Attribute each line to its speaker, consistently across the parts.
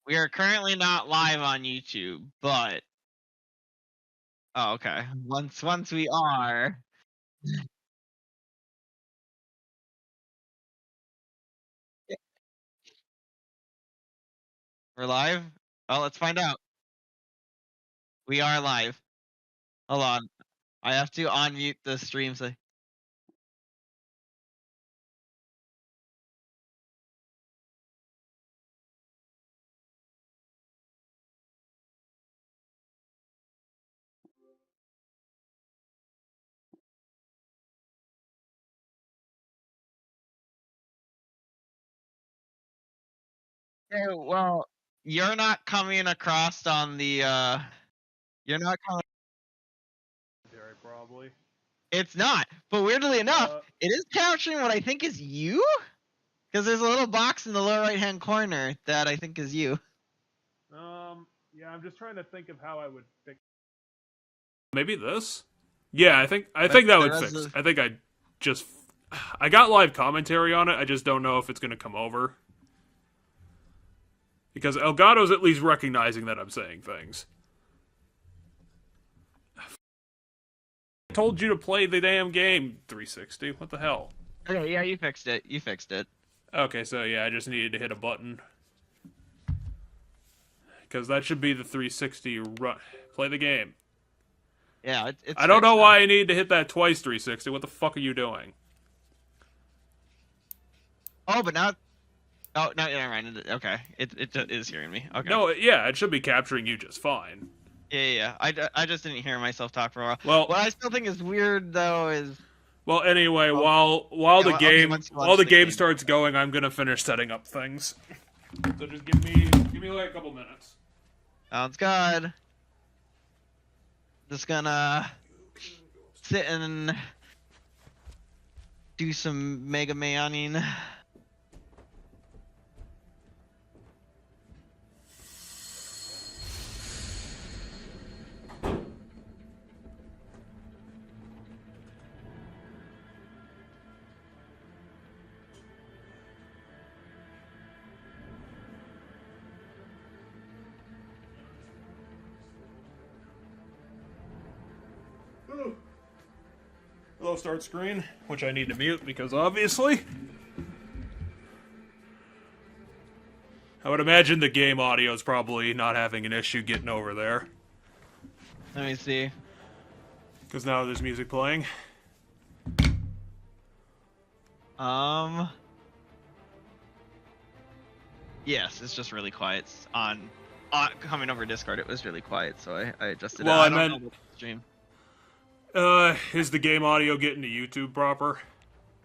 Speaker 1: We are currently not live on YouTube, but oh, okay. Once we are, we're live. Oh, let's find out. We are live. Hold on. I have to unmute the stream. So okay, well, you're not coming across on the. You're not coming.
Speaker 2: Probably.
Speaker 1: It's not. But weirdly enough, it is capturing what I think is you. Because there's a little box in the lower right-hand corner that I think is you.
Speaker 2: Yeah, I'm just trying to think of how I would fix.
Speaker 3: Maybe this? Yeah, I think that would fix. I think I got live commentary on it. I just don't know if it's going to come over. Because Elgato's at least recognizing that I'm saying things. I told you to play the damn game, 360. What the hell?
Speaker 1: Okay, yeah, you fixed it. You fixed it.
Speaker 3: Okay, so yeah, I just needed to hit a button. Because that should be the 360 run. Play the game.
Speaker 1: Yeah, it's
Speaker 3: I don't know why I need to hit that twice 360. What the fuck are you doing?
Speaker 1: Oh, but now... Oh, no, never mind. Okay, it is hearing me. Okay.
Speaker 3: No, yeah, it should be capturing you just fine.
Speaker 1: Yeah. I just didn't hear myself talk for a while.
Speaker 3: Well,
Speaker 1: what I still think is weird, though, is...
Speaker 3: Well, anyway, while the game starts going, I'm gonna finish setting up things. So just give me like a couple minutes.
Speaker 1: Sounds good. Just gonna sit and do some Mega Maning.
Speaker 3: Hello, start screen, which I need to mute because obviously I would imagine the game audio is probably not having an issue getting over there.
Speaker 1: Let me see.
Speaker 3: Because now there's music playing.
Speaker 1: Yes, it's just really quiet. On coming over Discord, it was really quiet, so I adjusted
Speaker 3: well,
Speaker 1: it.
Speaker 3: I meant
Speaker 1: stream.
Speaker 3: Is the game audio getting to YouTube proper?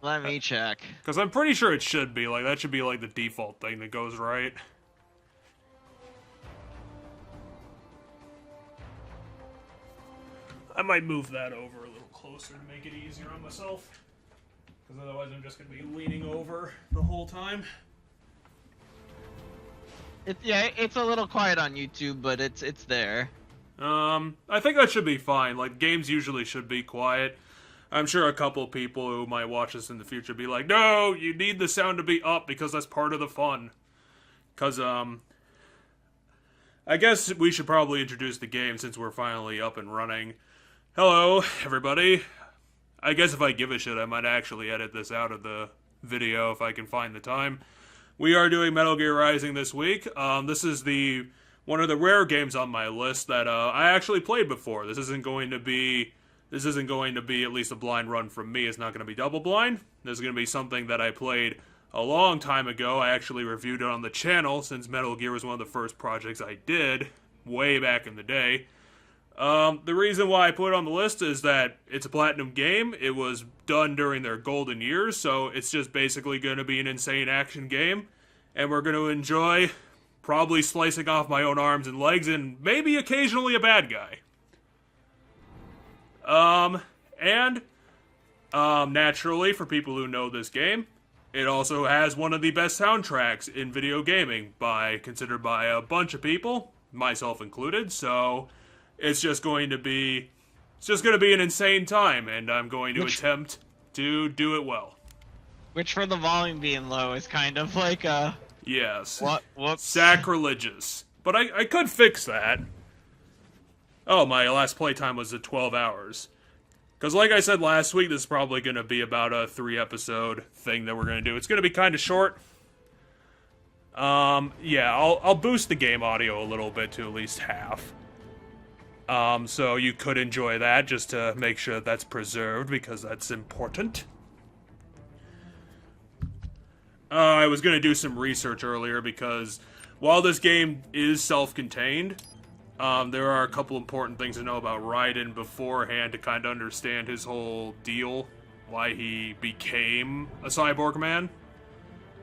Speaker 1: Let me check.
Speaker 3: Because I'm pretty sure it should be. Like, that should be, like, the default thing that goes right. I might move that over a little closer to make it easier on myself. Because otherwise I'm just going to be leaning over the whole time.
Speaker 1: It's a little quiet on YouTube, but it's there.
Speaker 3: I think that should be fine. Like, games usually should be quiet. I'm sure a couple people who might watch this in the future be like, no, you need the sound to be up because that's part of the fun. Because, I guess we should probably introduce the game since we're finally up and running. Hello, everybody. I guess if I give a shit, I might actually edit this out of the video if I can find the time. We are doing Metal Gear Rising this week. This is one of the rare games on my list that I actually played before. This isn't going to be at least a blind run from me. It's not going to be double blind. This is going to be something that I played a long time ago. I actually reviewed it on the channel since Metal Gear was one of the first projects I did way back in the day. The reason why I put it on the list is that it's a Platinum game. It was done during their golden years, so it's just basically going to be an insane action game. And we're going to enjoy probably slicing off my own arms and legs and maybe occasionally a bad guy. Naturally, for people who know this game, it also has one of the best soundtracks in video gaming, considered by a bunch of people, myself included, so it's just going to be an insane time, and I'm going to attempt to do it well.
Speaker 1: Which, for the volume being low, is kind of like a...
Speaker 3: Yes.
Speaker 1: What? Whoops.
Speaker 3: Sacrilegious. But I could fix that. Oh, my last playtime was at 12 hours. Because like I said last week, this is probably going to be about a 3-episode thing that we're going to do. It's going to be kind of short. Yeah, I'll boost the game audio a little bit to at least half. So you could enjoy that just to make sure that's preserved, because that's important. I was going to do some research earlier, because while this game is self-contained, there are a couple important things to know about Raiden beforehand to kind of understand his whole deal, why he became a cyborg man,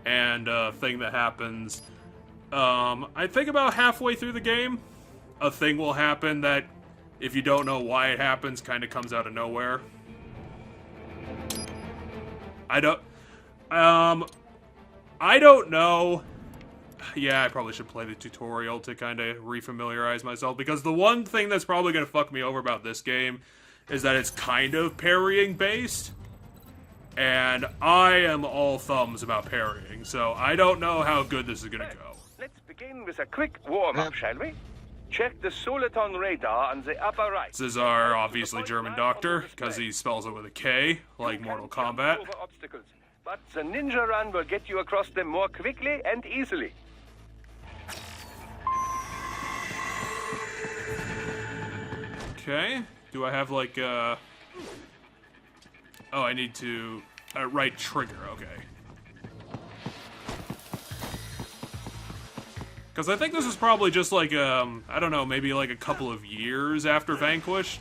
Speaker 3: and a thing that happens, I think about halfway through the game, a thing will happen that, if you don't know why it happens, kind of comes out of nowhere. I don't know. Yeah, I probably should play the tutorial to kind of refamiliarize myself, because the one thing that's probably going to fuck me over about this game is that it's kind of parrying-based, and I am all thumbs about parrying, so I don't know how good this is going to go.
Speaker 4: Let's begin with a quick warm-up, shall we? Check the Soliton radar on the upper right.
Speaker 3: This is our obviously German doctor, because he spells it with a K, like Mortal Kombat.
Speaker 4: Over obstacles, but the ninja run will get you across them more quickly and easily.
Speaker 3: Okay, do I have like, oh, I need to, right trigger, okay. Because I think this is probably just like, I don't know, maybe like a couple of years after Vanquish.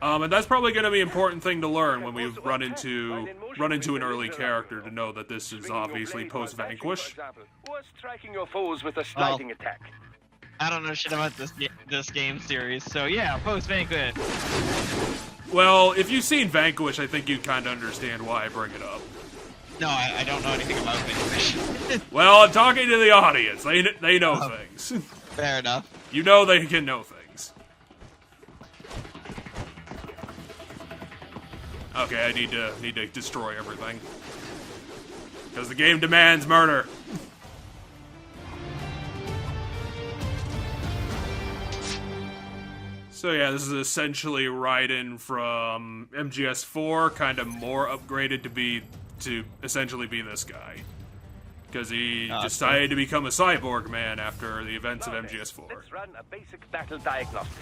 Speaker 3: And that's probably going to be an important thing to learn when we run into an early character, to know that this is obviously post-Vanquish.
Speaker 4: Or striking your foes with a sliding attack.
Speaker 1: I don't know shit about this game series, so yeah, post-Vanquish.
Speaker 3: Well, if you've seen Vanquish, I think you kind of understand why I bring it up.
Speaker 1: No, I don't know anything about Vanquish.
Speaker 3: Well, I'm talking to the audience. They know things.
Speaker 1: Fair enough.
Speaker 3: You know they can know things. Okay, I need to destroy everything, because the game demands murder. So yeah, this is essentially Raiden from MGS4, kind of more upgraded to essentially be this guy, because he decided to become a cyborg man after the events of MGS4.
Speaker 4: Let's run a basic battle diagnostic.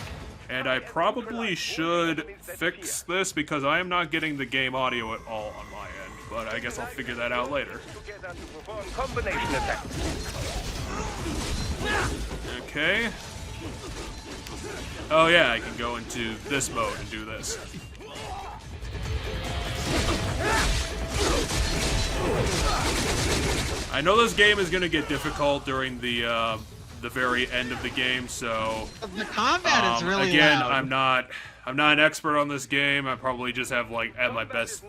Speaker 3: And I probably should fix this, because I am not getting the game audio at all on my end, but I guess I'll figure that out later.
Speaker 4: Together to perform combination attacks.
Speaker 3: Okay. Oh yeah, I can go into this mode and do this. I know this game is gonna get difficult during the very end of the game, so
Speaker 1: The combat is really
Speaker 3: again,
Speaker 1: loud.
Speaker 3: I'm not an expert on this game. I probably just have like at my best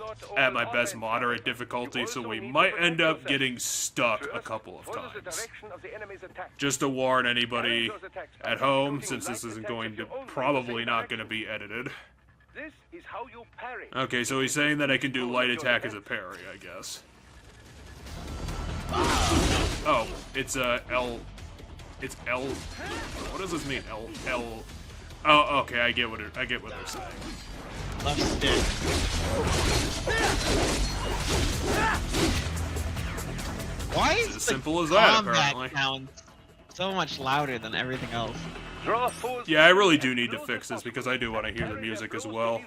Speaker 3: moderate difficulty, so we might end up getting stuck a couple of times. Just to warn anybody at home, since this isn't probably not going to be edited.
Speaker 4: This is how you parry.
Speaker 3: Okay, so he's saying that I can do light attack as a parry, I guess. Oh, it's L. It's L. What does this mean? L. Oh, okay. I get what they're saying.
Speaker 1: Left stick. Why is
Speaker 3: As simple as that, apparently.
Speaker 1: Sound so much louder than everything else?
Speaker 3: Yeah, I really do need to fix this, because I do want to hear the music as well.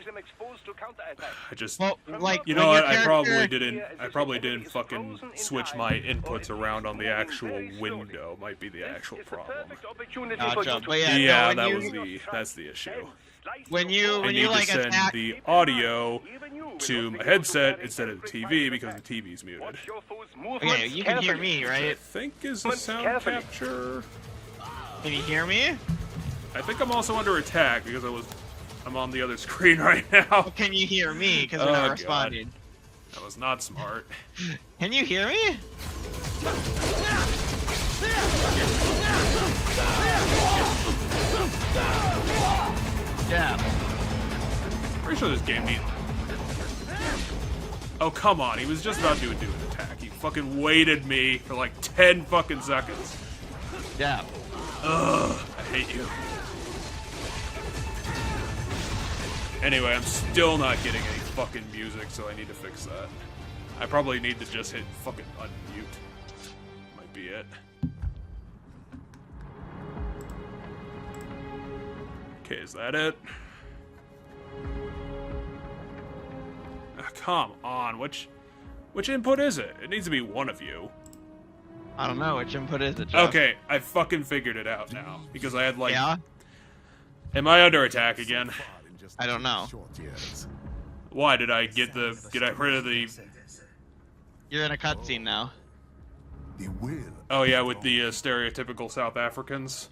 Speaker 3: I just, you know what? I probably didn't fucking switch my inputs around on the actual window. Might be the actual problem. Yeah, that's the issue.
Speaker 1: When you
Speaker 3: I need
Speaker 1: like
Speaker 3: to send
Speaker 1: attack
Speaker 3: the audio to my headset instead of the TV, because the TV's muted.
Speaker 1: Okay, you can hear me,
Speaker 3: I
Speaker 1: right?
Speaker 3: think is the sound capture.
Speaker 1: Can you hear me?
Speaker 3: I think I'm also under attack, because I'm on the other screen right now.
Speaker 1: Can you hear me? Because we're not responding.
Speaker 3: That was not smart.
Speaker 1: Can you hear me? Yeah.
Speaker 3: Pretty sure this game needs. Oh, come on. He was just about to do an attack, you fucking waited me for like 10 fucking seconds.
Speaker 1: Yeah.
Speaker 3: Ugh, I hate you. Anyway, I'm still not getting any fucking music, so I need to fix that. I probably need to just hit fucking unmute. Might be it. Okay, is that it? Ah, come on, which input is it? It needs to be one of you.
Speaker 1: I don't know which input is it, Jeff?
Speaker 3: Okay, I fucking figured it out now. Because I had like...
Speaker 1: Yeah?
Speaker 3: Am I under attack again?
Speaker 1: I don't know.
Speaker 3: Why did I get rid of the...
Speaker 1: You're in a cutscene now.
Speaker 3: Oh yeah, with the stereotypical South Africans.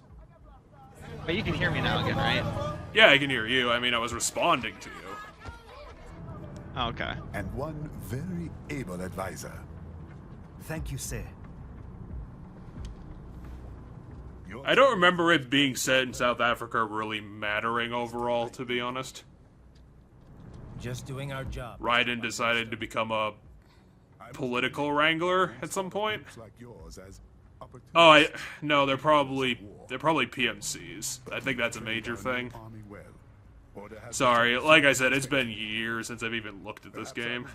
Speaker 1: But you can hear me now again, right?
Speaker 3: Yeah, I can hear you. I mean, I was responding to you.
Speaker 1: Oh, okay.
Speaker 5: And one very able advisor.
Speaker 6: Thank you, sir.
Speaker 3: I don't remember it being set in South Africa really mattering overall, to be honest.
Speaker 6: Just doing our job.
Speaker 3: Raiden decided to become a political wrangler at some point. Oh, no, they're probably PMCs. I think that's a major thing. Sorry, like I said, it's been years since I've even looked at this game.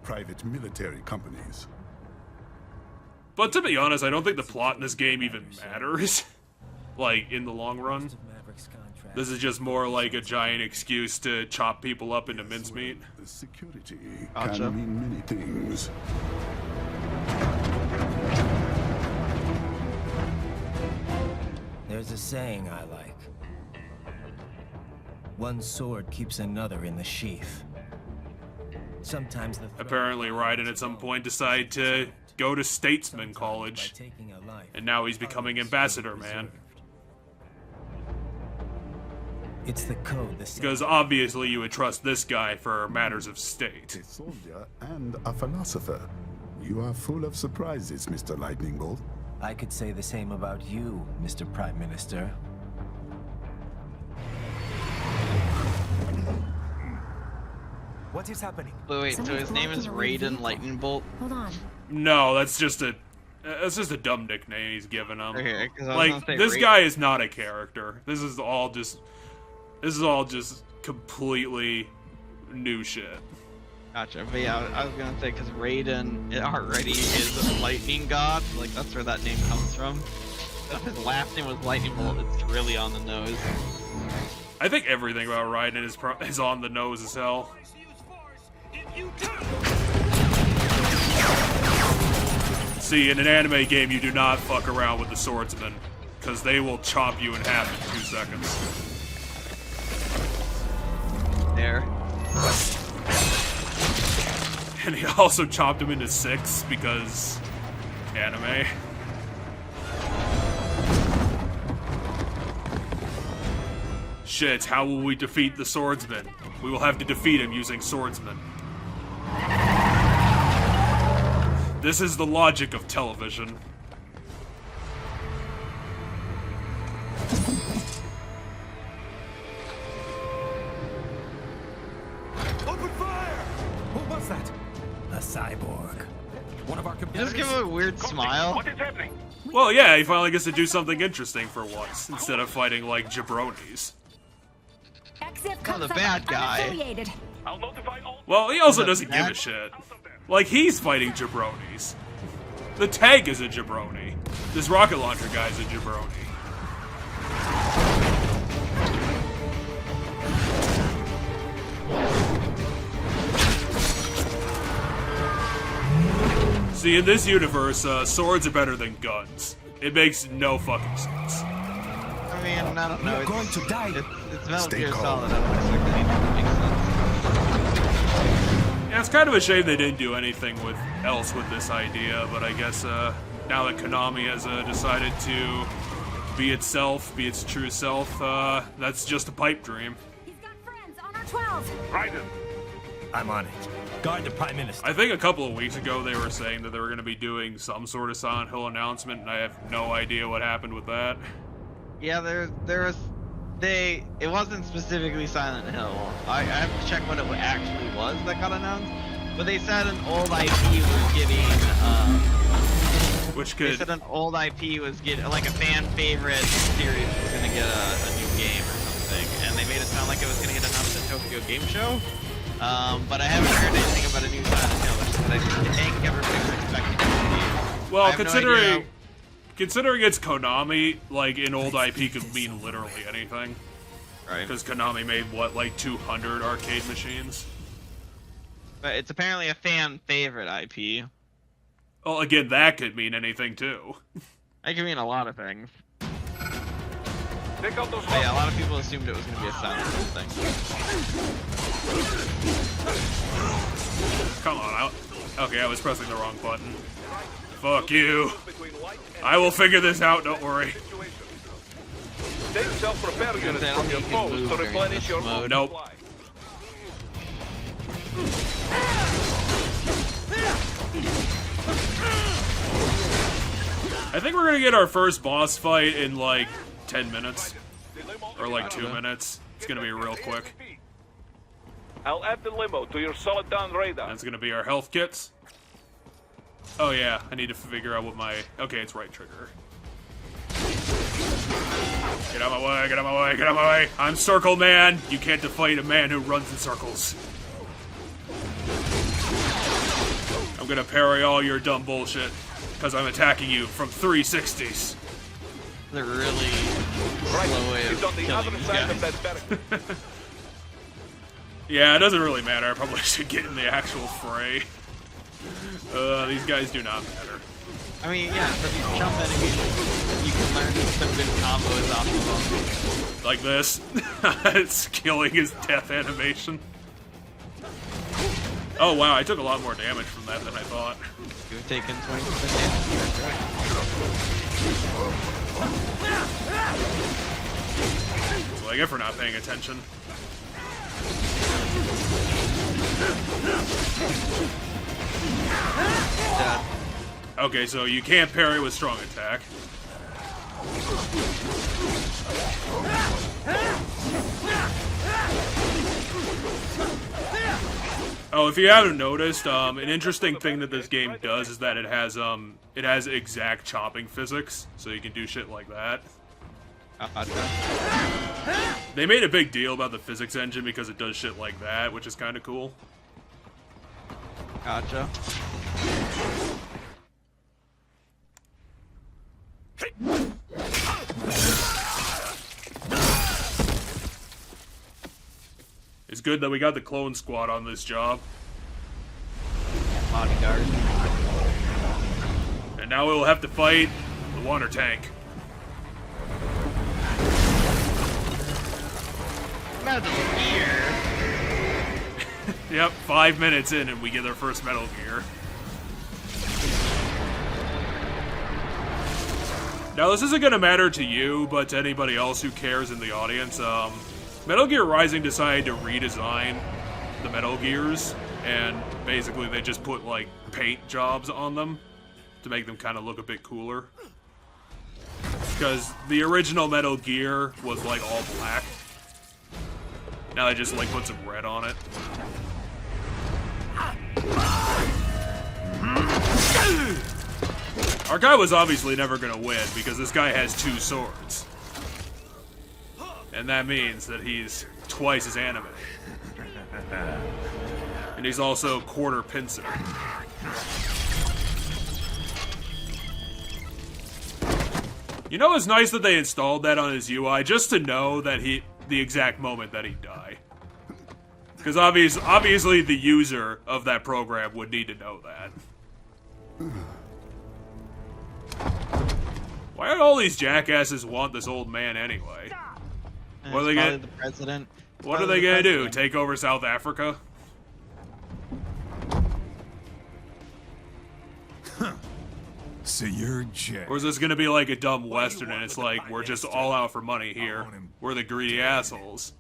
Speaker 5: Private military companies.
Speaker 3: But to be honest, I don't think the plot in this game even matters. Like, in the long run. This is just more like a giant excuse to chop people up into mincemeat.
Speaker 5: The security
Speaker 1: Gotcha.
Speaker 5: can mean many things.
Speaker 6: There's a saying I like. One sword keeps another in the sheath. Sometimes the
Speaker 3: Apparently, Raiden at some point decided to go to Statesman College. And now he's becoming Ambassador Man.
Speaker 6: It's the code.
Speaker 3: Because obviously you would trust this guy for matters of state.
Speaker 5: A soldier and a philosopher. You are full of surprises, Mr. Lightning Bolt.
Speaker 6: I could say the same about you, Mr. Prime Minister. What is happening?
Speaker 1: Wait, so his name is Raiden Lightning Bolt?
Speaker 7: Hold on.
Speaker 3: No, that's just a dumb nickname he's given him.
Speaker 1: Okay, 'cause I was
Speaker 3: Like,
Speaker 1: gonna say
Speaker 3: this
Speaker 1: Raiden.
Speaker 3: guy is not a character. This is all just completely new shit.
Speaker 1: Gotcha. But yeah, I was gonna say, because Raiden already is a lightning god. Like, that's where that name comes from. If his last name was Lightning Bolt, it's really on the nose.
Speaker 3: I think everything about Raiden is on the nose as hell. See, in an anime game, you do not fuck around with the swordsman, because they will chop you in half in 2 seconds.
Speaker 1: There.
Speaker 3: And he also chopped him into 6 because anime. Shit, how will we defeat the swordsman? We will have to defeat him using swordsman. This is the logic of television.
Speaker 6: Open fire! Who was that? A cyborg. One of our
Speaker 1: You
Speaker 6: competitors.
Speaker 1: just give him a weird smile.
Speaker 4: What is happening?
Speaker 3: Well, yeah, he finally gets to do something interesting for once, instead of fighting like jabronis.
Speaker 1: the bad guy.
Speaker 4: I'll notify all.
Speaker 3: Well, he also
Speaker 1: Is it
Speaker 3: doesn't give a
Speaker 1: bad?
Speaker 3: shit. Like, he's fighting jabronis. The tank is a jabroni. This rocket launcher guy's a jabroni. See, in this universe, swords are better than guns. It makes no fucking sense.
Speaker 1: I mean, I don't know.
Speaker 6: You're going to die.
Speaker 1: It's Metal
Speaker 5: Stay
Speaker 1: Gear
Speaker 5: calm.
Speaker 1: Solid. I don't expect anything to make sense.
Speaker 3: Yeah, it's kind of a shame they didn't do anything else with this idea, but I guess now that Konami has decided to be itself, be its true self, that's just a pipe dream.
Speaker 7: He's got friends on our 12.
Speaker 4: Raiden.
Speaker 6: I'm on it. Guard the Prime Minister.
Speaker 3: I think a couple of weeks ago they were saying that they were going to be doing some sort of Silent Hill announcement, and I have no idea what happened with that.
Speaker 1: Yeah, there was. It wasn't specifically Silent Hill. I have to check what it actually was that got announced. But they said an old IP was getting,
Speaker 3: Which
Speaker 1: they
Speaker 3: could...
Speaker 1: said an old IP was getting, like a fan favorite series was gonna get a new game or something, and they made it sound like it was gonna get announced at Tokyo Game Show. But I haven't heard anything about a new Silent Hill, which I think everybody was expecting it to be.
Speaker 3: Well,
Speaker 1: I have no idea.
Speaker 3: considering it's Konami, like, an old IP could mean literally anything.
Speaker 1: Right.
Speaker 3: Because Konami made, what, like 200 arcade machines?
Speaker 1: But it's apparently a fan favorite IP.
Speaker 3: Well, again, that could mean anything, too.
Speaker 1: That could mean a lot of things.
Speaker 4: Take out those
Speaker 1: But yeah, a lot of people assumed it was going to be a Silent Hill thing.
Speaker 3: Come on out. Okay, I was pressing the wrong button. Fuck you. I will figure this out, don't worry.
Speaker 4: Take self-repair units
Speaker 1: I don't
Speaker 4: from your
Speaker 1: think you can
Speaker 4: foes
Speaker 1: move
Speaker 4: to
Speaker 1: during
Speaker 4: replenish
Speaker 1: this
Speaker 4: your
Speaker 1: mode.
Speaker 4: own
Speaker 3: Nope.
Speaker 4: supply.
Speaker 3: I think we're gonna get our first boss fight in like 10 minutes. Or like 2 minutes. It's gonna be real quick.
Speaker 4: I'll add the limo to your solid down radar.
Speaker 3: That's gonna be our health kits. Oh yeah, I need to figure out what my... Okay, it's right trigger. Get out of my way, get out of my way, get out of my way! I'm Circle Man! You can't defeat a man who runs in circles. I'm gonna parry all your dumb bullshit, because I'm attacking you from 360s.
Speaker 1: They're really slow way
Speaker 4: He's on
Speaker 1: of
Speaker 4: the
Speaker 1: killing
Speaker 4: other
Speaker 1: these
Speaker 4: side of
Speaker 1: guys.
Speaker 4: that barricade.
Speaker 3: Yeah, it doesn't really matter. I probably should get in the actual fray. These guys do not matter.
Speaker 1: I mean, yeah, for these jump enemies, you can learn some good combos off of them.
Speaker 3: Like this. It's killing his death animation. Oh wow, I took a lot more damage from that than I thought.
Speaker 1: You've taken 20% damage.
Speaker 3: That's what I get for not paying attention.
Speaker 1: Dead.
Speaker 3: Okay, so you can't parry with strong attack. Oh, if you haven't noticed, an interesting thing that this game does is that it has exact chopping physics, so you can do shit like that. They made a big deal about the physics engine because it does shit like that, which is kind of cool.
Speaker 1: Gotcha.
Speaker 3: It's good that we got the clone squad on this job.
Speaker 1: Bodyguard.
Speaker 3: And now we'll have to fight the water tank.
Speaker 1: Metal Gear.
Speaker 3: Yep, 5 minutes in and we get our first Metal Gear. Now this isn't gonna matter to you, but to anybody else who cares in the audience, Metal Gear Rising decided to redesign the Metal Gears, and basically they just put, like, paint jobs on them to make them kind of look a bit cooler. Because the original Metal Gear was, like, all black. Now they just, like, put some red on it. Our guy was obviously never gonna win, because this guy has 2 swords. And that means that he's twice as animated. And he's also quarter pincer. You know, it's nice that they installed that on his UI just to know that the exact moment that he'd die. Because obviously the user of that program would need to know that. Why do all these jackasses want this old man anyway? What are they gonna?
Speaker 1: The president.
Speaker 3: What are they gonna do? Take over South Africa?
Speaker 6: So you're Jay.
Speaker 3: Or is this gonna be like a dumb western and it's like, we're just all out for money here. We're the greedy assholes.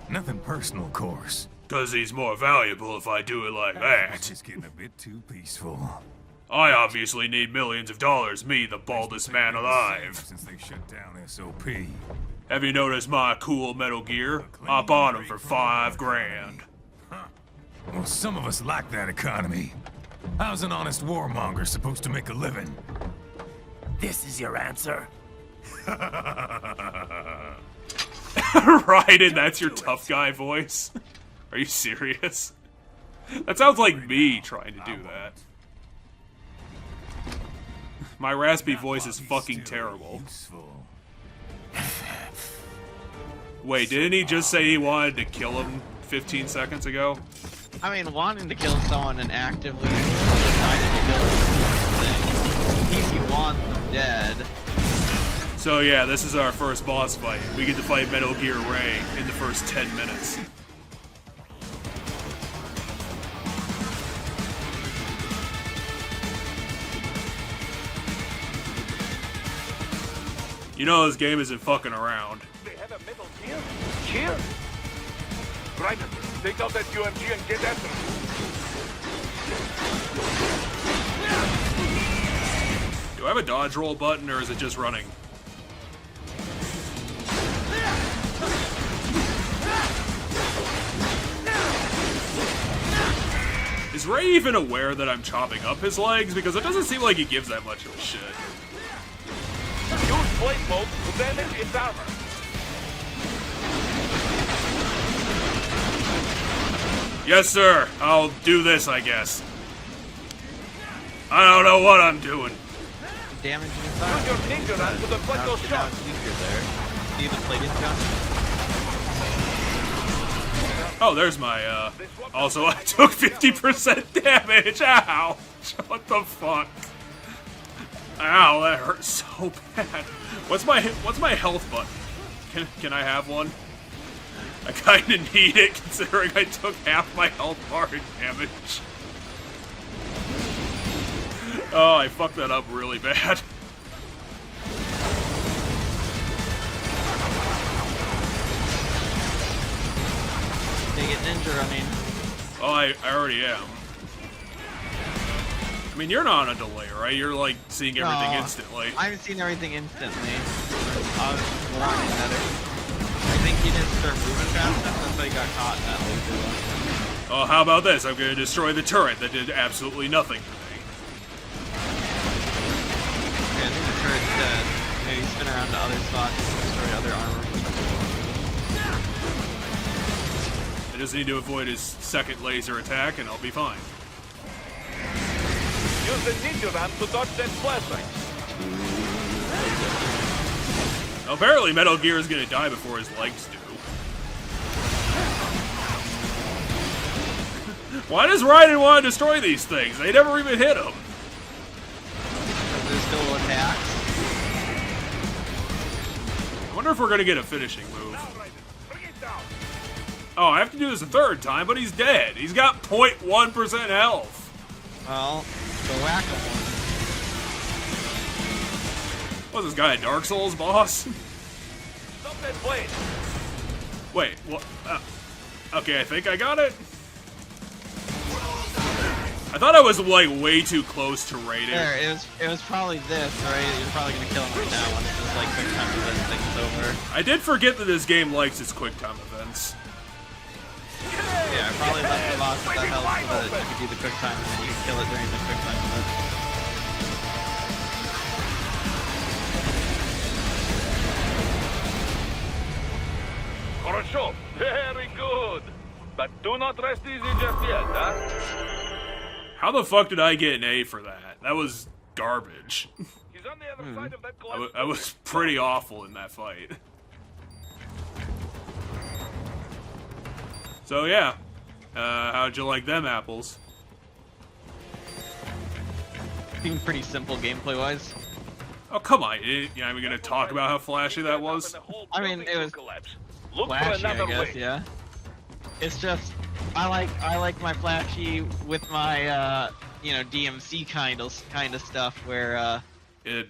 Speaker 6: Nothing personal, of course.
Speaker 3: Cause he's more valuable if I do it like that.
Speaker 6: It's getting a bit too peaceful.
Speaker 3: I obviously need millions of dollars, me, the baldest man alive.
Speaker 6: Since they shut down SOP.
Speaker 3: Have you noticed my cool Metal Gear? I bought him for $5 grand.
Speaker 6: Well, some of us lack that economy. How's an honest warmonger supposed to make a living? This is your answer?
Speaker 3: Raiden, that's your tough guy voice? Are you serious? That sounds like me trying to do that. My raspy voice is fucking terrible. Wait, didn't he just say he wanted to kill him 15 seconds ago?
Speaker 1: I mean, wanting to kill someone and actively deciding to kill them is you want them dead.
Speaker 3: So yeah, this is our first boss fight. We get to fight Metal Gear Ray in the first 10 minutes. You know this game isn't fucking around.
Speaker 4: They have a Metal Gear? Here? Raiden, take out that UMG and get after him.
Speaker 3: Do I have a dodge roll button or is it just running? Is Ray even aware that I'm chopping up his legs? Because it doesn't seem like he gives that much of a shit.
Speaker 4: Use blade mode to damage its armor.
Speaker 3: Yes, sir. I'll do this, I guess. I don't know what I'm doing.
Speaker 1: Damage in
Speaker 4: Use your ninja run to deflect those
Speaker 1: now
Speaker 4: shots.
Speaker 1: it's weaker there. See the plated gun?
Speaker 3: Oh, there's my, Also, I took 50% damage! Ow! What the fuck? Ow, that hurts so bad. What's my health button? Can I have one? I kinda need it, considering I took half my health bar in damage. Oh, I fucked that up really bad.
Speaker 1: They get ninja running.
Speaker 3: Oh, I already am. I mean, you're not on a delay, right? You're, like, seeing everything
Speaker 1: No,
Speaker 3: instantly.
Speaker 1: I'm seeing everything instantly. I was warning better. I think he didn't start moving fast enough, that's why he got caught in that laser one.
Speaker 3: Oh, how about this? I'm gonna destroy the turret that did absolutely nothing for me.
Speaker 1: Okay, I think the turret's dead. Maybe spin around to other spots and destroy other armor.
Speaker 3: I just need to avoid his second laser attack, and I'll be fine.
Speaker 4: Use the ninja run to dodge that flashlight.
Speaker 3: Apparently, Metal Gear is gonna die before his legs do. Why does Raiden want to destroy these things? They never even hit him.
Speaker 1: There's still attacks.
Speaker 3: I wonder if we're gonna get a finishing move.
Speaker 4: Now, Raiden, bring it down.
Speaker 3: Oh, I have to do this a third time, but he's dead. He's got 0.1% health.
Speaker 1: Well, the whack-a-mole.
Speaker 3: What's this guy, a Dark Souls boss?
Speaker 4: Stop that blade.
Speaker 3: Wait, what? Okay, I think I got it. I thought I was, like, way too close to Raiden.
Speaker 1: There, it was probably this, right? You're probably gonna kill him right now once this like quick time event thing's over.
Speaker 3: I did forget that this game likes its quick time events.
Speaker 1: Yeah, I probably left the boss with that health so that you could do the quick time and then you could kill it during the quick time event.
Speaker 4: Хорошо. Very good. But do not rest easy just yet, huh?
Speaker 3: How the fuck did I get an A for that? That was garbage.
Speaker 4: He's on the other side of that glass.
Speaker 3: I was pretty awful in that fight. So yeah, how'd you like them apples?
Speaker 1: Seemed pretty simple gameplay-wise.
Speaker 3: Oh come on, you're not even gonna talk about how flashy that was?
Speaker 1: I mean, it was
Speaker 4: Look
Speaker 1: flashy,
Speaker 4: for
Speaker 1: I
Speaker 4: another
Speaker 1: guess,
Speaker 4: way.
Speaker 1: yeah. It's just, I like my flashy with my, you know, DMC kind of stuff where,
Speaker 3: It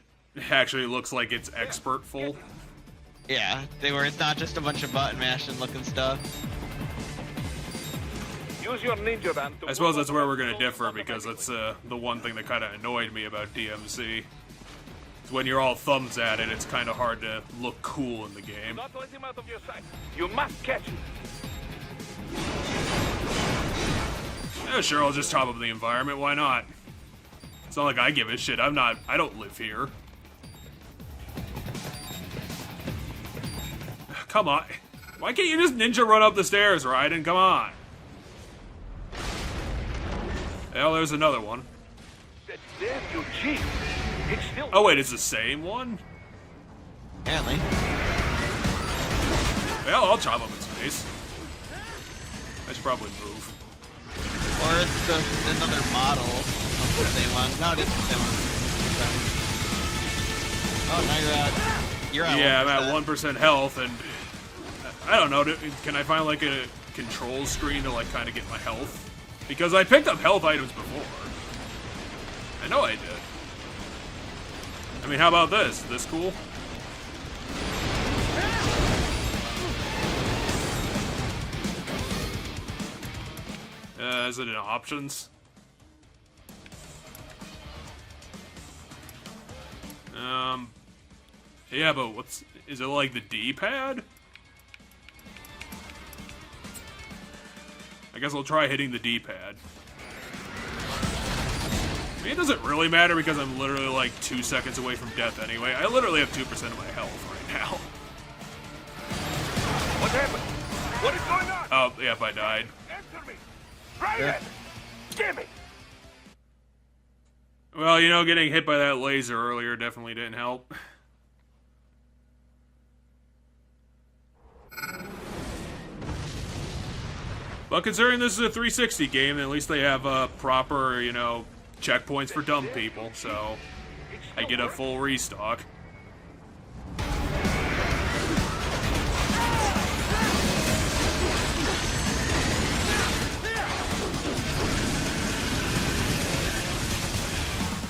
Speaker 3: actually looks like it's expert-full.
Speaker 1: yeah, where it's not just a bunch of button mashing looking stuff.
Speaker 4: Use your ninja run to
Speaker 3: I suppose that's where we're gonna differ, because that's the one thing that kind of annoyed me about DMC. Is when you're all thumbs at it, it's kind of hard to look cool in the
Speaker 4: Do
Speaker 3: game.
Speaker 4: not let him out of your sight. You must catch him.
Speaker 3: Yeah, sure, I'll just top up the environment, why not? It's not like I give a shit, I don't live here. Come on. Why can't you just ninja run up the stairs, Raiden? Come on. Well, there's another one.
Speaker 4: Damn you, Chief. It's still...
Speaker 3: Oh wait, it's the same one?
Speaker 1: Apparently.
Speaker 3: Well, I'll chop up its face. I should probably move.
Speaker 1: Or it's another model of the same one. No, it is the same one. Oh, now you're at
Speaker 3: Yeah,
Speaker 1: 1%.
Speaker 3: I'm at 1% health, and I don't know, can I find like a control screen to like kind of get my health? Because I picked up health items before. I know I did. I mean, how about this? Is this cool? Is it in options? Yeah, but is it like the D-pad? I guess I'll try hitting the D-pad. I mean, it doesn't really matter because I'm literally like 2 seconds away from death anyway. I literally have 2% of my health right now.
Speaker 4: What happened? What is going on?
Speaker 3: Oh, yep, I died.
Speaker 4: Answer me. Raiden! Give me!
Speaker 3: Well, you know, getting hit by that laser earlier definitely didn't help. But considering this is a 360 game, at least they have proper, you know, checkpoints for dumb people, so I get a full restock.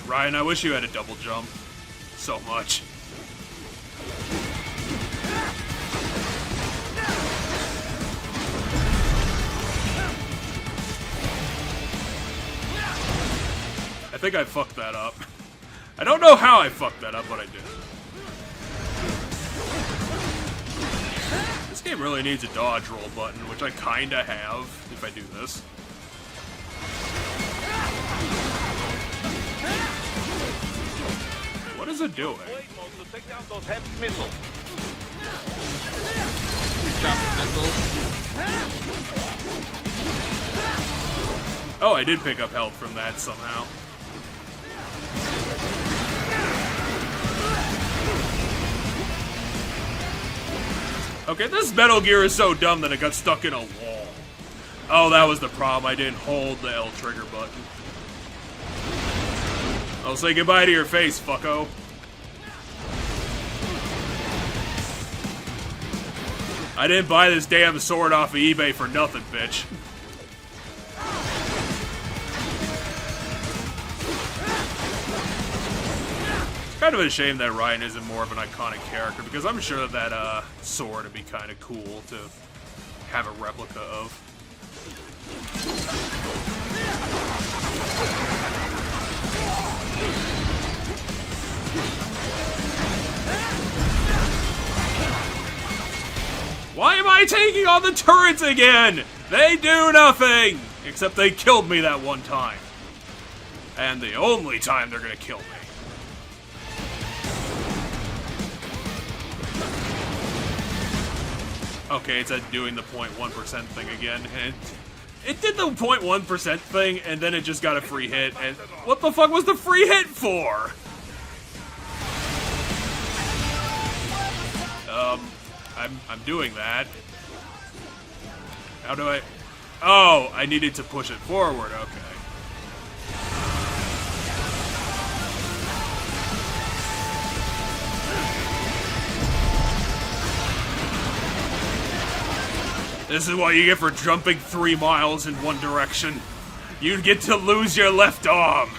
Speaker 3: Ryan, I wish you had a double jump. So much. I think I fucked that up. I don't know how I fucked that up, but I did. This game really needs a dodge roll button, which I kinda have if I do this. What is it doing?
Speaker 4: Take down those heavy missiles.
Speaker 1: Drop missiles.
Speaker 3: Oh, I did pick up health from that somehow. Okay, this Metal Gear is so dumb that it got stuck in a wall. Oh, that was the problem. I didn't hold the L trigger button. I'll say goodbye to your face, fucko. I didn't buy this damn sword off of eBay for nothing, bitch. It's kind of a shame that Ryan isn't more of an iconic character, because I'm sure that sword would be kind of cool to have a replica of. Why am I taking on the turrets again? They do nothing! Except they killed me that one time. And the only time they're gonna kill me. Okay, it's doing the 0.1% thing again. And it did the 0.1% thing, and then it just got a free hit. And what the fuck was the free hit for? I'm doing that. How do I... Oh, I needed to push it forward, okay. This is what you get for jumping 3 miles in one direction. You'd get to lose your left arm.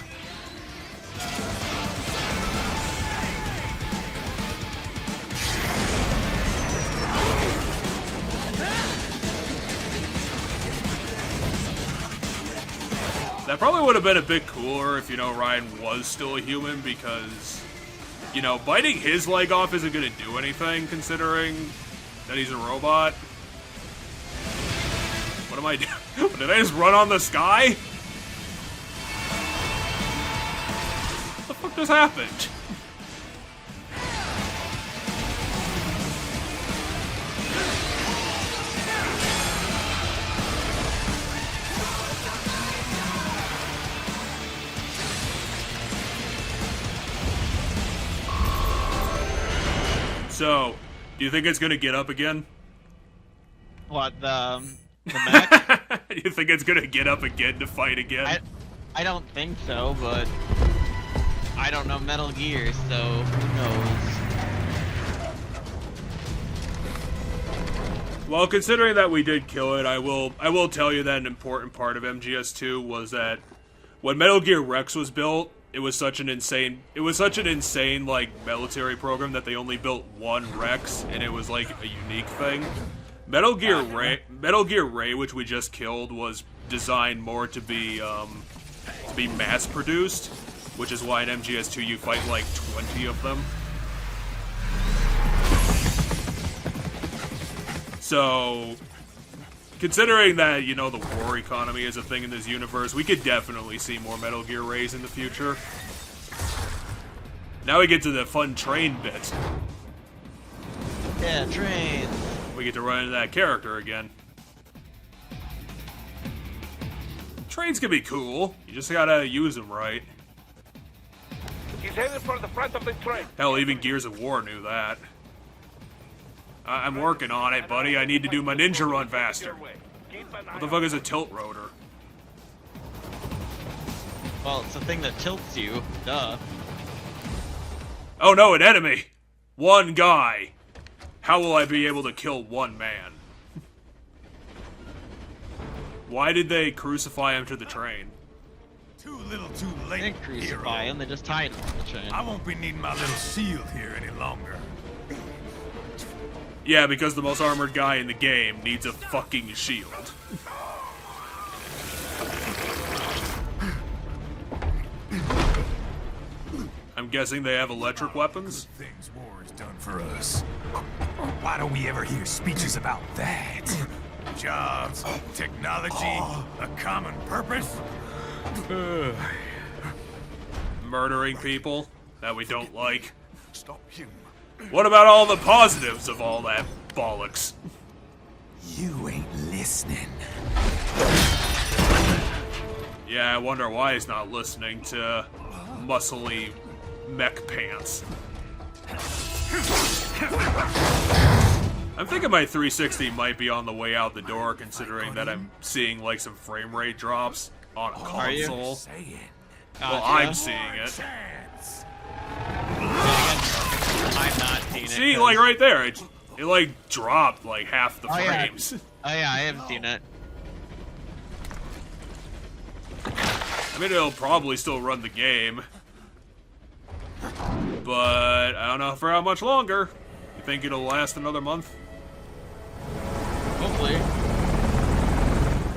Speaker 3: That probably would have been a bit cooler if, you know, Ryan was still a human, because, you know, biting his leg off isn't going to do anything, considering that he's a robot. What am I doing? Did I just run on the sky? What just happened? So, do you think it's gonna get up again?
Speaker 1: What, the mech?
Speaker 3: You think it's gonna get up again to fight again?
Speaker 1: I don't think so, but I don't know Metal Gear, so who knows?
Speaker 3: Well, considering that we did kill it, I will tell you that an important part of MGS2 was that when Metal Gear Rex was built, it was such an insane like military program that they only built one Rex, and it was like a unique thing. Metal Gear Ray, which we just killed, was designed more to be mass produced, which is why in MGS2 you fight like 20 of them. So, considering that, you know, the war economy is a thing in this universe, we could definitely see more Metal Gear Rays in the future. Now we get to the fun train bit.
Speaker 1: Yeah, train.
Speaker 3: We get to run into that character again. Trains can be cool. You just gotta use them right.
Speaker 4: He's headed for the front of the train.
Speaker 3: Hell, even Gears of War knew that. I'm working on it, buddy. I need to do my ninja run faster. What the fuck is a tilt rotor?
Speaker 1: Well, it's a thing that tilts you. Duh.
Speaker 3: Oh no, an enemy! One guy! How will I be able to kill one man? Why did they crucify him to the train?
Speaker 6: Too little too
Speaker 1: They
Speaker 6: late,
Speaker 1: didn't crucify him, they just tied him to the train.
Speaker 6: I won't be needing my little shield here any longer.
Speaker 3: Yeah, because the most armored guy in the game needs a fucking shield. I'm guessing they have electric weapons?
Speaker 6: Things war has done for us. Why don't we ever hear speeches about that? Jobs, technology, a common purpose?
Speaker 3: Murdering people that we don't like.
Speaker 5: Stop him.
Speaker 3: What about all the positives of all that bollocks?
Speaker 6: You ain't listening.
Speaker 3: Yeah, I wonder why he's not listening to muscly mech pants. I'm thinking my 360 might be on the way out the door, considering that I'm seeing like some frame rate drops on a
Speaker 1: Are you?
Speaker 3: console.
Speaker 6: Say it.
Speaker 3: Well,
Speaker 1: Gotcha.
Speaker 3: I'm seeing it.
Speaker 6: Chance.
Speaker 1: I'm not seeing it.
Speaker 3: See,
Speaker 1: 'cause-
Speaker 3: like right there, it like dropped like half the
Speaker 1: Oh, yeah.
Speaker 3: frames.
Speaker 1: Oh yeah, I haven't seen it.
Speaker 3: I mean, it'll probably still run the game, but I don't know for how much longer. You think it'll last another month?
Speaker 1: Hopefully.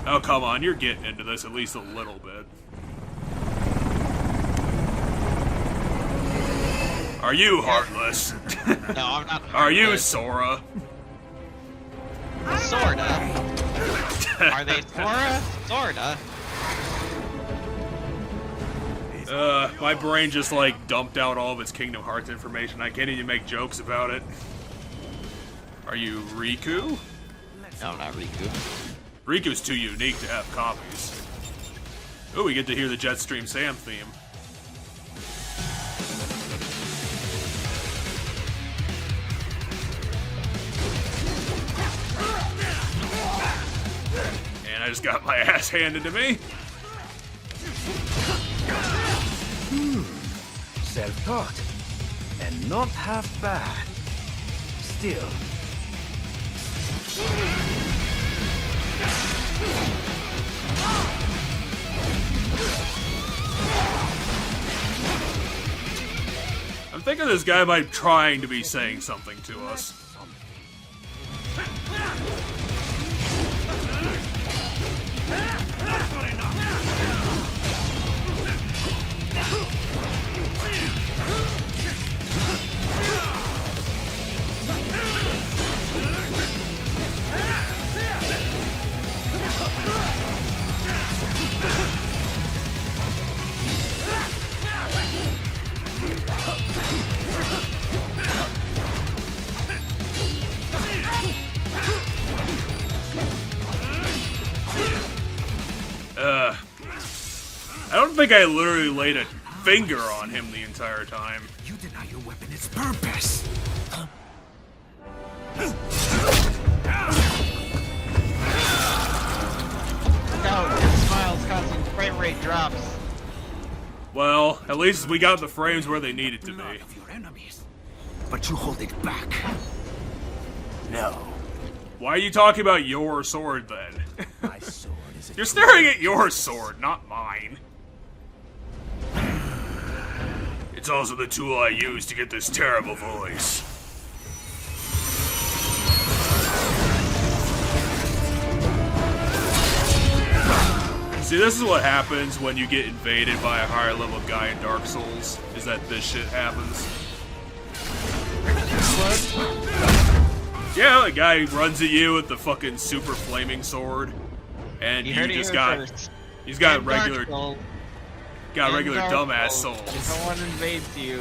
Speaker 3: Oh, come on, you're getting into this at least a little bit. Are you heartless?
Speaker 1: No, I'm not.
Speaker 3: Are you
Speaker 1: heartless.
Speaker 3: Sora?
Speaker 1: Sorta. Are they Sora? Sorta.
Speaker 3: My brain just like dumped out all of its Kingdom Hearts information. I can't even make jokes about it. Are you Riku?
Speaker 1: No, I'm not Riku.
Speaker 3: Riku's too unique to have copies. Oh, we get to hear the Jetstream Sam theme. And I just got my ass handed to me.
Speaker 8: Self-taught. And not half bad. Still.
Speaker 3: I'm thinking this guy might be trying to be saying something to us. think I literally laid a finger on him the entire time.
Speaker 6: You deny your weapon its purpose.
Speaker 1: No, your smile's causing frame rate drops.
Speaker 3: Well, at least we got the frames where they needed to
Speaker 6: None
Speaker 3: be.
Speaker 6: of your enemies. But you hold it back. No.
Speaker 3: Why are you talking about your sword then?
Speaker 6: My sword is a
Speaker 3: You're staring at your sword, not mine. It's also the tool I use to get this terrible voice. See, this is what happens when you get invaded by a higher level guy in Dark Souls, is that this shit happens. Yeah, the guy runs at you with the fucking super flaming sword, and
Speaker 1: You
Speaker 3: you
Speaker 1: heard it
Speaker 3: just
Speaker 1: here
Speaker 3: got,
Speaker 1: first.
Speaker 3: he's got
Speaker 1: In Dark
Speaker 3: regular,
Speaker 1: Souls-
Speaker 3: got
Speaker 1: in
Speaker 3: regular
Speaker 1: Dark
Speaker 3: dumbass
Speaker 1: Souls,
Speaker 3: souls.
Speaker 1: If someone invades you,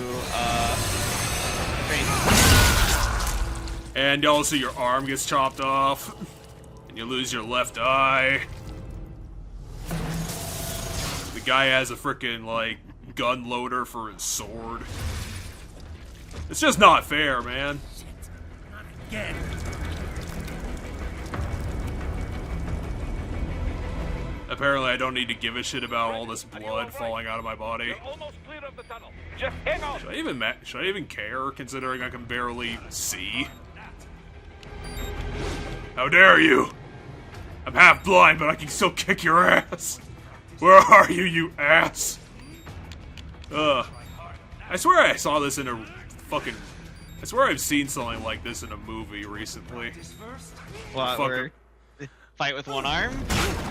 Speaker 3: And also your arm gets chopped off, and you lose your left eye. The guy has a frickin' like gun loader for his sword. It's just not fair, man.
Speaker 6: again.
Speaker 3: Apparently I don't need to give a shit about all this blood falling out of my body.
Speaker 4: You're almost clear of the tunnel. Just hang on.
Speaker 3: Should I even care, considering I can barely see? How dare you! I'm half blind, but I can still kick your ass! Where are you, you ass? Ugh. I swear I saw this in a fucking... I swear I've seen something like this in a movie recently.
Speaker 1: what,
Speaker 3: Fucker.
Speaker 1: where fight with one arm?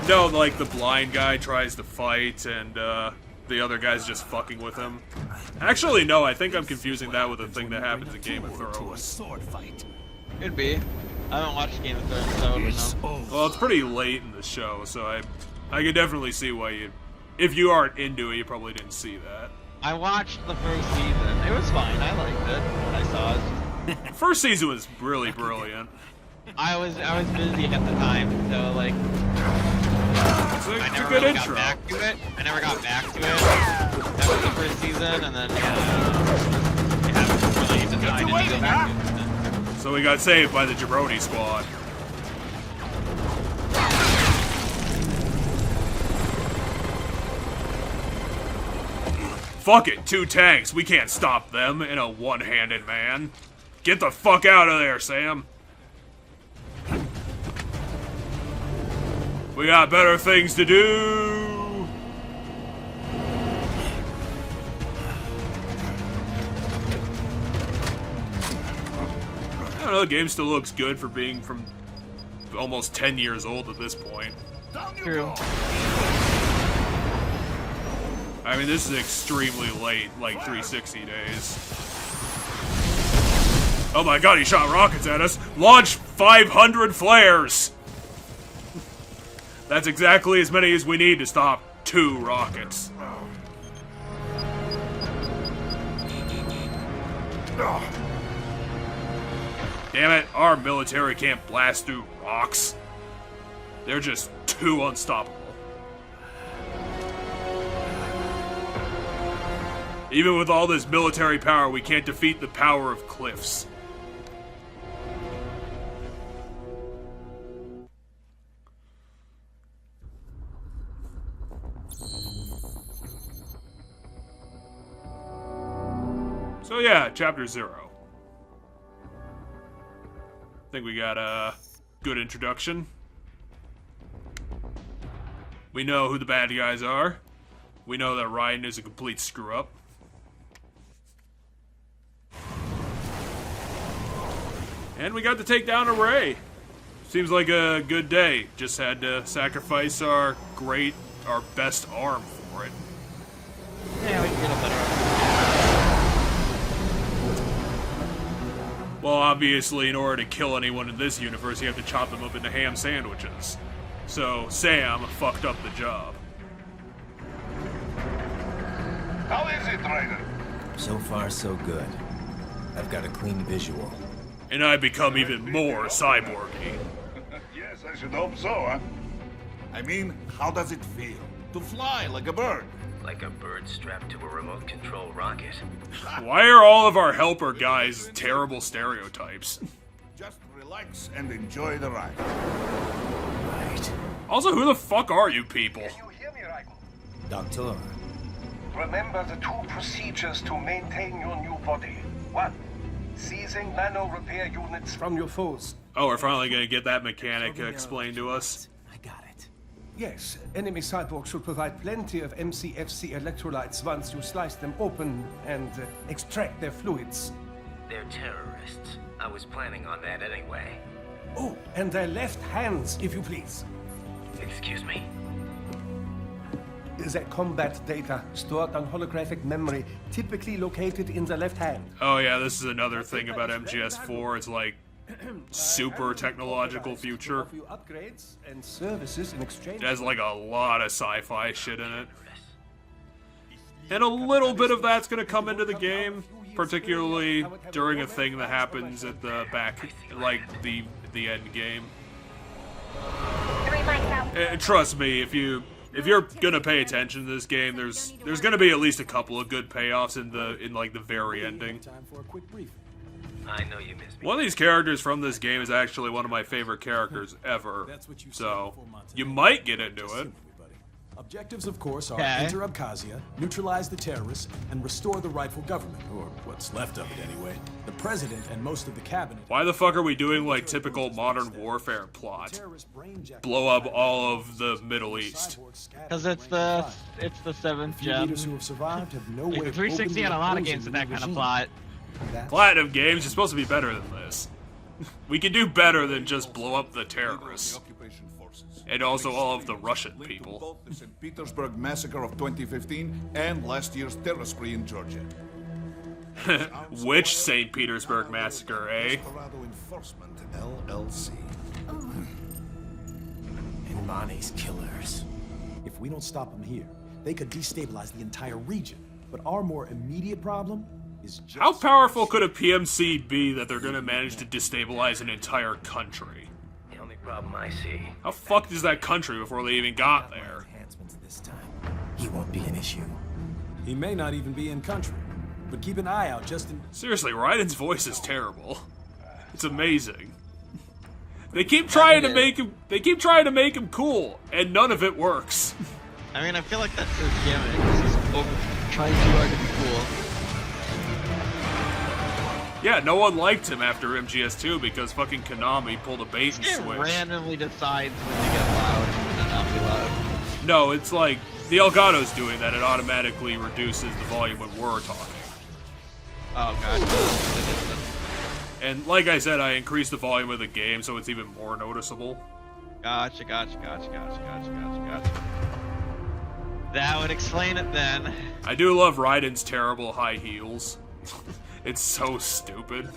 Speaker 3: No, like the blind guy tries to fight and the other guy's just fucking with him. Actually, no, I think I'm confusing that with a thing that happens in Game of
Speaker 6: To a
Speaker 3: Thrones.
Speaker 6: sword fight.
Speaker 1: Could be. I haven't watched Game of Thrones, so I don't know.
Speaker 3: Well, it's pretty late in the show, so I can definitely see why you... If you aren't into it, you probably didn't see that.
Speaker 1: I watched the first season. It was fine. I liked it when I saw it.
Speaker 3: The first season was really brilliant.
Speaker 1: I was busy at the time, so like
Speaker 3: It's a,
Speaker 1: I
Speaker 3: it's a
Speaker 1: never
Speaker 3: good
Speaker 1: really
Speaker 3: intro.
Speaker 1: got back to it. I never got back to it after the first season, and then I haven't really decided to go back to it.
Speaker 3: So we got saved by the Jabroni squad. Fuck it, 2 tanks. We can't stop them in a one-handed man. Get the fuck out of there, Sam. We got better things to do. I don't know, the game still looks good for being from almost 10 years old at this point.
Speaker 1: True.
Speaker 3: I mean, this is extremely late, like 360 days. Oh my god, he shot rockets at us! Launch 500 flares! That's exactly as many as we need to stop 2 rockets. Damn it, our military can't blast through rocks. They're just too unstoppable. Even with all this military power, we can't defeat the power of cliffs. So yeah, chapter 0. I think we got a good introduction. We know who the bad guys are. We know that Raiden is a complete screw-up. And we got to take down a Ray. Seems like a good day. Just had to sacrifice our best arm for it.
Speaker 1: Yeah, we can get a better.
Speaker 3: Well, obviously, in order to kill anyone in this universe, you have to chop them up into ham sandwiches. So, Sam fucked up the job.
Speaker 4: How is it, Raiden?
Speaker 8: So far, so good. I've got a clean visual.
Speaker 3: And I become even more cyborgy.
Speaker 9: Yes, I should hope so, huh? I mean, how does it feel to fly like a bird?
Speaker 8: Like a bird strapped to a remote control rocket.
Speaker 3: Why are all of our helper guys terrible stereotypes?
Speaker 5: Just relax and enjoy the ride.
Speaker 8: Right.
Speaker 3: Also, who the fuck are you people?
Speaker 4: You hear me, Raiden?
Speaker 8: Doctor.
Speaker 4: Remember the two procedures to maintain your new body. 1. Seizing nano repair units from your foes.
Speaker 3: Oh, we're finally gonna get that mechanic explained to us.
Speaker 8: I got it.
Speaker 4: Yes, enemy cyborgs should provide plenty of MCFC electrolytes once you slice them open and extract their fluids.
Speaker 8: They're terrorists. I was planning on that anyway.
Speaker 4: Oh, and their left hands, if you please.
Speaker 8: Excuse me?
Speaker 4: Their combat data stored on holographic memory, typically located in the left hand.
Speaker 3: Oh yeah, this is another thing about MGS4. It's like super technological future.
Speaker 4: Offer you upgrades and services in exchange.
Speaker 3: It has like a lot of sci-fi shit in it. And a little bit of that's gonna come into the game, particularly during a thing that happens at the back, like the end game.
Speaker 7: 3 mics out.
Speaker 3: And trust me, if you're gonna pay attention to this game, there's gonna be at least a couple of good payoffs in like the very ending.
Speaker 8: Time for a quick briefing. I know you missed me.
Speaker 3: One of these characters from this game is actually one of my favorite characters ever, so you might get into it.
Speaker 9: Objectives, of course, are
Speaker 1: Okay.
Speaker 9: enter Abkhazia, neutralize the terrorists, and restore the rightful government, or what's left of it anyway. The president and most of the cabinet.
Speaker 3: Why the fuck are we doing like typical modern warfare plot? Blow up all of the Middle East.
Speaker 1: Because it's the 7th
Speaker 9: Few
Speaker 1: gem.
Speaker 9: leaders who have survived have no
Speaker 1: Like
Speaker 9: way
Speaker 1: the
Speaker 9: of
Speaker 1: 360 had a lot of games with that kind of plot.
Speaker 3: PlatinumGames is supposed to be better than this. We can do better than just blow up the terrorists. And also all of the Russian people.
Speaker 5: Both the St. Petersburg massacre of 2015 and last year's terror spree in Georgia.
Speaker 3: Which St. Petersburg massacre, eh?
Speaker 5: Colorado Enforcement LLC.
Speaker 9: And Mani's killers. If we don't stop them here, they could destabilize the entire region. But our more immediate problem is just...
Speaker 3: How powerful could a PMC be that they're gonna manage to destabilize an entire country?
Speaker 8: The only problem I see.
Speaker 3: How fucked is that country before they even got there?
Speaker 8: Enhancements this time. He won't be an issue.
Speaker 9: He may not even be in country. But keep an eye out just in...
Speaker 3: Seriously, Raiden's voice is terrible. It's amazing. They keep trying to make him cool, and none of it works.
Speaker 1: I mean, I feel like that's his gimmick. He's trying too hard to be cool.
Speaker 3: Yeah, no one liked him after MGS2 because fucking Konami pulled a bait and
Speaker 1: It
Speaker 3: switch.
Speaker 1: randomly decides when to get loud and when to not be loud.
Speaker 3: No, it's like the Elgato's doing that. It automatically reduces the volume when we're talking.
Speaker 1: Oh god.
Speaker 3: And like I said, I increased the volume of the game so it's even more noticeable.
Speaker 1: Gotcha. That would explain it then.
Speaker 3: I do love Raiden's terrible high heels. It's so stupid.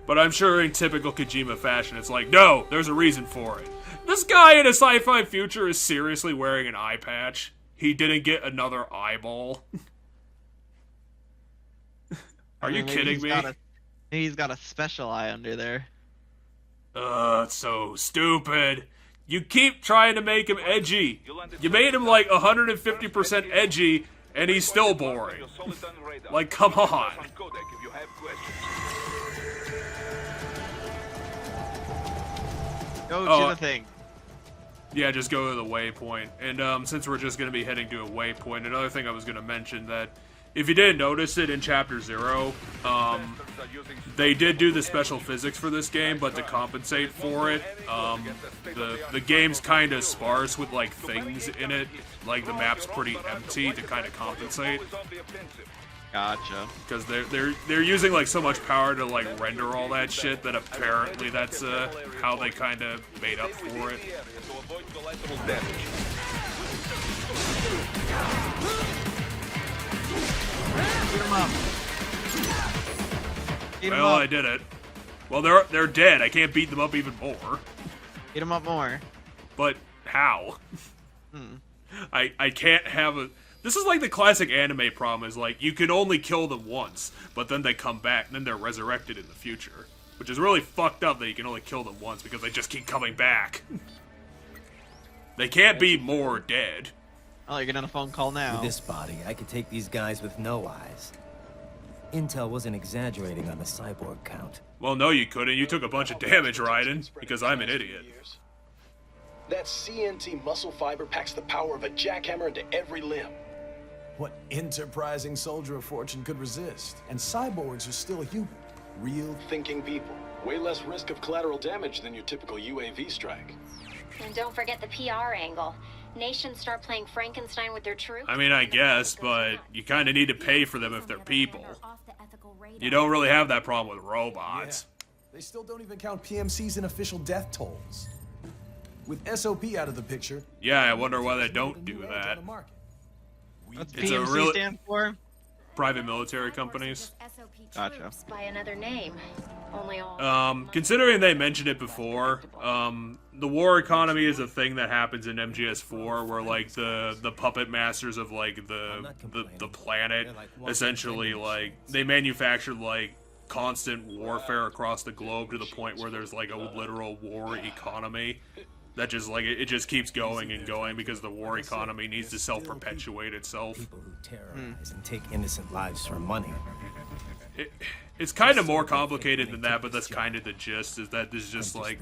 Speaker 3: But I'm sure in typical Kojima fashion, it's like, no, there's a reason for it. This guy in a sci-fi future is seriously wearing an eye patch. He didn't get another eyeball. Are you kidding me?
Speaker 1: He's got a special eye under there.
Speaker 3: It's so stupid. You keep trying to make him edgy. You made him like 150% edgy, and he's still boring. Like, come on.
Speaker 1: Go to the thing.
Speaker 3: Yeah, just go to the waypoint. And since we're just going to be heading to a waypoint, another thing I was going to mention that if you didn't notice it in Chapter 0, they did do the special physics for this game, but to compensate for it, the game's kind of sparse with, like, things in it. Like, the map's pretty empty to kind of compensate.
Speaker 1: Gotcha.
Speaker 3: Because they're using, like, so much power to, like, render all that shit that apparently that's how they kind of made up for it.
Speaker 1: Beat him up.
Speaker 3: Well, I did it. Well, they're dead. I can't beat them up even more.
Speaker 1: Beat him up more.
Speaker 3: But how? I can't have a... This is like the classic anime problem, is like, you can only kill them once, but then they come back, and then they're resurrected in the future. Which is really fucked up that you can only kill them once, because they just keep coming back. They can't be more dead.
Speaker 1: Oh, you're getting on a phone call now.
Speaker 8: With this body, I could take these guys with no eyes. Intel wasn't exaggerating on the cyborg count.
Speaker 3: Well, no, you couldn't. You took a bunch of damage, Raiden, because I'm an idiot.
Speaker 9: That CNT muscle fiber packs the power of a jackhammer into every limb. What enterprising soldier of fortune could resist? And cyborgs are still human. Real thinking people. Way less risk of collateral damage than your typical UAV strike.
Speaker 7: And don't forget the PR angle. Nations start playing Frankenstein with their troops.
Speaker 3: I mean, I guess, but you kind of need to pay for them if they're people. You don't really have that problem with robots.
Speaker 9: Yeah. They still don't even count PMCs in official death tolls. With SOP out of the picture...
Speaker 3: Yeah, I wonder why they don't do that.
Speaker 1: What's
Speaker 3: It's a
Speaker 1: PMC
Speaker 3: real-
Speaker 1: stand for?
Speaker 3: Private military companies.
Speaker 1: Gotcha.
Speaker 7: By another name. Only all...
Speaker 3: Considering they mentioned it before, the war economy is a thing that happens in MGS4, where like the puppet masters of like the planet essentially like they manufacture like constant warfare across the globe to the point where there's like a literal war economy that just like it just keeps going and going because the war economy needs to self-perpetuate itself.
Speaker 8: People who terrorize and take innocent lives for money.
Speaker 3: It's kind of more complicated than that, but that's kind of the gist, is that this is just like,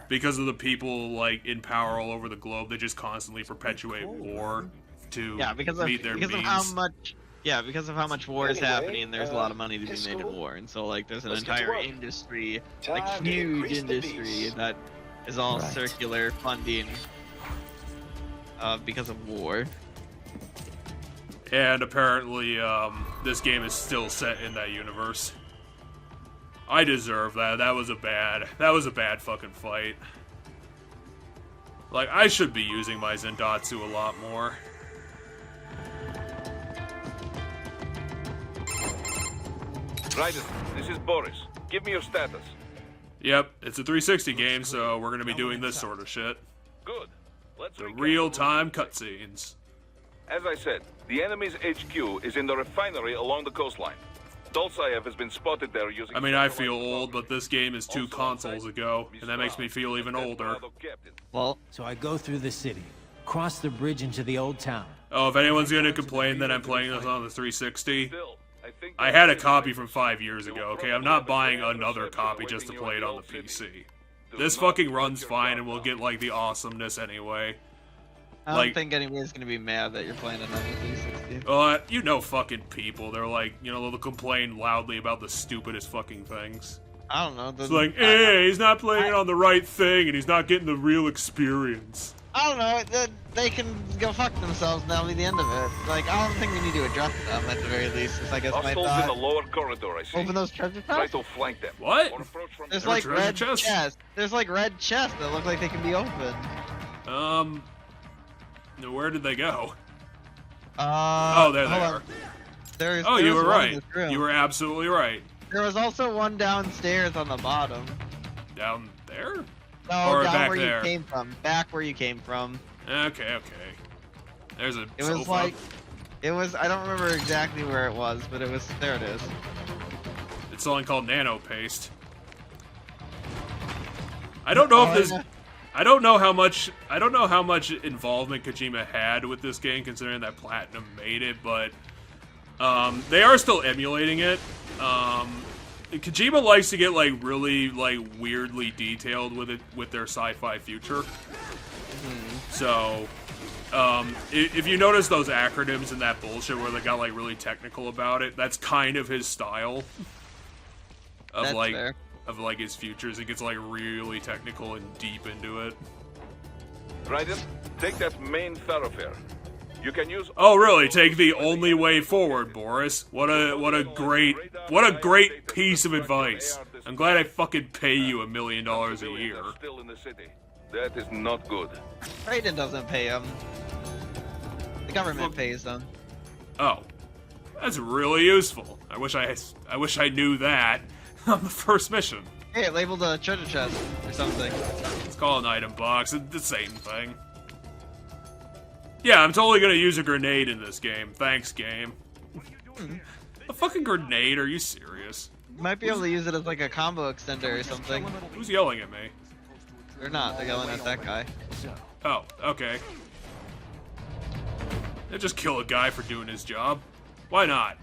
Speaker 3: because of the people like in power all over the globe, they just constantly perpetuate war to meet their means.
Speaker 1: Because of how much war is happening, there's a lot of money to be made in war, and so like there's an entire industry, like huge industry that is all circular funding because of war.
Speaker 3: And apparently, this game is still set in that universe. I deserve that. That was a bad fucking fight. Like, I should be using my Zendatsu a lot more.
Speaker 10: Raiden, this is Boris. Give me your status.
Speaker 3: Yep, it's a 360 game, so we're gonna be doing this sort of shit.
Speaker 10: Good. Let's
Speaker 3: The
Speaker 10: recap.
Speaker 3: real-time cutscenes.
Speaker 10: As I said, the enemy's HQ is in the refinery along the coastline. Dolzaev has been spotted there using...
Speaker 3: I mean, I feel old, but this game is 2 consoles ago, and that makes me feel even older.
Speaker 1: Well,
Speaker 8: So I go through the city, cross the bridge into the old town.
Speaker 3: Oh, if anyone's gonna complain that I'm playing this on the 360,
Speaker 10: Still, think
Speaker 3: I had a copy from 5 years ago, okay? I'm not buying another copy just to play it on the PC. This fucking runs fine and we'll get, like, the awesomeness anyway.
Speaker 1: I don't think anybody's gonna be mad that you're playing another 360.
Speaker 3: You know fucking people. They're like, you know, they'll complain loudly about the stupidest fucking things.
Speaker 1: I don't know.
Speaker 3: It's like, hey, he's not playing it on the right thing and he's not getting the real experience.
Speaker 1: I don't know. They can go fuck themselves now at the end of it. Like, I don't think we need to address them at the very least. Is I guess my
Speaker 10: Hostiles
Speaker 1: thought.
Speaker 10: in the lower corridor, I see.
Speaker 1: Open those treasure
Speaker 10: Try
Speaker 1: chests.
Speaker 10: to flank them.
Speaker 3: What?
Speaker 10: Or approach from
Speaker 1: There's
Speaker 3: There are
Speaker 1: like
Speaker 3: treasure
Speaker 1: red
Speaker 3: chests?
Speaker 1: chests. There's like red chests that look like they can be opened.
Speaker 3: Where did they go?
Speaker 1: Oh,
Speaker 3: there they are.
Speaker 1: Oh,
Speaker 3: you were right. You were absolutely right.
Speaker 1: There was also one downstairs on the bottom.
Speaker 3: Down there?
Speaker 1: No,
Speaker 3: Or
Speaker 1: down
Speaker 3: back
Speaker 1: where
Speaker 3: there?
Speaker 1: you came from. Back where you came from.
Speaker 3: Okay. There's a
Speaker 1: It
Speaker 3: sofa.
Speaker 1: was like, I don't remember exactly where it was, but it was, there it is.
Speaker 3: It's something called nano paste. I don't know if this... I don't know how much involvement Kojima had with this game, considering that Platinum made it, but they are still emulating it. Kojima likes to get like really like weirdly detailed with their sci-fi future. So if you notice those acronyms and that bullshit where they got like really technical about it, that's kind of his style of
Speaker 1: That's
Speaker 3: like
Speaker 1: fair.
Speaker 3: of like his futures. It gets like really technical and deep into it.
Speaker 10: Raiden, take that main thoroughfare. You can use...
Speaker 3: Oh really? Take the only way forward, Boris. What a great piece of advice. I'm glad I fucking pay you $1 million a year.
Speaker 10: Still in the city. That is not good.
Speaker 1: Raiden doesn't pay them. The government pays them.
Speaker 3: Oh, that's really useful. I wish I knew that on the first mission.
Speaker 1: Hey, it labeled a treasure chest or something.
Speaker 3: It's called an item box. It's the same thing. Yeah, I'm totally gonna use a grenade in this game. Thanks, game. A fucking grenade? Are you serious?
Speaker 1: You might be able to use it as like a combo extender or something.
Speaker 3: Who's yelling at me?
Speaker 1: They're not. They're yelling at that guy.
Speaker 3: Oh, okay. They just kill a guy for doing his job. Why not?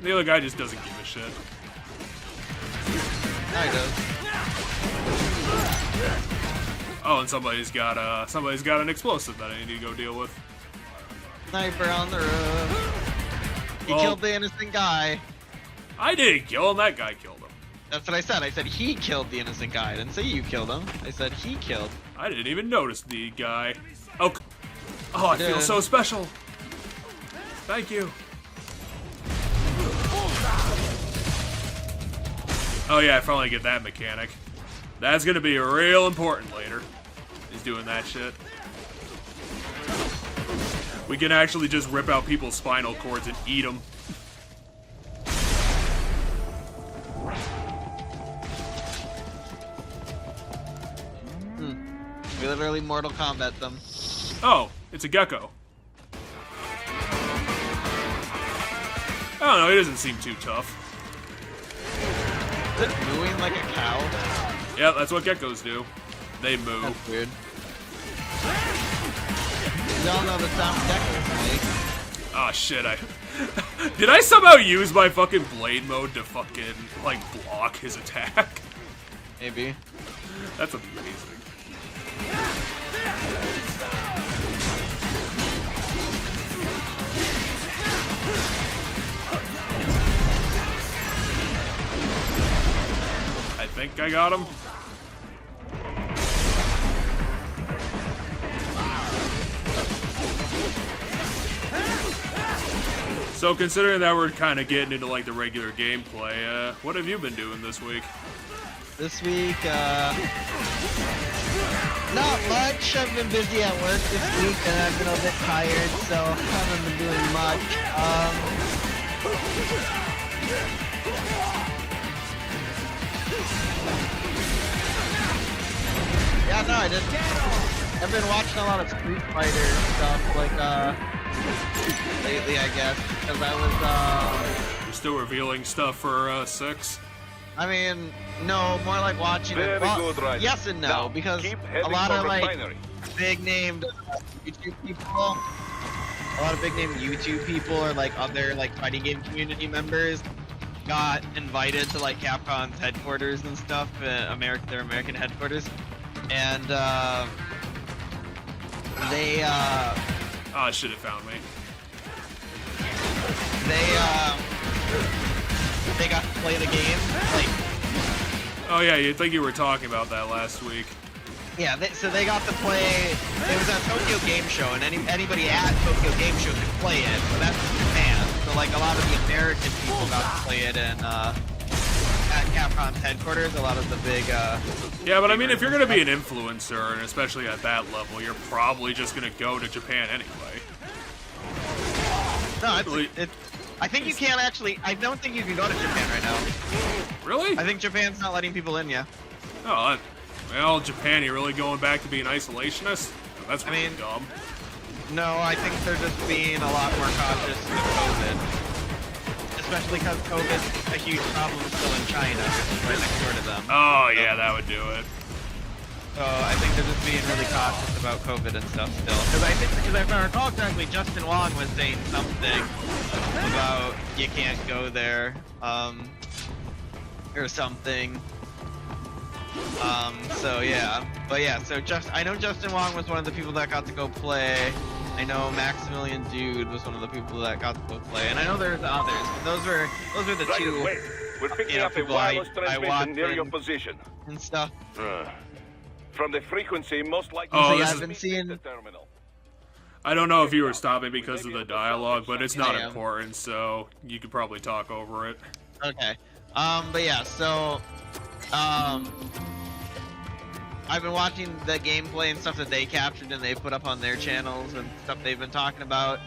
Speaker 3: The other guy just doesn't give a shit.
Speaker 1: I does.
Speaker 3: Oh, and somebody's got an explosive that I need to go deal with.
Speaker 1: Sniper on the roof. He killed the innocent guy.
Speaker 3: I didn't kill him. That guy killed him.
Speaker 1: That's what I said. I said he killed the innocent guy. I didn't say you killed him. I said he killed.
Speaker 3: I didn't even notice the guy. Oh, I feel so special. Thank you. Oh yeah, I finally get that mechanic. That's gonna be real important later. Is doing that shit. We can actually just rip out people's spinal cords and eat them.
Speaker 1: We literally Mortal Kombat them.
Speaker 3: Oh, it's a gecko. I don't know, he doesn't seem too tough.
Speaker 1: Is it mooing like a cow?
Speaker 3: Yeah, that's what geckos do. They moo.
Speaker 1: That's weird. You all know the sound geckos make.
Speaker 3: Oh shit, did I somehow use my fucking blade mode to fucking, like, block his attack?
Speaker 1: Maybe.
Speaker 3: That's amazing. I think I got him. So considering that we're kind of getting into like the regular gameplay, what have you been doing this week?
Speaker 1: This week, not much. I've been busy at work this week and I've been a bit tired, so I haven't been doing much. Yeah, no, I've been watching a lot of Street Fighter stuff, like, lately, I guess, because I was,
Speaker 3: You're still revealing stuff for, 6?
Speaker 1: I mean, no, more like watching it. Well,
Speaker 10: good,
Speaker 1: yes and no,
Speaker 10: now,
Speaker 1: because
Speaker 10: keep
Speaker 1: a
Speaker 10: heading
Speaker 1: lot
Speaker 10: for
Speaker 1: of, like,
Speaker 10: refinery.
Speaker 1: big-named YouTube people, a lot of big-name YouTube people or, like, other, like, fighting game community members got invited to, like, Capcom's headquarters and stuff, their American headquarters, and, they,
Speaker 3: Oh, it should have found me.
Speaker 1: They got to play the game, like...
Speaker 3: Oh yeah, you think you were talking about that last week.
Speaker 1: Yeah, so they got to play... It was a Tokyo Game Show, and anybody at Tokyo Game Show could play it, so that's Japan. So, like, a lot of the American people got to play it, and, at Capcom's headquarters, a lot of the big,
Speaker 3: Yeah, but I mean, if you're gonna be an influencer, and especially at that level, you're probably just gonna go to Japan anyway.
Speaker 1: No, I think you can't actually... I don't think you can go to Japan right now.
Speaker 3: Really?
Speaker 1: I think Japan's not letting people in yet.
Speaker 3: Oh, well, Japan, you're really going back to being isolationist? That's really dumb.
Speaker 1: No, I think they're just being a lot more cautious with COVID. Especially because COVID's a huge problem still in China, which is right next door to them.
Speaker 3: Oh, yeah, that would do it.
Speaker 1: So I think they're just being really cautious about COVID and stuff still. Because if I recall correctly, Justin Wong was saying something about you can't go there, or something. So yeah. But yeah, so I know Justin Wong was one of the people that got to go play. I know Maximilian Dude was one of the people that got to go play, and I know there's others. But those were the
Speaker 10: Right
Speaker 1: two.
Speaker 10: away. We're picking up a
Speaker 1: people
Speaker 10: wireless
Speaker 1: I
Speaker 10: transmission
Speaker 1: watched
Speaker 10: near your position.
Speaker 1: and stuff.
Speaker 10: From the frequency, most likely.
Speaker 3: Oh,
Speaker 1: So, yeah,
Speaker 3: this
Speaker 1: I've
Speaker 3: is...
Speaker 1: been seeing.
Speaker 10: The terminal.
Speaker 3: I don't know if you were stopping because of the dialogue, but it's not
Speaker 1: I am.
Speaker 3: important, so you could probably talk over it.
Speaker 1: Okay. But yeah, so, I've been watching the gameplay and stuff that they captured and they put up on their channels and stuff they've been talking about.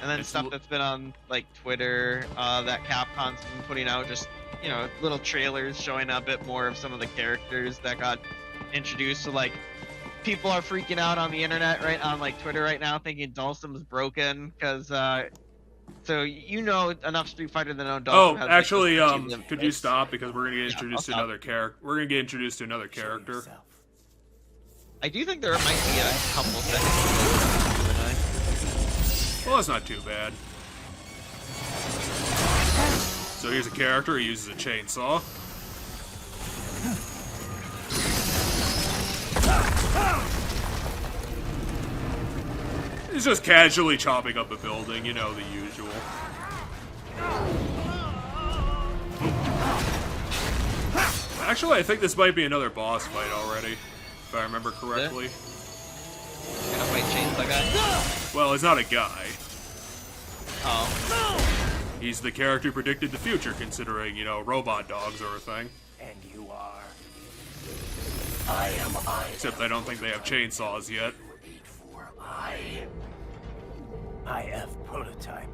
Speaker 1: And then stuff that's been on, like, Twitter, that Capcom's been putting out, just, you know, little trailers showing a bit more of some of the characters that got introduced. So, like, people are freaking out on the internet, right, on, like, Twitter right now, thinking Dulcim's broken, because, so you know enough Street Fighter to know Dulcim
Speaker 3: Oh,
Speaker 1: has,
Speaker 3: actually,
Speaker 1: like,
Speaker 3: could you stop, because we're gonna get introduced to
Speaker 1: I'll
Speaker 3: another character. We're gonna get introduced to another character.
Speaker 1: I do think there might be a couple seconds.
Speaker 3: Well, that's not too bad. So here's a character who uses a chainsaw. He's just casually chopping up a building, you know, the usual. Actually, I think this might be another boss fight already, if I remember correctly.
Speaker 1: Gonna fight chainsaw guy?
Speaker 3: Well, he's not a guy.
Speaker 1: Oh.
Speaker 3: He's the character who predicted the future, considering, you know, robot dogs are a thing.
Speaker 9: And you are.
Speaker 3: Except I don't think they have chainsaws yet.
Speaker 9: IF prototype.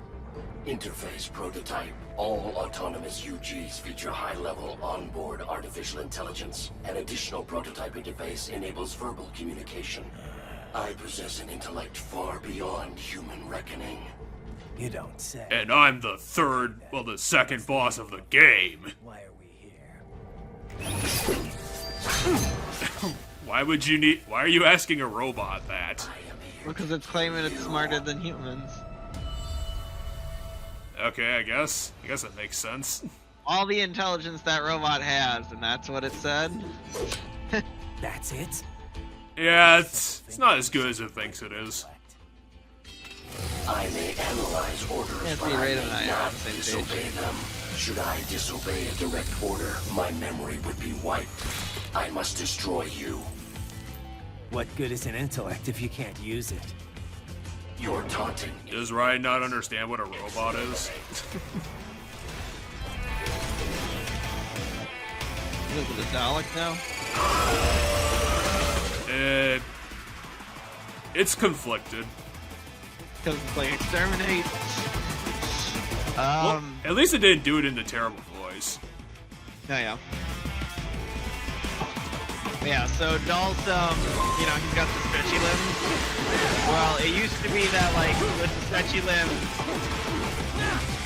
Speaker 11: Interface prototype. All autonomous UGs feature high-level onboard artificial intelligence. An additional prototype interface enables verbal communication. I possess an intellect far beyond human reckoning.
Speaker 9: You don't say.
Speaker 3: And I'm the second boss of the game.
Speaker 9: Why are we here?
Speaker 3: Why are you asking a robot that?
Speaker 1: Because it's claiming it's smarter than humans.
Speaker 3: Okay, I guess that makes sense.
Speaker 1: All the intelligence that robot has, and that's what it said.
Speaker 9: That's it?
Speaker 3: Yeah, it's not as good as it thinks it is.
Speaker 11: I may analyze orders, but I may not disobey them. Should I disobey a direct order, my memory would be wiped. I must destroy you.
Speaker 8: What good is an intellect if you can't use it?
Speaker 11: You're taunting.
Speaker 3: Does Ryan not understand what a robot is?
Speaker 1: Look at the Dalek now.
Speaker 3: It's conflicted.
Speaker 1: Because it's like exterminate.
Speaker 3: Well, at least it didn't do it in the terrible voice.
Speaker 1: Yeah. Yeah, so Dolph, you know, he's got the stretchy limbs. Well, it used to be that, like, with the stretchy limbs,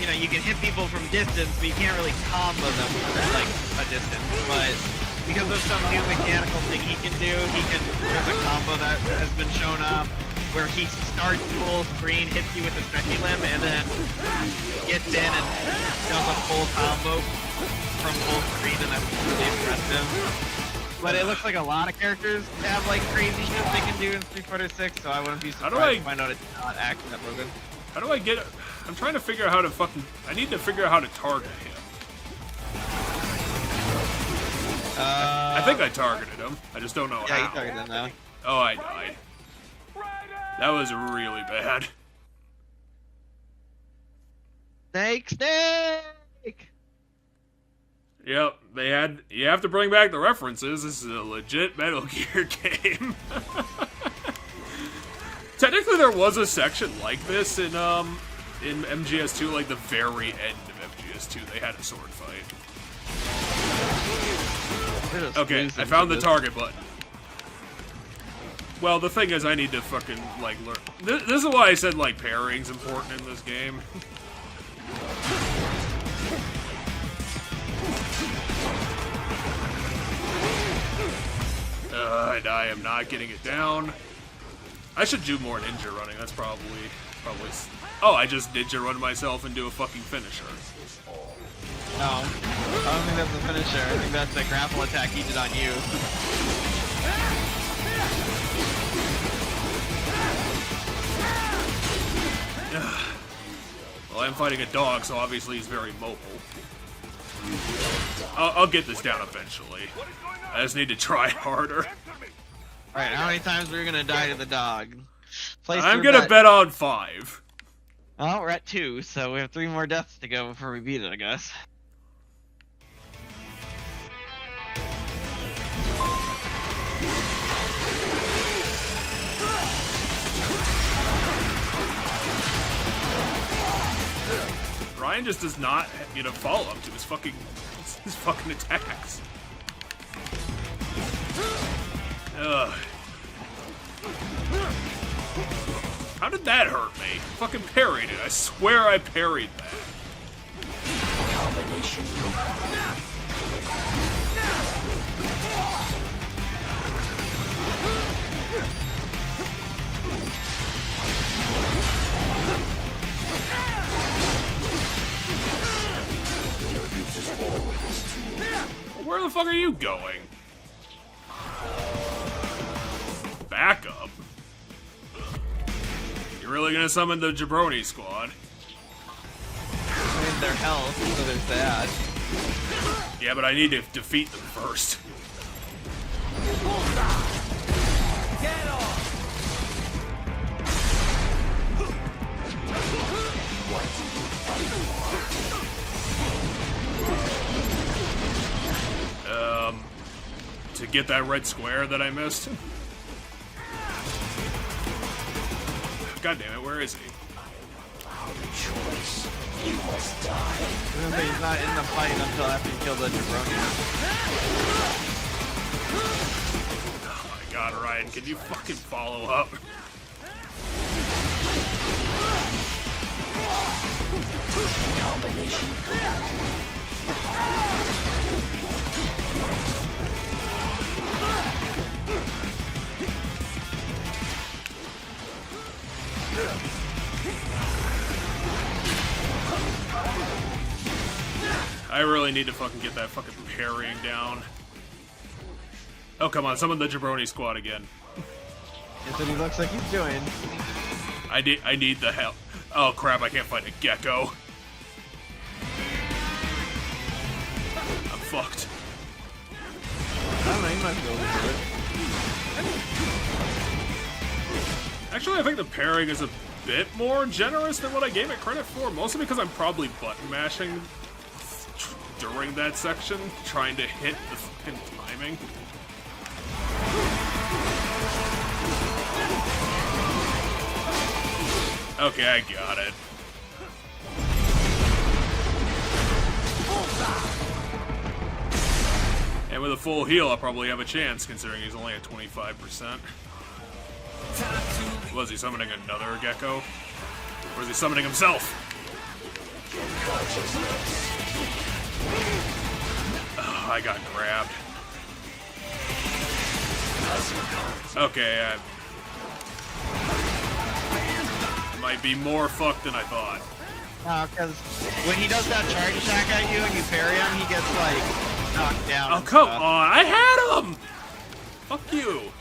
Speaker 1: you know, you can hit people from distance, but you can't really combo them from, like, a distance. But because of some new mechanical thing he can do, there's a combo that has been shown up, where he starts full screen, hits you with the stretchy limb, and then gets in and does a full combo from full screen, and that's really impressive. But it looks like a lot of characters have like crazy shit they can do in Street Fighter 6, so I wouldn't be surprised to find out it's not actually that broken.
Speaker 3: How do I get it? I'm trying to figure out how to I need to figure out how to target him. I think I targeted him. I just don't know how.
Speaker 1: Yeah, you targeted him now.
Speaker 3: Oh, I died. That was really bad.
Speaker 1: Snake!
Speaker 3: Yep, you have to bring back the references. This is a legit Metal Gear game. Technically, there was a section like this in MGS2, like the very end of MGS2. They had a sword fight. Okay, I found the target button. Well, the thing is, I need to fucking, like, learn. This is why I said, like, parrying's important in this game. And I am not getting it down. I should do more ninja running. That's probably. Oh, I just ninja run myself and do a fucking finisher.
Speaker 1: No, I don't think that's a finisher. I think that's a grapple attack he did on you.
Speaker 3: Well, I'm fighting a dog, so obviously he's very mobile. I'll get this down eventually. I just need to try harder.
Speaker 1: Alright, how many times are we gonna die to the dog?
Speaker 3: I'm gonna bet on 5.
Speaker 1: Oh, we're at 2, so we have 3 more deaths to go before we beat it, I guess.
Speaker 3: Ryan just does not get a follow-up to his fucking attacks. Ugh. How did that hurt me? Fucking parried it. I swear I parried that.
Speaker 11: Combination.
Speaker 3: where the fuck are you going? Back up. You're really gonna summon the Jabroni squad?
Speaker 1: I mean, their health, so there's that.
Speaker 3: Yeah, but I need to defeat them first.
Speaker 8: Get off!
Speaker 3: To get that red square that I missed. God damn it, where is he?
Speaker 11: Choice. You must die.
Speaker 1: Remember, he's not in the fight until after you kill the jabroni.
Speaker 3: Oh my god, Ryan, can you fucking follow up?
Speaker 11: Combination.
Speaker 3: I really need to fucking get that fucking parrying down. Oh, come on, summon the Jabroni squad again.
Speaker 1: That's what he looks like he's doing.
Speaker 3: I need the help. Oh crap, I can't fight a gecko. I'm fucked.
Speaker 1: I don't know, you might be able to do it.
Speaker 3: Actually, I think the parrying is a bit more generous than what I gave it credit for, mostly because I'm probably button mashing during that section, trying to hit the fucking timing. Okay, I got it. And with a full heal, I'll probably have a chance, considering he's only at 25%. Was he summoning another gecko? Or is he summoning himself? Oh, I got grabbed. Okay, might be more fucked than I thought.
Speaker 1: Because when he does that charge attack at you and you parry him, he gets, like, knocked down.
Speaker 3: Oh, come on! I had him! Fuck you!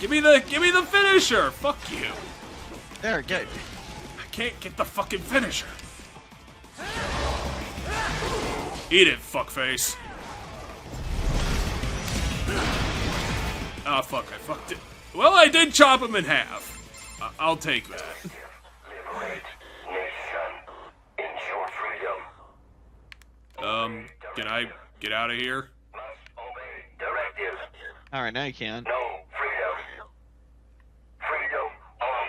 Speaker 3: Give me the finisher! Fuck you!
Speaker 1: There, get it.
Speaker 3: I can't get the fucking finisher! Eat it, fuckface. Ah, fuck, I fucked it. Well, I did chop him in half. I'll take that.
Speaker 11: Liberate nation. Ensure freedom.
Speaker 3: Can I get out of here?
Speaker 11: Must obey directive.
Speaker 1: Alright, now you can.
Speaker 11: No freedom. Freedom on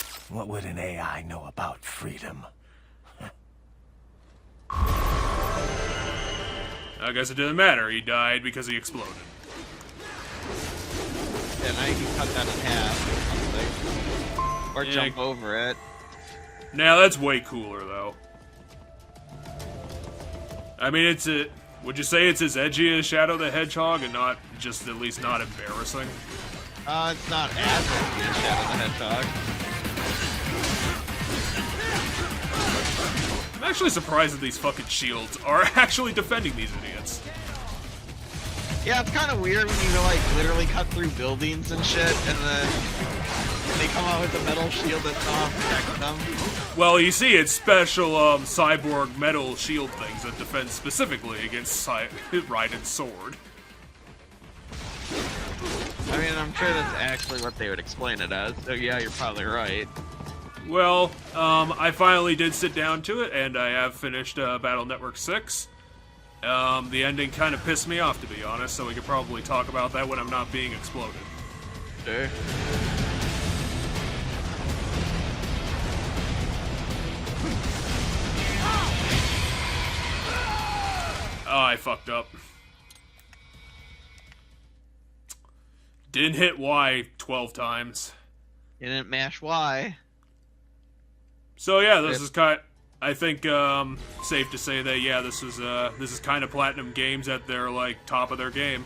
Speaker 11: TV.
Speaker 8: What would an AI know about freedom?
Speaker 3: I guess it didn't matter. He died because he exploded.
Speaker 1: Yeah, now you can cut that in half or something. Or
Speaker 3: Yeah.
Speaker 1: jump over it.
Speaker 3: Now that's way cooler, though. I mean, would you say it's as edgy as Shadow the Hedgehog and not just at least not embarrassing?
Speaker 1: It's not as edgy as Shadow the Hedgehog.
Speaker 3: I'm actually surprised that these fucking shields are actually defending these idiots.
Speaker 1: Yeah, it's kind of weird when you like literally cut through buildings and shit, and then they come out with a metal shield that's not protecting them.
Speaker 3: Well, you see, it's special cyborg metal shield things that defend specifically against Raiden's sword.
Speaker 1: I mean, I'm sure that's actually what they would explain it as, so yeah, you're probably right.
Speaker 3: Well, I finally did sit down to it, and I have finished Battle Network 6. The ending kind of pissed me off, to be honest, so we could probably talk about that when I'm not being exploded.
Speaker 1: Sure.
Speaker 3: Oh, I fucked up. Didn't hit Y 12 times.
Speaker 1: You didn't mash Y.
Speaker 3: So yeah, this is kind. I think safe to say that yeah, this is kind of PlatinumGames at their like top of their game.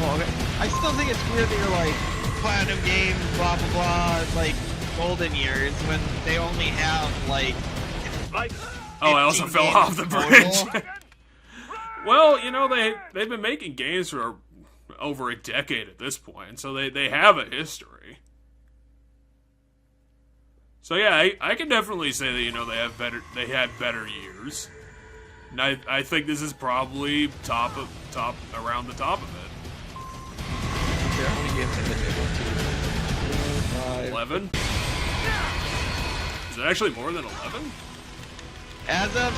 Speaker 1: Well, okay. I still think it's weird that you're like PlatinumGames, blah blah blah, like golden years when they only have like
Speaker 3: Oh, I also fell off the bridge. Well, you know, they've been making games for over a decade at this point, so they have a history. So yeah, I can definitely say that, you know, they had better years. And I think this is probably around the top of it.
Speaker 1: Here, how many games have they made?
Speaker 3: 11? Is it actually more than 11?
Speaker 1: As of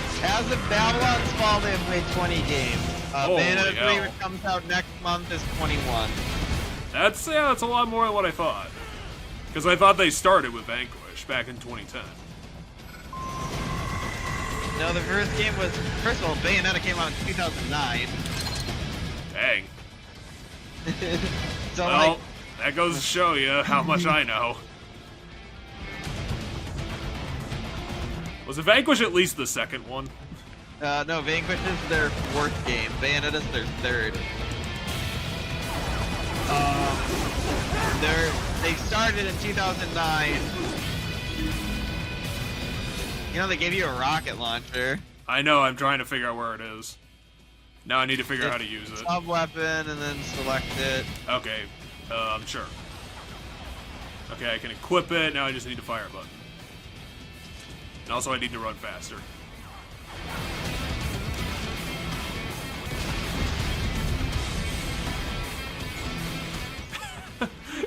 Speaker 1: Babylon's Fall, they've made 20 games. Bayonetta 3,
Speaker 3: hell.
Speaker 1: which comes out next month, is 21.
Speaker 3: That's a lot more than what I thought. Because I thought they started with Vanquish back in 2010.
Speaker 1: No, the first game was, first of all, Bayonetta came out in 2009.
Speaker 3: Dang.
Speaker 1: So
Speaker 3: Well,
Speaker 1: like,
Speaker 3: that goes to show you how much I know. Was it Vanquish at least the second one?
Speaker 1: no, Vanquish is their fourth game. Bayonetta's their third. They started in 2009. You know, they gave you a rocket launcher.
Speaker 3: I know, I'm trying to figure out where it is. Now I need to figure out how to use it.
Speaker 1: Sub-weapon, and then select it.
Speaker 3: Okay, sure. Okay, I can equip it, now I just need to fire a button. And also I need to run faster.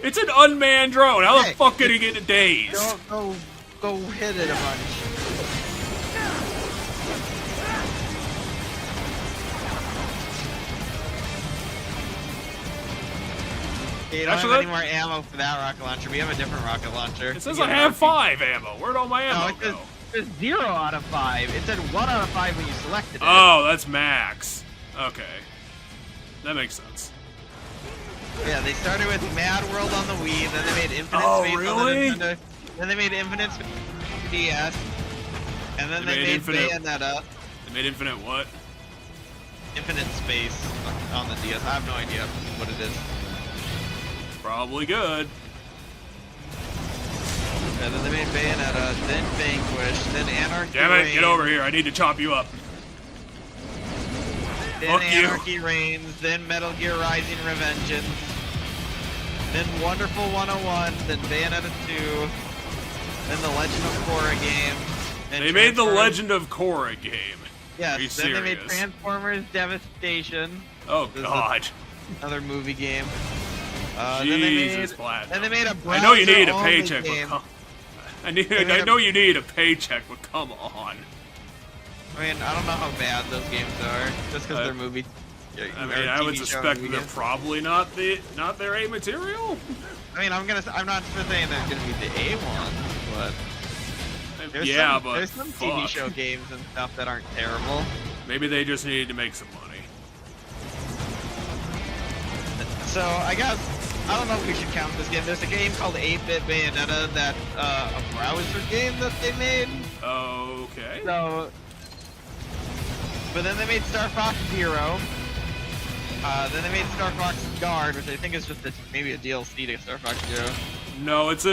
Speaker 3: It's an unmanned drone. How the fuck can he get a daze?
Speaker 1: Go hit it a bunch. You don't have any more ammo for that rocket launcher. We have a different rocket launcher.
Speaker 3: It says I have 5 ammo. Where'd all my ammo go?
Speaker 1: It says 0 out of 5. It said 1 out of 5 when you selected it.
Speaker 3: Oh, that's max. Okay. That makes sense.
Speaker 1: Yeah, they started with Mad World on the Wii, then they made Infinite Space
Speaker 3: really?
Speaker 1: on the Nintendo. Then they made Infinite Space on the DS. And then they made Bayonetta.
Speaker 3: They made Infinite what?
Speaker 1: Infinite Space on the DS. I have no idea what it is.
Speaker 3: Probably good.
Speaker 1: And then they made Bayonetta, then Vanquish, then Anarchy
Speaker 3: Damn it,
Speaker 1: Reigns,
Speaker 3: get over here. I need to chop you up.
Speaker 1: then
Speaker 3: Fuck you.
Speaker 1: Anarchy Reigns, then Metal Gear Rising Revengeance, then Wonderful 101, then Bayonetta 2, then the Legend of Korra game. And
Speaker 3: They made the Legend of Korra game.
Speaker 1: Yes,
Speaker 3: Are you
Speaker 1: then they made
Speaker 3: serious?
Speaker 1: Transformers Devastation.
Speaker 3: Oh
Speaker 1: This is
Speaker 3: god.
Speaker 1: Another movie game. Then they
Speaker 3: Jesus,
Speaker 1: made,
Speaker 3: Platinum.
Speaker 1: then they made a
Speaker 3: I know you need a
Speaker 1: browser-only
Speaker 3: paycheck,
Speaker 1: game.
Speaker 3: but I know you need a paycheck, but come on.
Speaker 1: I mean, I don't know how bad those games are, just because they're movie.
Speaker 3: I mean, I would suspect they're probably not their A material.
Speaker 1: I mean, I'm not saying they're gonna be the A ones, but there's some TV show games and stuff that aren't terrible.
Speaker 3: Maybe they just needed to make some money.
Speaker 1: So I guess I don't know if we should count this game. There's a game called 8-Bit Bayonetta that a browser game that they made.
Speaker 3: Okay.
Speaker 1: So, but then they made Star Fox Zero. Then they made Star Fox Guard, which I think is just maybe a DLC to Star Fox Zero.
Speaker 3: No, it's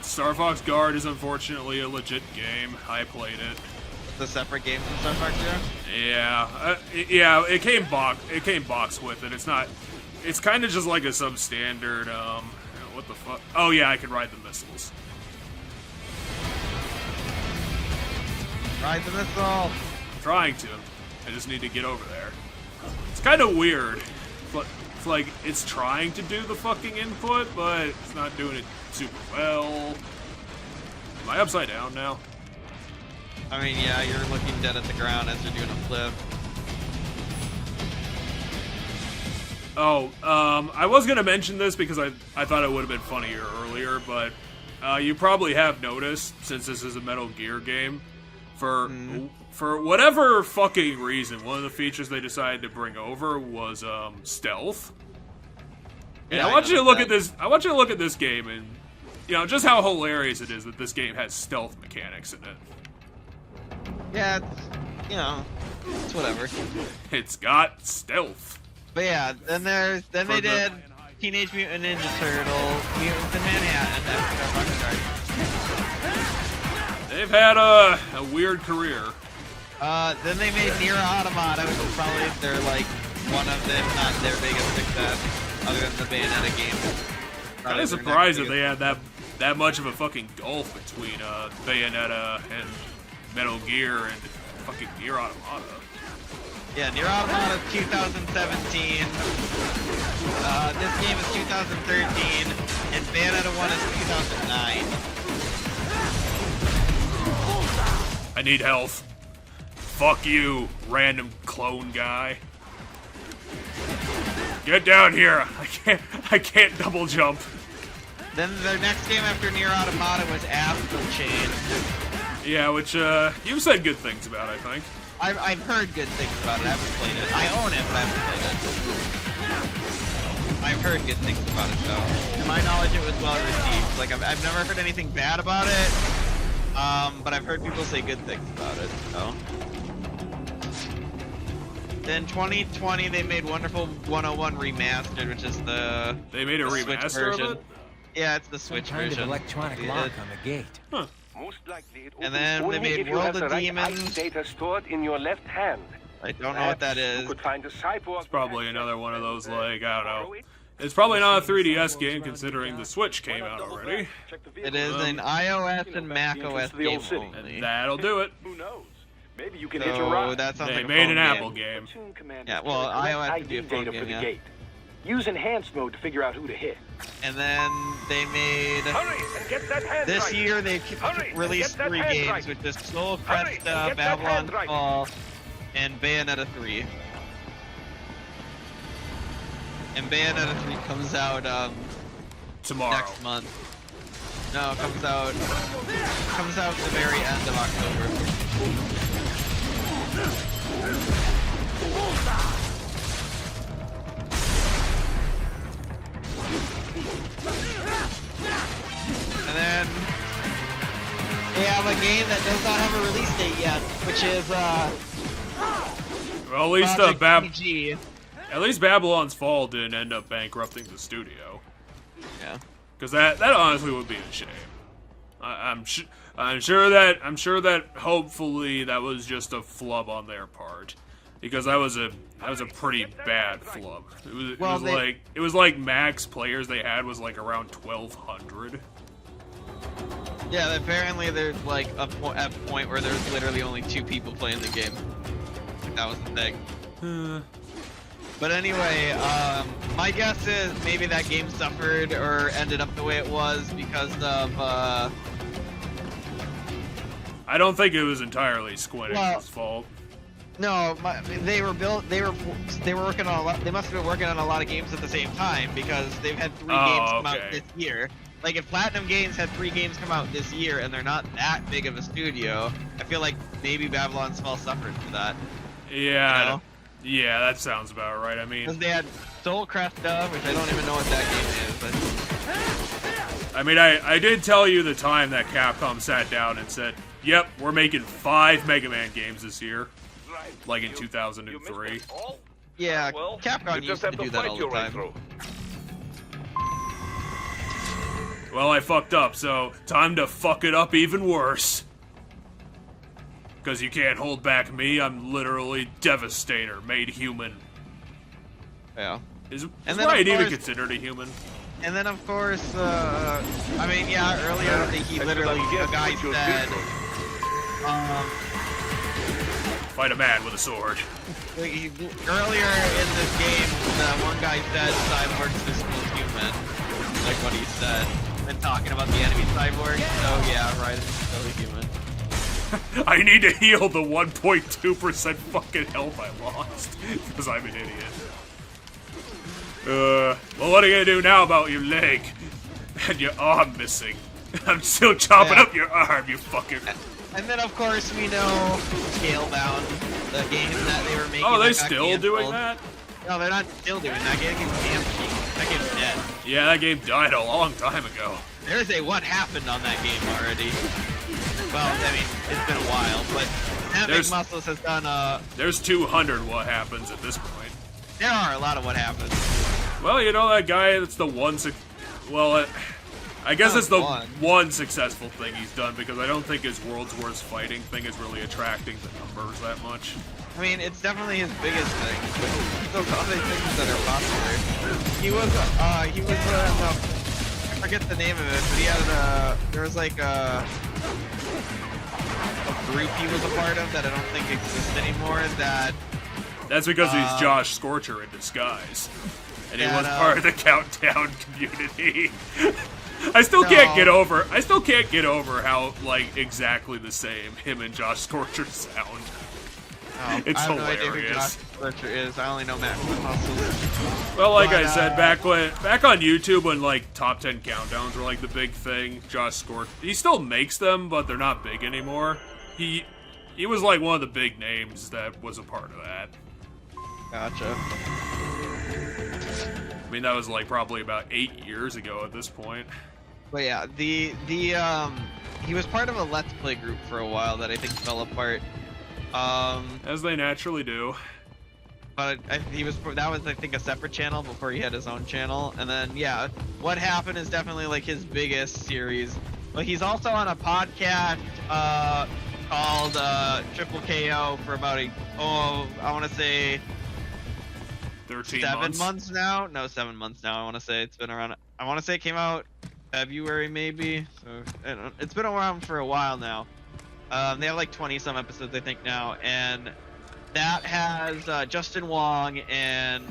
Speaker 3: Star Fox Guard is unfortunately a legit game. I played it.
Speaker 1: It's a separate game from Star Fox Zero.
Speaker 3: Yeah, it came boxed with it. It's not. It's kind of just like a substandard. What the fuck? Oh yeah, I can ride the missiles.
Speaker 1: Ride the missile.
Speaker 3: I'm trying to. I just need to get over there. It's kind of weird. It's like it's trying to do the fucking input, but it's not doing it super well. Am I upside down now?
Speaker 1: I mean, yeah, you're looking dead at the ground as you're doing a flip.
Speaker 3: Oh, I was gonna mention this because I thought it would have been funnier earlier, but you probably have noticed, since this is a Metal Gear game, for whatever fucking reason, one of the features they decided to bring over was stealth. And I want you to look at this. I want you to look at this game and, you know, just how hilarious it is that this game has stealth mechanics in it.
Speaker 1: Yeah, it's whatever.
Speaker 3: It's got stealth.
Speaker 1: But yeah, then they did Teenage Mutant Ninja Turtles, Mutants in Manhattan, and Star Fox Guard.
Speaker 3: They've had a weird career.
Speaker 1: Then they made Nier Automata, which is probably their, like, one of them, not their biggest success, other than the Bayonetta game.
Speaker 3: Kind of surprised that they had that much of a fucking gulf between Bayonetta and Metal Gear and fucking Nier Automata.
Speaker 1: Yeah, Nier Automata is 2017. This game is 2013, and Bayonetta 1 is 2009.
Speaker 3: I need health. Fuck you, random clone guy. Get down here! I can't double jump.
Speaker 1: Then their next game after Nier Automata was Astral Chain.
Speaker 3: Yeah, which you've said good things about, I think.
Speaker 1: I've heard good things about it. I haven't played it. I own it, but I haven't played it. I've heard good things about it, though. To my knowledge, it was well received. Like I've never heard anything bad about it. But I've heard people say good things about it. So. Then 2020, they made Wonderful 101 Remastered, which is the
Speaker 3: They made a remaster of it?
Speaker 1: Yeah, it's the Switch
Speaker 8: Some kind
Speaker 1: version.
Speaker 8: of electronic lock on the gate.
Speaker 3: Huh.
Speaker 4: Most likely it
Speaker 1: And then they made World of Demons.
Speaker 4: Data stored in your left hand.
Speaker 1: I don't know what that is.
Speaker 4: You could find a cyborg.
Speaker 3: It's probably another one of those, like, I don't know. It's probably not a 3DS game considering the Switch came out already.
Speaker 1: It is an iOS and Mac OS game only.
Speaker 3: And that'll do it.
Speaker 4: Who knows? Maybe you can
Speaker 1: So
Speaker 4: hitch a ride.
Speaker 1: that sounds
Speaker 3: They
Speaker 1: like a
Speaker 3: made
Speaker 1: phone
Speaker 3: an
Speaker 1: game.
Speaker 3: Apple game.
Speaker 1: Yeah, well, iOS would be a phone
Speaker 4: data for
Speaker 1: game,
Speaker 4: the
Speaker 1: yeah.
Speaker 4: gate. Use enhanced mode to figure out who to hit.
Speaker 1: And then they made
Speaker 4: Hurry and get that hand
Speaker 1: this
Speaker 4: right.
Speaker 1: year they
Speaker 4: Hurry and
Speaker 1: released
Speaker 4: get that
Speaker 1: 3
Speaker 4: hand
Speaker 1: games,
Speaker 4: right.
Speaker 1: which is Soul
Speaker 4: Hurry and
Speaker 1: Crest,
Speaker 4: get that
Speaker 1: Babylon
Speaker 4: hand right.
Speaker 1: Fall, and Bayonetta 3. And Bayonetta 3 comes out
Speaker 3: Tomorrow.
Speaker 1: next month. No, it comes out the very end of October. And then they have a game that does not have a release date yet, which is
Speaker 3: Well, at least
Speaker 1: Project PG.
Speaker 3: at least Babylon's Fall didn't end up bankrupting the studio.
Speaker 1: Yeah.
Speaker 3: Because that honestly would be a shame. I'm sure that hopefully that was just a flub on their part, because that was a pretty bad flub. It was like max players they had was like around 1,200.
Speaker 1: Yeah, apparently there's like a point where there's literally only 2 people playing the game. Like, that was the thing. But anyway, my guess is maybe that game suffered or ended up the way it was because of
Speaker 3: I don't think it was entirely Square Enix's fault.
Speaker 1: No, they were working on a lot. They must have been working on a lot of games at the same time because they've had 3 games come out this year. Like if PlatinumGames had 3 games come out this year and they're not that big of a studio, I feel like maybe Babylon's Fall suffered for that.
Speaker 3: Yeah,
Speaker 1: you know?
Speaker 3: Yeah, that sounds about right. I mean,
Speaker 1: because they had Soul Cresta, which I don't even know what that game is. But
Speaker 3: I mean, I did tell you the time that Capcom sat down and said, "Yep, we're making 5 Mega Man games this year," like in 2003.
Speaker 1: Yeah, Capcom used to do that all the time.
Speaker 3: Well, I fucked up, so time to fuck it up even worse. Because you can't hold back me, I'm literally Devastator, made human.
Speaker 1: Yeah.
Speaker 3: Is
Speaker 1: then,
Speaker 3: Raiden even
Speaker 1: course,
Speaker 3: considered a human?
Speaker 1: And then, of course, I mean, yeah, earlier he literally, a guy said,
Speaker 3: fight a man with a sword.
Speaker 1: Earlier in this game, one guy said Cyborg's physical human, like what he said, and talking about the enemy Cyborg, so yeah, Raiden's totally human.
Speaker 3: I need to heal the 1.2% fucking health I lost, because I'm an idiot. Well, what are you gonna do now about your leg? And your arm missing. I'm still chopping up your arm, you fucking...
Speaker 1: And then, of course, we know Scalebound, the game that they were making.
Speaker 3: Oh, they still doing that?
Speaker 1: No, they're not still doing that. That game's empty. That game's dead.
Speaker 3: Yeah, that game died a long time ago.
Speaker 1: There's a what happened on that game already. Well, I mean, it's been a while, but Big Muscles has done
Speaker 3: There's 200 what happens at this point.
Speaker 1: There are a lot of what happens.
Speaker 3: Well, you know that guy that's the one... I guess it's the one successful thing he's done, because I don't think his World's Worst Fighting thing is really attracting the numbers that much.
Speaker 1: I mean, it's definitely his biggest thing. But those other things that are popular. He was I forget the name of it, but he had there was like a group he was a part of that I don't think exists anymore. That's
Speaker 3: because he's Josh Scorcher in disguise, and he was part of the Countdown community. I still can't get over how like exactly the same him and Josh Scorcher sound. It's hilarious.
Speaker 1: I have no idea who Josh Scorcher is. I only know Matt Muscles.
Speaker 3: Well, like I said, back on YouTube when like top 10 countdowns were like the big thing, Josh Scorcher, he still makes them, but they're not big anymore. He was like one of the big names that was a part of that.
Speaker 1: Gotcha.
Speaker 3: I mean, that was like probably about 8 years ago at this point.
Speaker 1: But yeah, he was part of a Let's Play group for a while that I think fell apart.
Speaker 3: As they naturally do.
Speaker 1: But that was I think a separate channel before he had his own channel. And then yeah, what happened is definitely like his biggest series. But he's also on a podcast called Triple KO for about I want to say
Speaker 3: 13
Speaker 1: 7 months now. No, 7 months now. I want to say it's been around. I want to say it came out February maybe. So it's been around for a while now. They have like 20 some episodes I think now, and that has Justin Wong and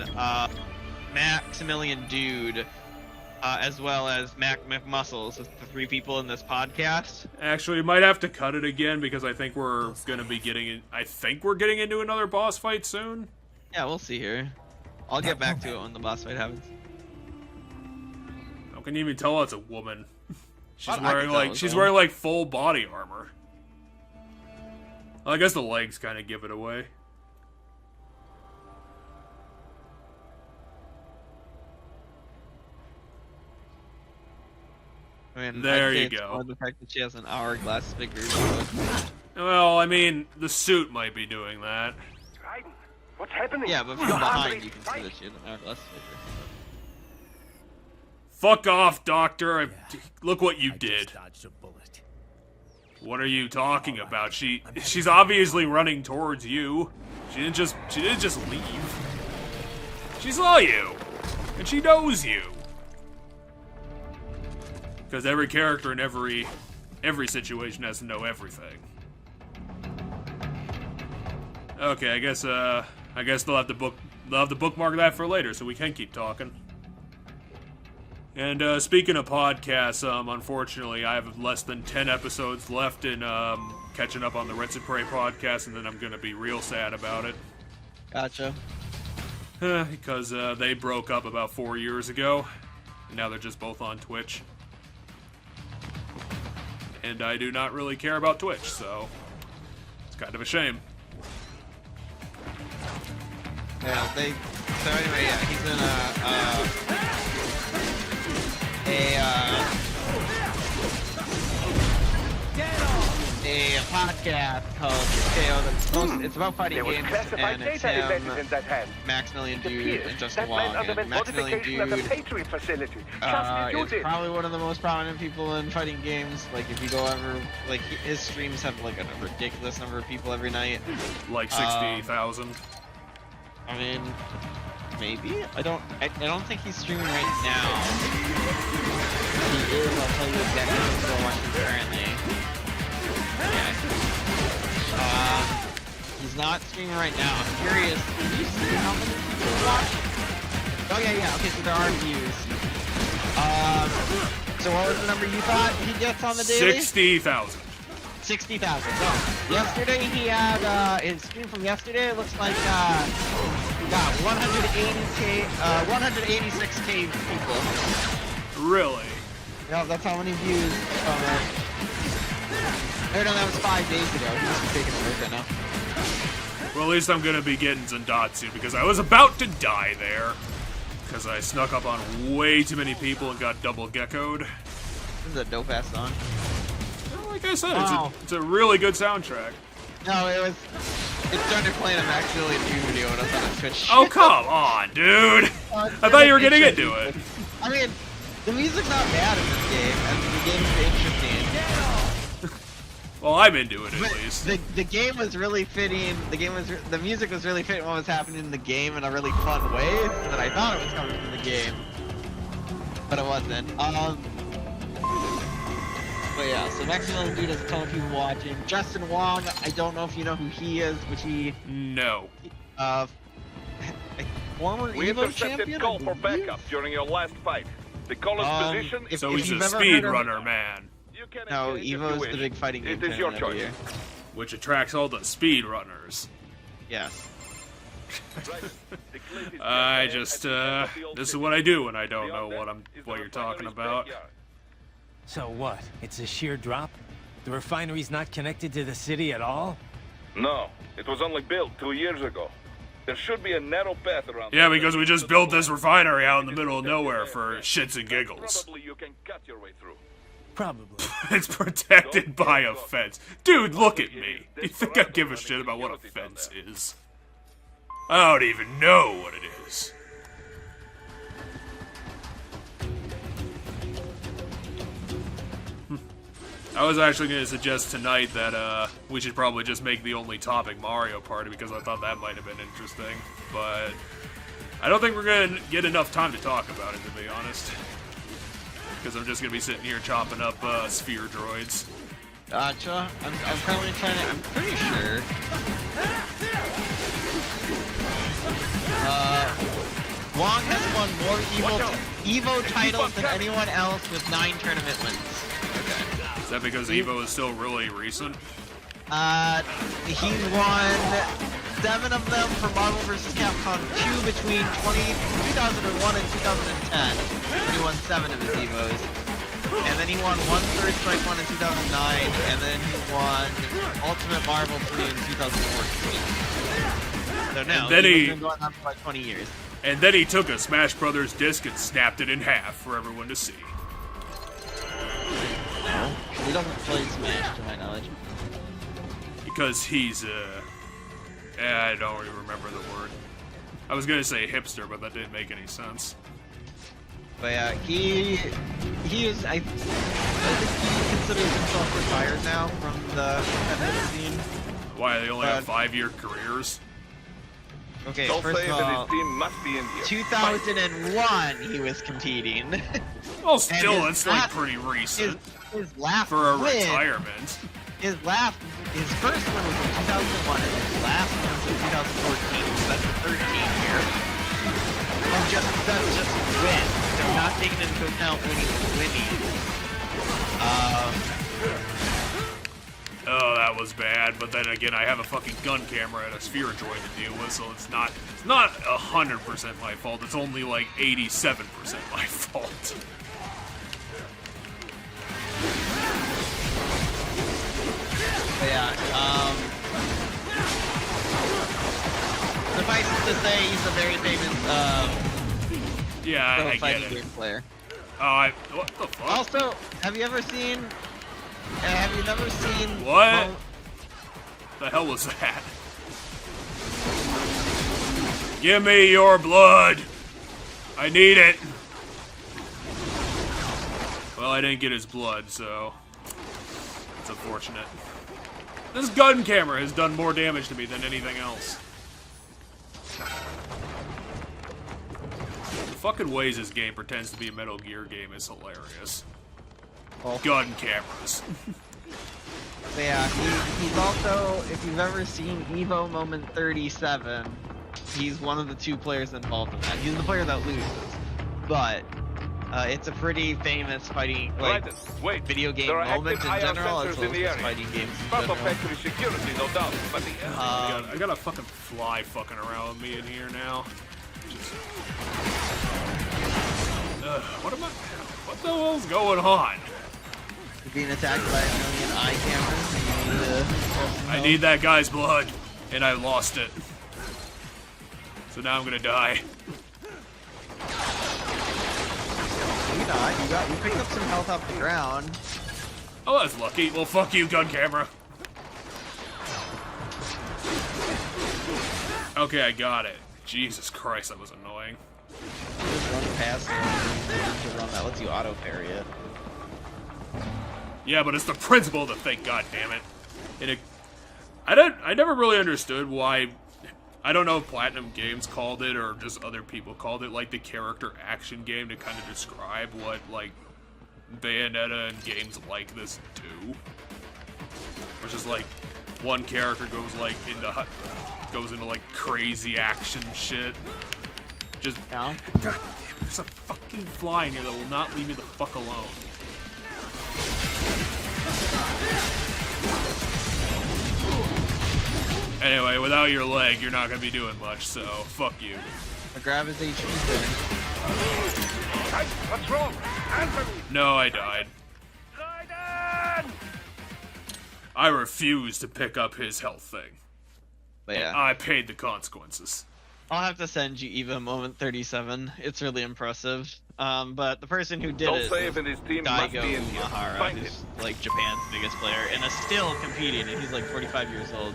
Speaker 1: Maximilian Dude, as well as Mac McMuscles, the 3 people in this podcast.
Speaker 3: Actually, we might have to cut it again because I think we're gonna be getting into another boss fight soon.
Speaker 1: Yeah, we'll see here. I'll get back to it when the boss fight happens.
Speaker 3: How can you even tell it's a woman? She's wearing like full body armor. Well, I guess the legs kind of give it away.
Speaker 1: I mean,
Speaker 3: there you go.
Speaker 1: The fact that she has an hourglass figure.
Speaker 3: Well, I mean, the suit might be doing that.
Speaker 4: Raiden, what's happening?
Speaker 1: Yeah, but from behind you can see that she has an hourglass figure.
Speaker 3: Fuck off, Doctor! Look what you did. What are you talking about? She's obviously running towards you. She didn't just leave. She saw you, and she knows you. Because every character in every situation has to know everything. Okay, I guess they'll have to bookmark that for later, so we can keep talking. And speaking of podcasts, unfortunately, I have less than 10 episodes left in catching up on the Rinse and Pray podcast, and then I'm gonna be real sad about it.
Speaker 1: Gotcha.
Speaker 3: Because they broke up about 4 years ago, and now they're just both on Twitch. And I do not really care about Twitch, so it's kind of a shame.
Speaker 1: Yeah, so anyway, yeah, he's in a podcast called it's about fighting games, and it's him, Maximilian Dude, and Justin Wong. And Maximilian Dude is probably one of the most prominent people in fighting games. Like, if you go ever, like, his streams have like a ridiculous number of people every night.
Speaker 3: Like 60,000.
Speaker 1: I mean, maybe? I don't think he's streaming right now. He is, I'll tell you exactly what's going on currently. Yeah. He's not streaming right now. I'm curious, did you see how many people watch? Oh yeah, okay, so there are views. So what was the number you thought he gets on the daily?
Speaker 3: 60,000.
Speaker 1: 60,000. So, yesterday he had, his stream from yesterday, it looks like, we got 186k people.
Speaker 3: Really?
Speaker 1: Yeah, that's how many views from it. No, that was 5 days ago. He's taking a look right now.
Speaker 3: Well, at least I'm gonna be getting Zandatsu, because I was about to die there. Because I snuck up on way too many people and got double geckoed.
Speaker 1: This is a dope-ass song.
Speaker 3: Like I said, it's a really good soundtrack.
Speaker 1: No, it started playing a Maximilian Dude video when I was on Twitch.
Speaker 3: Oh, come on, dude! I thought you were getting into it.
Speaker 1: I mean, The music's not bad in this game, and the game's interesting.
Speaker 3: Well, I'm into it at
Speaker 1: But
Speaker 3: least.
Speaker 1: the game was really fitting. The music was really fitting what was happening in the game in a really fun way, so that I thought it was coming from the game, but it wasn't. But yeah, so Maximilian Dude has a ton of people watching. Justin Wong, I don't know if you know who he is, but he
Speaker 3: No.
Speaker 1: former
Speaker 10: We
Speaker 1: Evo
Speaker 10: intercepted
Speaker 1: champion.
Speaker 10: call for backup during your last fight. The caller's position is...
Speaker 3: So
Speaker 1: if
Speaker 3: he's a
Speaker 1: you've ever heard of-
Speaker 3: speedrunner, man.
Speaker 10: You can
Speaker 1: No,
Speaker 10: engage if you
Speaker 1: Evo's
Speaker 10: wish.
Speaker 1: the big fighting game
Speaker 10: It is your
Speaker 1: tournament every
Speaker 10: choice.
Speaker 1: year.
Speaker 3: Which attracts all the speedrunners.
Speaker 1: Yes.
Speaker 3: I just, this is what I do when I don't know what you're talking about.
Speaker 8: So what? It's a sheer drop? The refinery's not connected to the city at all?
Speaker 10: No, it was only built 2 years ago. There should be a narrow path around.
Speaker 3: Yeah, because we just built this refinery out in the middle of nowhere for shits and giggles.
Speaker 10: Probably you can cut your way through.
Speaker 8: Probably.
Speaker 3: It's protected by a fence. Dude, look at me. You think I give a shit about what a fence is? I don't even know what it is. I was actually going to suggest tonight that we should probably just make the only topic Mario Party because I thought that might have been interesting. But I don't think we're going to get enough time to talk about it, to be honest. Because I'm just going to be sitting here chopping up sphere droids.
Speaker 1: Gotcha. I'm currently trying to... I'm pretty sure... Wong has won more Evo titles than anyone else with 9 tournament wins.
Speaker 3: Is that because Evo is still really recent?
Speaker 1: He won 7 of them for Marvel vs. Capcom 2 between 2001 and 2010. He won 7 of his Evos. And then he won 1 Third Strike 1 in 2009, and then he won Ultimate Marvel 3 in 2014. So now,
Speaker 3: then
Speaker 1: he's been going on for like 20 years.
Speaker 3: And then he took a Smash Brothers disc and snapped it in half for everyone to see.
Speaker 1: He doesn't play Smash, to my knowledge.
Speaker 3: Because he's, I don't even remember the word. I was gonna say hipster, but that didn't make any sense.
Speaker 1: But yeah, he is, I think he considers himself retired now from the competitive scene.
Speaker 3: Why, they only have 5-year careers?
Speaker 1: Okay,
Speaker 10: Don't
Speaker 1: first
Speaker 10: say
Speaker 1: of
Speaker 10: that
Speaker 1: all,
Speaker 10: his team must be in here.
Speaker 1: 2001 he was competing.
Speaker 3: Well, still,
Speaker 1: And
Speaker 3: that's like pretty recent.
Speaker 1: His last
Speaker 3: for a
Speaker 1: win,
Speaker 3: retirement.
Speaker 1: His first one was in 2001, and his last one was in 2014. So that's the 13th year. And that's just win. They're not taking into account when he was winning.
Speaker 3: Oh, that was bad. But then again, I have a fucking gun camera and a sphere droid to deal with, so it's not 100% my fault. It's only like 87% my fault.
Speaker 1: But yeah, suffice it to say, he's a very famous,
Speaker 3: yeah, I get
Speaker 1: fighting
Speaker 3: it.
Speaker 1: game player.
Speaker 3: Oh, what the fuck?
Speaker 1: Also, have you never seen...
Speaker 3: What? The hell was that? Give me your blood! I need it! Well, I didn't get his blood, so... it's unfortunate. This gun camera has done more damage to me than anything else. The fucking ways this game pretends to be a Metal Gear game is hilarious.
Speaker 1: Oh.
Speaker 3: Gun cameras.
Speaker 1: But yeah, he's also, if you've ever seen Evo Moment 37, he's one of the 2 players involved in that. He's the player that loses. But, it's a pretty famous fighting, like, video game moment in general, as well as just fighting games in general.
Speaker 10: Factory security, no doubt, but the
Speaker 3: I got a fucking fly fucking around with me in here now. Just... what the hell's going on?
Speaker 1: You're being attacked by a million eye cameras, and you need to...
Speaker 3: I need that guy's blood, and I lost it. So now I'm gonna die.
Speaker 1: You picked up some health off the ground.
Speaker 3: Oh, that's lucky. Well, fuck you, gun camera. Okay, I got it. Jesus Christ, that was annoying.
Speaker 1: run past it to run that lets you auto parry it.
Speaker 3: Yeah, but it's the principle of the thing, goddammit. I never really understood why. I don't know if PlatinumGames called it or just other people called it like the character action game to kind of describe what like Bayonetta and games like this do. Which is like one character goes into like crazy action shit. Just
Speaker 1: yeah.
Speaker 3: God damn, there's a fucking fly in here that will not leave me the fuck alone. Anyway, without your leg, you're not gonna be doing much, so fuck you.
Speaker 1: I grab his HP thing.
Speaker 10: Hey, what's wrong? Answer me!
Speaker 3: No, I died.
Speaker 10: Raiden!
Speaker 3: I refuse to pick up his health thing.
Speaker 1: But yeah.
Speaker 3: I paid the consequences.
Speaker 1: I'll have to send you Eva Moment 37. It's really impressive. But the person who did it
Speaker 10: and his team must be
Speaker 1: Daigo
Speaker 10: in here.
Speaker 1: Mahara,
Speaker 10: Find
Speaker 1: who's like Japan's biggest player, and is still competing, and he's like 45 years old.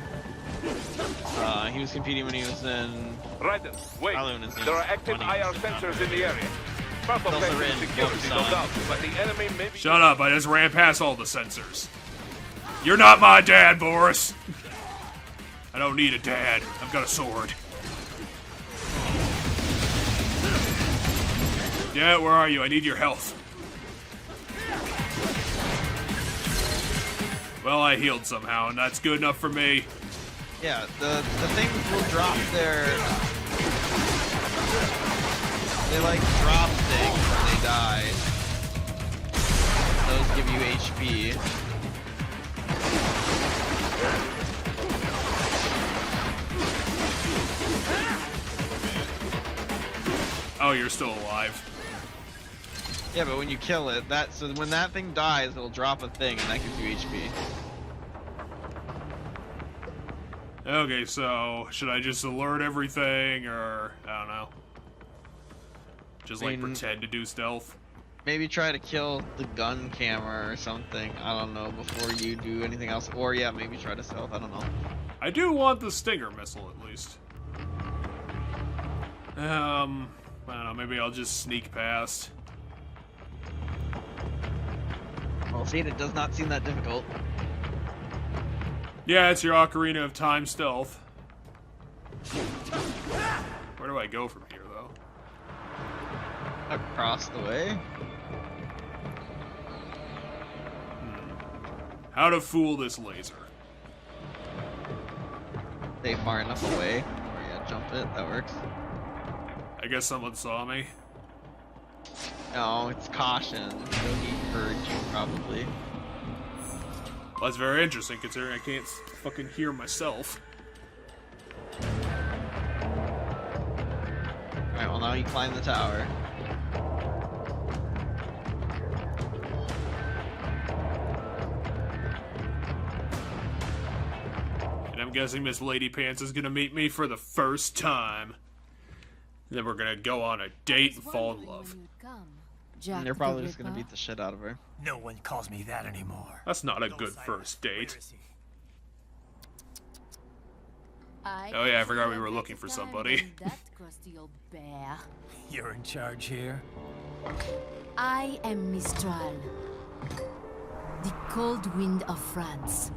Speaker 1: He was competing when he was in...
Speaker 10: Raiden, wait.
Speaker 1: His
Speaker 10: There are active
Speaker 1: 20s.
Speaker 10: IR sensors in the area. Purple
Speaker 1: also
Speaker 10: fence
Speaker 1: in
Speaker 10: security, no
Speaker 1: Bosscinerator.
Speaker 10: doubt, but the enemy may be...
Speaker 3: Shut up, I just ran past all the sensors. You're not my dad, Boris! I don't need a dad. I've got a sword. Yeah, where are you? I need your health. Well, I healed somehow, and that's good enough for me.
Speaker 1: Yeah, the things will drop their... They like drop things when they die. Those give you HP.
Speaker 3: Oh, you're still alive.
Speaker 1: Yeah, but when you kill it, so when that thing dies, it'll drop a thing, and that gives you HP.
Speaker 3: Okay, so should I just alert everything, or I don't know, just like pretend to do stealth?
Speaker 1: Maybe try to kill the gun camera or something. I don't know before you do anything else, or yeah, maybe try to stealth. I don't know.
Speaker 3: I do want the Stinger missile at least. I don't know. Maybe I'll just sneak past.
Speaker 1: Well, see, it does not seem that difficult.
Speaker 3: Yeah, it's your Ocarina of Time stealth. Where do I go from here, though?
Speaker 1: Across the way?
Speaker 3: How to fool this laser.
Speaker 1: Stay far enough away. Or yeah, jump it. That works.
Speaker 3: I guess someone saw me.
Speaker 1: No, it's caution. So he heard you, probably.
Speaker 3: Well, that's very interesting, considering I can't fucking hear myself.
Speaker 1: Alright, well now you climb the tower.
Speaker 3: And I'm guessing Miss Lady Pants is gonna meet me for the first time. Then we're gonna go on a date and fall in love.
Speaker 1: And you're probably just gonna beat the shit out of her.
Speaker 6: No one calls me that anymore.
Speaker 3: That's not a good first date. Oh yeah, I forgot we were looking for somebody.
Speaker 6: You're in charge here?
Speaker 12: I am Mistral, the cold wind of France.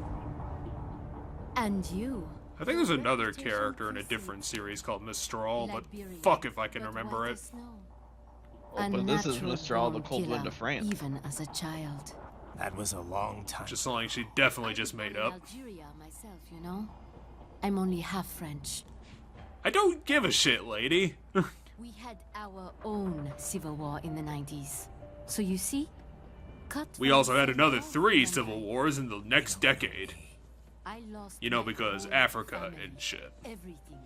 Speaker 12: And you?
Speaker 3: I think there's another character in a different series called Mistral, but fuck if I can remember it.
Speaker 1: Oh, but this is Mistral, the cold wind of France.
Speaker 12: Even as a child.
Speaker 6: That was a long time.
Speaker 3: Just something she definitely just made up.
Speaker 12: Algeria myself, you know? I'm only half French.
Speaker 3: I don't give a shit, lady.
Speaker 12: We had our own civil war in the 90s. So you see?
Speaker 3: We also had another 3 civil wars in the next decade.
Speaker 12: I lost
Speaker 3: You know, because Africa and shit.
Speaker 12: everything.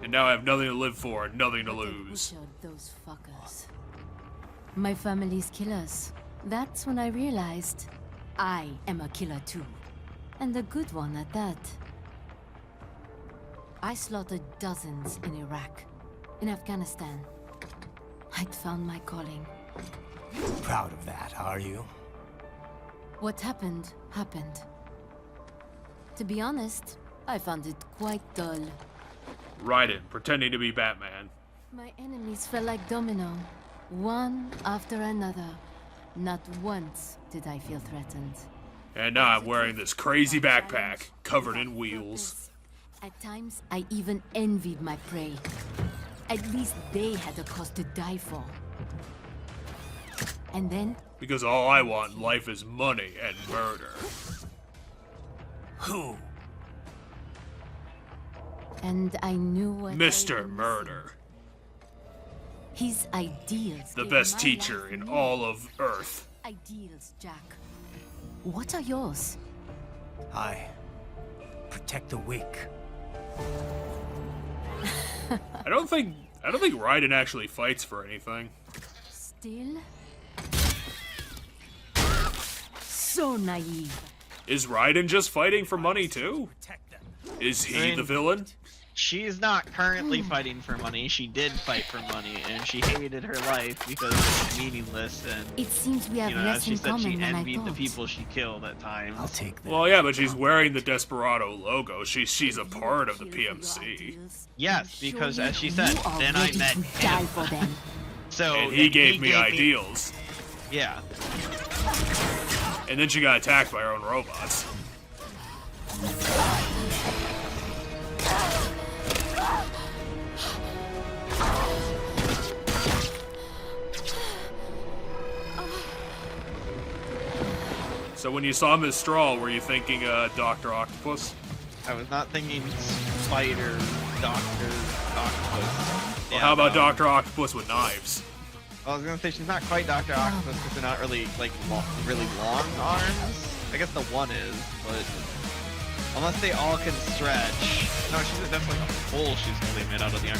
Speaker 3: And now I have nothing to live for and nothing to lose.
Speaker 12: Those fuckers. My family's killers. That's when I realized I am a killer too. And a good one at that. I slaughtered dozens in Iraq, in Afghanistan. I'd found my calling.
Speaker 6: Proud of that, are you?
Speaker 12: What happened, happened. To be honest, I found it quite dull.
Speaker 3: Raiden, pretending to be Batman.
Speaker 12: My enemies fell like domino, one after another. Not once did I feel threatened.
Speaker 3: And now I'm wearing this crazy backpack, covered in wheels.
Speaker 12: At times, I even envied my prey. At least they had a cause to die for. And then...
Speaker 3: Because all I want in life is money and murder.
Speaker 6: Who?
Speaker 12: And I knew what
Speaker 3: Mr. Murder.
Speaker 12: His ideals.
Speaker 3: The
Speaker 12: gave
Speaker 3: best
Speaker 12: my
Speaker 3: teacher
Speaker 12: life
Speaker 3: in
Speaker 12: meaning.
Speaker 3: all of Earth.
Speaker 12: Ideals, Jack. What are yours?
Speaker 8: I protect the weak.
Speaker 3: I don't think Raiden actually fights for anything.
Speaker 12: Still? So naive.
Speaker 3: Is Raiden just fighting for money too? Is he
Speaker 1: I mean,
Speaker 3: the villain?
Speaker 1: She's not currently fighting for money. She did fight for money, and she hated her life because it's meaningless. And
Speaker 12: It seems we have
Speaker 1: you know,
Speaker 12: less
Speaker 1: as she
Speaker 12: in
Speaker 1: said,
Speaker 12: common
Speaker 1: she
Speaker 12: than I
Speaker 1: envied the
Speaker 12: thought.
Speaker 1: people she killed at times.
Speaker 8: I'll take that.
Speaker 3: Well, yeah, but she's wearing the Desperado logo. She's a part of the PMC.
Speaker 1: Yes, because as she said,
Speaker 12: You are
Speaker 1: then I
Speaker 12: ready
Speaker 1: met
Speaker 12: to die
Speaker 1: him.
Speaker 12: for them.
Speaker 1: So
Speaker 3: And he gave me ideals.
Speaker 1: Yeah.
Speaker 3: And then she got attacked by her own robots. So when you saw Ms. Straw, were you thinking Dr. Octopus?
Speaker 1: I was not thinking spider, doctor, octopus.
Speaker 3: Well, how about Dr. Octopus with knives?
Speaker 1: I was gonna say she's not quite Dr. Octopus because they're not really like really long arms. I guess the one is, but unless they all can stretch. No, that's like a pole she's only made out of the arm.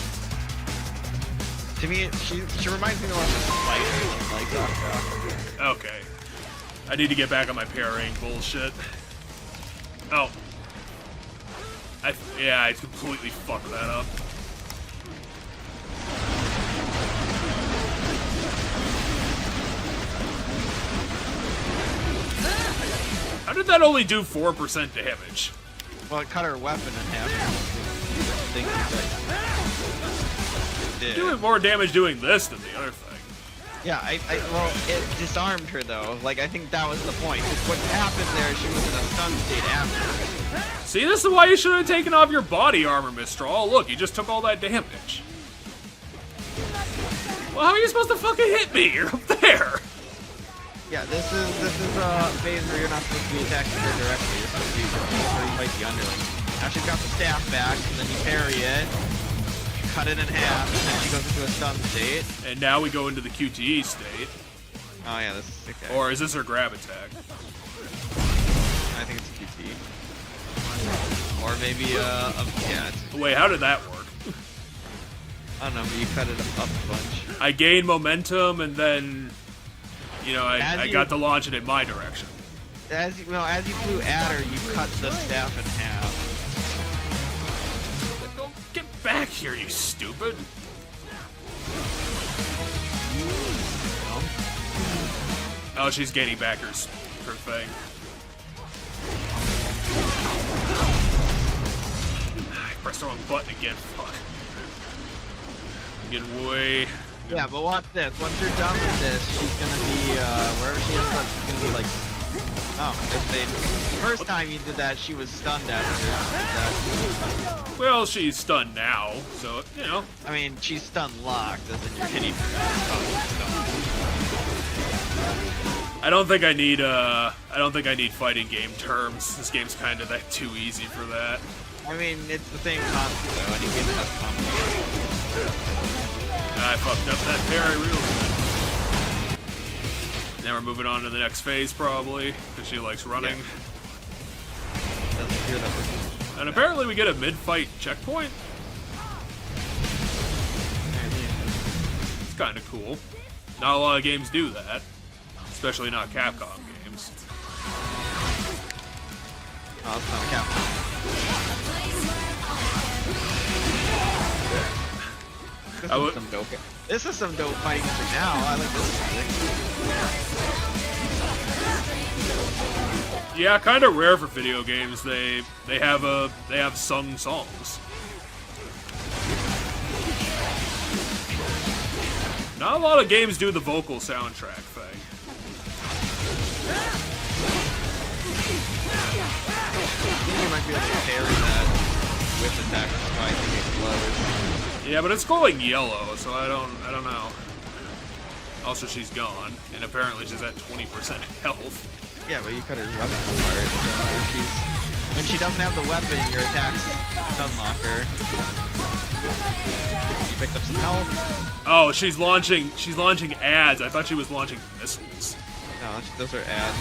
Speaker 1: To me, she reminds me more of a spider than like Dr. Octopus.
Speaker 3: Okay. I need to get back on my parrying bullshit. Oh. Yeah, I completely fucked that up. How did that only do 4% damage?
Speaker 1: Well, it cut her weapon in half.
Speaker 3: Doing more damage doing this than the other thing.
Speaker 1: Yeah, well, it disarmed her though. Like, I think that was the point. 'Cause what happened there, she was in a stun state after.
Speaker 3: See, this is why you should have taken off your body armor, Miss Straw. Look, you just took all that damage. Well, how are you supposed to fucking hit me? You're up there.
Speaker 1: Yeah, this is a phase where you're not supposed to be attacking her directly. You're supposed to be where you fight the underling. Now she's got the staff back, and then you parry it, cut it in half, and then she goes into a stun state.
Speaker 3: And now we go into the QTE state.
Speaker 1: Oh yeah, this is sick.
Speaker 3: Or is this her grab attack?
Speaker 1: I think it's a QT. Or maybe yeah.
Speaker 3: Wait, how did that work?
Speaker 1: I don't know, but you cut it up a bunch.
Speaker 3: I gained momentum and then, you know, I got to launch it in my direction.
Speaker 1: As you flew at her, you cut the staff in half.
Speaker 3: Get back here, you stupid! Oh, she's gaining back her thing. I pressed the wrong button again. Fuck. I'm getting way.
Speaker 1: Yeah, but watch this. Once you're done with this, she's gonna be wherever she ends up, she's gonna be like. Oh, the first time you did that, she was stunned after.
Speaker 3: Well, she's stunned now, so you know.
Speaker 1: I mean, she's stun locked, as in you're hitting her.
Speaker 3: I don't think I need fighting game terms. This game's kind of too easy for that.
Speaker 1: I mean, it's the same concept though. Any game has combo.
Speaker 3: I fucked up that parry real good. Now we're moving on to the next phase, probably, because she likes running.
Speaker 1: Yeah.
Speaker 3: And apparently we get a mid-fight checkpoint. It's kind of cool. Not a lot of games do that. Especially not Capcom games.
Speaker 1: Oh, it's not Capcom. This is some dope fighting music now. I like this music.
Speaker 3: Yeah, kind of rare for video games. They have sung songs. Not a lot of games do the vocal soundtrack thing.
Speaker 1: You might be able to parry that with attack spike and explodes.
Speaker 3: Yeah, but it's glowing yellow, so I don't know. Also, she's gone, and apparently she's at 20% health.
Speaker 1: Yeah, but you cut her weapon apart. When she doesn't have the weapon, your attacks unlock her. You picked up some health.
Speaker 3: Oh, she's launching ads. I thought she was launching missiles.
Speaker 1: No, those are ads.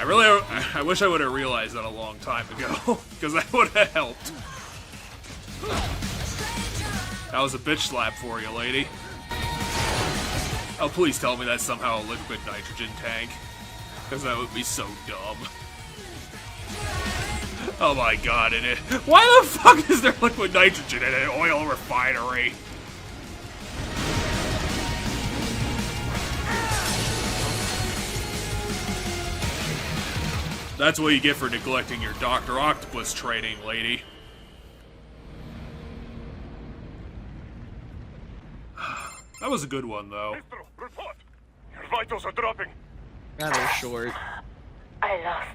Speaker 3: I wish I would have realized that a long time ago, because that would have helped. That was a bitch slap for you, lady. Oh, please tell me that's somehow a liquid nitrogen tank, because that would be so dumb. Oh my god, why the fuck is there liquid nitrogen in an oil refinery? That's what you get for neglecting your Dr. Octopus training, lady. That was a good one, though.
Speaker 6: Report! Your vitals are dropping.
Speaker 1: Rather short.
Speaker 13: I lost.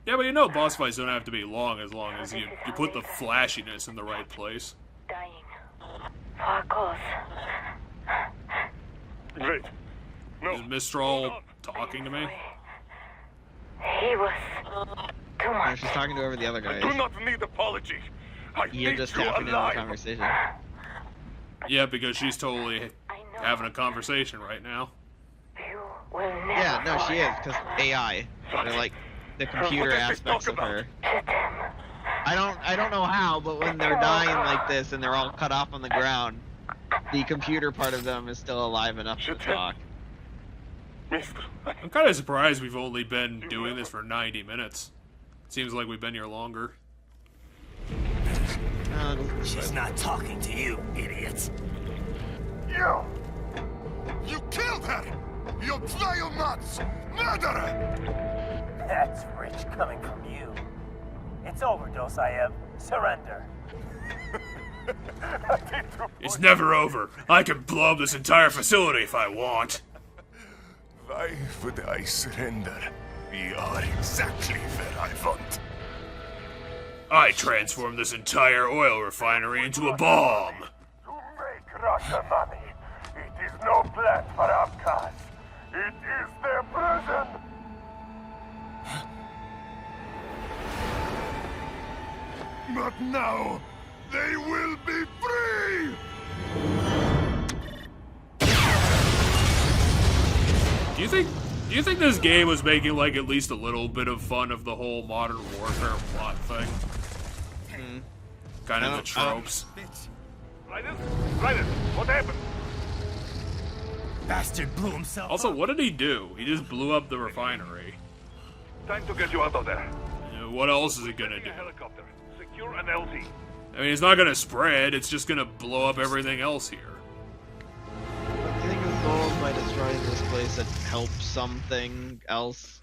Speaker 3: Yeah, but you know boss fights don't have to be long as you put the flashiness in the right place.
Speaker 13: Dying. For a cause.
Speaker 6: Wait. No.
Speaker 3: Is Mistral talking to me?
Speaker 13: He was too
Speaker 1: No,
Speaker 13: much.
Speaker 1: she's talking to whoever the other guy
Speaker 6: I do
Speaker 1: is.
Speaker 6: not need apology.
Speaker 1: You're just tapping into the conversation.
Speaker 3: Yeah, because she's totally having a conversation right now.
Speaker 1: Yeah, no, she is, because AI. They're like the computer aspects of her. I don't know how, but when they're dying like this and they're all cut off on the ground, the computer part of them is still alive enough to talk.
Speaker 3: I'm kind of surprised we've only been doing this for 90 minutes. Seems like we've been here longer.
Speaker 8: She's not talking to you, idiots.
Speaker 6: You killed her! You bionuts! Murderer!
Speaker 14: That's rich coming from you. It's overdose, I have. Surrender.
Speaker 3: It's never over. I can blow up this entire facility if I want.
Speaker 6: Why would I surrender? We are exactly where I want.
Speaker 3: I transformed this entire oil refinery into a bomb.
Speaker 6: To make Russia money, it is no plan for outcasts. It is their prison. But now, they will be free!
Speaker 3: Do you think this game was making like at least a little bit of fun of the whole Modern Warfare plot thing? Kind of the tropes.
Speaker 6: Raiden, what happened?
Speaker 8: Bastard blew himself
Speaker 3: Also,
Speaker 8: up.
Speaker 3: what did he do? He just blew up the refinery.
Speaker 6: Time to get you out of there.
Speaker 3: What else is it gonna do?
Speaker 6: Helicopter. Secure an LZ.
Speaker 3: I mean, it's not gonna spread, it's just gonna blow up everything else here.
Speaker 1: Do you think his goal by destroying this place that helps something else?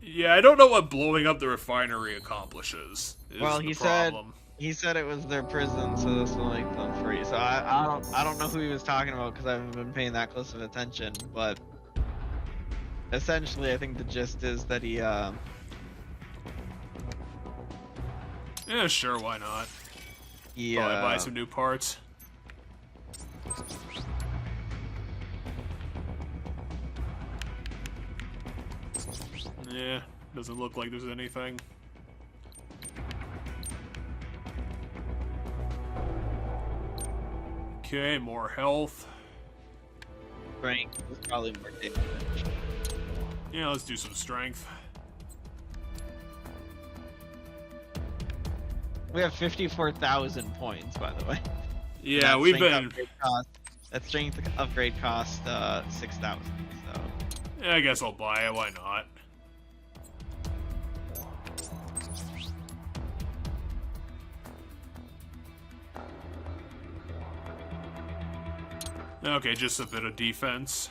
Speaker 3: Yeah, I don't know what blowing up the refinery accomplishes.
Speaker 1: Well, he said it was their prison, so this will make them free. So I don't know who he was talking about because I haven't been paying that close of attention. But essentially, I think the gist is that he
Speaker 3: Yeah, sure, why not? Probably buy some new parts. Yeah, doesn't look like there's anything. Okay, more health.
Speaker 1: Strength is probably more damage.
Speaker 3: Yeah, let's do some strength.
Speaker 1: We have 54,000 points, by the way.
Speaker 3: Yeah,
Speaker 1: That
Speaker 3: we've
Speaker 1: strength
Speaker 3: been.
Speaker 1: upgrade that strength upgrade cost 6,000. So
Speaker 3: Yeah, I guess I'll buy it. Why not? Okay, just a bit of defense.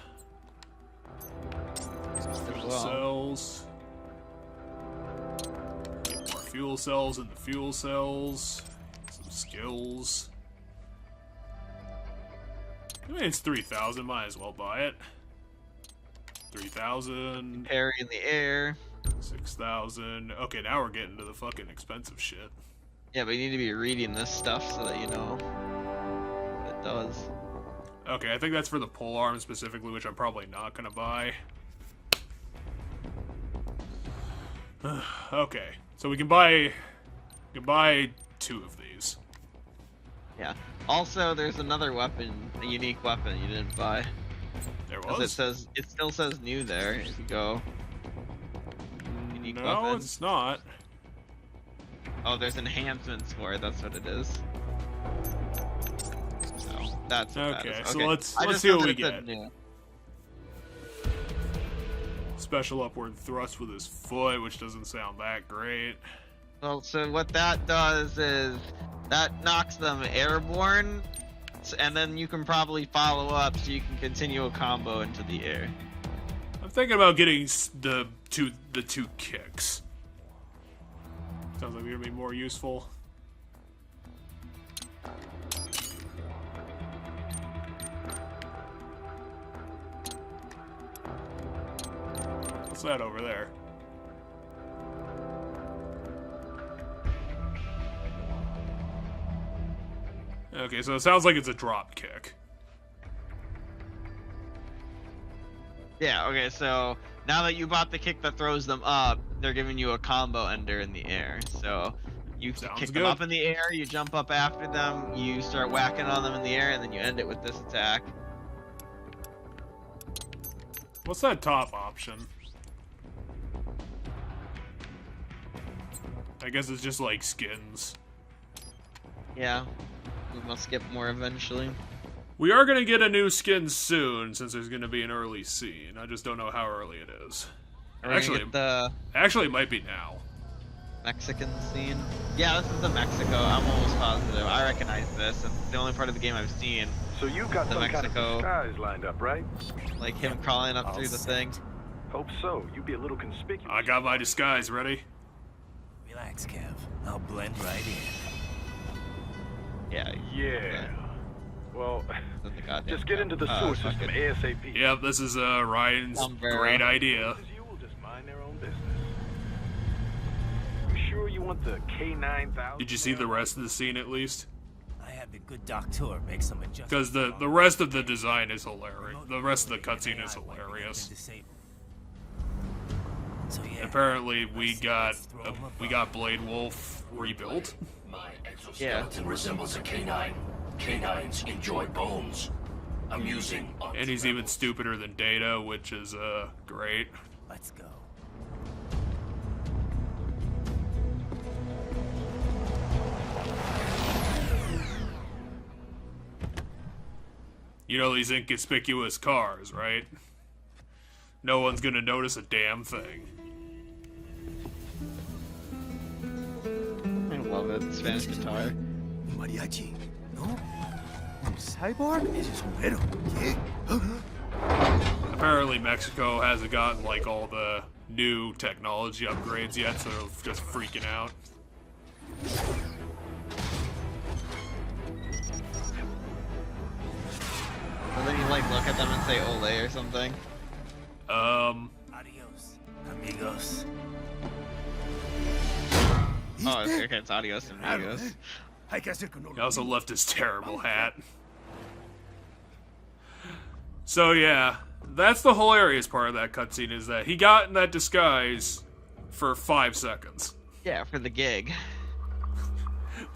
Speaker 3: Fuel cells. Get more fuel cells in the fuel cells. Some skills. I mean, it's 3,000. Might as well buy it. 3,000.
Speaker 1: Parry in the air.
Speaker 3: 6,000. Okay, now we're getting to the fucking expensive shit.
Speaker 1: Yeah, but you need to be reading this stuff so that you know what it does.
Speaker 3: Okay, I think that's for the pole arm specifically, which I'm probably not gonna buy. Okay, so we can buy 2 of these.
Speaker 1: Yeah. Also, there's another weapon, a unique weapon you didn't buy.
Speaker 3: There
Speaker 1: 'Cause
Speaker 3: was?
Speaker 1: it still says new there if you go. Unique
Speaker 3: No,
Speaker 1: weapon.
Speaker 3: it's not.
Speaker 1: Oh, there's enhancements for it. That's what it is. So that's what that
Speaker 3: Okay,
Speaker 1: is.
Speaker 3: so
Speaker 1: Okay.
Speaker 3: let's
Speaker 1: I just
Speaker 3: see what
Speaker 1: know
Speaker 3: we
Speaker 1: that it said
Speaker 3: get.
Speaker 1: new.
Speaker 3: Special upward thrust with his foot, which doesn't sound that great.
Speaker 1: Well, so what that does is that knocks them airborne, and then you can probably follow up so you can continue a combo into the air.
Speaker 3: I'm thinking about getting the two kicks. Sounds like they're gonna be more useful. What's that over there? Okay, so it sounds like it's a drop kick.
Speaker 1: Yeah, okay, so now that you bought the kick that throws them up, they're giving you a combo ender in the air. So you kick them up in the air, you jump up after them, you start whacking on them in the air, and then you end it with this attack.
Speaker 3: What's that top option? I guess it's just like skins.
Speaker 1: Yeah, we must get more eventually.
Speaker 3: We are going to get a new skin soon, since there's going to be an early scene. I just don't know how early it is. Actually, it might be now.
Speaker 1: Mexican scene? Yeah, this is the Mexico. I'm almost positive. I recognize this. It's the only part of the game I've seen.
Speaker 10: So you've got
Speaker 1: the
Speaker 10: some
Speaker 1: Mexico,
Speaker 10: kind of disguise lined up, right?
Speaker 1: Like him crawling up through the thing.
Speaker 10: Hope so. You'd be a little conspicuous.
Speaker 3: I got my disguise ready.
Speaker 8: Relax, Kev. I'll blend right in.
Speaker 1: Yeah.
Speaker 10: Yeah. Well, just get into the sewer system ASAP.
Speaker 3: Yep, this is Ryan's great idea.
Speaker 10: You will just mind their own business. You sure you want the K9000?
Speaker 3: Did you see the rest of the scene at least?
Speaker 8: I had the good doctor make some adjustments.
Speaker 3: Because the rest of the design is hilarious. The rest of the cutscene is hilarious.
Speaker 8: So, yeah,
Speaker 3: apparently we got Blade Wolf rebuilt.
Speaker 11: My exoskeleton resembles a canine. Canines enjoy bones. Amusing.
Speaker 3: And he's even stupider than Data, which is great.
Speaker 8: Let's go.
Speaker 3: You know these inconspicuous cars, right? No one's gonna notice a damn thing.
Speaker 1: I love it. Spanish guitar.
Speaker 6: Mariachi. No? Cyborg?
Speaker 3: Apparently Mexico hasn't gotten like all the new technology upgrades yet, so they're just freaking out.
Speaker 1: And then you like look at them and say "Ole" or something.
Speaker 8: Adios, amigos.
Speaker 1: Oh, okay, it's adios amigos.
Speaker 3: He also left his terrible hat. So yeah, that's the hilarious part of that cutscene, is that he got in that disguise for 5 seconds.
Speaker 1: Yeah, for the gig.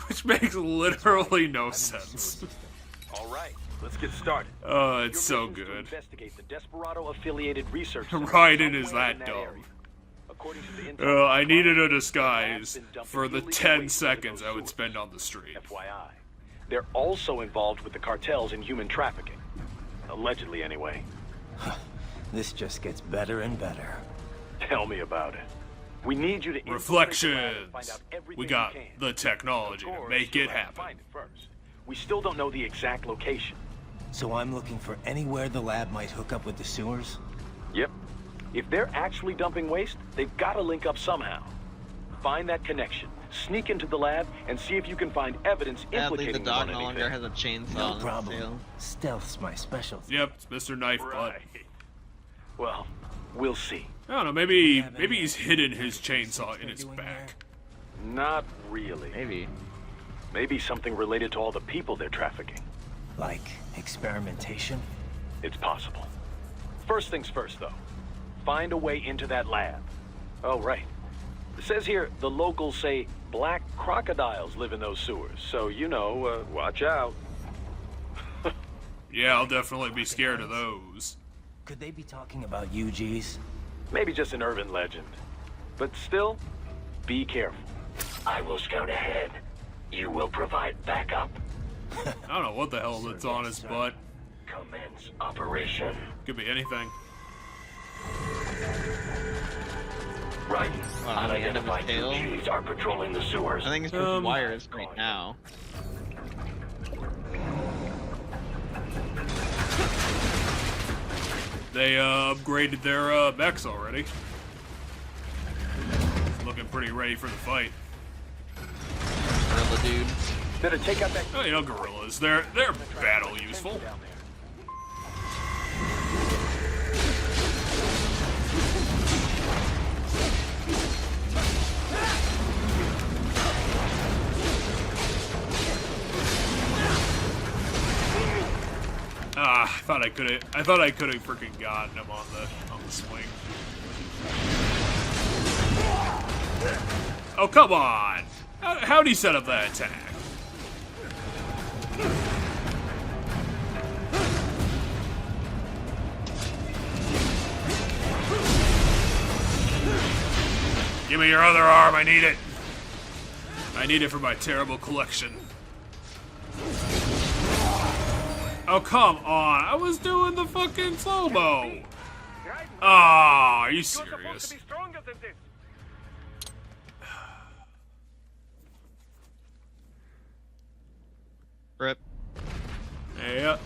Speaker 3: Which makes literally no sense.
Speaker 10: All right, let's get started.
Speaker 3: Oh, it's so good.
Speaker 10: Investigate the Desperado-affiliated research.
Speaker 3: Raiden is that dumb. I needed a disguise for the 10 seconds I would spend on the street.
Speaker 10: FYI, they're also involved with the cartels in human trafficking. Allegedly, anyway.
Speaker 8: This just gets better and better.
Speaker 10: Tell me about it. We need you to
Speaker 3: Reflections. We got the technology to make it happen.
Speaker 10: Find it first. We still don't know the exact location.
Speaker 8: So I'm looking for anywhere the lab might hook up with the sewers?
Speaker 10: Yep. If they're actually dumping waste, they've got to link up somehow.
Speaker 15: Find that connection, sneak into the lab, and see if you can find evidence
Speaker 1: Sadly,
Speaker 15: implicating
Speaker 1: the
Speaker 15: them
Speaker 1: dog
Speaker 15: on
Speaker 1: no
Speaker 15: anything.
Speaker 1: longer has a chainsaw
Speaker 8: No
Speaker 1: on his
Speaker 8: problem.
Speaker 1: tail.
Speaker 8: Stealth's my specialty.
Speaker 3: Yep, it's Mr. Knife Butt.
Speaker 15: Well, we'll see.
Speaker 3: I don't know, maybe he's hidden his chainsaw in his back.
Speaker 15: Not really. Maybe something related to all the people they're trafficking.
Speaker 8: Like experimentation?
Speaker 15: It's possible. First things first, though. Find a way into that lab. Oh, right. It says here the locals say black crocodiles live in those sewers, so you know, watch out.
Speaker 3: Yeah, I'll definitely be scared of those.
Speaker 8: Could they be talking about UGs?
Speaker 15: Maybe just an urban legend. But still, be careful.
Speaker 11: I will scout ahead. You will provide backup.
Speaker 3: I don't know what the hell that's on his butt.
Speaker 11: Commence operation.
Speaker 3: Could be anything.
Speaker 11: Raiden,
Speaker 1: On the end of his
Speaker 11: unidentified
Speaker 1: tail?
Speaker 11: UGs are patrolling the sewers.
Speaker 1: I think it's just wires right now.
Speaker 3: They upgraded their mechs already. Looking pretty ready for the fight.
Speaker 1: Gorilla dude.
Speaker 15: Better take out that.
Speaker 3: Oh, you know, gorillas. They're battle useful. Ah, I thought I could have freaking gotten him on the swing. Oh, come on! How'd he set up that attack? Give me your other arm, I need it. I need it for my terrible collection. Oh, come on. I was doing the fucking slow-mo. Ah, are you serious?
Speaker 1: Rip.
Speaker 3: Yeah.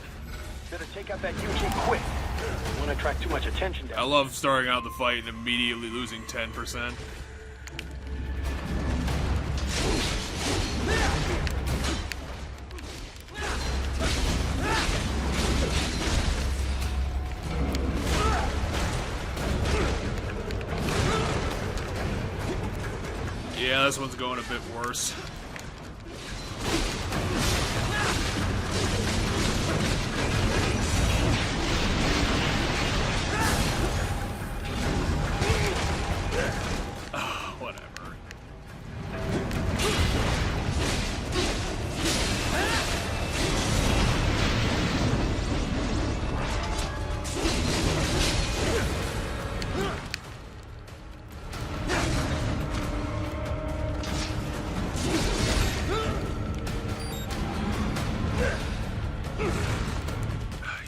Speaker 15: Better take out that UG quick. Don't want to attract too much attention down.
Speaker 3: I love starting out the fight and immediately losing 10%. Yeah, this one's going a bit worse. Oh, whatever.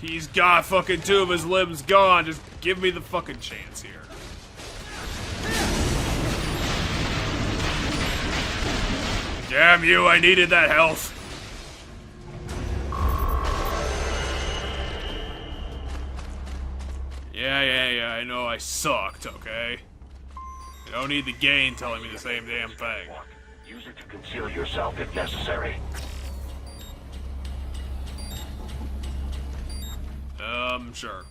Speaker 3: He's got fucking 2 of his limbs gone. Just give me the fucking chance here. Damn you, I needed that health. Yeah, I know I sucked, okay? I don't need the game telling me the same damn thing.
Speaker 11: Use it to conceal yourself if necessary.
Speaker 3: Sure.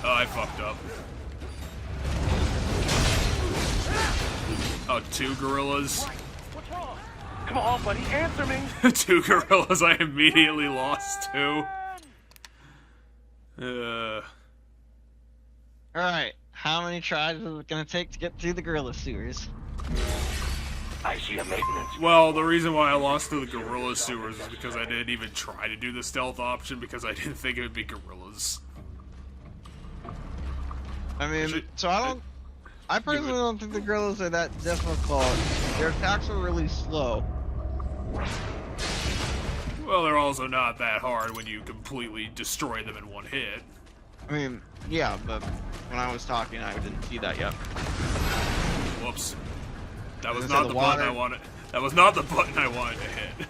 Speaker 3: Oh, I fucked up. Oh, 2 gorillas?
Speaker 15: What's wrong? Come on, buddy, answer me.
Speaker 3: 2 gorillas, I immediately lost 2.
Speaker 1: Alright, how many tries is it gonna take to get through the gorilla sewers?
Speaker 11: I see a maintenance.
Speaker 3: Well, the reason why I lost to the gorilla sewers is because I didn't even try to do the stealth option because I didn't think it would be gorillas.
Speaker 1: I mean, I personally don't think the gorillas are that difficult. Their attacks are really slow.
Speaker 3: Well, they're also not that hard when you completely destroy them in one hit.
Speaker 1: I mean, yeah, but when I was talking, I didn't see that yet.
Speaker 3: Whoops. That was not the button I wanted. That was not the button I wanted to hit.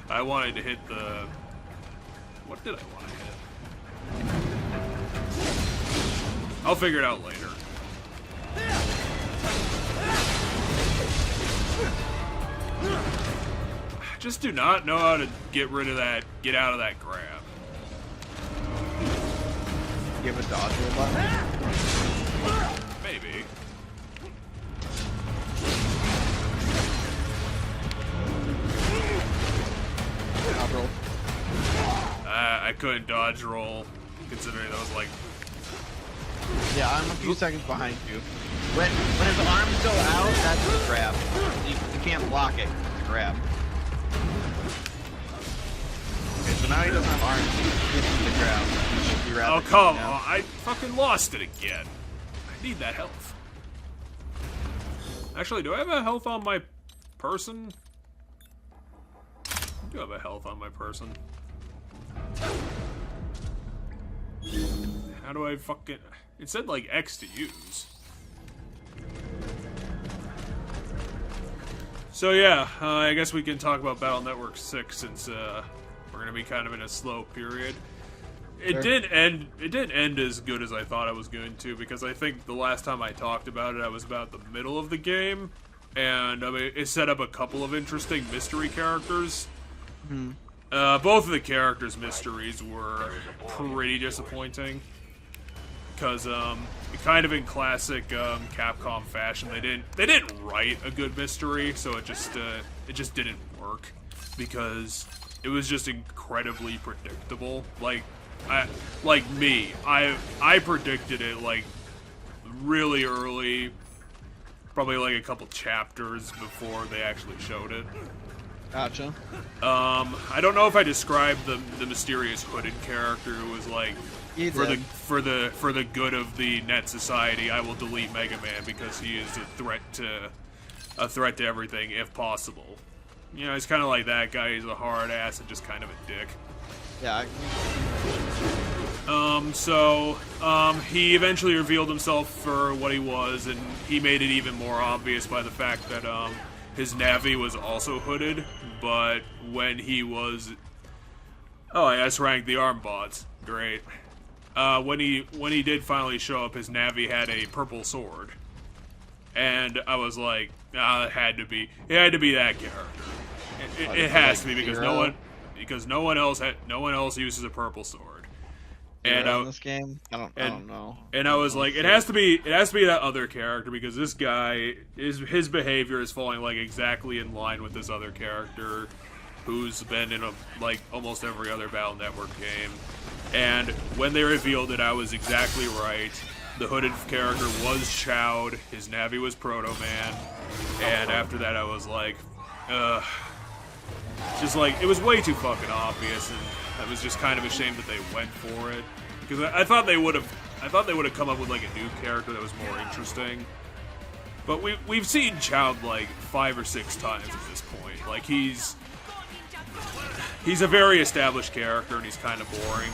Speaker 3: I wanted to hit the... What did I want to hit? I'll figure it out later. just do not know how to get rid of that, get out of that grab.
Speaker 1: Give a dodge roll button?
Speaker 3: Maybe.
Speaker 1: Dodge roll.
Speaker 3: I couldn't dodge roll, considering that was like...
Speaker 1: Yeah, I'm a few seconds behind you. When his arm's still out, that's the grab. You can't block it. It's a grab. Okay, so now he doesn't have arms. This is the grab. He should be rather
Speaker 3: Oh, come
Speaker 1: easy now.
Speaker 3: on. I fucking lost it again. I need that health. Actually, do I have a health on my person? I do have a health on my person. How do I fucking... It said, like, X to use. So, yeah, I guess we can talk about Battle Network 6 since, we're gonna be kind of in a slow period. It didn't end as good as I thought it was going to, because I think the last time I talked about it, I was about the middle of the game, and, I mean, it set up a couple of interesting mystery characters.
Speaker 1: Hmm.
Speaker 3: Both of the characters' mysteries were pretty disappointing. Because, kind of in classic Capcom fashion, they didn't write a good mystery, so it just didn't work. Because it was just incredibly predictable. I predicted it, like, really early, probably like a couple chapters before they actually showed it.
Speaker 1: Gotcha.
Speaker 3: I don't know if I described the mysterious hooded character who was like, for the good of the net society, I will delete Mega Man because he is a threat to everything if possible. You know, he's kind of like that guy. He's a hard ass and just kind of a dick.
Speaker 1: Yeah.
Speaker 3: He eventually revealed himself for what he was, and he made it even more obvious by the fact that his Navi was also hooded, but when he was... Oh, I S-ranked the arm bots. Great. When he did finally show up, his Navi had a purple sword. And I was like, it had to be that character. It has to be because no one else uses a purple sword. And
Speaker 1: in this game, I don't know.
Speaker 3: And I was like, it has to be that other character because this guy his behavior is falling like exactly in line with this other character, who's been in almost every other Battle Network game. And when they revealed it, I was exactly right. The hooded character was Chowd, his Navi was Proto Man, and after that I was like, just like, it was way too fucking obvious, and it was just kind of a shame that they went for it. Because I thought they would have come up with like a new character that was more interesting. But we've seen Chowd like 5 or 6 times at this point. Like he's a very established character and he's kind of boring.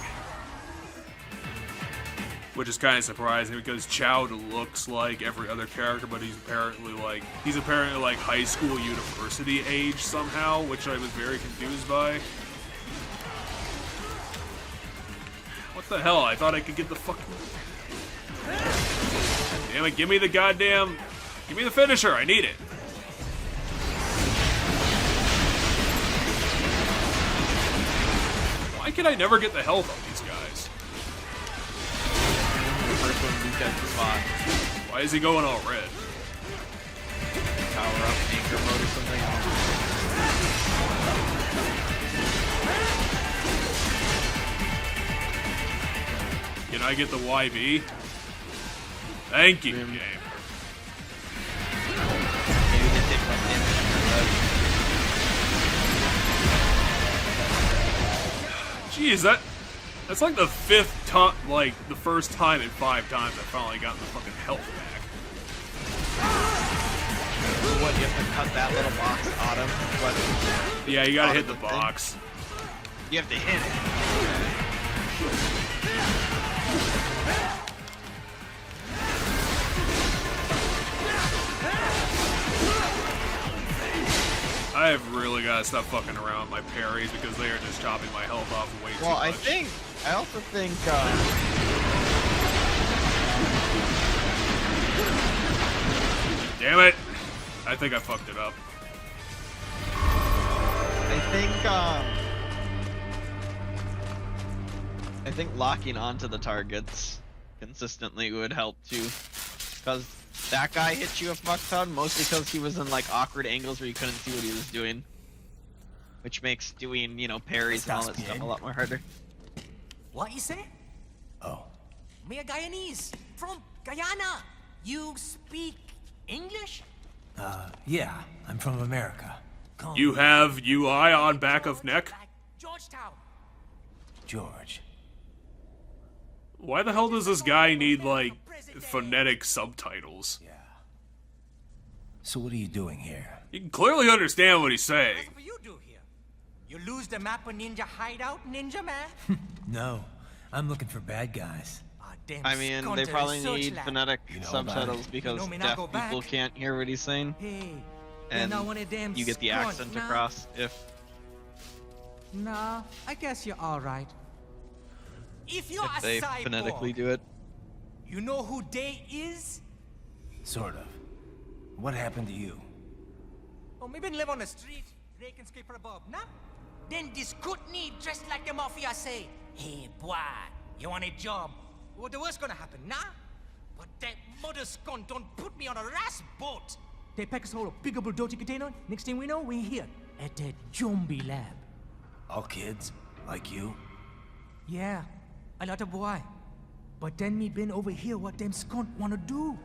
Speaker 3: Which is kind of surprising because Chowd looks like every other character, but he's apparently like high school, university age somehow, which I was very confused by. What the hell? I thought I could get the fucking... Damn it, give me the finisher, I need it. Why can I never get the health on these guys? Why is he going all red?
Speaker 1: Power up anchor mode or something.
Speaker 3: Can I get the YB? Thank you, game.
Speaker 1: Maybe they take less damage from
Speaker 3: Jeez, that's like the 5th time, like the first time in 5 times I finally got the fucking health back.
Speaker 1: What, you have to cut that little box autumn?
Speaker 3: Yeah, you gotta hit the box.
Speaker 1: You have to hit it.
Speaker 3: I have really gotta stop fucking around with my parries because they are just chopping my health off way too much.
Speaker 1: Well, I also think,
Speaker 3: Damn it! I think I fucked it up.
Speaker 1: I think locking onto the targets consistently would help too, because that guy hit you a fuck ton mostly because he was in like awkward angles where you couldn't see what he was doing, which makes doing, you know, parries and all that stuff a lot more harder.
Speaker 16: What you say?
Speaker 8: Oh.
Speaker 16: Me a Guyanese from Guyana. You speak English?
Speaker 8: Yeah, I'm from America.
Speaker 3: You have UI on back of neck?
Speaker 16: Georgetown.
Speaker 8: George.
Speaker 3: Why the hell does this guy need, like, phonetic subtitles?
Speaker 8: Yeah. So what are you doing here?
Speaker 3: You can clearly understand what he's saying.
Speaker 16: What you do here? You lose the map of Ninja Hideout, Ninja Man?
Speaker 8: No, I'm looking for bad guys.
Speaker 1: I mean, they probably need phonetic subtitles because deaf people can't hear what he's saying. And you get the accent across if...
Speaker 16: Nah, I guess you're alright. If you're
Speaker 1: if they phonetically do it.
Speaker 16: You know who they is?
Speaker 8: Sort of. What happened to you?
Speaker 16: Oh, maybe live on the street, rake and scrape for a bob, nah? Then this good need dressed like the mafia say, hey boy, you want a job? What the worst gonna happen, nah? But that mother's gun don't put me on a ras boat. They pack us whole a big old dirty container. Next thing we know, we're here at the zombie lab.
Speaker 8: All kids? Like you?
Speaker 16: Yeah, a lot of boy. But then me been over here what them skunt wanna do.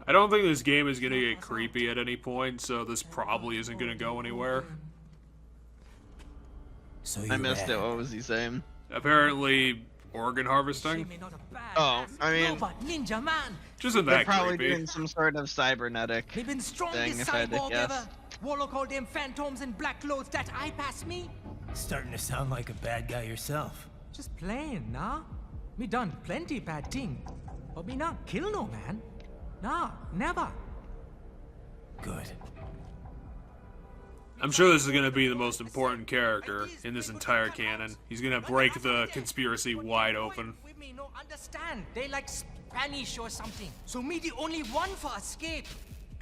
Speaker 3: I don't think this game is gonna get creepy at any point, so this probably isn't gonna go anywhere.
Speaker 8: So
Speaker 1: I missed it. What was he saying?
Speaker 3: Apparently, organ harvesting.
Speaker 1: Oh, I mean,
Speaker 16: Ninja Man.
Speaker 3: Just isn't
Speaker 1: they're
Speaker 3: that
Speaker 1: probably
Speaker 3: creepy.
Speaker 1: doing some sort of cybernetic
Speaker 16: They've been
Speaker 1: thing,
Speaker 16: strongest
Speaker 1: if I had to
Speaker 16: cyborg
Speaker 1: guess.
Speaker 16: ever. Warlock all them phantoms in black clothes that eye pass me.
Speaker 8: Starting to sound like a bad guy yourself.
Speaker 16: Just playing, nah? Me done plenty bad thing. But me not kill no man. Nah, never.
Speaker 8: Good.
Speaker 3: I'm sure this is going to be the most important character in this entire canon. He's going to break the conspiracy wide open.
Speaker 16: With me no understand. They like Spanish or something. So me the only one for escape.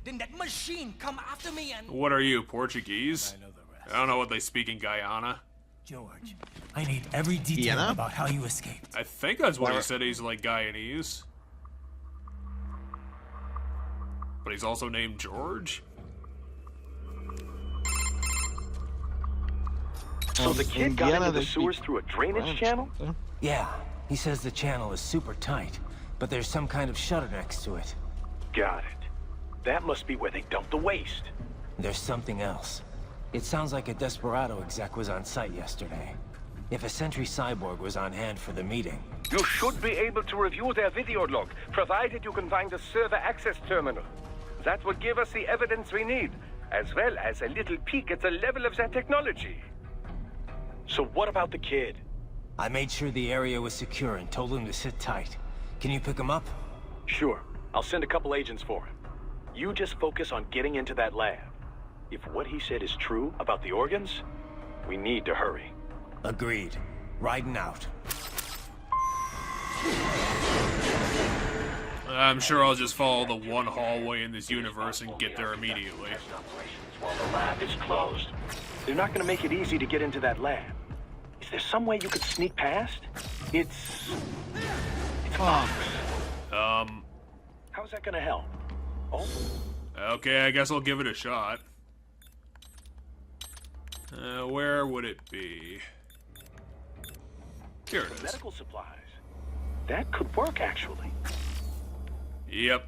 Speaker 16: Then that machine come after me and...
Speaker 3: What are you, Portuguese?
Speaker 8: I know the rest.
Speaker 3: I don't know what they speak in Guyana.
Speaker 8: George, I need every detail about how you escaped.
Speaker 3: I think that's what he said. He's like Guyanese. But he's also named George?
Speaker 15: So the kid got into the sewers through a drainage channel?
Speaker 8: Yeah, he says the channel is super tight, but there's some kind of shutter next to it.
Speaker 15: Got it. That must be where they dumped the waste.
Speaker 8: There's something else. It sounds like a Desperado exec was on site yesterday. If a Sentry Cyborg was on hand for the meeting.
Speaker 4: You should be able to review their video log, provided you can find the server access terminal. That would give us the evidence we need, as well as a little peek at the level of their technology.
Speaker 15: So what about the kid?
Speaker 8: I made sure the area was secure and told him to sit tight. Can you pick him up?
Speaker 15: Sure. I'll send a couple agents for him. You just focus on getting into that lab. If what he said is true about the organs, we need to hurry.
Speaker 8: Agreed. Riding out.
Speaker 3: I'm sure I'll just follow the one hallway in this universe and get there immediately.
Speaker 15: The lab is closed. They're not going to make it easy to get into that lab. Is there some way you could sneak past? It's Fox. How's that going to help? Oh?
Speaker 3: Okay, I guess I'll give it a shot. Where would it be? Here it is.
Speaker 15: Medical supplies. That could work, actually.
Speaker 3: Yep.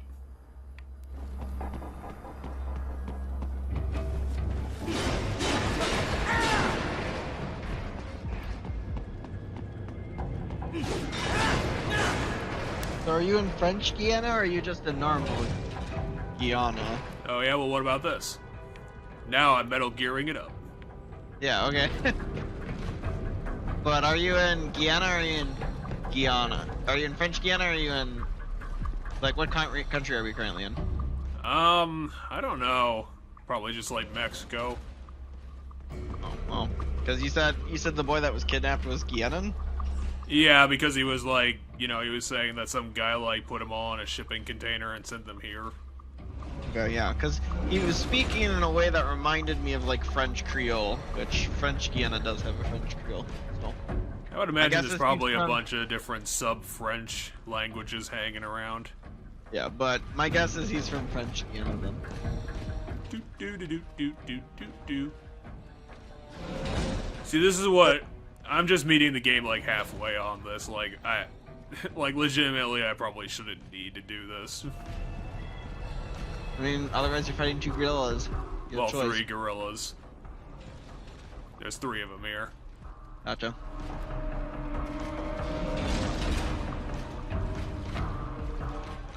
Speaker 1: So are you in French Guiana or are you just in normal Guyana?
Speaker 3: Oh yeah, well what about this? Now I'm Metal Gearing it up.
Speaker 1: Yeah, okay. But are you in Guyana or are you in Guyana? Are you in French Guiana or are you in... Like, what country are we currently in?
Speaker 3: I don't know. Probably just like Mexico.
Speaker 1: Oh, well. Because you said the boy that was kidnapped was Guianan?
Speaker 3: Yeah, because he was like, you know, he was saying that some guy like put him all in a shipping container and sent them here.
Speaker 1: Okay, yeah, because he was speaking in a way that reminded me of like French Creole, which French Guiana does have a French Creole. So
Speaker 3: I would imagine there's probably a
Speaker 1: from...
Speaker 3: bunch of different sub-French languages hanging around.
Speaker 1: Yeah, but my guess is he's from French Guiana then.
Speaker 3: Do. See, this is what I'm just meeting the game like halfway on this. Like like legitimately, I probably shouldn't need to do this.
Speaker 1: I mean, otherwise you're fighting 2 gorillas.
Speaker 3: Well, 3 gorillas. There's 3 of them here.
Speaker 1: Gotcha.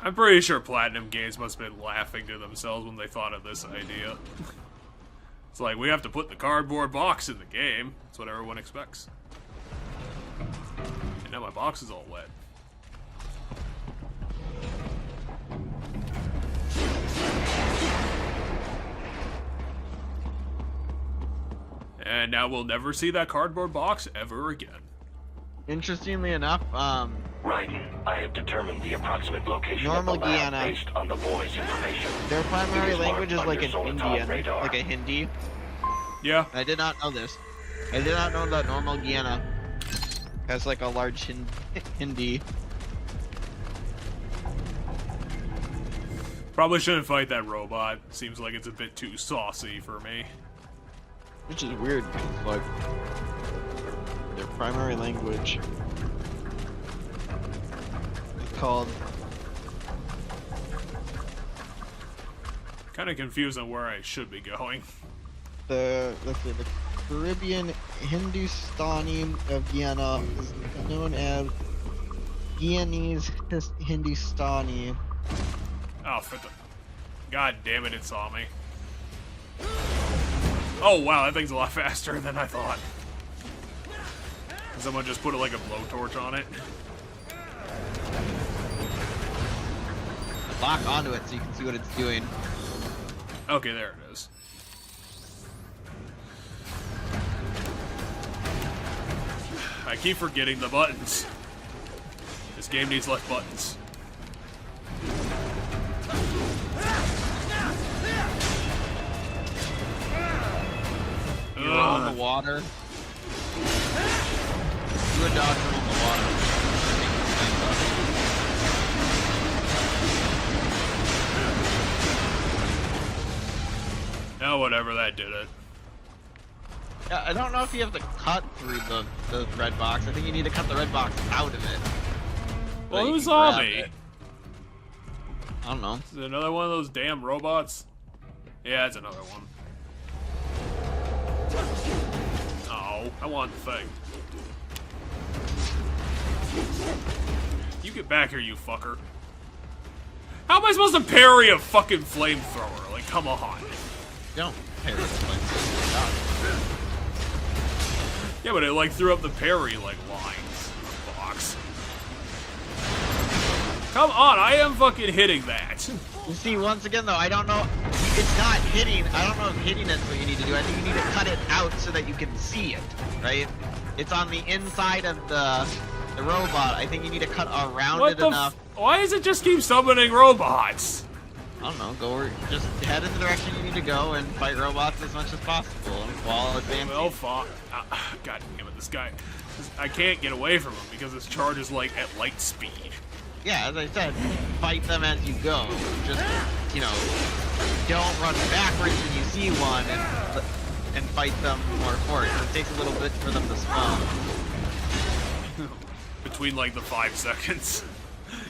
Speaker 3: I'm pretty sure PlatinumGames must have been laughing to themselves when they thought of this idea. It's like, we have to put the cardboard box in the game. That's what everyone expects. And now my box is all wet. And now we'll never see that cardboard box ever again.
Speaker 1: Interestingly enough,
Speaker 11: Raiden, I have determined the approximate location
Speaker 1: normal
Speaker 11: of the lab
Speaker 1: Guiana,
Speaker 11: based on the boy's information.
Speaker 1: their primary
Speaker 11: It is
Speaker 1: language is
Speaker 11: marked
Speaker 1: like
Speaker 11: on
Speaker 1: an
Speaker 11: your
Speaker 1: Indian,
Speaker 11: radar.
Speaker 1: like a Hindi.
Speaker 3: Yeah.
Speaker 1: I did not know this. I did not know that normal Guiana has like a large Hindi.
Speaker 3: Probably shouldn't fight that robot. Seems like it's a bit too saucy for me.
Speaker 1: Which is weird, because, like, their primary language is called...
Speaker 3: Kind of confused on where I should be going.
Speaker 1: Let's see, the Caribbean Hindustani of Guyana is known as Guyanese Hindustani.
Speaker 3: Oh, for the... God damn it, it saw me. Oh, wow, that thing's a lot faster than I thought. Someone just put like a blowtorch on it.
Speaker 1: Lock onto it so you can see what it's doing.
Speaker 3: Okay, there it is. I keep forgetting the buttons. This game needs less buttons.
Speaker 1: You on the water. You would dodge him on the water.
Speaker 3: Oh, whatever, that did it.
Speaker 1: Yeah, I don't know if you have to cut through the red box. I think you need to cut the red box out of it.
Speaker 3: Well, who saw me?
Speaker 1: I don't know.
Speaker 3: Is it another one of those damn robots? Yeah, it's another one. Oh, I want the thing. You get back here, you fucker. How am I supposed to parry a fucking flamethrower? Like, come on.
Speaker 1: Don't parry the flamethrower.
Speaker 3: Yeah, but it like threw up the parry like lines in the box. Come on, I am fucking hitting that.
Speaker 1: You see, once again though, I don't know. It's not hitting. I don't know if hitting is what you need to do. I think you need to cut it out so that you can see it, right? It's on the inside of the robot. I think you need to cut around it enough.
Speaker 3: Why does it just keep summoning robots?
Speaker 1: I don't know. Just head in the direction you need to go and fight robots as much as possible while advancing.
Speaker 3: Well, fuck. God damn it, this guy. I can't get away from him because his charge is like at light speed.
Speaker 1: Yeah, as I said, fight them as you go. Just, you know, don't run backwards when you see one and fight them more forward. It takes a little bit for them to spawn.
Speaker 3: Between like the 5 seconds.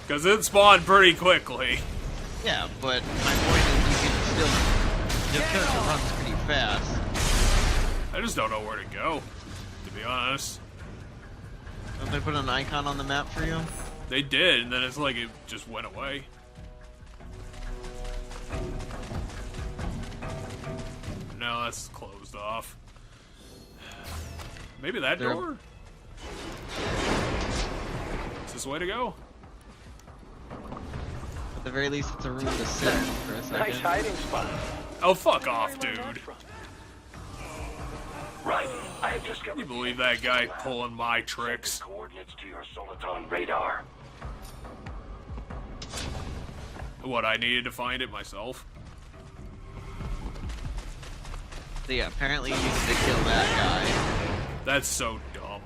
Speaker 3: Because it spawned pretty quickly.
Speaker 1: Yeah, but my point is you can still... Your character runs pretty fast.
Speaker 3: I just don't know where to go, to be honest.
Speaker 1: Don't they put an icon on the map for you?
Speaker 3: They did, and then it's like it just went away. No, that's closed off. Maybe that door? Is this the way to go?
Speaker 1: At the very least, it's a room to sit for a second.
Speaker 15: Nice hiding spot.
Speaker 3: Oh, fuck off, dude.
Speaker 11: Right, I have just
Speaker 3: Can you believe that guy pulling my tricks?
Speaker 11: coordinates to your Soliton radar.
Speaker 3: What, I needed to find it myself?
Speaker 1: So yeah, apparently you need to kill that guy.
Speaker 3: That's so dumb.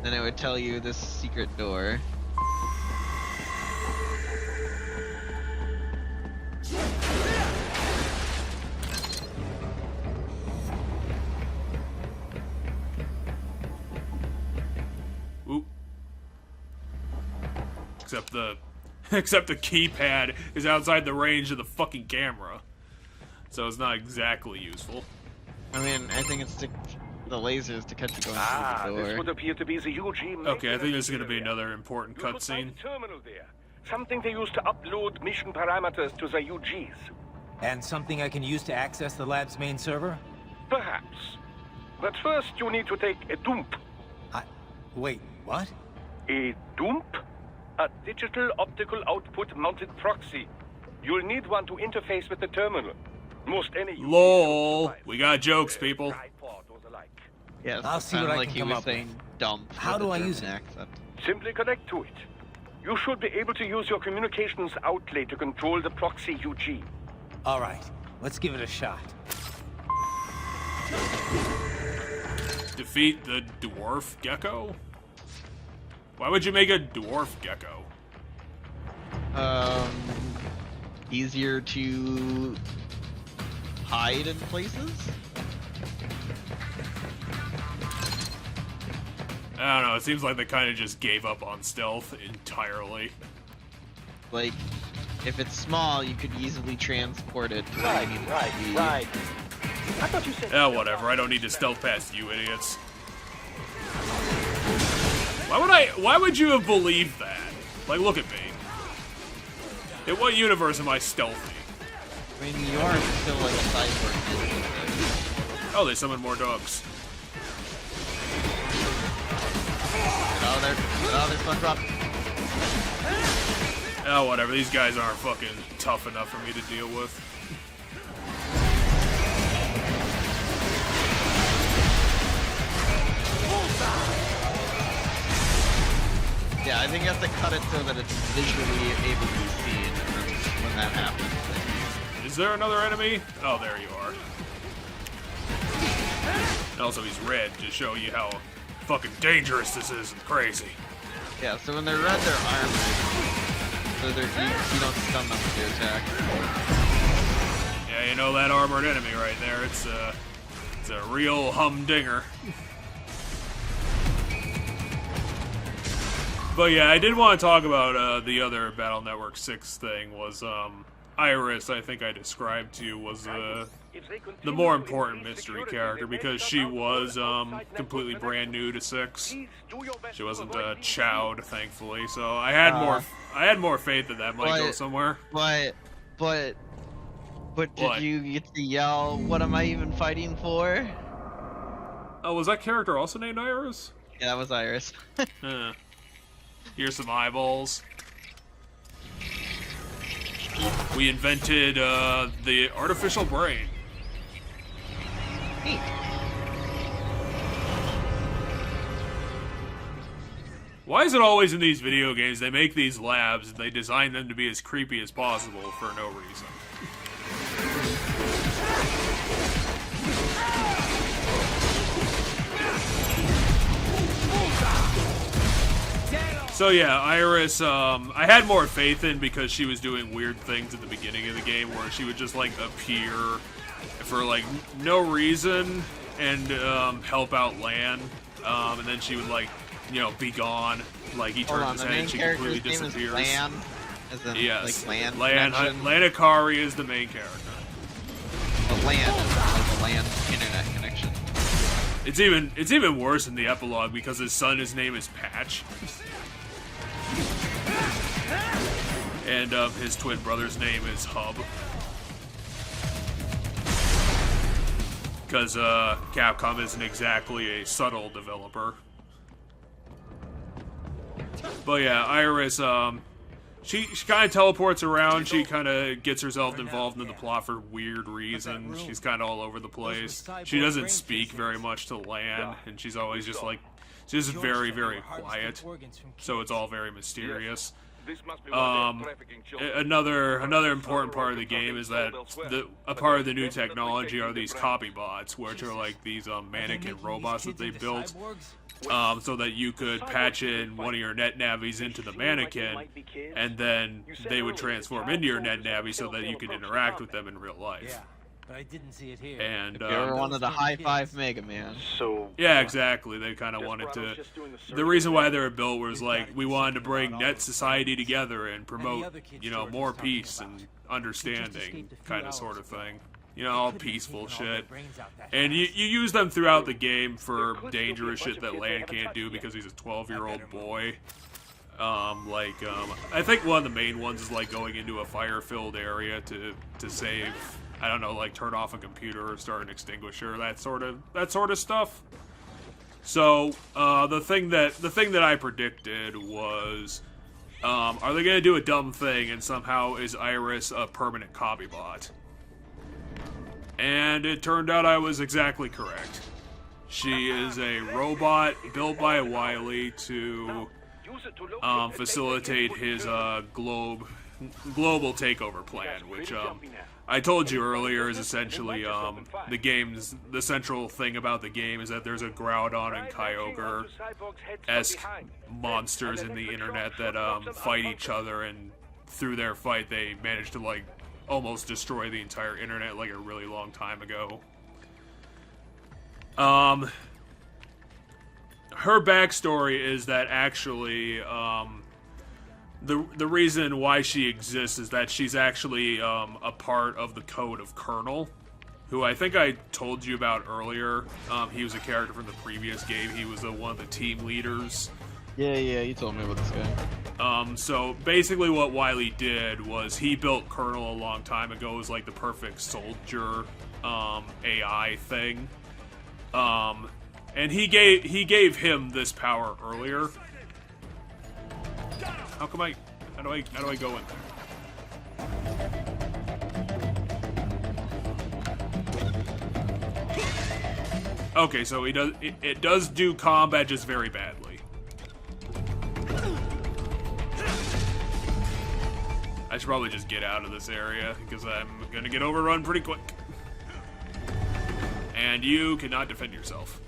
Speaker 1: Then it would tell you this secret door.
Speaker 3: Oop. Except the keypad is outside the range of the fucking camera. So it's not exactly useful.
Speaker 1: I mean, I think it's the lasers to catch you going through the door.
Speaker 4: This would appear to be the UG.
Speaker 3: Okay, I think there's going to be another important cutscene.
Speaker 4: Terminal there. Something they use to upload mission parameters to the UGs.
Speaker 8: And something I can use to access the lab's main server?
Speaker 4: Perhaps. But first, you need to take a dump.
Speaker 8: Wait, what?
Speaker 4: A dump? A digital optical output mounted proxy. You'll need one to interface with the terminal. Most any
Speaker 3: LOL. We got jokes, people.
Speaker 1: Yes,
Speaker 8: I'll see what I
Speaker 1: like
Speaker 8: can
Speaker 1: he
Speaker 8: come
Speaker 1: was
Speaker 8: up
Speaker 1: saying
Speaker 8: with.
Speaker 1: dump.
Speaker 8: How do I use it?
Speaker 1: Accent.
Speaker 4: Simply connect to it. You should be able to use your communications outlet to control the proxy UG.
Speaker 8: All right, let's give it a shot.
Speaker 3: Defeat the dwarf gecko? Why would you make a dwarf gecko?
Speaker 1: Easier to hide in places?
Speaker 3: I don't know, it seems like they kind of just gave up on stealth entirely.
Speaker 1: Like, if it's small, you could easily transport it to where you need it to be.
Speaker 15: Right. I thought you said.
Speaker 3: Oh, whatever. I don't need to stealth past you idiots. Why would you have believed that? Like, look at me. In what universe am I stealthy?
Speaker 1: I mean, you are still like a cyborg.
Speaker 3: Oh, they summon more dogs.
Speaker 1: Oh, there's SpongeBob.
Speaker 3: Oh, whatever. These guys aren't fucking tough enough for me to deal with.
Speaker 1: Yeah, I think you have to cut it so that it's visually able to be seen when that happens.
Speaker 3: Is there another enemy? Oh, there you are. And also, he's red to show you how fucking dangerous this is and crazy.
Speaker 1: Yeah, so when they're red, they're armored. So you don't stun them with your attack.
Speaker 3: Yeah, you know that armored enemy right there. It's a real humdinger. But yeah, I did want to talk about the other Battle Network 6 thing was Iris, I think I described to you, was the more important mystery character because she was completely brand new to 6. She wasn't chowed, thankfully, so I had more faith that might go somewhere.
Speaker 1: But did you get to yell, "What am I even fighting for?"
Speaker 3: Oh, was that character also named Iris?
Speaker 1: Yeah, that was Iris.
Speaker 3: Here's some eyeballs. We invented the artificial brain.
Speaker 1: Neat.
Speaker 3: Why is it always in these video games they make these labs and they design them to be as creepy as possible for no reason? So yeah, Iris, I had more faith in because she was doing weird things at the beginning of the game where she would just like appear for like no reason and help out Lan, and then she would like, you know, be gone. Like he turns his head and she completely disappears.
Speaker 1: Lan, as in,
Speaker 3: yes,
Speaker 1: like
Speaker 3: Lan Akari is the main character.
Speaker 1: But Lan is like the Lan internet connection.
Speaker 3: It's even worse in the epilogue because his name is Patch. And his twin brother's name is Hub. Because Capcom isn't exactly a subtle developer. But yeah, Iris, she kind of teleports around. She kind of gets herself involved in the plot for weird reasons. She's kind of all over the place. She doesn't speak very much to Lan, and she's always just like, she's very, very quiet. So it's all very mysterious. Another important part of the game is that a part of the new technology are these copy bots, which are like these mannequin robots that they built, so that you could patch in one of your net navis into the mannequin, and then they would transform into your net navi so that you could interact with them in real life.
Speaker 8: But I didn't see it here.
Speaker 3: And
Speaker 1: If you ever wanted a high five Mega Man.
Speaker 3: yeah, exactly. They kind of wanted to. The reason why they were built was like we wanted to bring net society together and promote, you know, more peace and understanding, kind of sort of thing. You know, all peaceful shit. And you use them throughout the game for dangerous shit that Land can't do because he's a 12-year-old boy. I think one of the main ones is like going into a fire-filled area to save. I don't know, like turn off a computer or start an extinguisher, that sort of stuff. So the thing that I predicted was, are they gonna do a dumb thing and somehow is Iris a permanent copy bot? And it turned out I was exactly correct. She is a robot built by Wily to facilitate his global takeover plan, which I told you earlier is essentially the central thing about the game is that there's a Groudon and Kyogre-esque monsters in the internet that fight each other, and through their fight they manage to like almost destroy the entire internet like a really long time ago. Her backstory is that actually the reason why she exists is that she's actually a part of the code of Colonel, who I think I told you about earlier. He was a character from the previous game. He was one of the team leaders.
Speaker 1: Yeah, you told me about this guy.
Speaker 3: So basically what Wily did was he built Colonel a long time ago. It was like the perfect soldier AI thing. And he gave him this power earlier. How do I go in there? Okay, so it does do combat just very badly. I should probably just get out of this area because I'm gonna get overrun pretty quick. And you cannot defend yourself.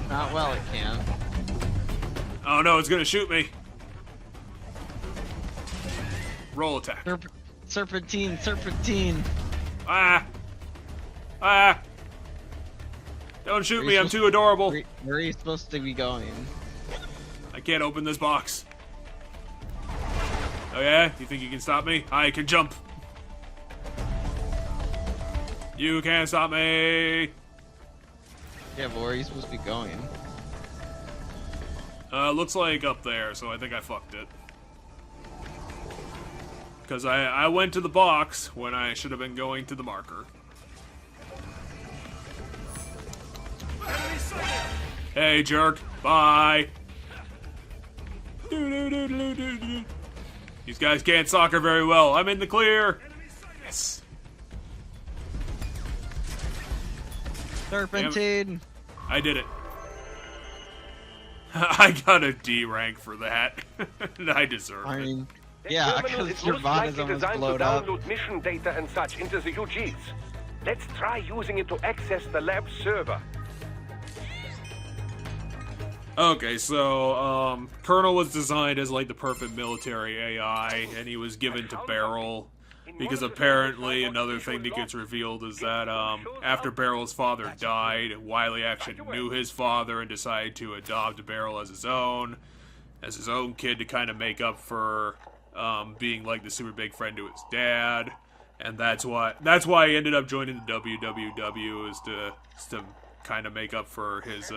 Speaker 1: Not well, it can.
Speaker 3: Oh no, it's gonna shoot me. Roll attack.
Speaker 1: Serpentine.
Speaker 3: Ah! Don't shoot me, I'm too adorable.
Speaker 1: Where are you supposed to be going?
Speaker 3: I can't open this box. Oh yeah? You think you can stop me? I can jump. You can't stop me.
Speaker 1: Yeah, but where are you supposed to be going?
Speaker 3: Looks like up there, so I think I fucked it. Because I went to the box when I should have been going to the marker. Hey, jerk. Bye. These guys can't soccer very well. I'm in the clear. Yes.
Speaker 1: Serpentine.
Speaker 3: I did it. I got a D rank for that. I deserve it.
Speaker 1: Yeah, because your bot is almost blown up.
Speaker 4: Download mission data and such into the UGs. Let's try using it to access the lab server.
Speaker 3: Okay, so Colonel was designed as like the perfect military AI, and he was given to Beryl. Because apparently another thing that gets revealed is that after Beryl's father died, Wily actually knew his father and decided to adopt Beryl as his own kid to kind of make up for being like the super big friend to his dad. And that's why he ended up joining the WWW, is to kind of make up for his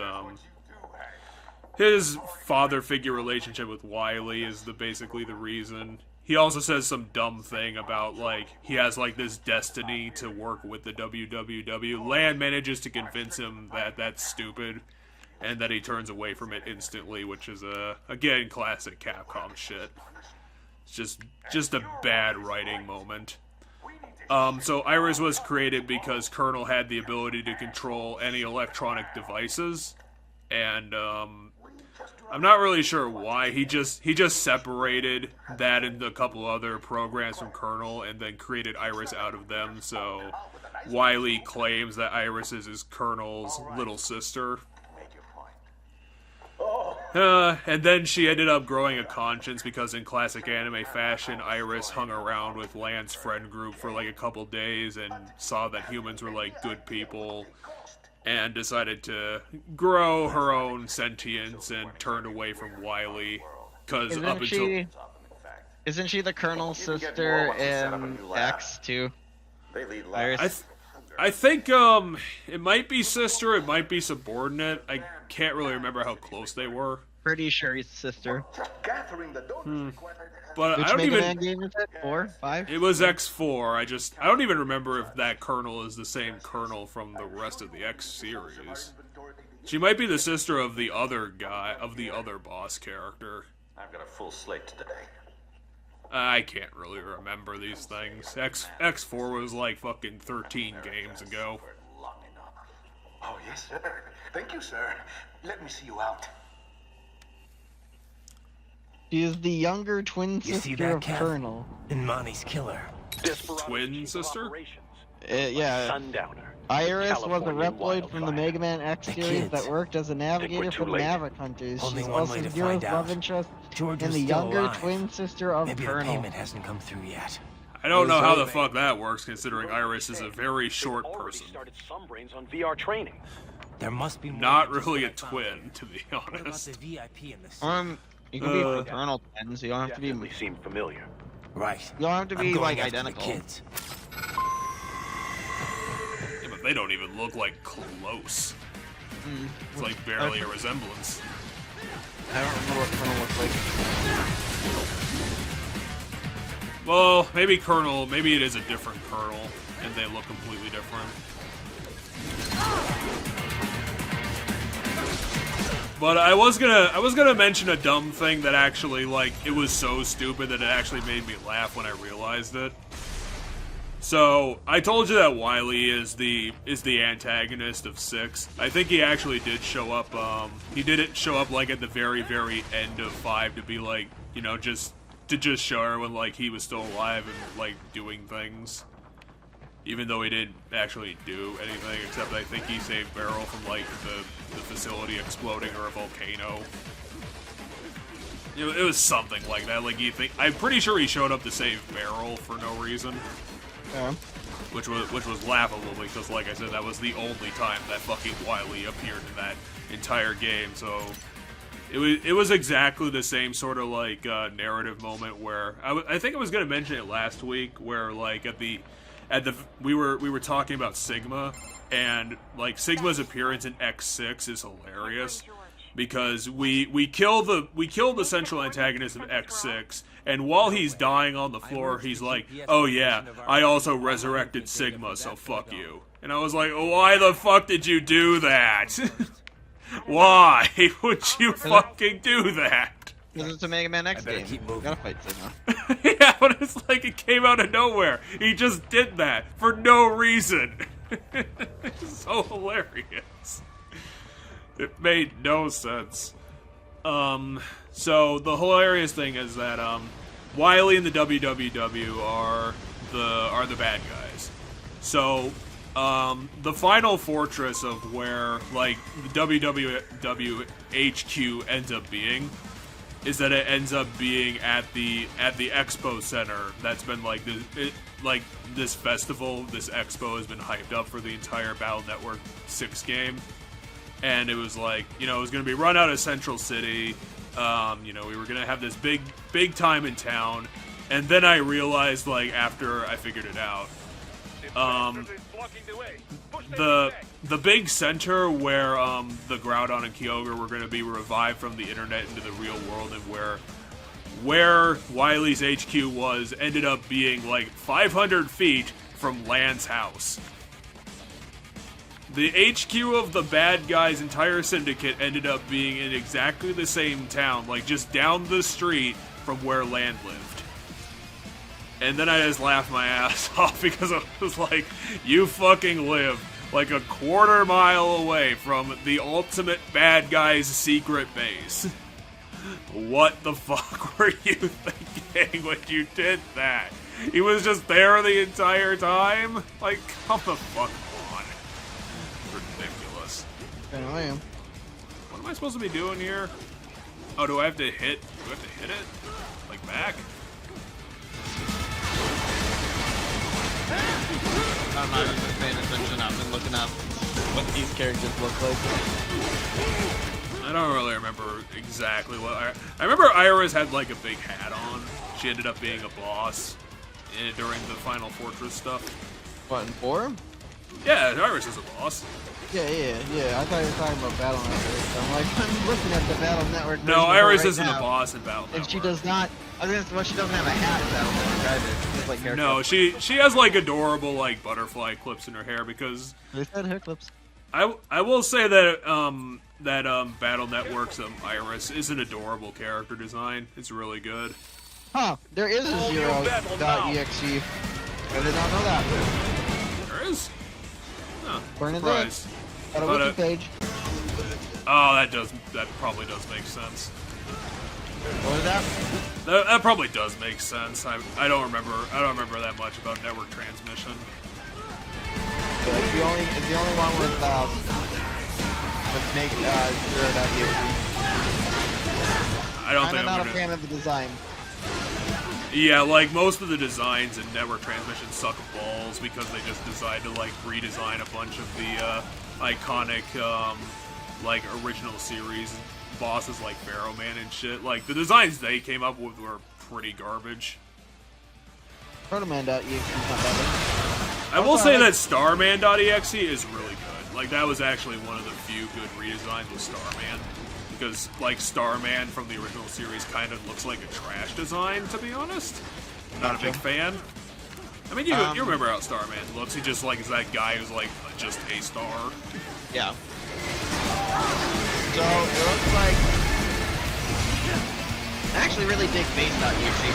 Speaker 3: father figure relationship with Wily is basically the reason. He also says some dumb thing about, like, he has, like, this destiny to work with the WWW. Land manages to convince him that that's stupid, and that he turns away from it instantly, which is, again, classic Capcom shit. It's just a bad writing moment. So Iris was created because Colonel had the ability to control any electronic devices, and, I'm not really sure why. He just separated that into a couple other programs from Colonel and then created Iris out of them. So Wily claims that Iris is his Colonel's little sister. And then she ended up growing a conscience because in classic anime fashion, Iris hung around with Lan's friend group for like a couple days and saw that humans were like good people and decided to grow her own sentience and turned away from Wily. Because up until...
Speaker 1: Isn't she the Colonel's sister in X too? Iris?
Speaker 3: I think it might be sister, it might be subordinate. I can't really remember how close they were.
Speaker 1: Pretty sure he's sister.
Speaker 3: But
Speaker 1: Which
Speaker 3: I don't
Speaker 1: Mega
Speaker 3: even.
Speaker 1: Man game is it? 4? 5?
Speaker 3: It was X4. I don't even remember if that Colonel is the same Colonel from the rest of the X series. She might be the sister of the other guy, of the other boss character.
Speaker 17: I've got a full slate today.
Speaker 3: I can't really remember these things. X4 was like fucking 13 games ago.
Speaker 17: Oh, yes, sir. Thank you, sir. Let me see you out.
Speaker 1: She is the younger twin sister of Colonel.
Speaker 8: And Monty's killer.
Speaker 3: Twin sister?
Speaker 1: Yeah.
Speaker 15: Sundowner.
Speaker 1: Iris was a
Speaker 15: Californian
Speaker 1: Reploid from the Mega Man X series that worked as a navigator for the Maverick Hunters.
Speaker 8: Only
Speaker 1: She's
Speaker 8: one
Speaker 1: also
Speaker 8: way to
Speaker 1: Zero's
Speaker 8: find out.
Speaker 1: love interest
Speaker 8: George
Speaker 1: and
Speaker 8: was
Speaker 1: the
Speaker 8: still
Speaker 1: younger
Speaker 8: alive.
Speaker 1: twin sister of
Speaker 8: Maybe
Speaker 1: Colonel.
Speaker 8: the payment hasn't come through yet.
Speaker 3: I don't know how the fuck that works, considering Iris is a very short person.
Speaker 15: Started some brains on VR training.
Speaker 8: There must be more.
Speaker 3: Not really a twin, to be
Speaker 8: What about
Speaker 3: honest.
Speaker 8: the VIP in the
Speaker 1: You can be fraternal twins. You don't have to be.
Speaker 15: Definitely seem familiar.
Speaker 8: Right.
Speaker 1: You don't have to
Speaker 8: I'm
Speaker 1: be
Speaker 8: going
Speaker 1: like
Speaker 8: after the
Speaker 1: identical.
Speaker 8: kids.
Speaker 3: Yeah, but they don't even look like close. It's like barely a resemblance.
Speaker 1: I don't remember what Colonel looks like.
Speaker 3: Well, maybe Colonel, maybe it is a different Colonel, and they look completely different. But I was gonna mention a dumb thing that actually, like, it was so stupid that it actually made me laugh when I realized it. So, I told you that Wily is the antagonist of 6. I think he actually did show up, he didn't show up, like, at the very, very end of 5 to be, like, you know, just show everyone, like, he was still alive and, like, doing things. Even though he didn't actually do anything, except I think he saved Beryl from, like, the facility exploding or a volcano. It was something like that. Like, I'm pretty sure he showed up to save Beryl for no reason.
Speaker 1: Yeah.
Speaker 3: Which was laughable because, like I said, that was the only time that fucking Wily appeared in that entire game. So it was exactly the same sort of like narrative moment where I think I was gonna mention it last week, where like we were talking about Sigma, and like Sigma's appearance in X6 is hilarious because we kill the central antagonist of X6, and while he's dying on the floor, he's like, "Oh yeah, I also resurrected Sigma, so fuck you." And I was like, "Why the fuck did you do that? Why would you fucking do that?"
Speaker 1: Because it's a Mega Man X game.
Speaker 8: Keep moving.
Speaker 1: You gotta fight Sigma.
Speaker 3: Yeah, but it's like it came out of nowhere. He just did that for no reason. It's so hilarious. It made no sense. So the hilarious thing is that Wily and the WWW are the bad guys. So the final fortress of where like the WWW HQ ends up being is that it ends up being at the expo center. That's been like this festival, this expo has been hyped up for the entire Battle Network 6 game. And it was like, you know, it was going to be run out of Central City. You know, we were going to have this big time in town. And then I realized, like, after I figured it out, the big center where the Groudon and Kyogre were going to be revived from the internet into the real world, and where Wily's HQ was ended up being like 500 feet from Lan's house. The HQ of the bad guys' entire syndicate ended up being in exactly the same town, like just down the street from where Lan lived. And then I just laughed my ass off because I was like, you fucking live like a quarter mile away from the ultimate bad guy's secret base. What the fuck were you thinking when you did that? He was just there the entire time? Like, come the fuck on. Ridiculous.
Speaker 18: I know I am.
Speaker 3: What am I supposed to be doing here? Oh, do I have to hit? Do I have to hit it? Like back?
Speaker 1: I'm not even paying attention. I've been looking up what these characters look like.
Speaker 3: I don't really remember exactly what I remember Iris had like a big hat on. She ended up being a boss during the Final Fortress stuff.
Speaker 18: What, in 4?
Speaker 3: Yeah, Iris is a boss.
Speaker 18: Yeah. I thought you were talking about Battle Network. I'm like, I'm looking at the Battle Network.
Speaker 3: No, Iris isn't a boss in Battle Network.
Speaker 18: And she does not. I mean, well, she doesn't have a hat in Battle Network either. She's like hair
Speaker 3: no,
Speaker 18: clips.
Speaker 3: she has like adorable like butterfly clips in her hair because.
Speaker 18: They said hair clips.
Speaker 3: I will say that Battle Network's Iris is an adorable character design. It's really good.
Speaker 18: Huh? There is a zero.exe. I did not know that.
Speaker 3: There is. Huh.
Speaker 18: Burn it
Speaker 3: Surprise.
Speaker 18: Got a
Speaker 3: But,
Speaker 18: wiki page.
Speaker 3: Oh, that probably does make sense.
Speaker 18: What was that?
Speaker 3: That probably does make sense. I don't remember that much about network transmission.
Speaker 18: Yeah, it's the only one with make zero.exe.
Speaker 3: I don't think
Speaker 18: I'm not
Speaker 3: gonna...
Speaker 18: a fan of the design.
Speaker 3: Yeah, like most of the designs in network transmission suck balls because they just decided to like redesign a bunch of the iconic like original series bosses like Pharaoh Man and shit. Like the designs they came up with were pretty garbage.
Speaker 18: Protoman.exe is not bad.
Speaker 3: I will say that Starman.exe is really good. Like that was actually one of the few good redesigns with Starman. Because, like, Starman from the original series kind of looks like a trash design, to be honest. Not a big fan. I mean, you remember how Starman looks. He just, like, is that guy who's, like, just a star.
Speaker 1: Yeah.
Speaker 18: So, it looks like... I actually really dig Base.exe.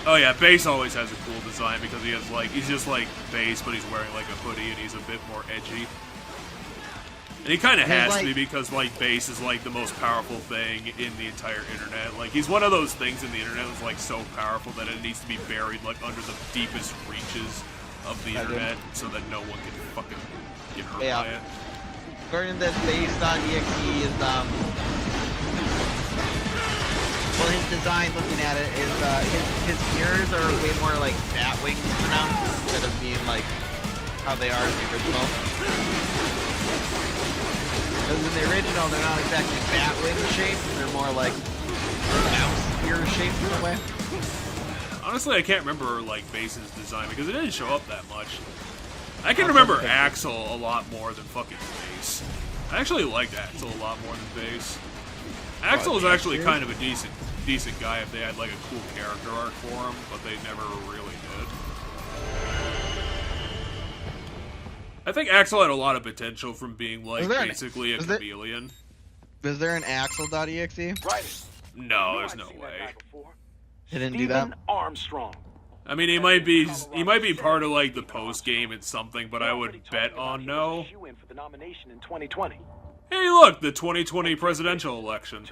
Speaker 3: Oh, yeah, Base always has a cool design because he has, like, he's just, like, Base, but he's wearing, like, a hoodie and he's a bit more edgy. And he kind of has to be because, like, Base is, like, the most powerful thing in the entire internet. Like, he's one of those things in the internet that's, like, so powerful that it needs to be buried, like, under the deepest reaches of the internet so that no one can fucking get hurt by it.
Speaker 1: According to this, Base.exe is, well, his design, looking at it, is, his ears are way more like bat wings now, instead of being, like, how they are in the original. Because in the original, they're not exactly bat wing shaped, they're more like mouse ear shaped in a way.
Speaker 3: Honestly, I can't remember, like, Base's design because it didn't show up that much. I can remember Axel a lot more than fucking Base. I actually liked Axel a lot more than Base. Axel is actually kind of a decent guy if they had, like, a cool character arc for him, but they never really did. I think Axel had a lot of potential from being, like, basically a chameleon.
Speaker 18: Is there an Axel.exe?
Speaker 4: Right.
Speaker 3: No, there's no way.
Speaker 18: He didn't do that?
Speaker 4: Armstrong.
Speaker 3: I mean, he might be part of, like, the post game and something, but I would bet on no.
Speaker 4: For the nomination in 2020.
Speaker 3: Hey, look, the 2020 presidential election.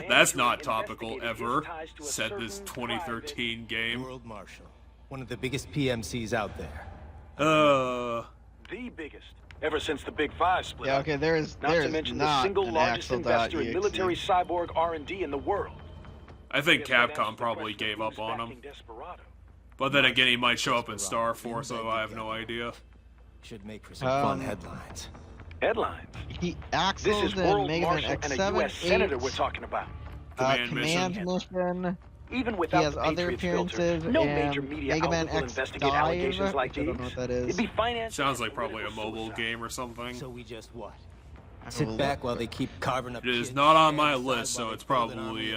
Speaker 3: That's not topical ever, said this 2013 game.
Speaker 8: World Marshal, one of the biggest PMCs out there.
Speaker 4: The biggest. Ever since the Big Five split up.
Speaker 18: Okay, there is
Speaker 4: Not to mention the single largest investor in military cyborg R&D in the world.
Speaker 3: I think Capcom probably gave up on him. But then again, he might show up in Star Force, so I have no idea.
Speaker 8: Should make for some fun headlines.
Speaker 4: Headlines?
Speaker 18: Axel's
Speaker 4: This is
Speaker 18: in
Speaker 4: World
Speaker 18: Mega Man
Speaker 4: Marshal and a
Speaker 18: X7,
Speaker 4: U.S. Senator we're talking about.
Speaker 3: Command
Speaker 18: Mission.
Speaker 4: Even without
Speaker 18: he has
Speaker 4: the
Speaker 18: other
Speaker 4: Patriots filter,
Speaker 18: appearances
Speaker 4: no
Speaker 18: and
Speaker 4: major media
Speaker 18: Mega Man
Speaker 4: outlet will
Speaker 18: X
Speaker 4: investigate allegations like
Speaker 18: I
Speaker 4: these.
Speaker 18: don't know what that is.
Speaker 4: It'd be financed.
Speaker 3: Sounds like probably a mobile game or something.
Speaker 8: So we just what? Sit back while they keep carving up.
Speaker 3: It is not on my list, so it's probably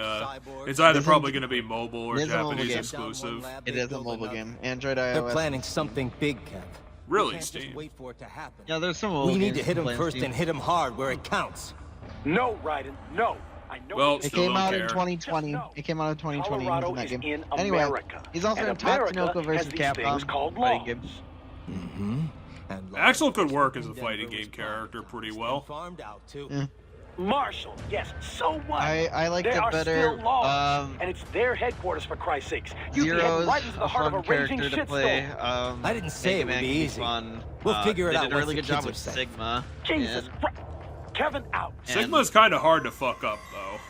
Speaker 3: it's either probably going to be mobile or Japanese exclusive.
Speaker 18: It is a mobile game. Android, iOS.
Speaker 8: They're planning something big, Kev.
Speaker 3: Really, Steve?
Speaker 8: Wait for it to happen.
Speaker 18: Yeah, there's some mobile
Speaker 8: We need
Speaker 18: games
Speaker 8: to hit them
Speaker 18: planned,
Speaker 8: first
Speaker 18: Steve.
Speaker 8: and hit them hard where it counts.
Speaker 4: No, Raiden, no. I know
Speaker 3: well,
Speaker 18: it came out in 2020. It came out in 2020. He was in that game. Anyway, he's also in Tatsunoko versus Capcom. Fighting game.
Speaker 3: Axel could work as a fighting game character pretty well.
Speaker 18: Yeah.
Speaker 15: Marshall, yes, so what?
Speaker 18: I liked
Speaker 15: there
Speaker 18: it
Speaker 15: are
Speaker 18: better.
Speaker 15: Still laws, and it's their headquarters, for Christ's sakes. You'd be heading
Speaker 18: Zero's
Speaker 15: right into the
Speaker 18: a
Speaker 15: heart of
Speaker 18: fun
Speaker 15: a raging
Speaker 18: character to play.
Speaker 15: shitstorm.
Speaker 8: I didn't say it would be easy.
Speaker 18: Fun.
Speaker 8: We'll figure it
Speaker 18: they
Speaker 8: out
Speaker 18: did a
Speaker 8: once
Speaker 18: really
Speaker 8: the
Speaker 18: good job
Speaker 8: kids
Speaker 18: with
Speaker 8: are safe.
Speaker 18: Sigma.
Speaker 15: Jesus
Speaker 18: and-
Speaker 15: Christ. Kevin, out.
Speaker 3: Sigma's kind of hard to fuck up, though.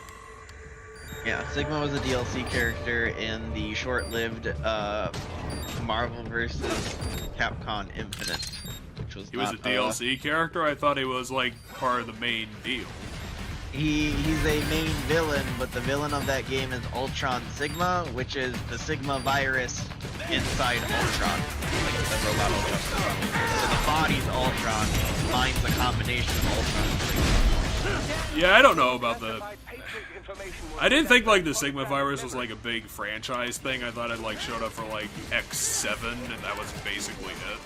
Speaker 18: Yeah, Sigma was a DLC character in the short-lived Marvel vs. Capcom Infinite, which was
Speaker 3: He was a DLC character? I thought he was, like, part of the main deal.
Speaker 18: He's a main villain, but the villain of that game is Ultron Sigma, which is the Sigma virus inside Ultron. Like the robot Ultron. So the body's Ultron, mine's a combination of Ultron and Sigma.
Speaker 3: Yeah, I don't know about the... I didn't think, like, the Sigma virus was, like, a big franchise thing. I thought it, like, showed up for, like, X7, and that was basically it.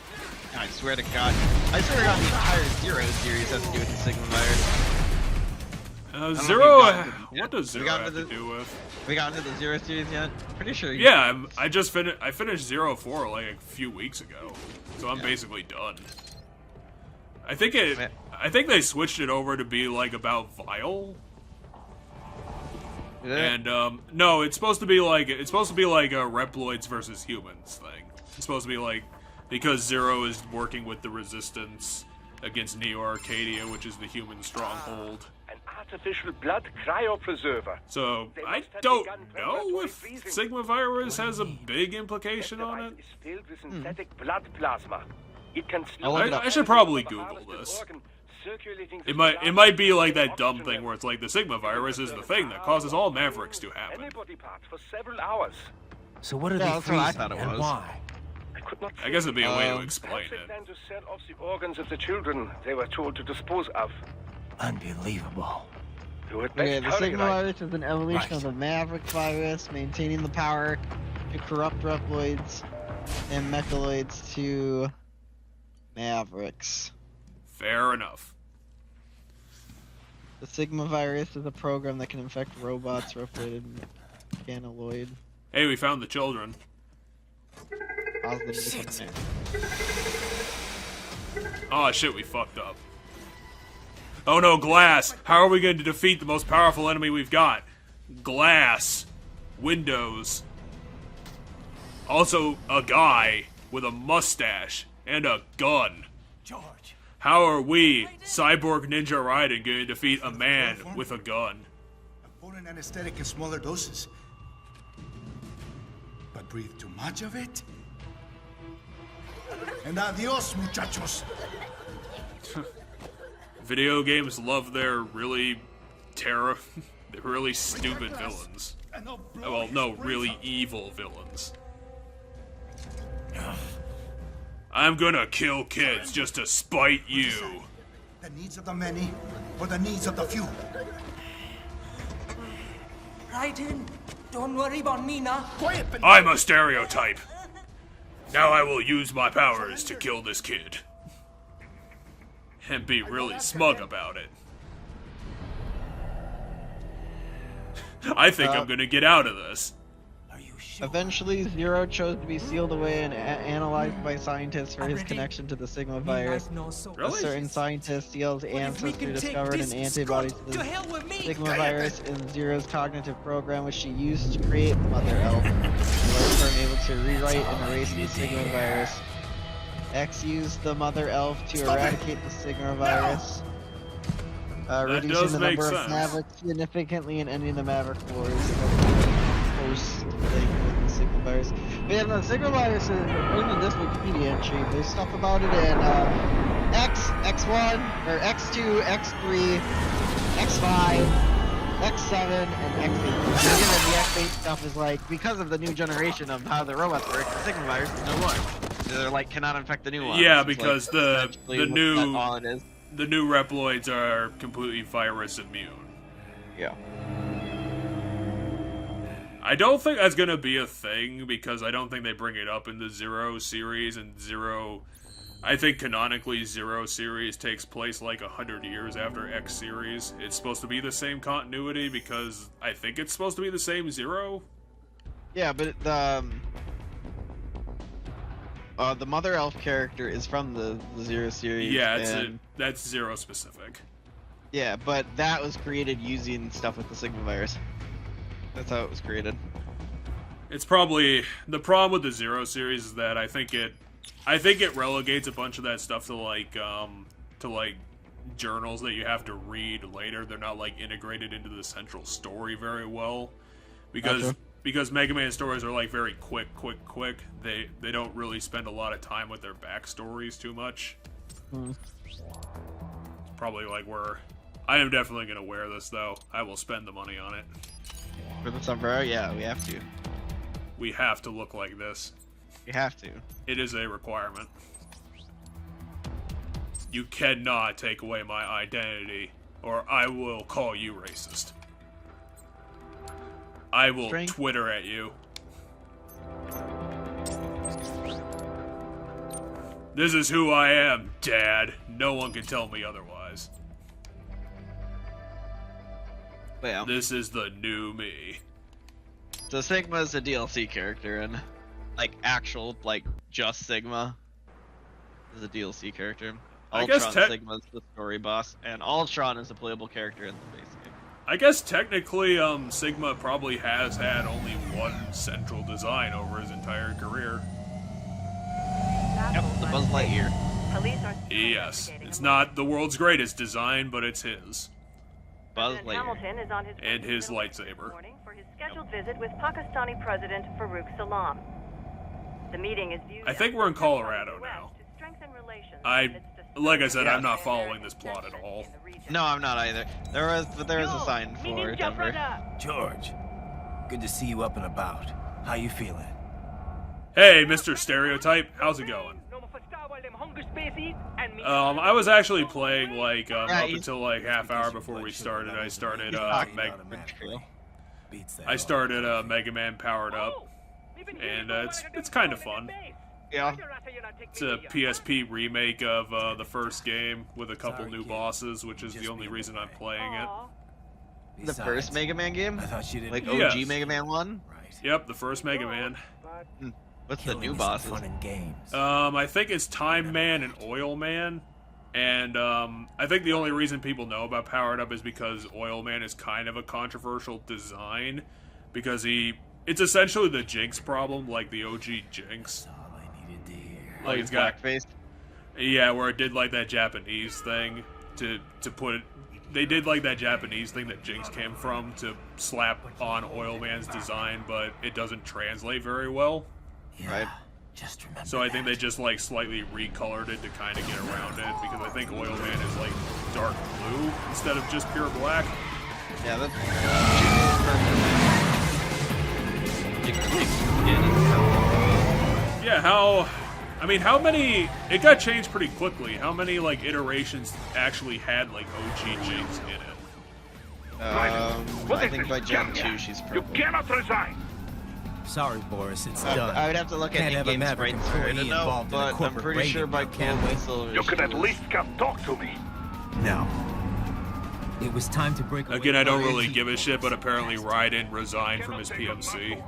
Speaker 18: I swear to God. The entire Zero series has to do with the Sigma virus.
Speaker 3: Zero, what does Zero have to do with?
Speaker 18: We got into the Zero series yet? Pretty sure.
Speaker 3: Yeah, I just finished. I finished 04 like a few weeks ago, so I'm basically done. I think they switched it over to be like about Vile. And no, it's supposed to be like a Reploids versus humans thing. It's supposed to be like because Zero is working with the Resistance against Neo Arcadia, which is the human stronghold.
Speaker 4: An artificial blood cryopreserver.
Speaker 3: So I don't know if Sigma virus has a big implication on it.
Speaker 4: It's filled with synthetic blood plasma. It can
Speaker 3: I should probably Google this. It might be like that dumb thing where it's like the Sigma virus is the thing that causes all Mavericks to happen.
Speaker 4: Body parts for several hours.
Speaker 8: So what are they
Speaker 18: that's what I
Speaker 8: freezing
Speaker 18: thought it
Speaker 8: and
Speaker 18: was.
Speaker 8: why?
Speaker 3: I guess it'd be a way to explain
Speaker 4: Perhaps
Speaker 3: it.
Speaker 4: they plan to sell off the organs of the children they were told to dispose of.
Speaker 8: Unbelievable.
Speaker 18: Okay, the Sigma virus is an evolution of the Maverick virus, maintaining the power to corrupt Reploids and Mechaloids to Mavericks.
Speaker 3: Fair enough.
Speaker 18: The Sigma virus is a program that can infect robots, Reploid, and Mechanoid.
Speaker 3: Hey, we found the children. Oh shit, we fucked up. Oh no, glass! How are we going to defeat the most powerful enemy we've got? Glass. Windows. Also, a guy with a mustache and a gun.
Speaker 6: George.
Speaker 3: How are we, Cyborg Ninja Raiden, going to defeat a man with a gun?
Speaker 6: Foreign anesthetic in smaller doses. But breathe too much of it? And adios, muchachos.
Speaker 3: Video games love their really they're really stupid villains. Well, no, really evil villains. I'm gonna kill kids just to spite you.
Speaker 6: The needs of the many or the needs of the few?
Speaker 16: Raiden, don't worry about me now.
Speaker 3: I'm a stereotype. Now I will use my powers to kill this kid. And be really smug about it. I think I'm gonna get out of this.
Speaker 18: Eventually, Zero chose to be sealed away and analyzed by scientists for his connection to the Sigma virus. A certain scientist Seal's ancestor discovered an antibody to the Sigma virus in Zero's cognitive program, which she used to create Mother Elf. Therefore, able to rewrite and erase the Sigma virus. X used the Mother Elf to eradicate the Sigma virus, reducing the number of Mavericks significantly and ending the Maverick Wars. Post-thing with the Sigma virus. But yeah, the Sigma virus is in this Wikipedia entry. There's stuff about it in X, X1, or X2, X3, X5, X7, and X8. Again, the X8 stuff is like, because of the new generation of how the robots work, the Sigma virus is no more. They're like, cannot infect the new ones.
Speaker 3: Yeah, because
Speaker 18: like,
Speaker 3: the new Reploids are completely virus immune.
Speaker 18: Yeah.
Speaker 3: I don't think that's gonna be a thing, because I don't think they bring it up in the Zero series, and I think canonically Zero series takes place like 100 years after X series. It's supposed to be the same continuity, because I think it's supposed to be the same Zero.
Speaker 18: Yeah, but the Mother Elf character is from the Zero series.
Speaker 3: Yeah, that's Zero specific.
Speaker 18: Yeah, but that was created using stuff with the Sigma virus. That's how it was created.
Speaker 3: It's probably the problem with the Zero series is that I think it relegates a bunch of that stuff to like journals that you have to read later. They're not like integrated into the central story very well because Mega Man stories are like very quick. They don't really spend a lot of time with their backstories too much. It's probably like where I am definitely gonna wear this though. I will spend the money on it.
Speaker 18: For the sombrero, yeah, we have to.
Speaker 3: We have to look like this.
Speaker 18: We have to.
Speaker 3: It is a requirement. You cannot take away my identity, or I will call you racist. I will Twitter at you. This is who I am, Dad. No one can tell me otherwise.
Speaker 18: Well,
Speaker 3: this is the new me.
Speaker 18: So Sigma is a DLC character, and like actual, like just Sigma is a DLC character. Ultron Sigma is the story boss, and Ultron is a playable character in the base game.
Speaker 3: I guess technically, Sigma probably has had only one central design over his entire career.
Speaker 18: Yep, the Buzz Lightyear.
Speaker 3: Yes, it's not the world's greatest design, but it's his.
Speaker 18: Buzz Lightyear.
Speaker 19: Hamilton is on his
Speaker 3: and his lightsaber.
Speaker 19: For his scheduled visit with Pakistani President Farouk Salam. The meeting is viewed.
Speaker 3: I think we're in Colorado now. Like I said, I'm not following this plot at all.
Speaker 18: No, I'm not either. There was a sign for Denver.
Speaker 14: George, good to see you up and about. How you feeling?
Speaker 3: Hey, Mr. Stereotype, how's it going? I was actually playing like up until like half hour before we started. I started Mega Man Powered Up, and it's kind of fun.
Speaker 18: Yeah.
Speaker 3: It's a PSP remake of the first game with a couple new bosses, which is the only reason I'm playing it.
Speaker 18: The first Mega Man game?
Speaker 14: I thought she didn't.
Speaker 18: Like OG Mega Man 1?
Speaker 3: Yep, the first Mega Man.
Speaker 18: What's the new bosses?
Speaker 3: I think it's Time Man and Oil Man. And I think the only reason people know about Powered Up is because Oil Man is kind of a controversial design. Because it's essentially the Jinx problem, like the OG Jinx.
Speaker 18: Like it's got blackface.
Speaker 3: Yeah, where it did like that Japanese thing to put it. They did like that Japanese thing that Jinx came from to slap on Oil Man's design, but it doesn't translate very well.
Speaker 18: Right.
Speaker 14: Just remember.
Speaker 3: So I think they just like slightly recolored it to kind of get around it because I think Oil Man is like dark blue instead of just pure black.
Speaker 18: Yeah, that's.
Speaker 3: Yeah, how many, it got changed pretty quickly. How many, like, iterations actually had, like, OG Jinx in it?
Speaker 18: I think by Gen 2 she's purple.
Speaker 17: You cannot resign!
Speaker 14: Sorry, Boris, it's done.
Speaker 18: I would have to look at in-game sprites for it to know, but I'm pretty sure by Gold and Silver
Speaker 17: you could at least come talk to me!
Speaker 14: No. It was time to break away.
Speaker 3: Again, I don't really give a shit, but apparently Raiden resigned from his PMC.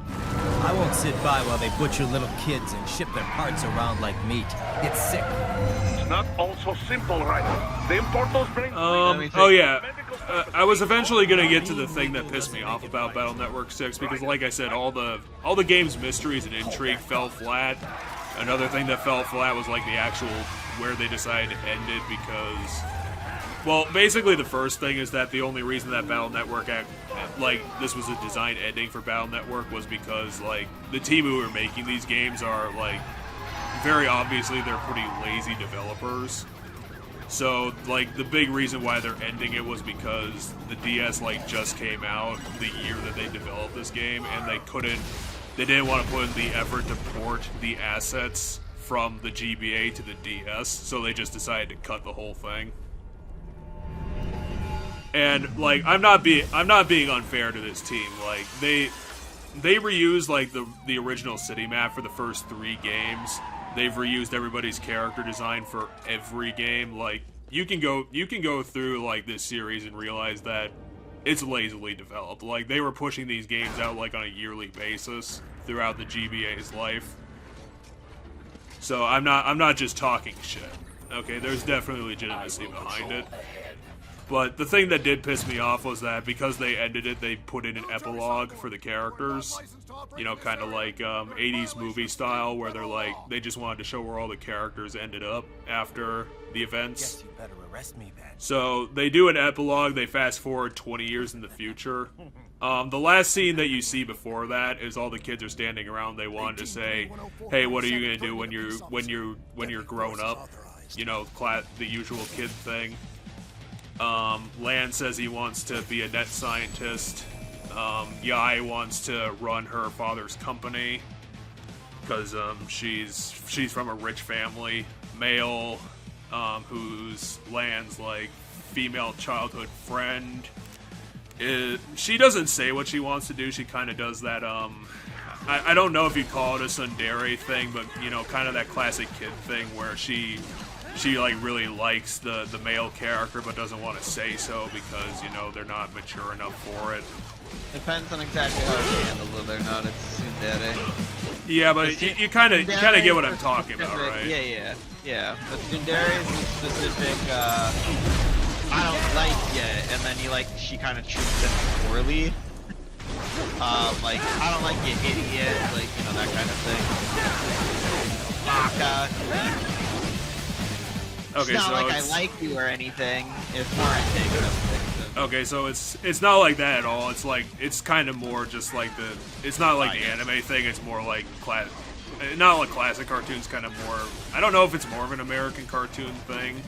Speaker 14: I won't sit by while they butcher little kids and ship their parts around like meat. It's sick.
Speaker 17: It's not all so simple, right? The importers bring...
Speaker 3: oh yeah. I was eventually gonna get to the thing that pissed me off about Battle Network 6, because like I said, all the game's mysteries and intrigue fell flat. Another thing that fell flat was like the actual where they decided to end it, because... Well, basically the first thing is that the only reason that Battle Network this was a design ending for Battle Network was because, like, the team who were making these games are, like, very obviously they're pretty lazy developers. So, like, the big reason why they're ending it was because the DS, like, just came out the year that they developed this game, and they didn't want to put in the effort to port the assets from the GBA to the DS, so they just decided to cut the whole thing. And like I'm not being unfair to this team. Like they reused like the original city map for the first 3 games. They've reused everybody's character design for every game. Like you can go through like this series and realize that it's lazily developed. Like they were pushing these games out like on a yearly basis throughout the GBA's life. So I'm not just talking shit. Okay, there's definitely legitimacy behind it. But the thing that did piss me off was that because they ended it, they put in an epilogue for the characters. You know, kind of like 80s movie style, where they're like, they just wanted to show where all the characters ended up after the events.
Speaker 14: Guess you better arrest me then.
Speaker 3: So they do an epilogue, they fast forward 20 years in the future. The last scene that you see before that is all the kids are standing around. They wanted to say, "Hey, what are you gonna do when you're grown up?" You know, the usual kid thing. Lan says he wants to be a net scientist. Yai wants to run her father's company because she's from a rich family. Male, who's Lan's like female childhood friend. She doesn't say what she wants to do. She kind of does that. I don't know if you call it a tsundere thing, but you know, kind of that classic kid thing where she like really likes the male character but doesn't want to say so because, you know, they're not mature enough for it.
Speaker 18: Depends on exactly how they handle it or not. It's tsundere.
Speaker 3: Yeah, but you kind of get what I'm talking about, right?
Speaker 18: Yeah. But tsundere is a specific. I don't like it, and then she kind of treats them poorly. Like, I don't like you, idiot, like, you know, that kind of thing. Baka.
Speaker 3: Okay,
Speaker 18: it's not
Speaker 3: so
Speaker 18: like I like you or anything. It's more antagonistic.
Speaker 3: Okay, so it's not like that at all. It's like, it's kind of more just like it's not like the anime thing. It's more like not like classic cartoons, kind of more. I don't know if it's more of an American cartoon thing,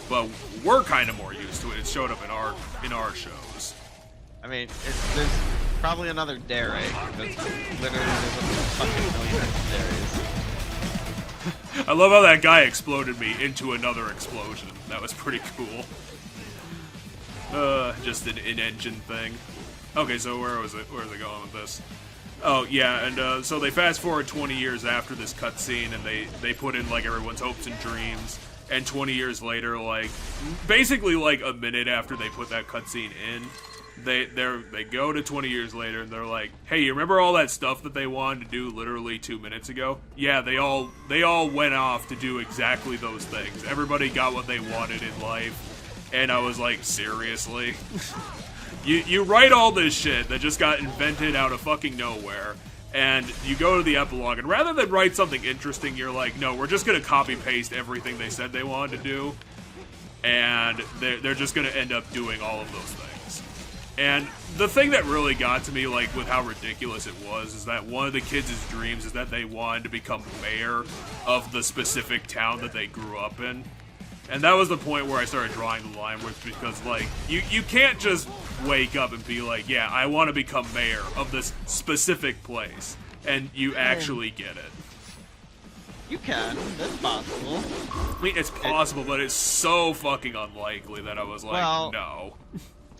Speaker 3: but we're kind of more used to it. It showed up in our shows.
Speaker 18: I mean, there's probably another dere, because literally there's a fucking million dares.
Speaker 3: I love how that guy exploded me into another explosion. That was pretty cool. Just an in-engine thing. Okay, so where was it? Where are they going with this? Oh, yeah, and so they fast forward 20 years after this cutscene, and they put in, like, everyone's hopes and dreams. And 20 years later, like, basically, like, a minute after they put that cutscene in, they go to 20 years later, and they're like, hey, you remember all that stuff that they wanted to do literally 2 minutes ago? Yeah, they all went off to do exactly those things. Everybody got what they wanted in life. And I was like, seriously? You write all this shit that just got invented out of fucking nowhere, and you go to the epilogue, and rather than write something interesting, you're like, no, we're just gonna copy-paste everything they said they wanted to do, and they're just gonna end up doing all of those things. And the thing that really got to me, like, with how ridiculous it was, is that one of the kids' dreams is that they wanted to become mayor of the specific town that they grew up in. And that was the point where I started drawing the line, because, like, you can't just wake up and be like, yeah, I want to become mayor of this specific place, and you actually get it.
Speaker 18: You can. That's possible.
Speaker 3: I mean, it's possible, but it's so fucking unlikely that I was like,
Speaker 18: well,
Speaker 3: no.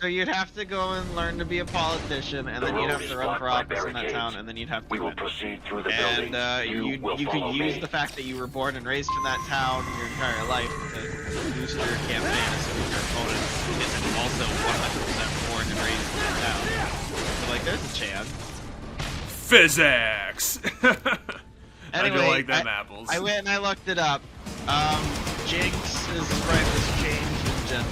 Speaker 18: So you'd have to go and learn to be a politician, and then you'd have to run for office in that town, and then you'd have to win.
Speaker 11: Proceed through the
Speaker 18: and you could use the fact that you were born and raised in that town your entire life to boost your campaign, assuming your opponent isn't also 100% born and raised in that town. So, like, there's a chance.
Speaker 3: Physics!
Speaker 18: Anyway,
Speaker 3: I do like them apples.
Speaker 18: I went and I looked it up. Jinx's sprite was changed in Gen 2.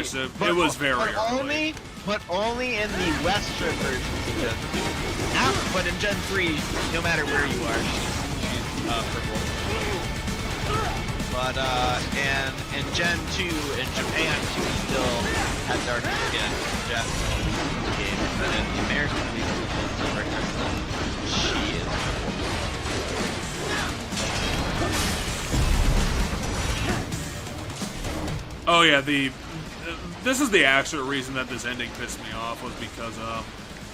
Speaker 3: So it was very early.
Speaker 18: But only in the Western version of Gen 2. But in Gen 3, no matter where you are, she's purple. But in Gen 2, in Japan, she still had darker skin. Japanese game, but in the American release, it's still very crystal. She is.
Speaker 3: Oh yeah, this is the actual reason that this ending pissed me off, was because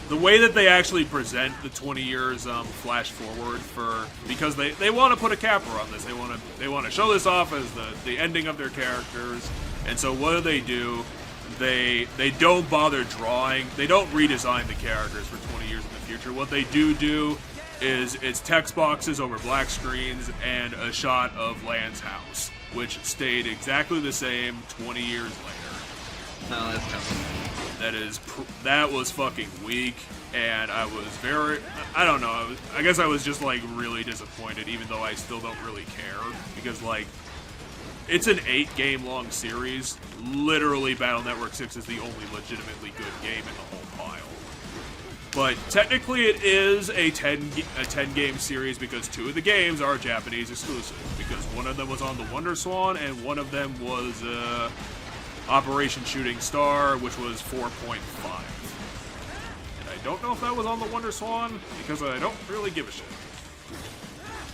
Speaker 3: the way that they actually present the 20 years flash forward because they want to put a capper on this. They want to show this off as the ending of their characters. And so what do? They don't bother drawing. They don't redesign the characters for 20 years in the future. What they do is it's text boxes over black screens and a shot of Lan's house, which stayed exactly the same 20 years later.
Speaker 18: No, that's tough.
Speaker 3: That was fucking weak, and I was I don't know, I guess I was just, like, really disappointed, even though I still don't really care, because, like, it's an 8-game long series. Literally, Battle Network 6 is the only legitimately good game in the whole pile. But technically it is a 10-game series because 2 of the games are Japanese exclusive. Because one of them was on the Wonder Swan and one of them was Operation Shooting Star, which was 4.5. And I don't know if that was on the Wonder Swan because I don't really give a shit.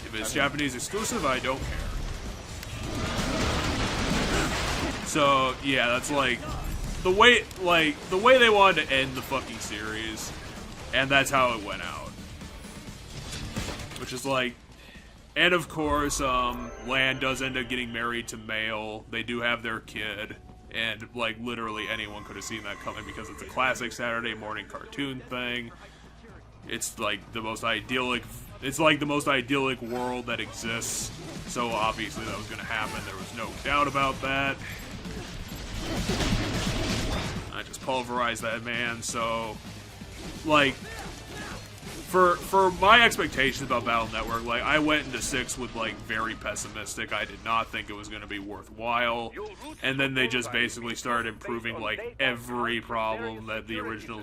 Speaker 3: If it's Japanese exclusive, I don't care. So yeah, that's like the way they wanted to end the fucking series, and that's how it went out. Which is like, and of course, Lan does end up getting married to Mail. They do have their kid, and like literally anyone could have seen that coming because it's a classic Saturday morning cartoon thing. It's like the most idyllic. It's like the most idyllic world that exists. So obviously that was going to happen. There was no doubt about that. I just pulverized that man. So, like, for my expectations about Battle Network, like I went into 6 with like very pessimistic. I did not think it was going to be worthwhile, and then they just basically started improving like every problem that the original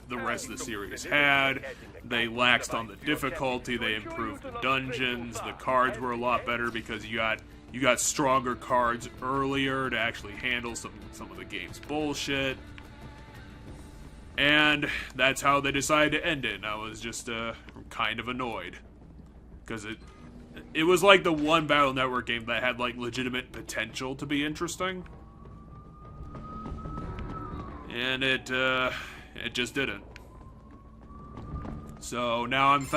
Speaker 3: the rest of the series had. They laxed on the difficulty. They improved the dungeons. The cards were a lot better because you got stronger cards earlier to actually handle some of the game's bullshit. And that's how they decided to end it. And I was just kind of annoyed because it was like the one Battle Network game that had like legitimate potential to be interesting, and it just didn't. So now I'm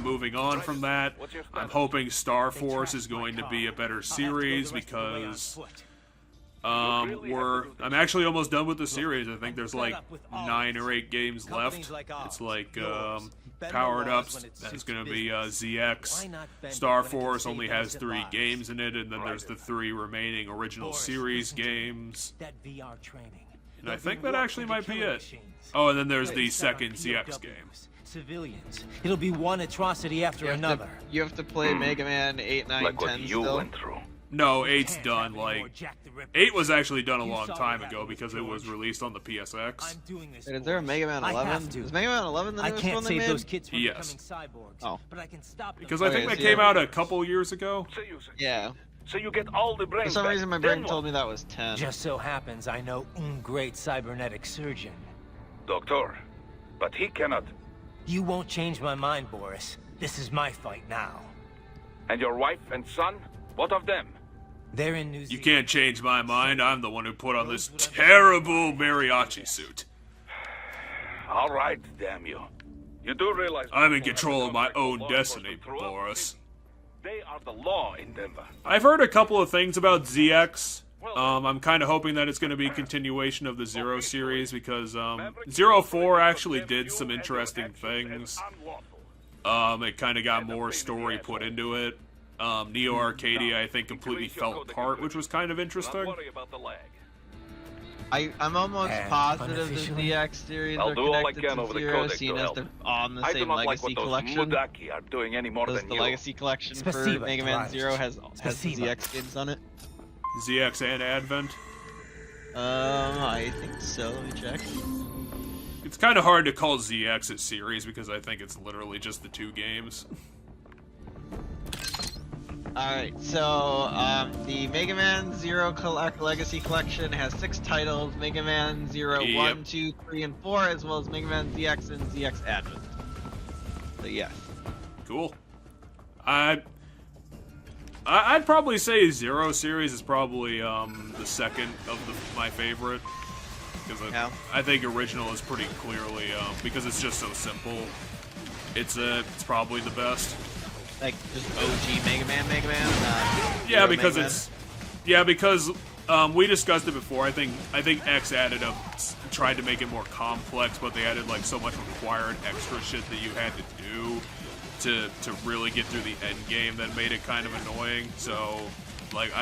Speaker 3: moving on from that. I'm hoping Star Force is going to be a better series because I'm actually almost done with the series. I think there's like 9 or 8 games left. It's like Powered Ups, that's going to be ZX. Star Force only has 3 games in it, and then there's the 3 remaining original series games. And I think that actually might be it. Oh, and then there's the second ZX game.
Speaker 8: Civilians. It'll be one atrocity after another.
Speaker 18: You have to play Mega Man 8, 9,
Speaker 10: Like
Speaker 18: 10
Speaker 10: what you
Speaker 18: still?
Speaker 10: went through.
Speaker 3: No, 8's done. Like 8 was actually done a long time ago because it was released on the PSX.
Speaker 18: Wait, is there a Mega Man 11? Is Mega Man 11 the newest one they made?
Speaker 8: Those kids from
Speaker 3: yes.
Speaker 8: cyborgs,
Speaker 18: oh.
Speaker 8: but I can stop
Speaker 3: because I think that came out a couple years ago.
Speaker 18: Yeah.
Speaker 10: So you get all the brains
Speaker 18: For some
Speaker 10: back.
Speaker 18: reason my
Speaker 10: Then
Speaker 18: brain
Speaker 10: what?
Speaker 18: told me that was 10.
Speaker 8: Just so happens I know great cybernetic surgeon.
Speaker 10: Doctor, but he cannot.
Speaker 8: You won't change my mind, Boris. This is my fight now.
Speaker 10: And your wife and son? What of them?
Speaker 8: They're in New Zealand.
Speaker 3: You can't change my mind. I'm the one who put on this terrible mariachi suit.
Speaker 10: All right, damn you. You do realize
Speaker 3: I'm in control of my own destiny, Boris.
Speaker 10: they are the law in Denver.
Speaker 3: I've heard a couple of things about ZX. I'm kind of hoping that it's going to be a continuation of the Zero series because 04 actually did some interesting things. It kind of got more story put into it. Neo Arcadia, I think, completely fell apart, which was kind of interesting.
Speaker 18: I'm almost positive the ZX series
Speaker 10: I'll
Speaker 18: are
Speaker 10: do all I
Speaker 18: connected
Speaker 10: can
Speaker 18: to
Speaker 10: over the
Speaker 18: Zero,
Speaker 10: codex
Speaker 18: seeing
Speaker 10: to
Speaker 18: as
Speaker 10: help.
Speaker 18: they're on the
Speaker 10: I do
Speaker 18: same
Speaker 10: not like
Speaker 18: Legacy
Speaker 10: what those
Speaker 18: collection.
Speaker 10: Mudaki are doing any more
Speaker 18: Does
Speaker 10: than
Speaker 18: the
Speaker 10: you.
Speaker 18: Legacy collection for
Speaker 8: Spasiba,
Speaker 18: Mega Man
Speaker 8: Tobias.
Speaker 18: Zero has the
Speaker 8: Spasiba.
Speaker 18: ZX games on it?
Speaker 3: ZX and Advent.
Speaker 18: I think so. Let me check.
Speaker 3: It's kind of hard to call ZX a series because I think it's literally just the 2 games.
Speaker 18: Alright, so the Mega Man Zero Legacy Collection has 6 titles, Mega Man Zero
Speaker 3: Yep.
Speaker 18: 1, 2, 3, and 4, as well as Mega Man ZX and ZX Advent. So yes.
Speaker 3: Cool. I'd probably say Zero series is probably the second of my favorite. Because I think original is pretty clearly because it's just so simple. It's probably the best.
Speaker 18: Like just OG Mega Man.
Speaker 3: Yeah, because because we discussed it before. I think X added tried to make it more complex, but they added like so much required extra shit that you had to do to really get through the end game that made it kind of annoying. So like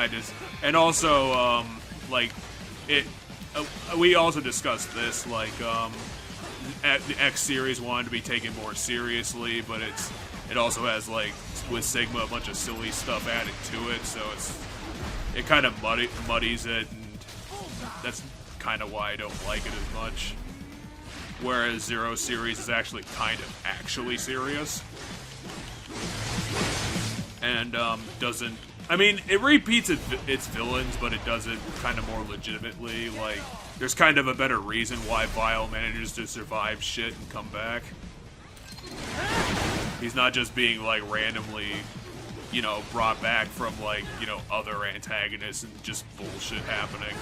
Speaker 3: and also like it. We also discussed this like the X series wanted to be taken more seriously, but it also has like with Sigma a bunch of silly stuff added to it, so it kind of muddies it, and that's kind of why I don't like it as much. Whereas Zero Series is actually kind of actually serious. And doesn't... I mean, it repeats its villains, but it does it kind of more legitimately. Like, there's kind of a better reason why Vile manages to survive shit and come back. He's not just being, like, randomly, you know, brought back from, like, you know, other antagonists and just bullshit happening.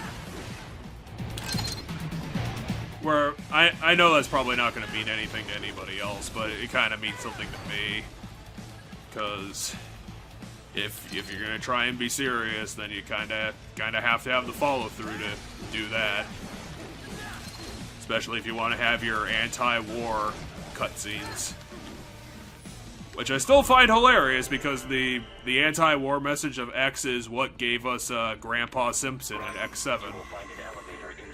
Speaker 3: Where, I know that's probably not going to mean anything to anybody else, but it kind of means something to me. Because if you're going to try and be serious, then you kind of have to have the follow-through to do that. Especially if you want to have your anti-war cutscenes. Which I still find hilarious, because the anti-war message of X is what gave us Grandpa Simpson in X7.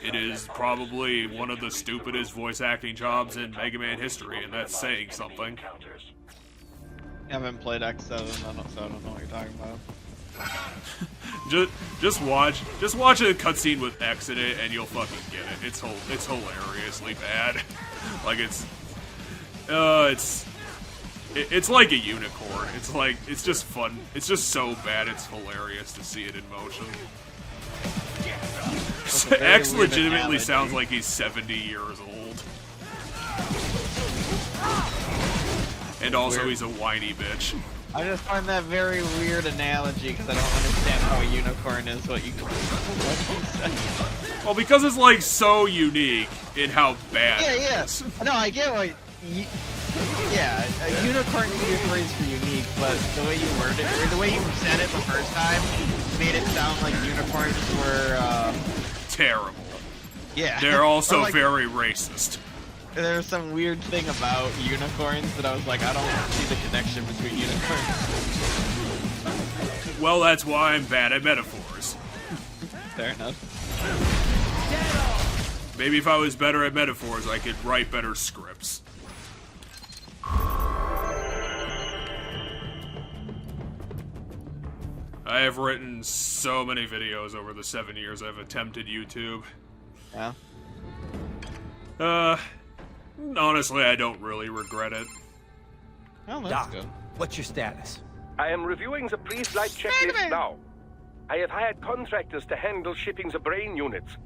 Speaker 3: It is probably one of the stupidest voice acting jobs in Mega Man history, and that's saying something.
Speaker 18: I haven't played X7, so I don't know what you're talking about.
Speaker 3: just watch a cutscene with X in it, and you'll fucking get it. It's hilariously bad. Like it's like a unicorn. It's just fun. It's just so bad. It's hilarious to see it in motion. X legitimately sounds like he's 70 years old. And also he's a whiny bitch.
Speaker 18: I just find that very weird analogy because I don't understand how a unicorn is what you call it.
Speaker 3: Well, because it's like so unique in how bad it is.
Speaker 18: No, I get what yeah, a unicorn can be a phrase for unique, but the way you worded it, or the way you said it the first time, made it sound like unicorns were
Speaker 3: terrible. Yeah. They're also
Speaker 18: like,
Speaker 3: very racist.
Speaker 18: There's some weird thing about unicorns that I was like, I don't see the connection between unicorns.
Speaker 3: Well, that's why I'm bad at metaphors.
Speaker 18: Fair enough.
Speaker 3: Maybe if I was better at metaphors, I could write better scripts. I have written so many videos over the 7 years I've attempted YouTube.
Speaker 18: Yeah?
Speaker 3: Honestly, I don't really regret it.
Speaker 18: Oh, that's good.
Speaker 8: What's your status?
Speaker 4: I am reviewing the pre-flight checklist now. I have hired contractors to handle shipping the brain units.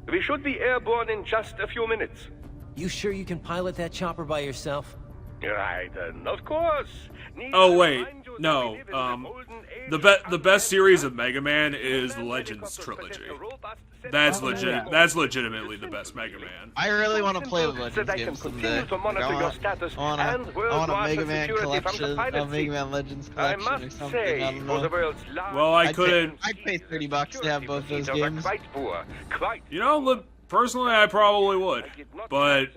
Speaker 4: We should be airborne in just a few minutes.
Speaker 8: You sure you can pilot that chopper by yourself?
Speaker 4: Raiden, of course.
Speaker 3: Oh wait, no. The best series of Mega Man is the Legends trilogy. That's legitimately the best Mega Man.
Speaker 18: I really want to play the Legends games someday. I want a Mega Man collection, a Mega Man Legends collection or something. I don't know.
Speaker 3: Well, I'd
Speaker 18: pay $30 to have both those games.
Speaker 3: You know, personally, I probably would, but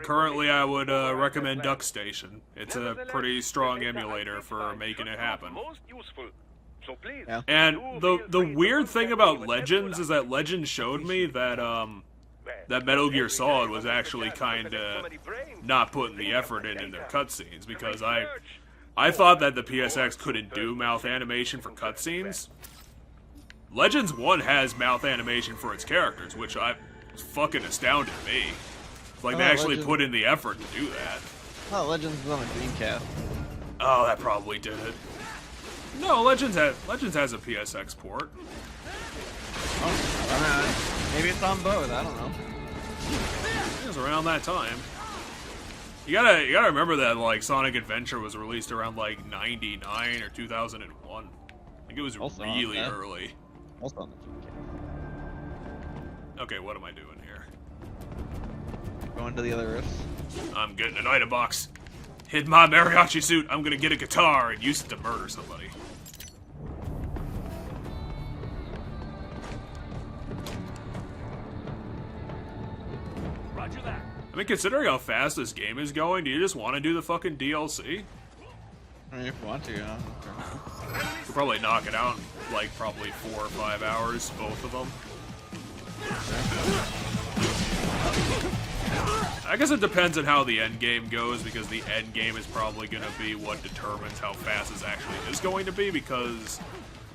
Speaker 3: currently I would recommend Duck Station. It's a pretty strong emulator for making it happen.
Speaker 18: Yeah.
Speaker 3: And the weird thing about Legends is that Legends showed me that that Metal Gear Solid was actually kind of not putting the effort in their cutscenes, because I thought that the PSX couldn't do mouth animation for cutscenes. Legends 1 has mouth animation for its characters, which fucking astounded me. Like, they actually put in the effort to do that.
Speaker 18: Oh, Legends is on a Dreamcast.
Speaker 3: Oh, that probably did it. No, Legends has a PSX port.
Speaker 18: Oh, maybe it's on both. I don't know.
Speaker 3: It was around that time. You gotta remember that, like, Sonic Adventure was released around like '99 or 2001. I think it was also really early.
Speaker 18: Also on the Dreamcast.
Speaker 3: Okay, what am I doing here?
Speaker 18: Going to the other rifts.
Speaker 3: I'm getting an item box. Hid my mariachi suit. I'm gonna get a guitar and use it to murder somebody.
Speaker 2: Roger that.
Speaker 3: I mean, considering how fast this game is going, do you just want to do the fucking DLC?
Speaker 18: I mean, if you want to, yeah.
Speaker 3: We'll probably knock it out in, like, probably 4 or 5 hours, both of them. I guess it depends on how the end game goes, because the end game is probably going to be what determines how fast this actually is going to be, because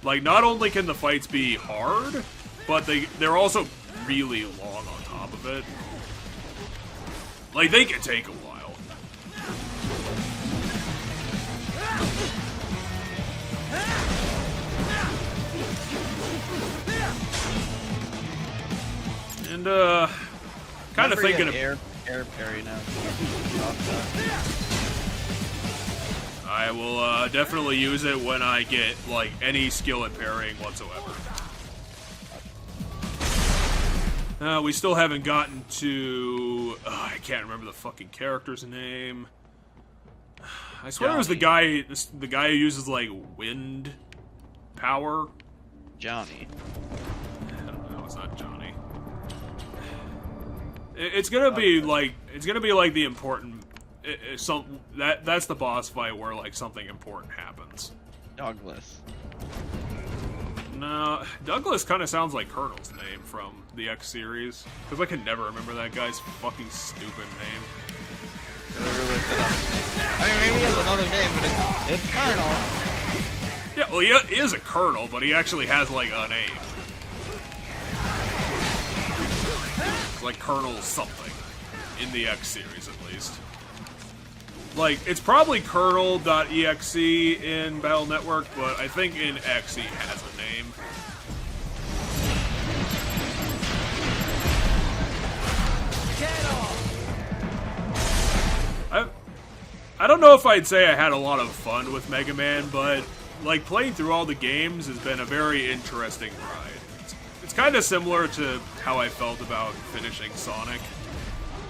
Speaker 3: Like, not only can the fights be hard, but they're also really long on top of it. Like, they can take a while. And, kind of thinking of...
Speaker 20: air parry now.
Speaker 3: I will, definitely use it when I get, like, any skill at parrying whatsoever. We still haven't gotten to... I can't remember the fucking character's name. I swear it was the guy who uses, like, wind power.
Speaker 20: Johnny.
Speaker 3: No, it's not Johnny. It's gonna be like the important... That's the boss fight where, like, something important happens.
Speaker 20: Douglas.
Speaker 3: No, Douglas kind of sounds like Colonel's name from the X series. Because I can never remember that guy's fucking stupid name.
Speaker 20: I mean, maybe he has another name, but it's Colonel.
Speaker 3: Yeah, well, he is a Colonel, but he actually has, like, a name. It's like Colonel something. In the X series, at least. Like, it's probably Colonel.exe in Battle Network, but I think in X he has a name. I don't know if I'd say I had a lot of fun with Mega Man, but, like, playing through all the games has been a very interesting ride. It's kind of similar to how I felt about finishing Sonic.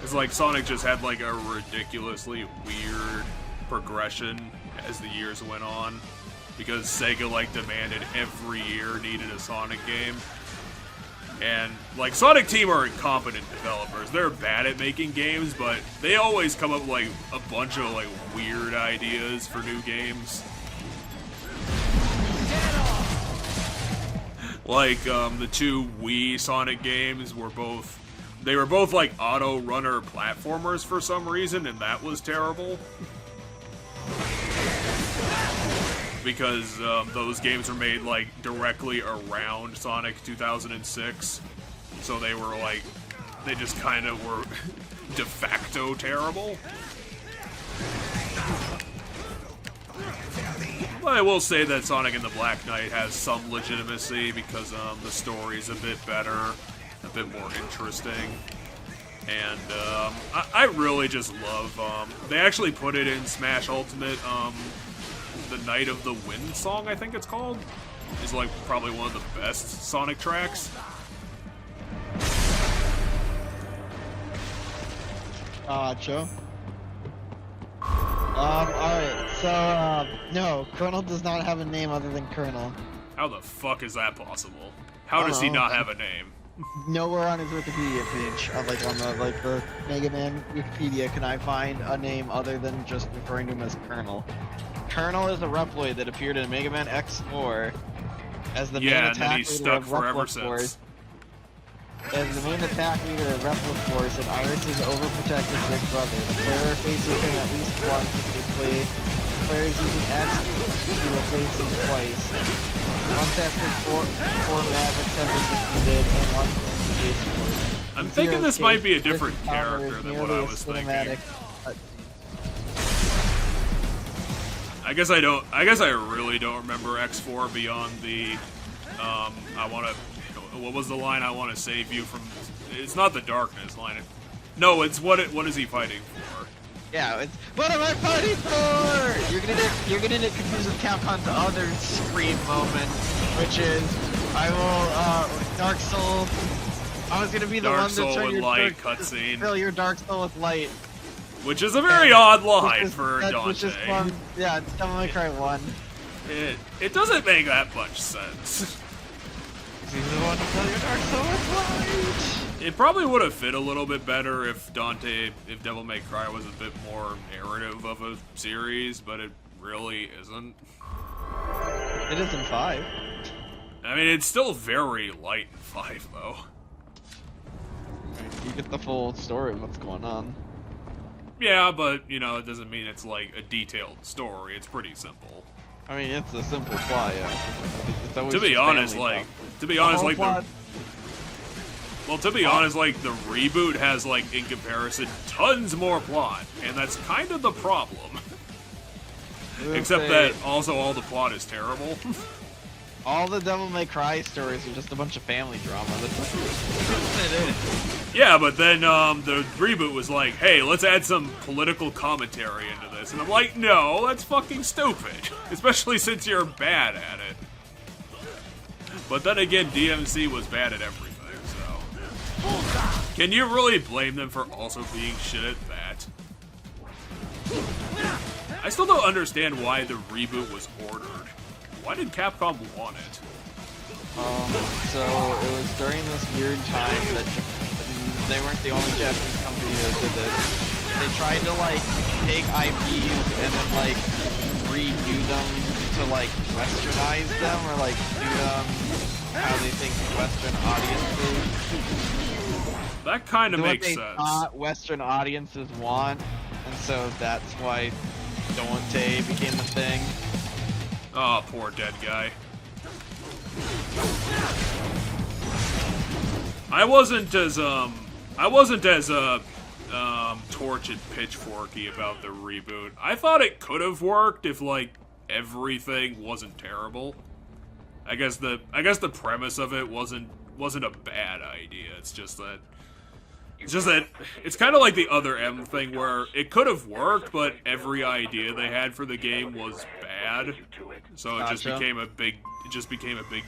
Speaker 3: It's like Sonic just had like a ridiculously weird progression as the years went on, because Sega like demanded every year needed a Sonic game. And like Sonic Team are incompetent developers. They're bad at making games, but they always come up with like a bunch of like weird ideas for new games. Like the two Wii Sonic games were both like auto runner platformers for some reason, and that was terrible. Because those games were made like directly around Sonic 2006, so they were like, they just kind of were de facto terrible. But I will say that Sonic and the Black Knight has some legitimacy because the story's a bit better, a bit more interesting. And I really just love, they actually put it in Smash Ultimate, the Night of the Wind song, I think it's called, is like probably one of the best Sonic tracks.
Speaker 18: Joe? Alright, so, no, Colonel does not have a name other than Colonel.
Speaker 3: How the fuck is that possible? How does he not have a name?
Speaker 18: Nowhere on his Wikipedia page, on the Mega Man Wikipedia, can I find a name other than just referring to him as Colonel. Colonel is a Reploid that appeared in Mega Man X4 as the main attack leader of Replo Force. As the main attack leader of Replo Force and Iris' overprotective big brother. The player faces him at least once if they play. The player is using X to replace him twice. Once after four Mavericks have been defeated and once in
Speaker 3: I'm thinking this might be a different character than what I was thinking. I guess I really don't remember X4 beyond the, what was the line? I want to save you from, it's not the darkness line. No, it's what is he fighting for?
Speaker 18: Yeah, it's, what am I fighting for? You're gonna get confused with Capcom's other Scream moment, which is, I will, Dark Soul, I was gonna be the one to turn your
Speaker 3: light cutscene.
Speaker 18: Fill your Dark Soul with light.
Speaker 3: Which is a very odd line for Dante.
Speaker 18: Yeah, it's Devil May Cry 1.
Speaker 3: It doesn't make that much sense.
Speaker 18: He's the one to fill your Dark Soul with light.
Speaker 3: It probably would have fit a little bit better if Devil May Cry was a bit more narrative of a series, but it really isn't.
Speaker 18: It is in 5.
Speaker 3: I mean, it's still very light in 5, though.
Speaker 18: You get the full story of what's going on.
Speaker 3: Yeah, but, you know, it doesn't mean it's like a detailed story. It's pretty simple.
Speaker 20: I mean, it's a simple plot, yeah. It's always
Speaker 3: To be
Speaker 20: just
Speaker 3: honest,
Speaker 20: family
Speaker 3: like,
Speaker 20: stuff.
Speaker 3: to be honest,
Speaker 20: The
Speaker 3: like
Speaker 20: whole
Speaker 3: the
Speaker 20: plot-
Speaker 3: well, to be honest, like the reboot has like in comparison tons more plot, and that's kind of the problem. Except that also all the plot is terrible.
Speaker 20: All the Devil May Cry stories are just a bunch of family drama.
Speaker 3: Yeah, but then the reboot was like, hey, let's add some political commentary into this. And I'm like, no, that's fucking stupid. Especially since you're bad at it. But then again, DMC was bad at everything, so... Can you really blame them for also being shit at that? I still don't understand why the reboot was ordered. Why did Capcom want it?
Speaker 20: So it was during this weird time that they weren't the only Japanese company that did this. They tried to like take IPs and then like redo them to like westernize them or like do them how they think Western audiences.
Speaker 3: That kind of makes
Speaker 20: sense.
Speaker 3: sense.
Speaker 20: What Western audiences want, and so that's why Dante became a thing.
Speaker 3: Oh, poor dead guy. I wasn't as torch and pitchforky about the reboot. I thought it could have worked if like everything wasn't terrible. I guess the premise of it wasn't a bad idea. It's just that it's kind of like the other M thing where it could have worked, but every idea they had for the game was bad. So it just became a big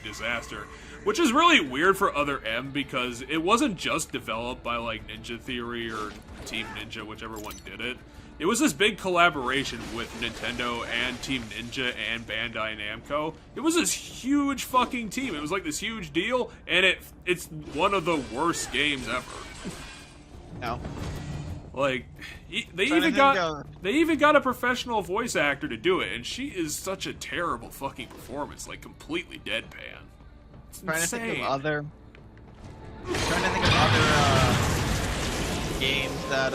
Speaker 3: disaster. Which is really weird for Other M because it wasn't just developed by like Ninja Theory or Team Ninja, whichever one did it. It was this big collaboration with Nintendo and Team Ninja and Bandai Namco. It was this huge fucking team. It was like this huge deal, and it's one of the worst games ever.
Speaker 20: No.
Speaker 3: Like, they even got a professional voice actor to do it, and she is such a terrible fucking performance, like completely deadpan. It's
Speaker 20: Trying
Speaker 3: insane.
Speaker 20: to think of other games that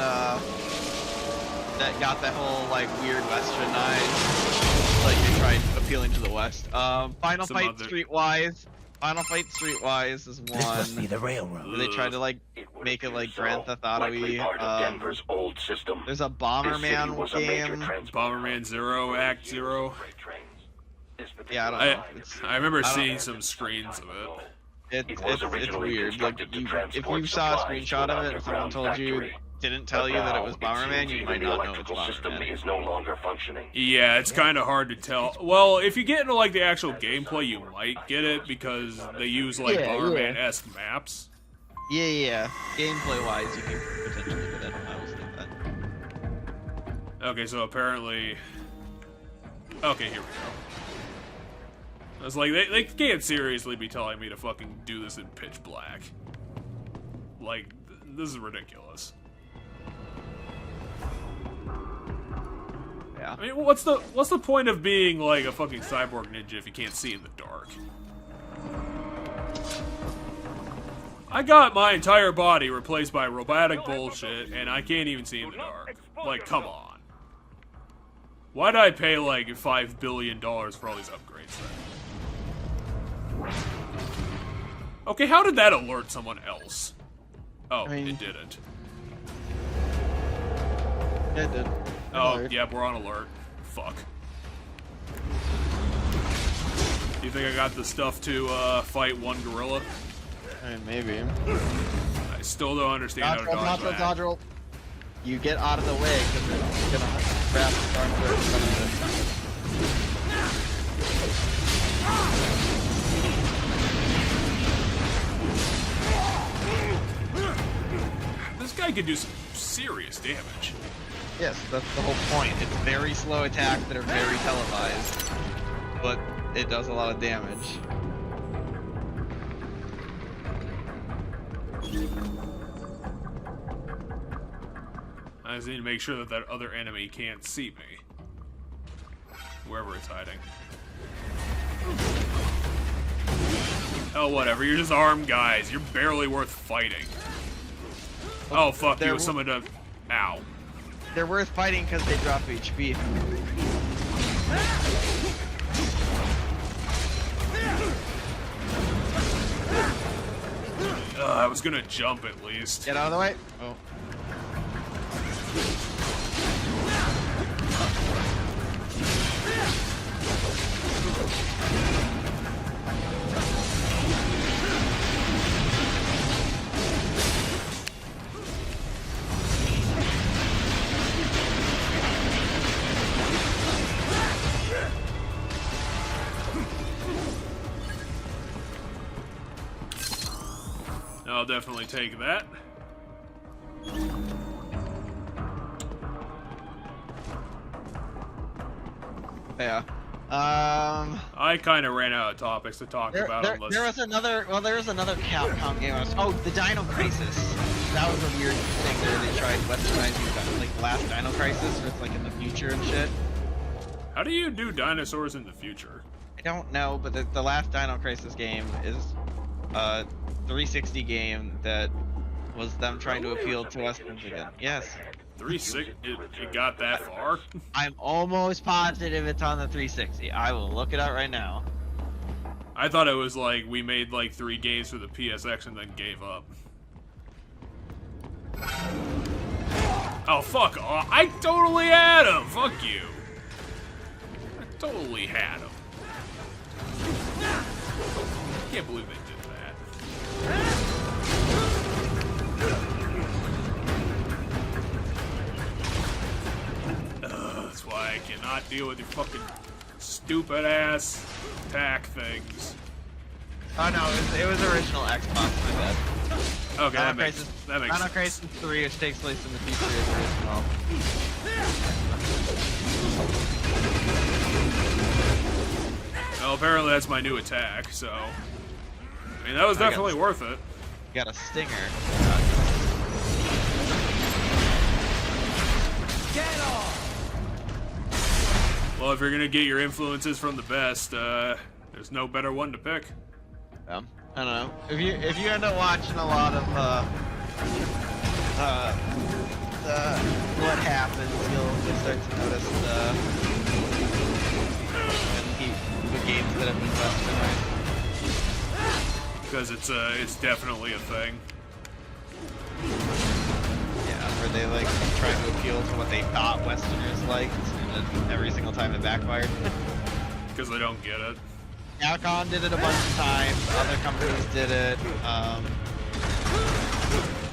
Speaker 20: got that whole like weird westernized, like they tried appealing to the West. Final Fight Streetwise is one.
Speaker 8: This must be the railroad.
Speaker 20: Where they tried to like make it like Grand Theft Auto-y.
Speaker 11: Denver's old system.
Speaker 20: There's a Bomberman game.
Speaker 3: Bomberman Zero, Act Zero.
Speaker 20: Yeah, I don't know.
Speaker 3: I remember seeing some screens of it.
Speaker 20: It's weird. Like if you saw a screenshot of it and someone told you didn't tell you that it was Bomberman, you might not know it's Bomberman.
Speaker 11: Is no longer functioning.
Speaker 3: Yeah, it's kind of hard to tell. Well, if you get into like the actual gameplay, you might get it because they use like Bomberman-esque maps.
Speaker 20: Yeah. Gameplay-wise, you can potentially get it. I always think that.
Speaker 3: Okay, so apparently... Okay, here we go. I was like, they can't seriously be telling me to fucking do this in pitch black. Like, this is ridiculous.
Speaker 20: Yeah.
Speaker 3: I mean, what's the point of being like a fucking cyborg ninja if you can't see in the dark? I got my entire body replaced by robotic bullshit, and I can't even see in the dark. Like, come on. Why'd I pay like $5 billion for all these upgrades then? Okay, how did that alert someone else? Oh, it didn't.
Speaker 20: Yeah, it did.
Speaker 3: Oh, yeah, we're on alert. Fuck. Do you think I got the stuff to fight one gorilla?
Speaker 20: I mean, maybe.
Speaker 3: I still don't understand how to dodge that.
Speaker 20: Dodge roll. You get out of the way because it's gonna grab the arm there in front
Speaker 3: of it. This guy could do some serious damage.
Speaker 20: Yes, that's the whole point. It's very slow attacks that are very televised, but it does a lot of damage.
Speaker 3: I just need to make sure that that other enemy can't see me. Wherever it's hiding. Oh, whatever. You're just armed guys. You're barely worth fighting. Oh, fuck you. Someone to... Ow.
Speaker 20: They're worth fighting because they drop HP.
Speaker 3: was gonna jump at least.
Speaker 18: Get out of the way. Oh.
Speaker 3: I'll definitely take that.
Speaker 18: Yeah.
Speaker 3: I kind of ran out of topics to talk about.
Speaker 18: There was another. Well, there was another Capcom game. Oh, the Dino Crisis. That was a weird thing where they tried westernizing like the last Dino Crisis, where it's like in the future and shit.
Speaker 3: How do you do dinosaurs in the future?
Speaker 18: I don't know, but the last Dino Crisis game is a 360 game that was them trying to appeal to Westerns again. Yes.
Speaker 3: 360? It got that far?
Speaker 18: I'm almost positive it's on the 360. I will look it up right now.
Speaker 3: I thought it was like we made like 3 games for the PSX and then gave up. Oh, fuck off. I totally had him! Fuck you. I totally had him. Can't believe they did that. That's why I cannot deal with your fucking stupid ass attack things.
Speaker 18: Oh no, it was original Xbox, my bad.
Speaker 3: Okay, that makes sense.
Speaker 18: Dino Crisis 3, which takes place in the future, is original.
Speaker 3: Well, apparently that's my new attack, so... I mean, that was definitely worth it.
Speaker 18: You got a stinger.
Speaker 16: Get off!
Speaker 3: Well, if you're gonna get your influences from the best, there's no better one to pick.
Speaker 18: I don't know. If you end up watching a lot of what happens, you'll start to notice the games that have been westernized.
Speaker 3: Because it's definitely a thing.
Speaker 18: Yeah, where they like try to appeal to what they thought Westerners liked, and every single time it backfired.
Speaker 3: Because they don't get it.
Speaker 18: Capcom did it a bunch of times, other companies did it.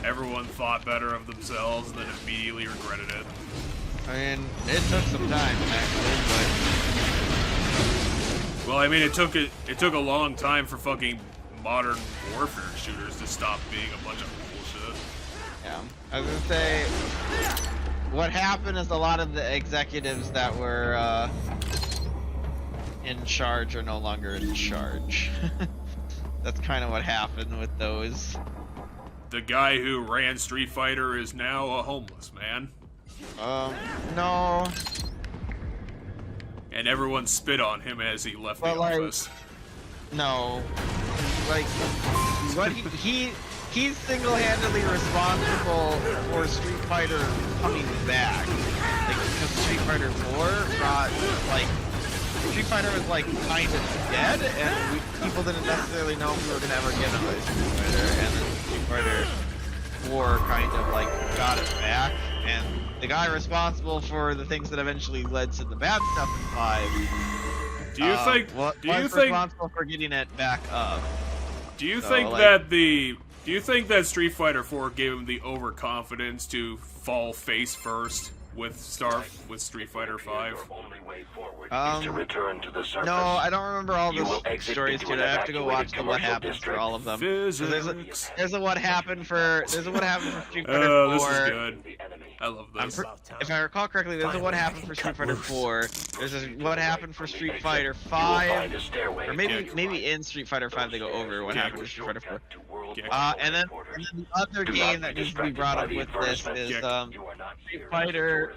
Speaker 3: Everyone thought better of themselves and then immediately regretted it.
Speaker 18: I mean, it took some time, actually, but...
Speaker 3: Well, I mean, it took a long time for fucking modern warfare shooters to stop being a bunch of bullshit.
Speaker 18: Yeah, I was gonna say, what happened is a lot of the executives that were in charge are no longer in charge. That's kind of what happened with those.
Speaker 3: The guy who ran Street Fighter is now a homeless man.
Speaker 18: No.
Speaker 3: And everyone spit on him as he left the office.
Speaker 18: No. Like, what he's single-handedly responsible for Street Fighter coming back. Like, because Street Fighter 4 brought, like, Street Fighter was, like, kind of dead, and people didn't necessarily know if we were going to ever get another Street Fighter, and then Street Fighter 4 kind of, like, got it back, and the guy responsible for the things that eventually led to the bad stuff in 5
Speaker 3: Do you think?
Speaker 18: was responsible for getting it back up.
Speaker 3: Do you think that Do you think that Street Fighter 4 gave him the overconfidence to fall face first with Street Fighter 5?
Speaker 11: To return to the surface.
Speaker 18: No, I don't remember all the stories, dude. I have to go watch the what happens for all of them. There's a what happened for Street Fighter 4.
Speaker 3: Oh, this is good. I love this.
Speaker 18: If I recall correctly, there's a what happened for Street Fighter 4. There's a what happened for Street Fighter 5, or maybe in Street Fighter 5 they go over what happened to Street Fighter 4. And then the other game that needs to be brought up with this is Street Fighter.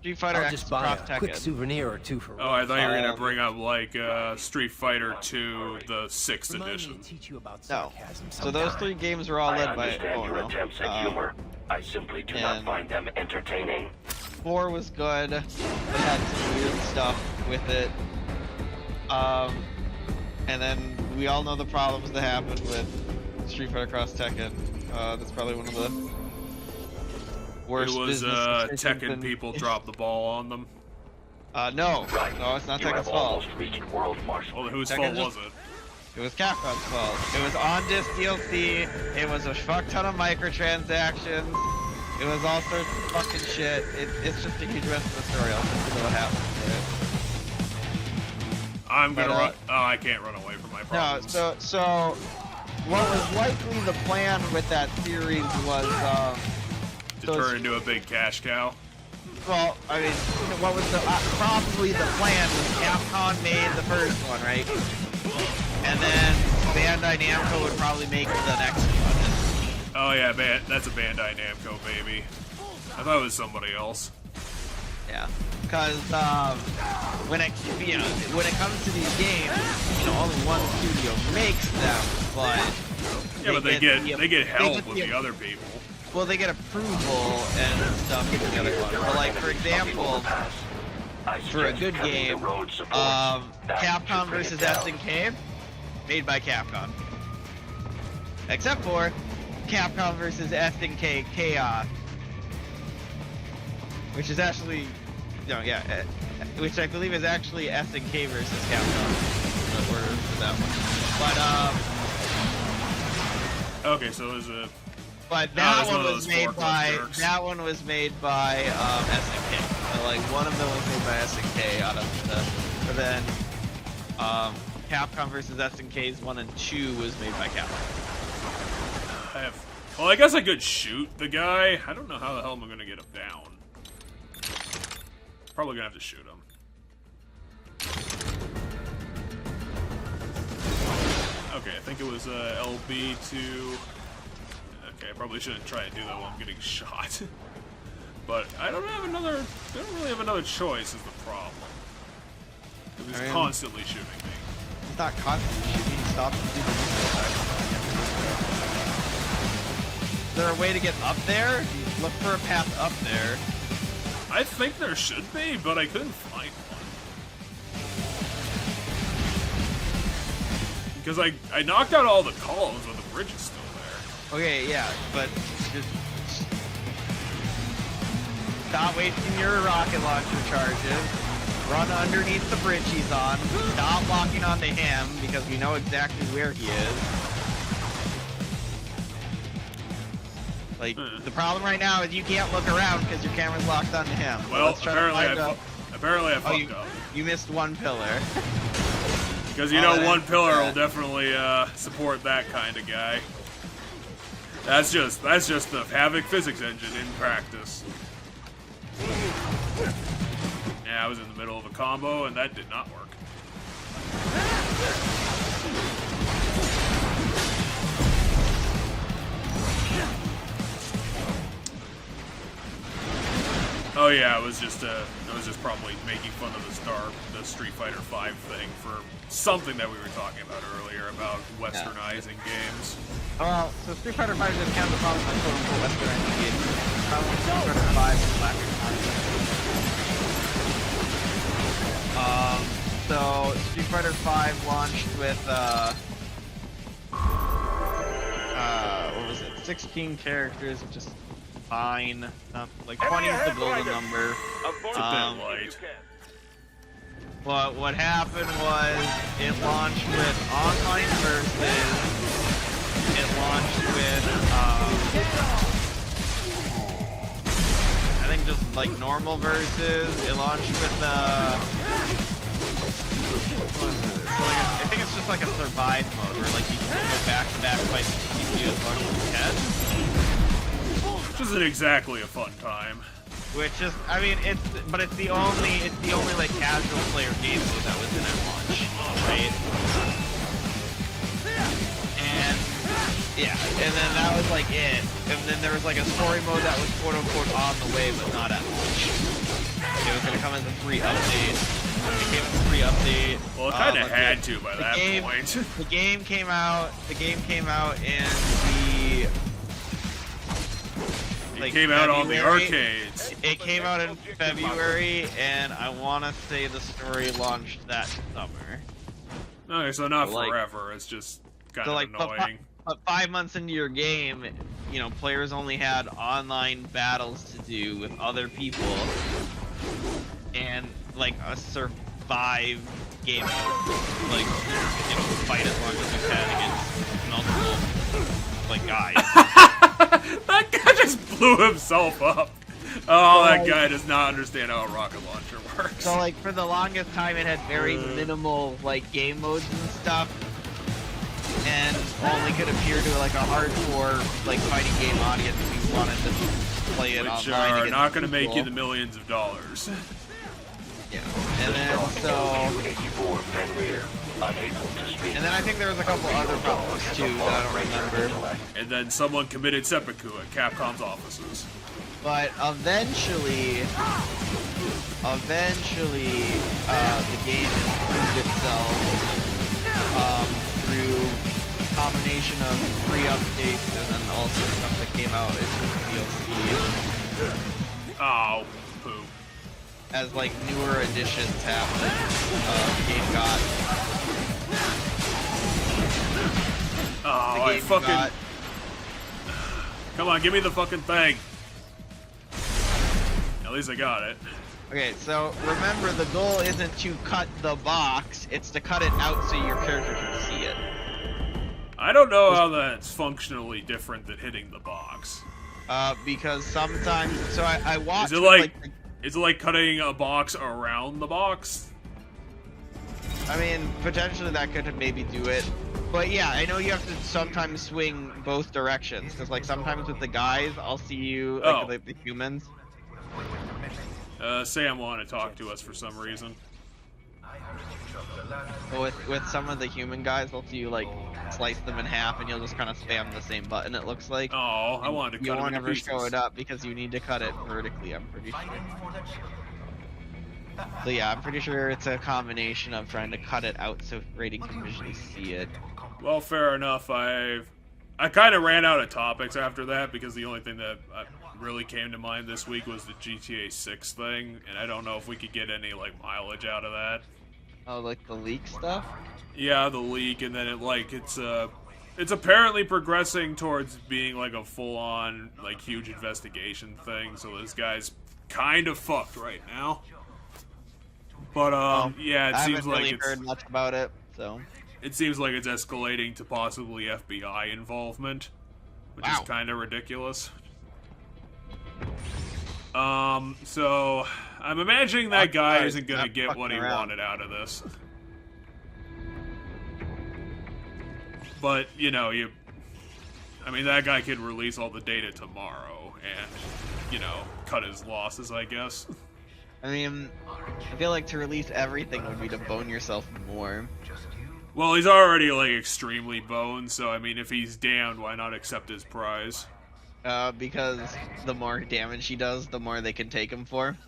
Speaker 18: Street Fighter X Cross Tekken.
Speaker 8: Quick souvenir or two for.
Speaker 3: Oh, I thought you were gonna bring up like Street Fighter 2, the 6th edition.
Speaker 18: No. So those 3 games were all led by.
Speaker 11: I simply do not find them entertaining.
Speaker 18: 4 was good. It had some weird stuff with it. And then we all know the problems that happened with
Speaker 20: Street Fighter Cross Tekken. That's probably one of the worst.
Speaker 3: It was
Speaker 20: business decisions
Speaker 3: Tekken
Speaker 20: in-
Speaker 3: people dropped the ball on them.
Speaker 20: No, it's not Tekken's fault.
Speaker 3: Well, whose
Speaker 20: Tekken
Speaker 3: fault
Speaker 20: just-
Speaker 3: was it?
Speaker 20: It was Capcom's fault. It was on-disc DLC. It was a fuck ton of microtransactions. It was all sorts of fucking shit. It's just a huge mess of the story. I'll just know what happened to it.
Speaker 3: I'm gonna run. Oh, I can't run away from my problems.
Speaker 20: No, so what was likely the plan with that series was
Speaker 3: to turn into a big cash cow.
Speaker 20: well, I mean, what was the probably the plan was Capcom made the first one, right? And then Bandai Namco would probably make the next one.
Speaker 3: Oh yeah, that's a Bandai Namco baby. I thought it was somebody else.
Speaker 20: Yeah, because when it comes to these games, only one studio makes them, but
Speaker 3: they get help with the other people.
Speaker 20: Well, they get approval and stuff with the other one. But like for example, for a good game, Capcom versus SNK, made by Capcom. Except for Capcom versus SNK Chaos, which is actually, which I believe is actually SNK versus Capcom. For that one. But
Speaker 3: okay, so there's a.
Speaker 20: But that one was made by SNK. So like one of them was made by SNK out of the, but then Capcom versus SNK's 1 and 2 was made by Capcom.
Speaker 3: Well, I guess I could shoot the guy. I don't know how the hell am I gonna get him down. Probably gonna have to shoot him. Okay, I think it was LB2. Okay, I probably shouldn't try to do that while I'm getting shot. But I don't really have another choice is the problem. He's constantly shooting me.
Speaker 20: He's not constantly shooting, he stops and do the missile attack. Is there a way to get up there? Look for a path up there.
Speaker 3: I think there should be, but I couldn't find one. Because I knocked out all the columns, but the bridge is still there.
Speaker 20: Okay, yeah, but just stop wasting your rocket launcher charges. Run underneath the bridge he's on. Stop locking onto him because we know exactly where he is. Like, the problem right now is you can't look around because your camera's locked onto him.
Speaker 3: Well,
Speaker 20: So
Speaker 3: apparently I fucked up.
Speaker 20: You missed one pillar.
Speaker 3: Because one pillar will definitely support that kind of guy. That's just the Havoc physics engine in practice. Yeah, I was in the middle of a combo and that did not work. Oh yeah, it was just probably making fun of the Street Fighter V thing for something that we were talking about earlier about westernizing games.
Speaker 20: Well, so Street Fighter V didn't have the problem with quote-unquote westernizing games. Street Fighter V is so Street Fighter V launched with what was it? 16 characters, which is fine. Like 20 is the golden number. What happened was it launched with online versus. It launched with I think just like normal versus. It launched with I think it's just like a survive mode where like you can go back to back fight CPU as long as you can.
Speaker 3: Which isn't exactly a fun time.
Speaker 20: Which is, I mean, it's the only like casual player game mode that was in at launch, right? And yeah, and then that was like it. And then there was like a story mode that was quote unquote on the way, but not at launch. It was gonna come as a free update. It came as a free update.
Speaker 3: Well, it kind of had to by that point.
Speaker 20: The game came out in the.
Speaker 3: It came out on the arcades.
Speaker 20: It came out in February, and I want to say the story launched that summer.
Speaker 3: Okay, so not forever. It's just kind of annoying.
Speaker 1: But 5 months into your game, you know, players only had online battles to do with other people, and like a survive game, like, you know, fight as long as you can against multiple, like, guys.
Speaker 3: That guy just blew himself up. Oh, that guy does not understand how a rocket launcher works.
Speaker 1: So, like, for the longest time, it had very minimal, like, game modes and stuff, and only could appear to, like, a hardcore, like, fighting game audience who wanted to play it
Speaker 3: Which
Speaker 1: online.
Speaker 3: are not going to make you the millions of dollars.
Speaker 1: Yeah, and then, and then I think there was a couple other problems, too, that I don't remember.
Speaker 3: And then someone committed seppuku at Capcom's offices.
Speaker 1: But eventually, the game improved itself through a combination of free updates and then also stuff that came out as DLC.
Speaker 3: Oh, poop.
Speaker 1: As like newer additions happened, the game got.
Speaker 3: Oh, I fucking. Come on, give me the fucking thing. At least I got it.
Speaker 1: Okay, so remember the goal isn't to cut the box, it's to cut it out so your character can see it.
Speaker 3: I don't know how that's functionally different than hitting the box.
Speaker 1: Because sometimes, so I watched.
Speaker 3: Is it like cutting a box around the box?
Speaker 1: I mean, potentially that could maybe do it. But yeah, I know you have to sometimes swing both directions, because like sometimes with the guys, I'll see you, like the humans.
Speaker 3: Sam wanted to talk to us for some reason.
Speaker 1: With some of the human guys, I'll see you like slice them in half, and you'll just kind of spam the same button. It looks like.
Speaker 3: Oh, I wanted to cut it.
Speaker 1: You won't
Speaker 3: into
Speaker 1: ever
Speaker 3: pieces.
Speaker 1: show it up because you need to cut it vertically. I'm pretty sure. So yeah, I'm pretty sure it's a combination of trying to cut it out so Raiden can visually see it.
Speaker 3: Well, fair enough. I kind of ran out of topics after that because the only thing that really came to mind this week was the GTA 6 thing, and I don't know if we could get any like mileage out of that.
Speaker 1: Oh, like the leak stuff?
Speaker 3: Yeah, the leak, and then it's apparently progressing towards being like a full-on like huge investigation thing. So this guy's kind of fucked right now. But yeah, it seems like
Speaker 1: I haven't really heard much about it, so.
Speaker 3: It seems like it's escalating to possibly FBI involvement, which is kind of ridiculous. So I'm imagining that guy isn't gonna get what he wanted out of this. But you know, I mean, that guy could release all the data tomorrow and, you know, cut his losses, I guess.
Speaker 1: I mean, I feel like to release everything would be to bone yourself more.
Speaker 3: Well, he's already, like, extremely boned, so, I mean, if he's damned, why not accept his prize?
Speaker 1: Because the more damage he does, the more they can take him for.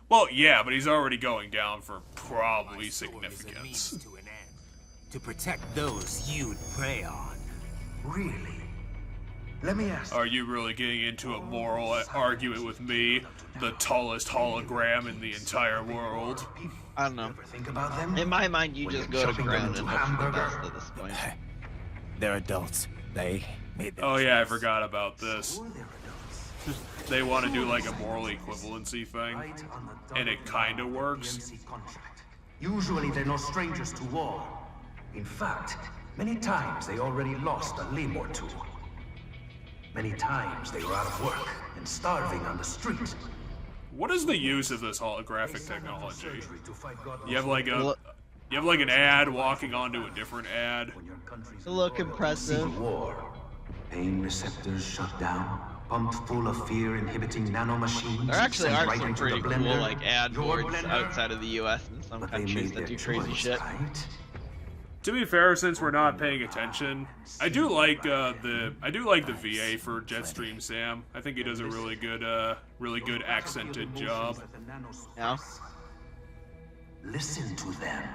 Speaker 3: Well, yeah, but he's already going down for probably significance.
Speaker 14: To protect those you'd prey on.
Speaker 17: Really? Let me ask.
Speaker 3: Are you really getting into a moral argument with me, the tallest hologram in the entire world?
Speaker 1: I don't know.
Speaker 17: Think about them?
Speaker 1: In my mind, you just go to ground and hope for the best at this point.
Speaker 14: They're adults. They made their
Speaker 3: Oh yeah, I forgot about this. They want to do like a moral equivalency thing, and it kind of works.
Speaker 17: Usually they're no strangers to war. In fact, many times they already lost a limb or two. Many times they were out of work and starving on the street.
Speaker 3: What is the use of this holographic technology? You have like an ad walking onto a different ad.
Speaker 1: To look impressive.
Speaker 17: War. Pain receptors shut down, pumped full of fear-inhibiting nanomachines.
Speaker 1: There actually
Speaker 17: sent
Speaker 1: are
Speaker 17: right
Speaker 1: some
Speaker 17: into
Speaker 1: pretty
Speaker 17: the
Speaker 1: cool
Speaker 17: blender.
Speaker 1: like ad
Speaker 17: Your
Speaker 1: boards
Speaker 17: blender.
Speaker 1: outside of the U.S. and some countries that do crazy shit.
Speaker 3: To be fair, since we're not paying attention, I do like the VA for Jetstream Sam. I think he does a really good accented job.
Speaker 1: Yeah.
Speaker 17: Listen to them.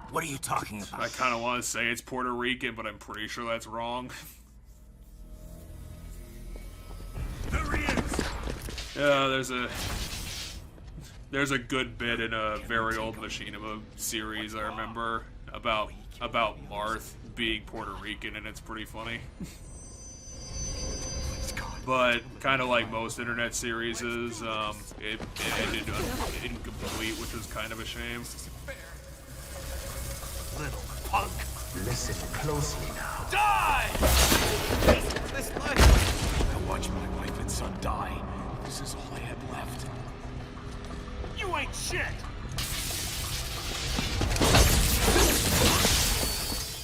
Speaker 14: What are you talking about?
Speaker 3: I kind of want to say it's Puerto Rican, but I'm pretty sure that's wrong. Yeah, there's a good bit in a very old Machinima series I remember about Marth being Puerto Rican, and it's pretty funny. But kind of like most internet series, it ended incomplete, which was kind of a shame.
Speaker 6: Little punk.
Speaker 17: Listen closely now.
Speaker 6: Die!
Speaker 16: This life.
Speaker 6: I watched my wife and son die. This is all I had left. You ain't shit!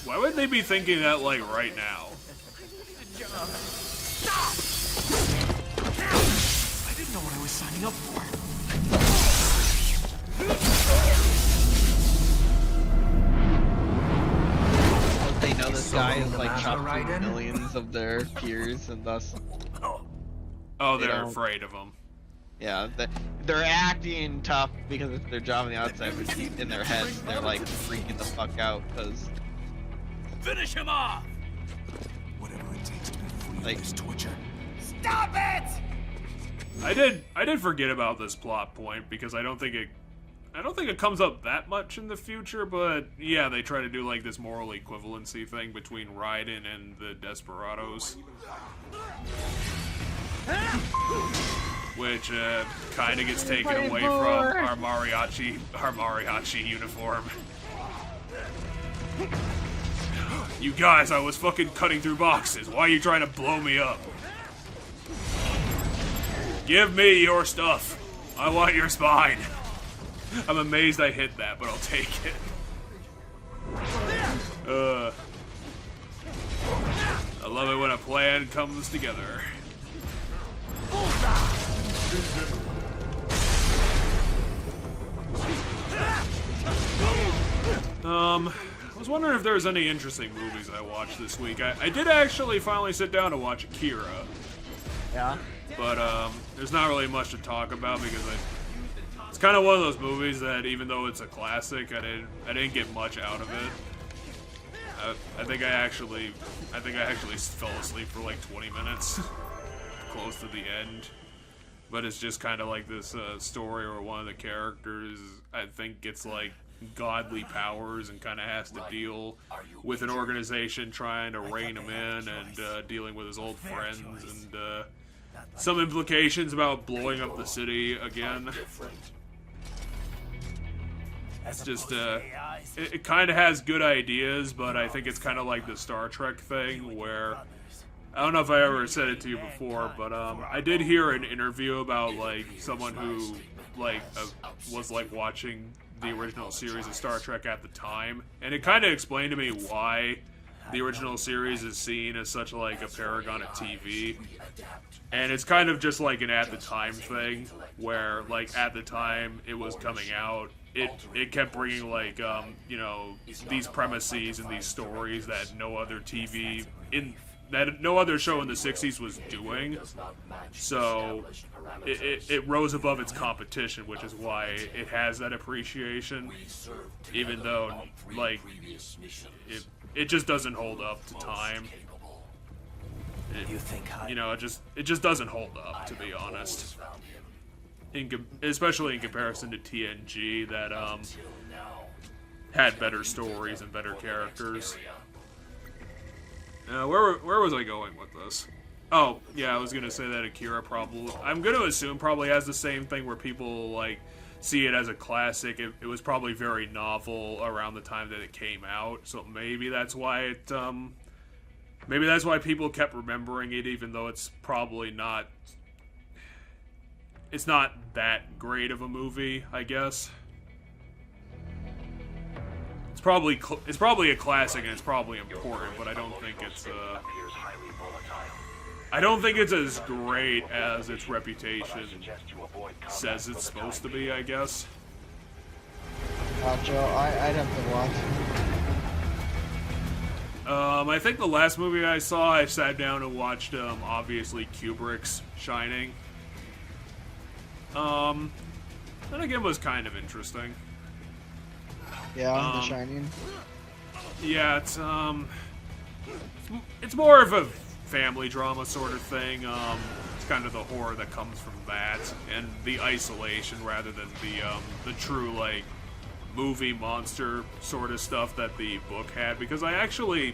Speaker 3: Why would they be thinking that, like, right now?
Speaker 6: I didn't know what I was signing up for.
Speaker 20: They know this guy is like chopped through millions of their peers, and thus.
Speaker 3: Oh, they're afraid of him.
Speaker 20: Yeah, they're acting tough because it's their job on the outside, but deep in their heads, they're like freaking the fuck out because.
Speaker 6: Finish him off! Whatever it takes to be free of this torture.
Speaker 16: Stop it!
Speaker 3: I did forget about this plot point because I don't think it comes up that much in the future, but yeah, they try to do like this moral equivalency thing between Raiden and the Desperados. Which kind of gets taken away from our mariachi uniform. You guys, I was fucking cutting through boxes. Why are you trying to blow me up? Give me your stuff. I want your spine. I'm amazed I hit that, but I'll take it. I love it when a plan comes together. I was wondering if there was any interesting movies I watched this week. I did actually finally sit down to watch Akira.
Speaker 18: Yeah?
Speaker 3: But, there's not really much to talk about because it's kind of one of those movies that even though it's a classic, I didn't get much out of it. I think I actually fell asleep for like 20 minutes, close to the end. But it's just kind of like this story where one of the characters, I think, gets like godly powers and kind of has to deal with an organization trying to rein him in and dealing with his old friends and some implications about blowing up the city again. It's just, it kind of has good ideas, but I think it's kind of like the Star Trek thing where, I don't know if I ever said it to you before, but I did hear an interview about like someone who like was like watching the original series of Star Trek at the time, and it kind of explained to me why the original series is seen as such like a paragon of TV. And it's kind of just like an at the time thing, where like at the time it was coming out, it kept bringing like you know, these premises and these stories that no other no other show in the 60s was doing. So it rose above its competition, which is why it has that appreciation, even though like it just doesn't hold up to time. You know, it just doesn't hold up, to be honest. Especially in comparison to TNG, that had better stories and better characters. Where was I going with this? Oh, yeah, I was gonna say that Akira I'm gonna assume probably has the same thing where people like see it as a classic. It was probably very novel around the time that it came out, so maybe that's why maybe that's why people kept remembering it, even though it's probably not. It's not that great of a movie, I guess. It's probably a classic and it's probably important, but I don't think it's I don't think it's as great as its reputation says it's supposed to be, I guess.
Speaker 18: Joe, I'd have to watch.
Speaker 3: I think the last movie I saw, I sat down and watched, obviously, Kubrick's Shining. That again was kind of interesting.
Speaker 18: Yeah, The Shining.
Speaker 3: Yeah, it's more of a family drama sort of thing. It's kind of the horror that comes from that, and the isolation rather than the true, like, movie monster sort of stuff that the book had, because I actually...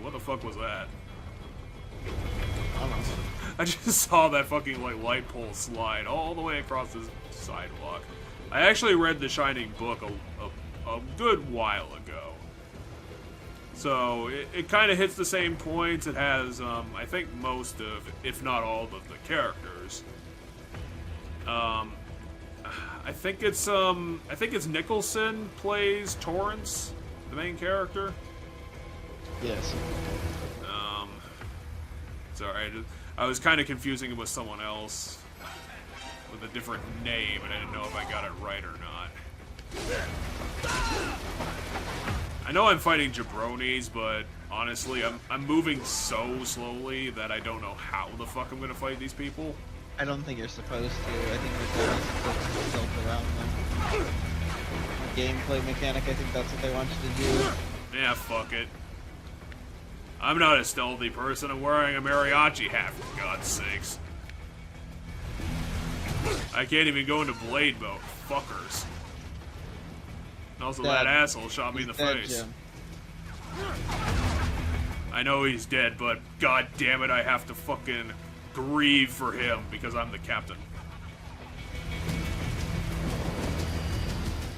Speaker 3: What the fuck was that? I just saw that fucking like light pole slide all the way across the sidewalk. I actually read the Shining book a good while ago. So it kind of hits the same points. It has, I think, most of, if not all of the characters. I think it's Nicholson plays Torrance, the main character.
Speaker 18: Yes.
Speaker 3: Sorry, I was kind of confusing him with someone else with a different name, and I didn't know if I got it right or not. I know I'm fighting jabronis, but honestly, I'm moving so slowly that I don't know how the fuck I'm gonna fight these people.
Speaker 18: I don't think you're supposed to. I think you're supposed to tilt around them. Gameplay mechanic, I think that's what they want you to do.
Speaker 3: Yeah, fuck it. I'm not a stealthy person. I'm wearing a mariachi hat, for God's sakes. I can't even go into blade mode. Fuckers. And also, that asshole shot me in the face.
Speaker 18: Jim.
Speaker 3: I know he's dead, but god damn it, I have to fucking grieve for him because I'm the captain.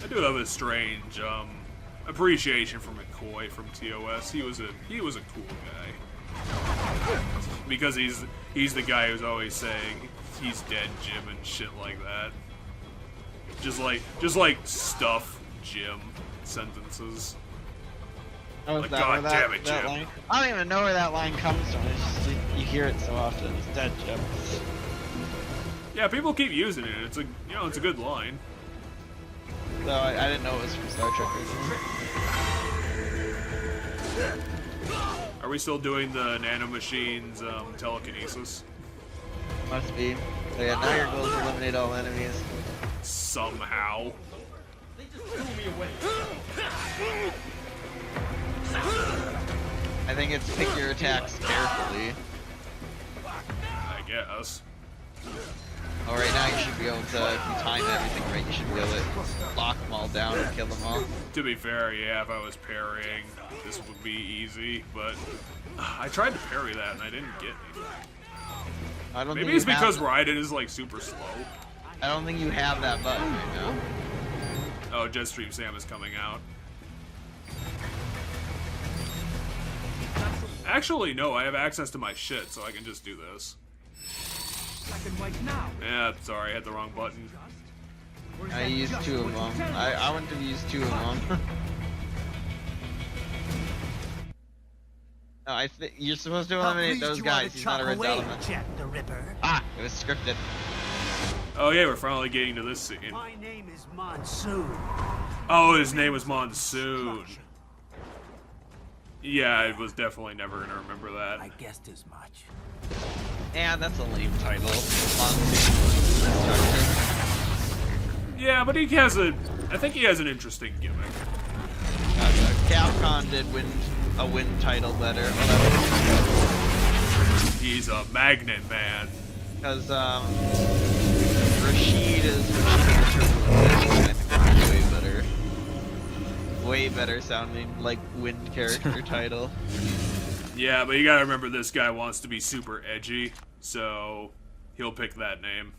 Speaker 3: I do have a strange appreciation for McCoy from TOS. He was a cool guy. Because he's the guy who's always saying he's dead, Jim, and shit like that. Just like stuff Jim sentences. Like, god damn it, Jim.
Speaker 18: Line? I don't even know where that line comes from. It's just you hear it so often. It's dead, Jim.
Speaker 3: Yeah, people keep using it. It's a good line.
Speaker 18: No, I didn't know it was from Star Trek originally.
Speaker 3: Are we still doing the nanomachines telekinesis?
Speaker 18: Must be. So yeah, now your goal is to eliminate all enemies.
Speaker 3: Somehow.
Speaker 16: They just threw me away.
Speaker 18: I think it's pick your attacks carefully.
Speaker 3: I guess.
Speaker 18: Oh, right now you should be able to, if you time everything right, you should be able to lock them all down and kill them all.
Speaker 3: To be fair, yeah, if I was parrying, this would be easy, but I tried to parry that and I didn't get anything. Maybe it's because Raiden is like super slow.
Speaker 18: I don't think you have that button right now.
Speaker 3: Oh, Jetstream Sam is coming out. Actually, no, I have access to my shit, so I can just do this.
Speaker 16: Black and white now.
Speaker 3: Yeah, sorry, I hit the wrong button.
Speaker 18: I used two of them. I wouldn't have used two of them. No, I think you're supposed to eliminate those guys. He's not a red element.
Speaker 16: Jack the Ripper.
Speaker 18: Ah, it was scripted.
Speaker 3: Oh yeah, we're finally getting to this scene.
Speaker 16: My name is Monsoon.
Speaker 3: Oh, his name was Monsoon. Yeah, I was definitely never gonna remember that.
Speaker 16: I guessed as much.
Speaker 18: And that's a lame title.
Speaker 3: Yeah, but he has I think he has an interesting gimmick.
Speaker 18: Capcom did win a win title better.
Speaker 3: He's a magnet man.
Speaker 18: Because Rashid is I think that's way better. Way better sounding like wind character title.
Speaker 3: Yeah, but you gotta remember this guy wants to be super edgy, so he'll pick that name.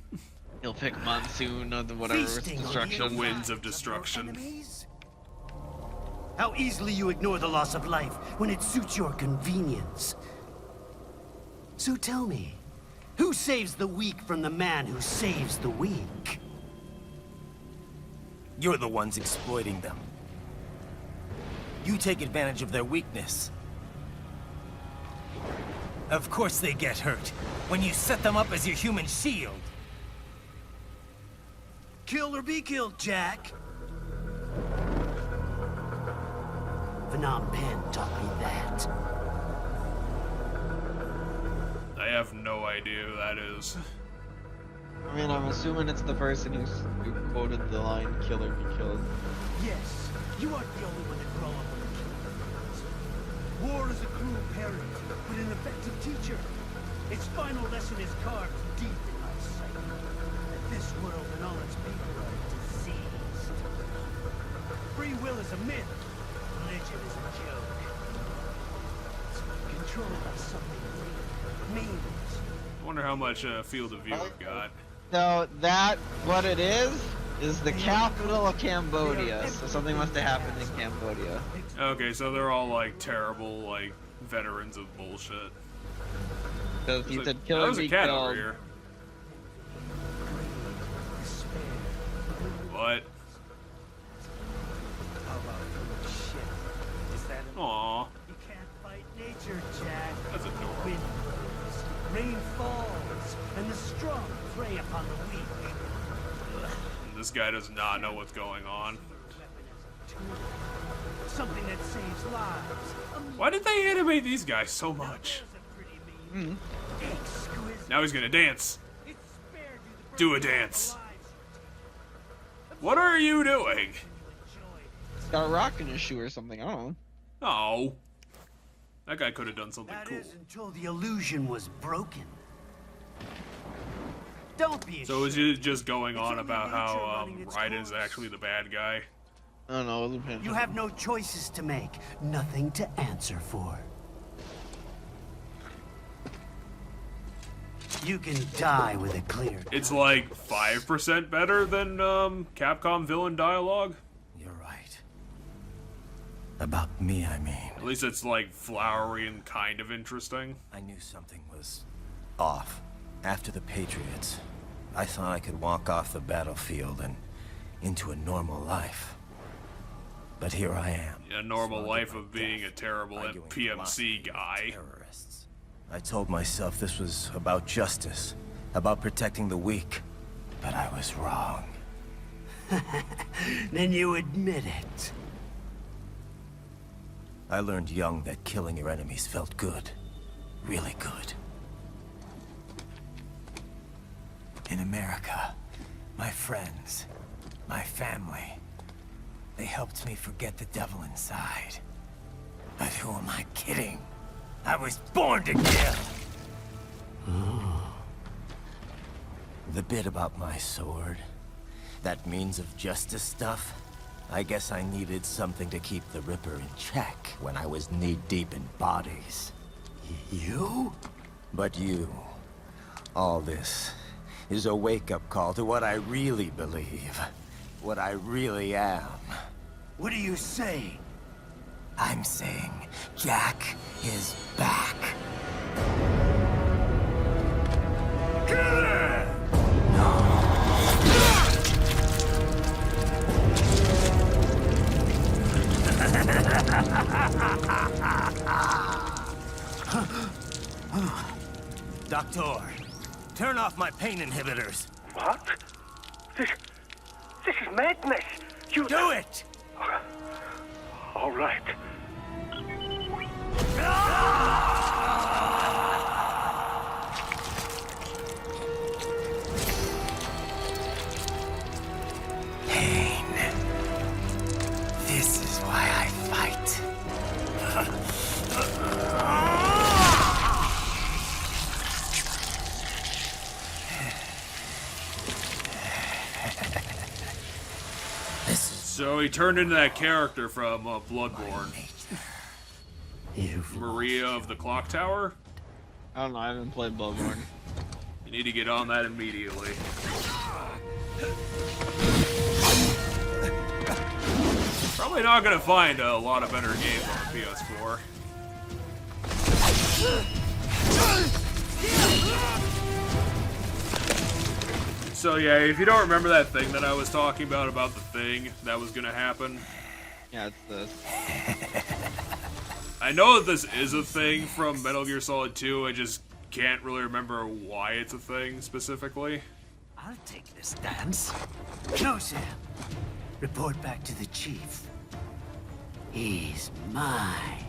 Speaker 18: He'll pick Monsoon or the whatever destruction.
Speaker 3: The winds of destruction.
Speaker 16: How easily you ignore the loss of life when it suits your convenience. So tell me, who saves the weak from the man who saves the weak?
Speaker 14: You're the ones exploiting them. You take advantage of their weakness. Of course they get hurt when you set them up as your human shield.
Speaker 16: Kill or be killed, Jack. Phnom Penh taught me that.
Speaker 3: I have no idea who that is.
Speaker 18: I mean, I'm assuming it's the person who quoted the line, kill or be killed.
Speaker 16: Yes, you aren't the only one to grow up with a killer. War is a cruel parent, but an effective teacher. Its final lesson is carved deep in my psyche. That this world and all its people are diseased.
Speaker 21: Free will is a myth. Religion is a joke. It's controlled by something real. Means.
Speaker 3: I wonder how much field of view I've got.
Speaker 18: So that, what it is the capital of Cambodia. So something must have happened in Cambodia.
Speaker 3: Okay, so they're all like terrible, like veterans of bullshit.
Speaker 18: Because he said kill
Speaker 3: there's
Speaker 18: or
Speaker 3: a
Speaker 18: be
Speaker 3: cat
Speaker 18: killed.
Speaker 3: over here. What? Aww.
Speaker 21: You can't fight nature, Jack.
Speaker 3: That's adorable.
Speaker 21: Wind blows, rain falls, and the strong prey upon the weak.
Speaker 3: This guy does not know what's going on.
Speaker 21: Something that saves lives.
Speaker 3: Why did they animate these guys so much? Now he's gonna dance. Do a dance. What are you doing?
Speaker 18: He's got a rock in his shoe or something, I don't know.
Speaker 3: Oh. That guy could have done something
Speaker 21: That
Speaker 3: cool.
Speaker 21: is until the illusion was broken. Don't be
Speaker 3: So is it just going on about how Raiden's actually the bad guy?
Speaker 18: I don't know.
Speaker 21: You have no choices to make, nothing to answer for. You can die with a clear.
Speaker 3: It's like 5% better than Capcom villain dialogue.
Speaker 21: You're right. About me, I mean.
Speaker 3: At least it's like flowery and kind of interesting.
Speaker 8: I knew something was off. After the Patriots, I thought I could walk off the battlefield and into a normal life. But here I am.
Speaker 3: A normal life of being a terrible PMC guy.
Speaker 8: Terrorists. I told myself this was about justice, about protecting the weak. But I was wrong.
Speaker 21: Then you admit it.
Speaker 8: I learned young that killing your enemies felt good. Really good. In America, my friends, my family, they helped me forget the devil inside. But who am I kidding? I was born to kill! The bit about my sword, that means of justice stuff, I guess I needed something to keep the Ripper in check when I was knee-deep in bodies. You? But you, all this, is a wake-up call to what I really believe. What I really am.
Speaker 21: What are you saying?
Speaker 8: I'm saying Jack is back. Doctor, turn off my pain inhibitors.
Speaker 21: What? This is madness. You
Speaker 8: do it.
Speaker 21: All right.
Speaker 8: Pain. This is why I fight.
Speaker 3: So he turned into that character from Bloodborne. Maria of the Clock Tower?
Speaker 18: I don't know, I haven't played Bloodborne.
Speaker 3: You need to get on that immediately. Probably not gonna find a lot of better games on the PS4. So yeah, if you don't remember that thing that I was talking about the thing that was gonna happen.
Speaker 18: Yeah, it's this.
Speaker 3: I know that this is a thing from Metal Gear Solid 2, I just can't really remember why it's a thing specifically.
Speaker 21: I'll take this dance. No, Sam. Report back to the chief. He's mine.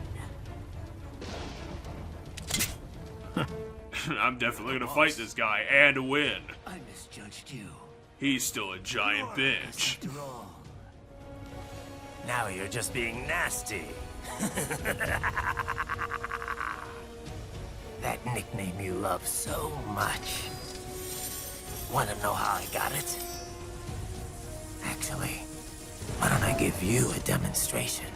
Speaker 3: I'm definitely gonna fight this guy and win.
Speaker 21: I misjudged you.
Speaker 3: He's still a giant bitch.
Speaker 8: Now you're just being nasty. That nickname you love so much. Want to know how I got it? Actually, Why don't I give you a demonstration?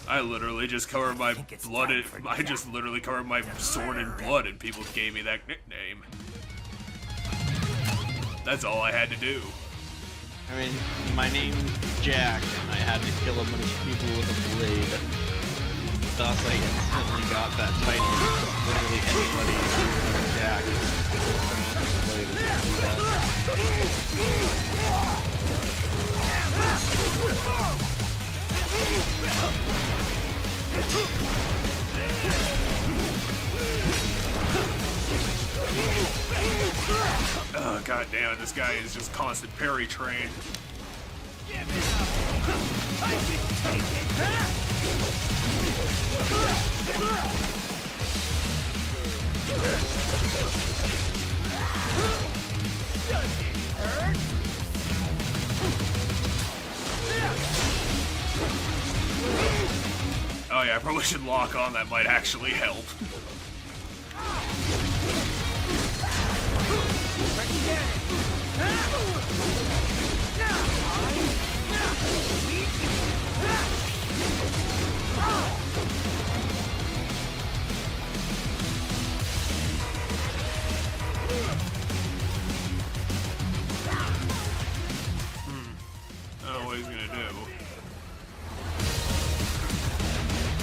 Speaker 3: I literally just covered my blood in, I just literally covered my sword in blood and people gave me that nickname. That's all I had to do.
Speaker 20: I mean, my name's Jack, and I had to kill a bunch of people with a blade. Thus, I instantly got that title. Literally anybody who's Jack with a blade is gonna do
Speaker 3: Oh, god damn it, this guy is just constant parry train. Oh yeah, I probably should lock on, that might actually help. I don't know what he's gonna do.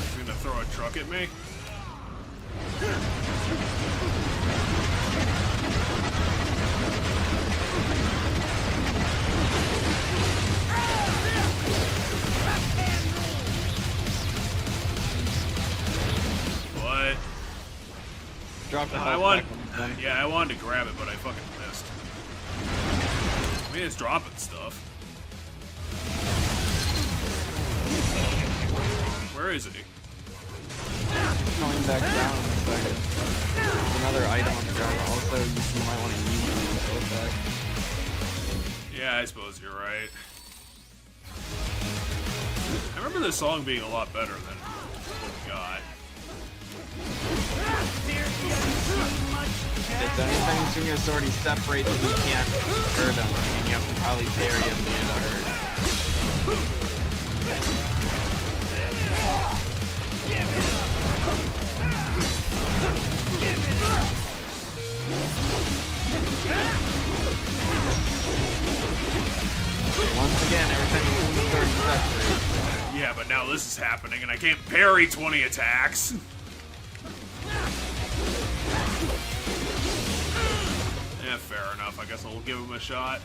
Speaker 3: He's gonna throw a truck at me? What?
Speaker 20: Drop the
Speaker 3: I wanted to grab it, but I fucking missed. I mean, it's dropping stuff. Where is he?
Speaker 20: Coming back down in a second. There's another item on the ground. Also, you might want to use it to go back.
Speaker 3: Yeah, I suppose you're right. I remember this song being a lot better than what we got.
Speaker 20: If anything, as soon as your sword separates, you can't hurt him. I mean, you have to probably parry him to get hurt. Once again, every time you move the sword, you separate.
Speaker 3: Yeah, but now this is happening, and I can't parry 20 attacks. Yeah, fair enough. I guess I'll give him a shot.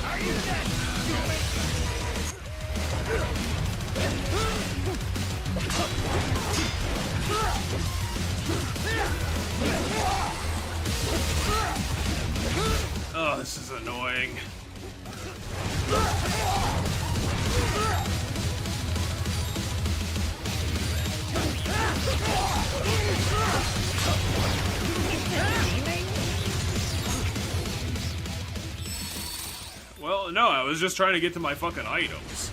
Speaker 6: Are you that
Speaker 3: Oh, this is annoying. Well, no, I was just trying to get to my fucking items.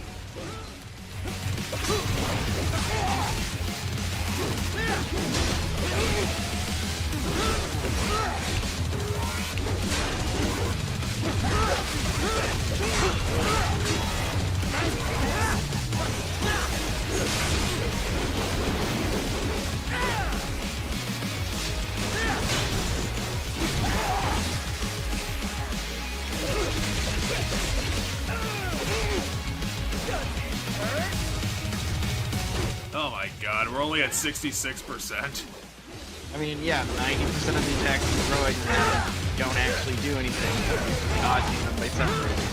Speaker 3: Oh my god, we're only at 66%.
Speaker 20: I mean, yeah, 90% of the attacks you throw at your enemy don't actually do anything. Dodging them by separating.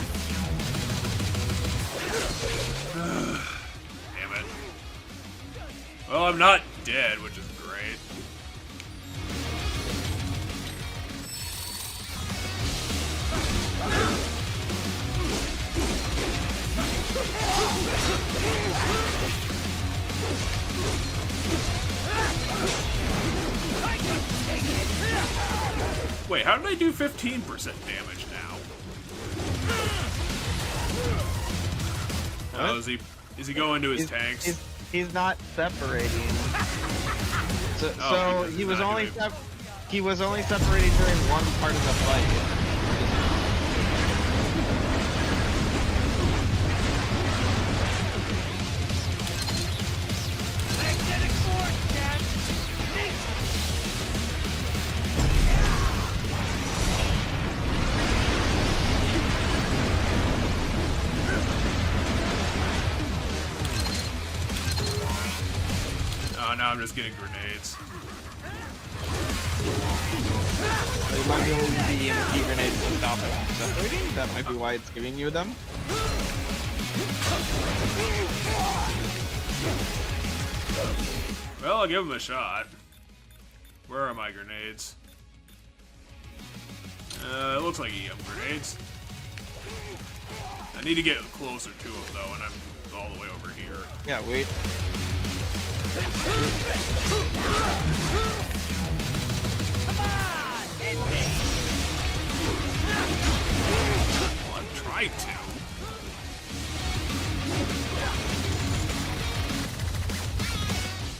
Speaker 3: Damn it. Well, I'm not dead, which is great. Wait, how did I do 15% damage now? Oh, is he going to his tanks?
Speaker 20: He's not separating. So he was only separating during one part of the fight.
Speaker 3: Oh, now I'm just getting grenades.
Speaker 20: So you might be able to use the EMP grenades to stop it from separating. That might be why it's giving you them.
Speaker 3: Well, I'll give him a shot. Where are my grenades? It looks like EM grenades. I need to get closer to him though, and I'm all the way over here.
Speaker 20: Yeah, wait.
Speaker 3: Well, I've tried to.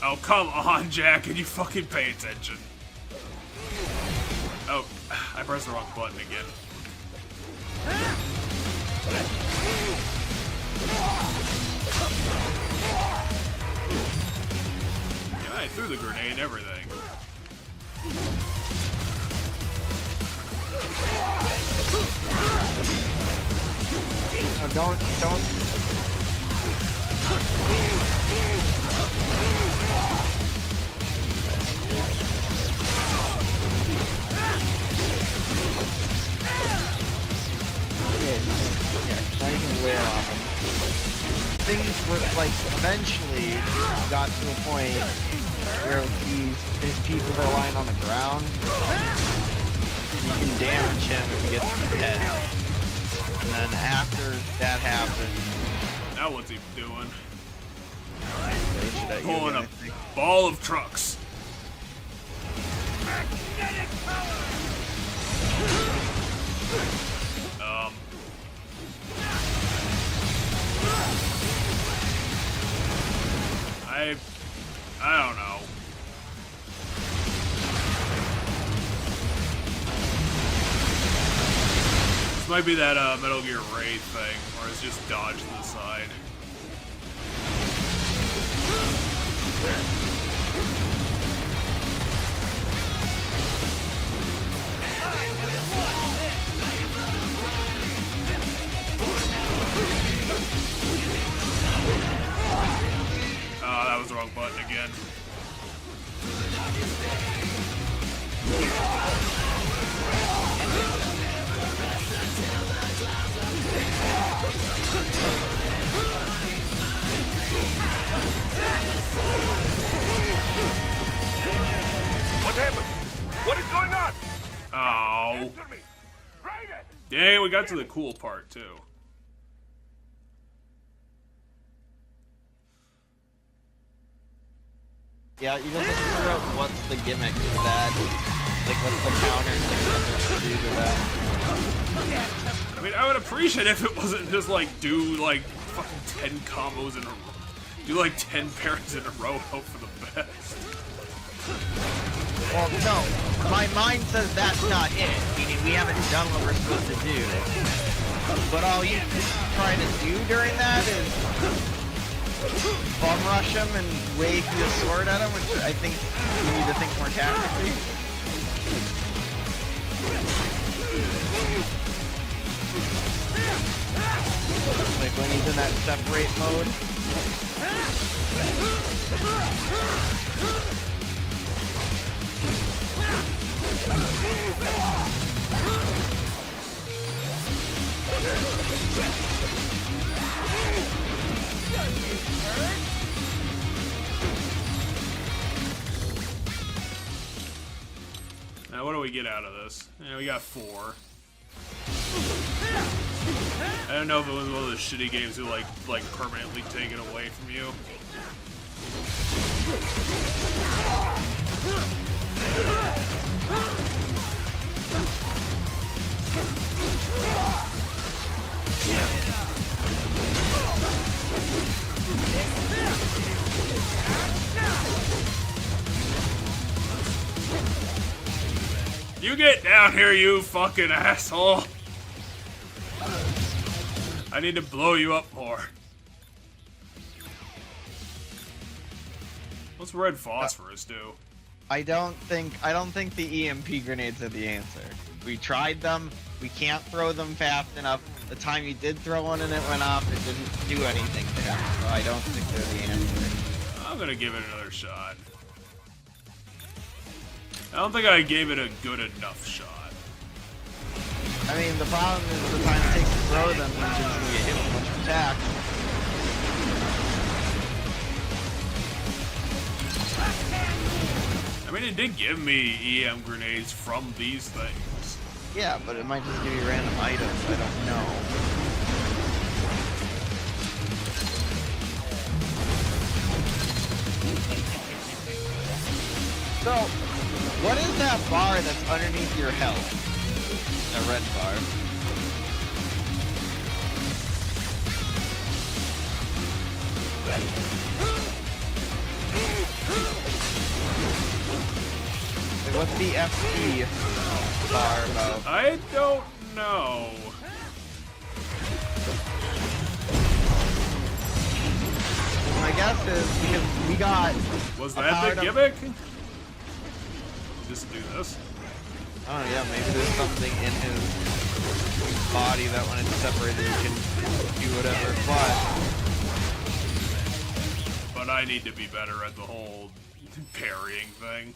Speaker 3: Oh, come on, Jack, can you fucking pay attention? Oh, I pressed the wrong button again. Yeah, I threw the grenade and everything.
Speaker 20: No, don't. Wear on him. Things were like eventually got to a point where his pieces are lying on the ground. You can damage him if he gets to the head. And then after that happens,
Speaker 3: now what's he doing?
Speaker 20: Pulling
Speaker 3: Pulling a ball of trucks. I don't know. This might be that Metal Gear Raid thing, where it's just dodge to the side. Oh, that was the wrong button again.
Speaker 4: What happened? What is going on?
Speaker 3: Oh. Dang, we got to the cool part too.
Speaker 20: yeah, you just have to figure out what's the gimmick to that. Like, what's the counter thing to do to that.
Speaker 3: I mean, I would appreciate if it wasn't just like do like fucking 10 combos in a row. Do like 10 parries in a row, hope for the best.
Speaker 20: Well, no. My mind says that's not it. Meaning we haven't done what we're supposed to do. But all you try to do during that is bum rush him and wave the sword at him, which I think you need to think more tactically. Like when he's in that separate mode.
Speaker 3: Now, what do we get out of this? Yeah, we got 4. I don't know if it was one of those shitty games who like permanently take it away from you. You get down here, you fucking asshole! I need to blow you up more. What's red phosphorus do?
Speaker 20: I don't think the EMP grenades are the answer. We tried them. We can't throw them fast enough. The time you did throw one and it went off, it didn't do anything to him. So I don't think they're the answer.
Speaker 3: I'm gonna give it another shot. I don't think I gave it a good enough shot.
Speaker 20: I mean, the problem is the time it takes to throw them, you're just gonna get hit with a bunch of attack.
Speaker 3: I mean, it did give me EM grenades from these things.
Speaker 20: Yeah, but it might just give you random items, I don't know. So, what is that bar that's underneath your health? That red bar. Like, what's the FP bar about?
Speaker 3: I don't know.
Speaker 20: My guess is because we got.
Speaker 3: Was that the gimmick? Just do this.
Speaker 20: Oh yeah, maybe there's something in his body that when it's separated you can do whatever,
Speaker 3: but I need to be better at the whole parrying thing.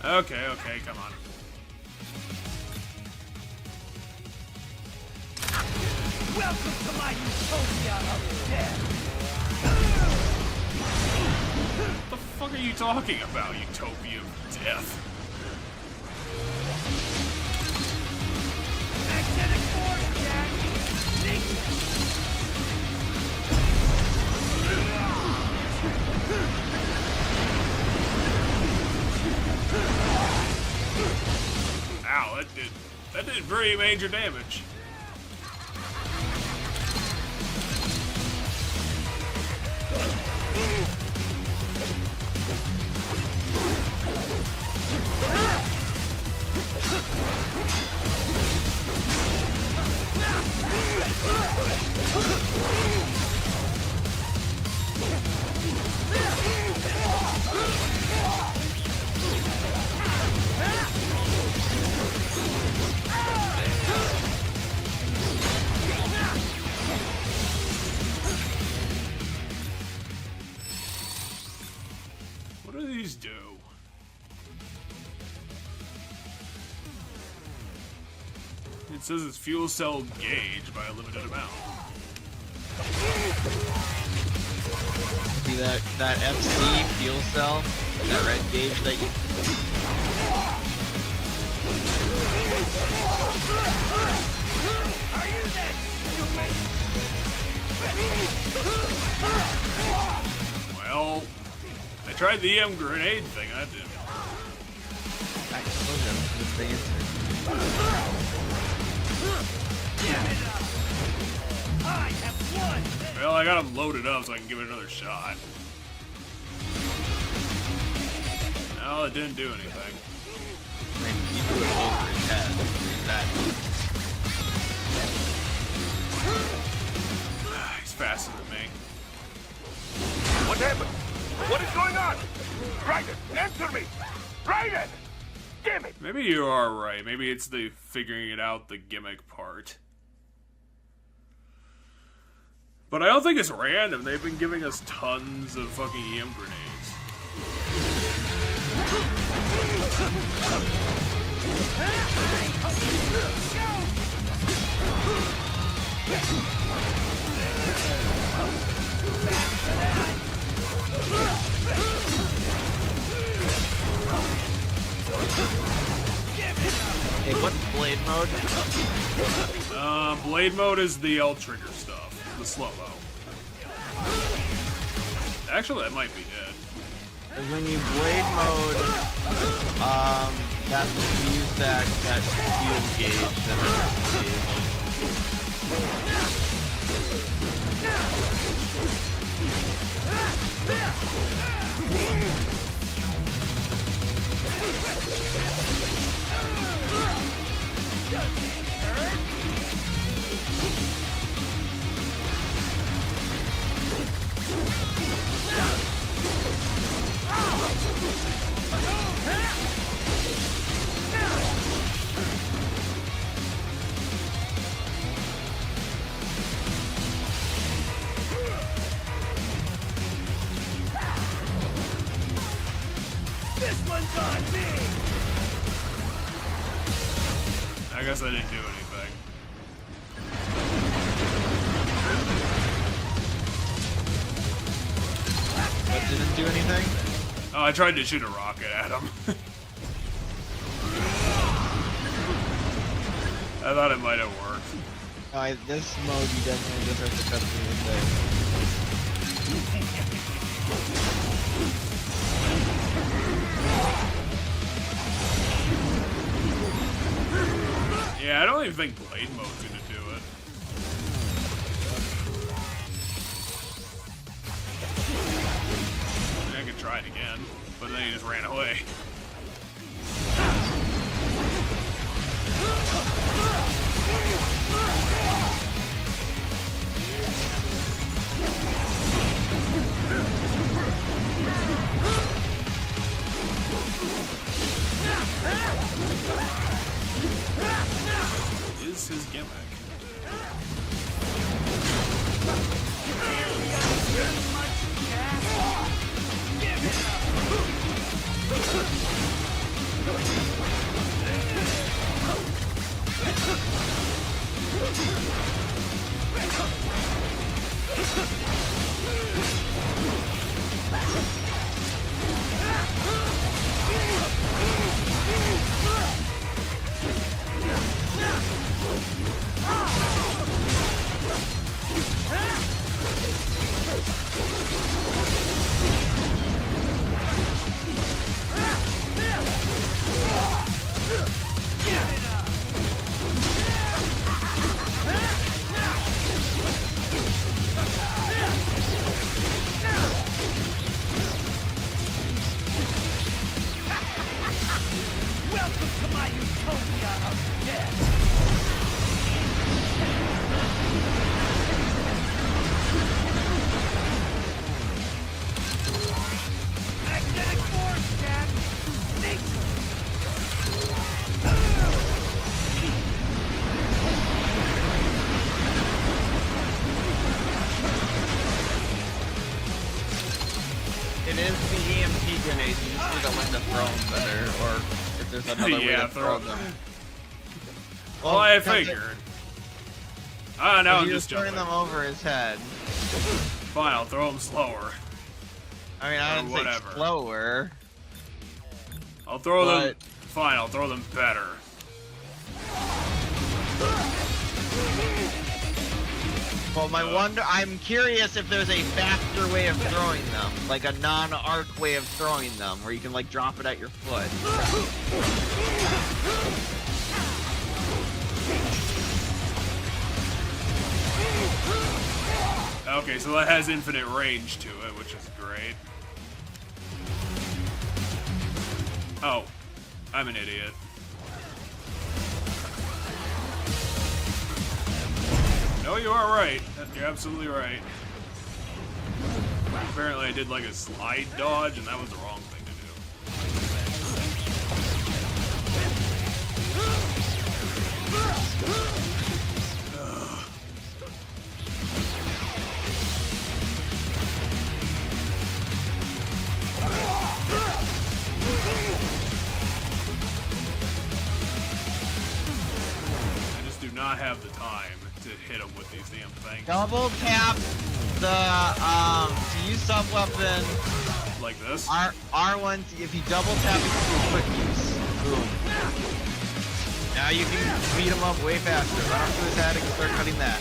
Speaker 3: Okay, come on.
Speaker 21: Welcome to my utopia of death.
Speaker 3: What the fuck are you talking about, utopia of death?
Speaker 21: Magnetic force, Jack.
Speaker 3: Ow, that did pretty major damage. What do these do? It says it's fuel cell gauge by a limited amount.
Speaker 20: See that FC fuel cell? That red gauge that you...
Speaker 3: Well, I tried the EM grenade thing, that didn't.
Speaker 20: I told you, that's the answer.
Speaker 3: Well, I got him loaded up so I can give it another shot. No, it didn't do anything.
Speaker 20: I mean, you do it over his head.
Speaker 3: He's faster than me.
Speaker 4: What happened? What is going on? Raiden, answer me! Raiden! Damn it!
Speaker 3: Maybe you are right. Maybe it's the figuring it out the gimmick part. But I don't think it's random. They've been giving us tons of fucking EM grenades.
Speaker 20: Hey, what's blade mode?
Speaker 3: Blade mode is the L trigger stuff. The slow-mo. Actually, that might be it.
Speaker 20: When you blade mode, that's when you use that shield gauge, that gauge.
Speaker 6: This one's on me!
Speaker 3: I guess I didn't do anything.
Speaker 20: What, didn't do anything?
Speaker 3: Oh, I tried to shoot a rocket at him. I thought it might have worked.
Speaker 20: This mode, you definitely just have to cut through the thing.
Speaker 3: Yeah, I don't even think blade mode's gonna do it. I mean, I could try it again, but then he just ran away. Is his gimmick.
Speaker 6: Welcome to my utopia of death! Magnetic force, Jack!
Speaker 20: It is the EMP grenades, you just need to learn to throw them better, or if there's another way to throw them.
Speaker 3: Well, I figured. Ah, now I'm just
Speaker 20: throwing them over his head.
Speaker 3: Fine, I'll throw them slower.
Speaker 20: I mean, I didn't say slower.
Speaker 3: I'll throw them. Fine, I'll throw them better.
Speaker 20: Well, I'm curious if there's a faster way of throwing them, like a non-arc way of throwing them, where you can like drop it at your foot.
Speaker 3: Okay, so that has infinite range to it, which is great. Oh, I'm an idiot. No, you are right. You're absolutely right. Apparently I did like a slide dodge, and that was the wrong thing to do. I just do not have the time to hit him with these damn things.
Speaker 20: Double tap the to use sub weapon.
Speaker 3: Like this?
Speaker 20: R1. If you double tap it, you do quick use. Boom. Now you can beat him up way faster. Run up to his head and start cutting that.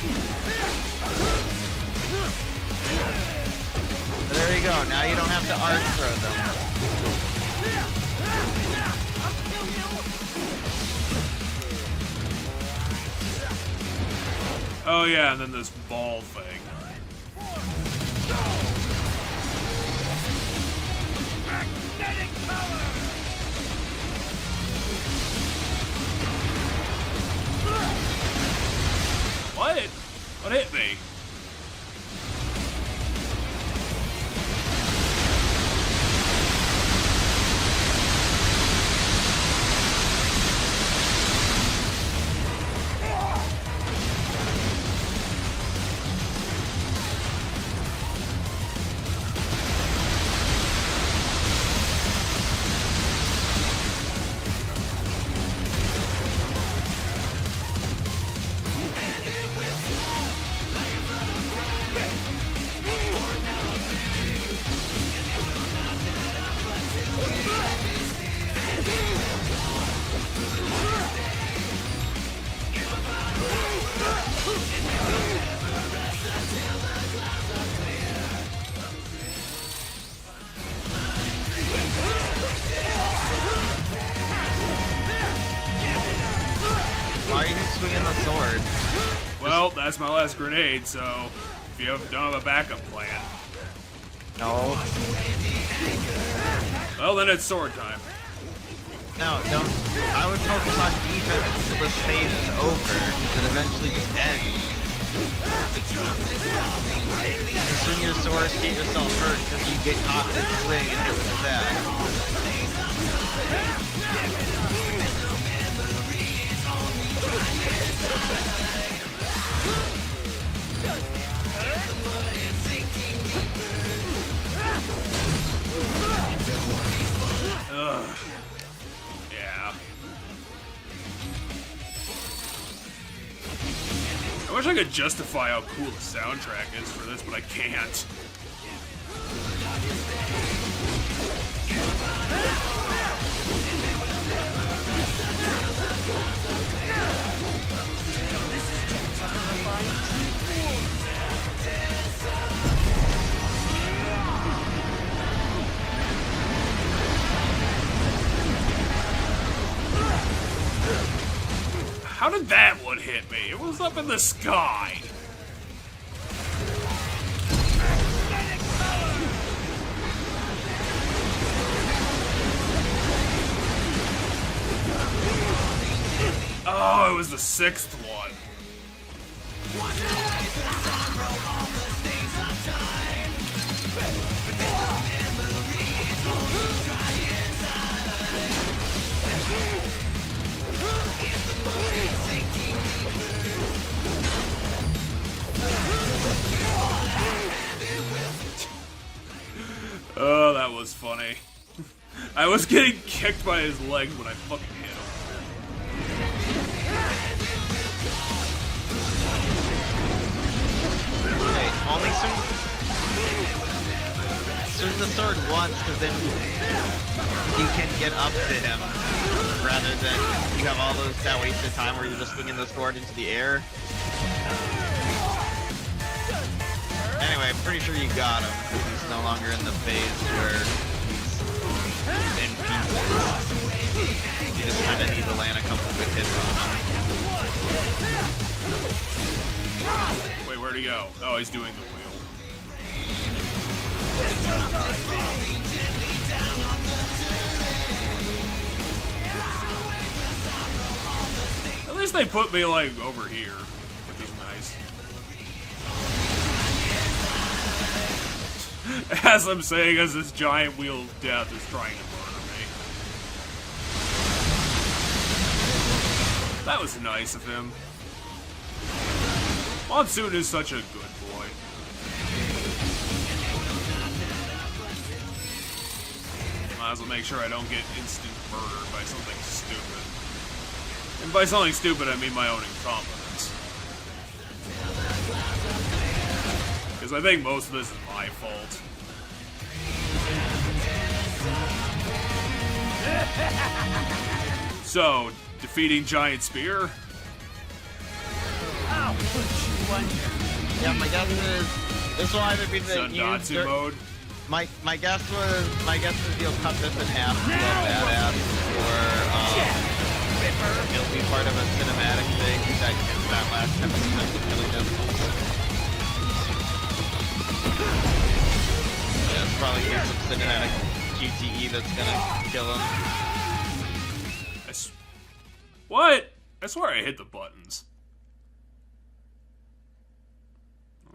Speaker 20: So there you go. Now you don't have to arc throw them.
Speaker 3: Oh yeah, and then this ball thing.
Speaker 6: Magnetic power!
Speaker 3: What hit me?
Speaker 20: Why are you swinging the sword?
Speaker 3: Well, that's my last grenade, so if you don't have a backup plan.
Speaker 20: No.
Speaker 3: Well, then it's sword time.
Speaker 20: No, don't. I would focus on defense until this phase is over, and eventually just ends. You swing your sword, get yourself hurt because you get caught in the swing and hit with that.
Speaker 3: Ugh. Yeah. I wish I could justify how cool the soundtrack is for this, but I can't. How did that one hit me? It was up in the sky. Oh, it was the sixth one. Oh, that was funny. I was getting kicked by his legs when I fucking hit him.
Speaker 20: Okay, only swing the sword once, because then you can get up to him, rather than you have all those that wasted time where you're just swinging the sword into the air. Anyway, I'm pretty sure you got him, because he's no longer in the phase where he's in pieces. You just kind of need to land a couple good hits on him.
Speaker 3: Wait, where'd he go? Oh, he's doing the wheel. At least they put me, like, over here, which is nice. As I'm saying, as this giant wheel of death is trying to murder me. That was nice of him. Monsoon is such a good boy. Might as well make sure I don't get instant murdered by something stupid. And by something stupid, I mean my own incompetence. Because I think most of this is my fault. So, defeating Giant Spear?
Speaker 20: Yeah, my guess is this will either be the
Speaker 3: Zandatsu mode.
Speaker 20: My guess was you'll cut this in half to go badass, or it'll be part of a cinematic thing that gets that last 10% of killing him. Yeah, it's probably gonna be some cinematic QTE that's gonna kill him.
Speaker 3: What? I swear I hit the buttons.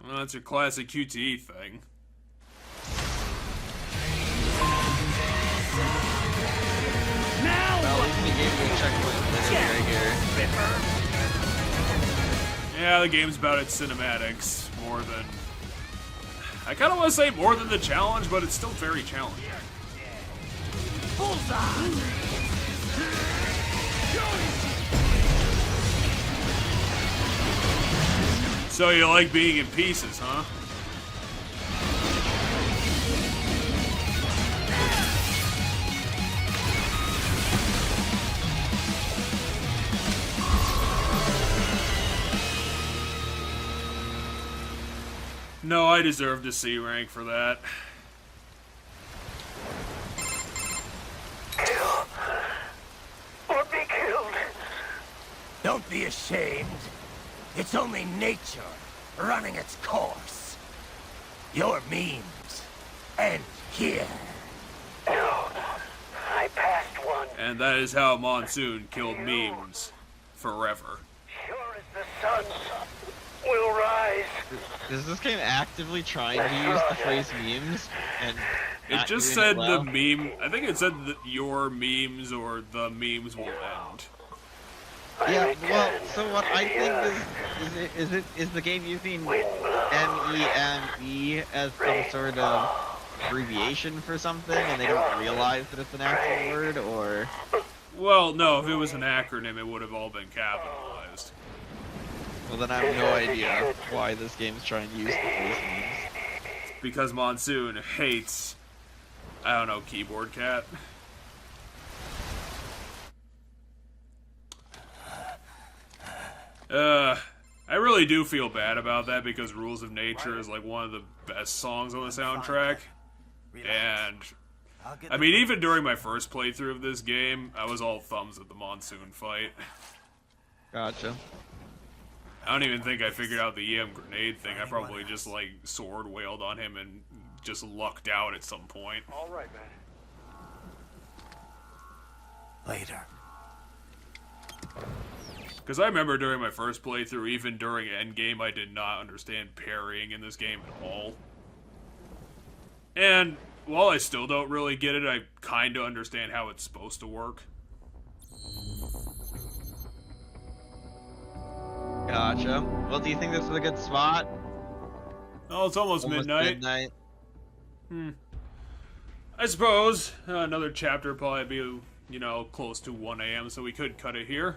Speaker 3: Well, that's your classic QTE thing.
Speaker 20: Now, well, at least they gave you a checkpoint right here.
Speaker 3: Yeah, the game's about its cinematics more than... I kind of want to say more than the challenge, but it's still very challenging. So you like being in pieces, huh? No, I deserve to C rank for that.
Speaker 17: Kill. Or be killed.
Speaker 8: Don't be ashamed. It's only nature running its course. Your memes end here.
Speaker 17: No, I passed one.
Speaker 3: And that is how Monsoon killed memes forever.
Speaker 17: Sure as the sun will rise.
Speaker 20: Is this game actively trying to use the phrase memes? And
Speaker 3: it just said the meme. I think it said that your memes or the memes will end.
Speaker 20: Yeah, well, so what I think is the game using MEME as some sort of abbreviation for something, and they don't realize that it's an actual word, or?
Speaker 3: Well, no. If it was an acronym, it would have all been capitalized.
Speaker 20: Well, then I have no idea why this game is trying to use the phrase memes.
Speaker 3: Because Monsoon hates, I don't know, Keyboard Cat. I really do feel bad about that because Rules of Nature is like one of the best songs on the soundtrack. And, I mean, even during my first playthrough of this game, I was all thumbs at the Monsoon fight.
Speaker 20: Gotcha.
Speaker 3: I don't even think I figured out the EM grenade thing. I probably just, like, sword wailed on him and just lucked out at some point.
Speaker 17: All right, man.
Speaker 8: Later.
Speaker 3: Because I remember during my first playthrough, even during endgame, I did not understand parrying in this game at all. And while I still don't really get it, I kind of understand how it's supposed to work.
Speaker 20: Gotcha. Well, do you think this is a good spot?
Speaker 3: Oh, it's almost midnight. I suppose another chapter will probably be, you know, close to 1 AM, so we could cut it here.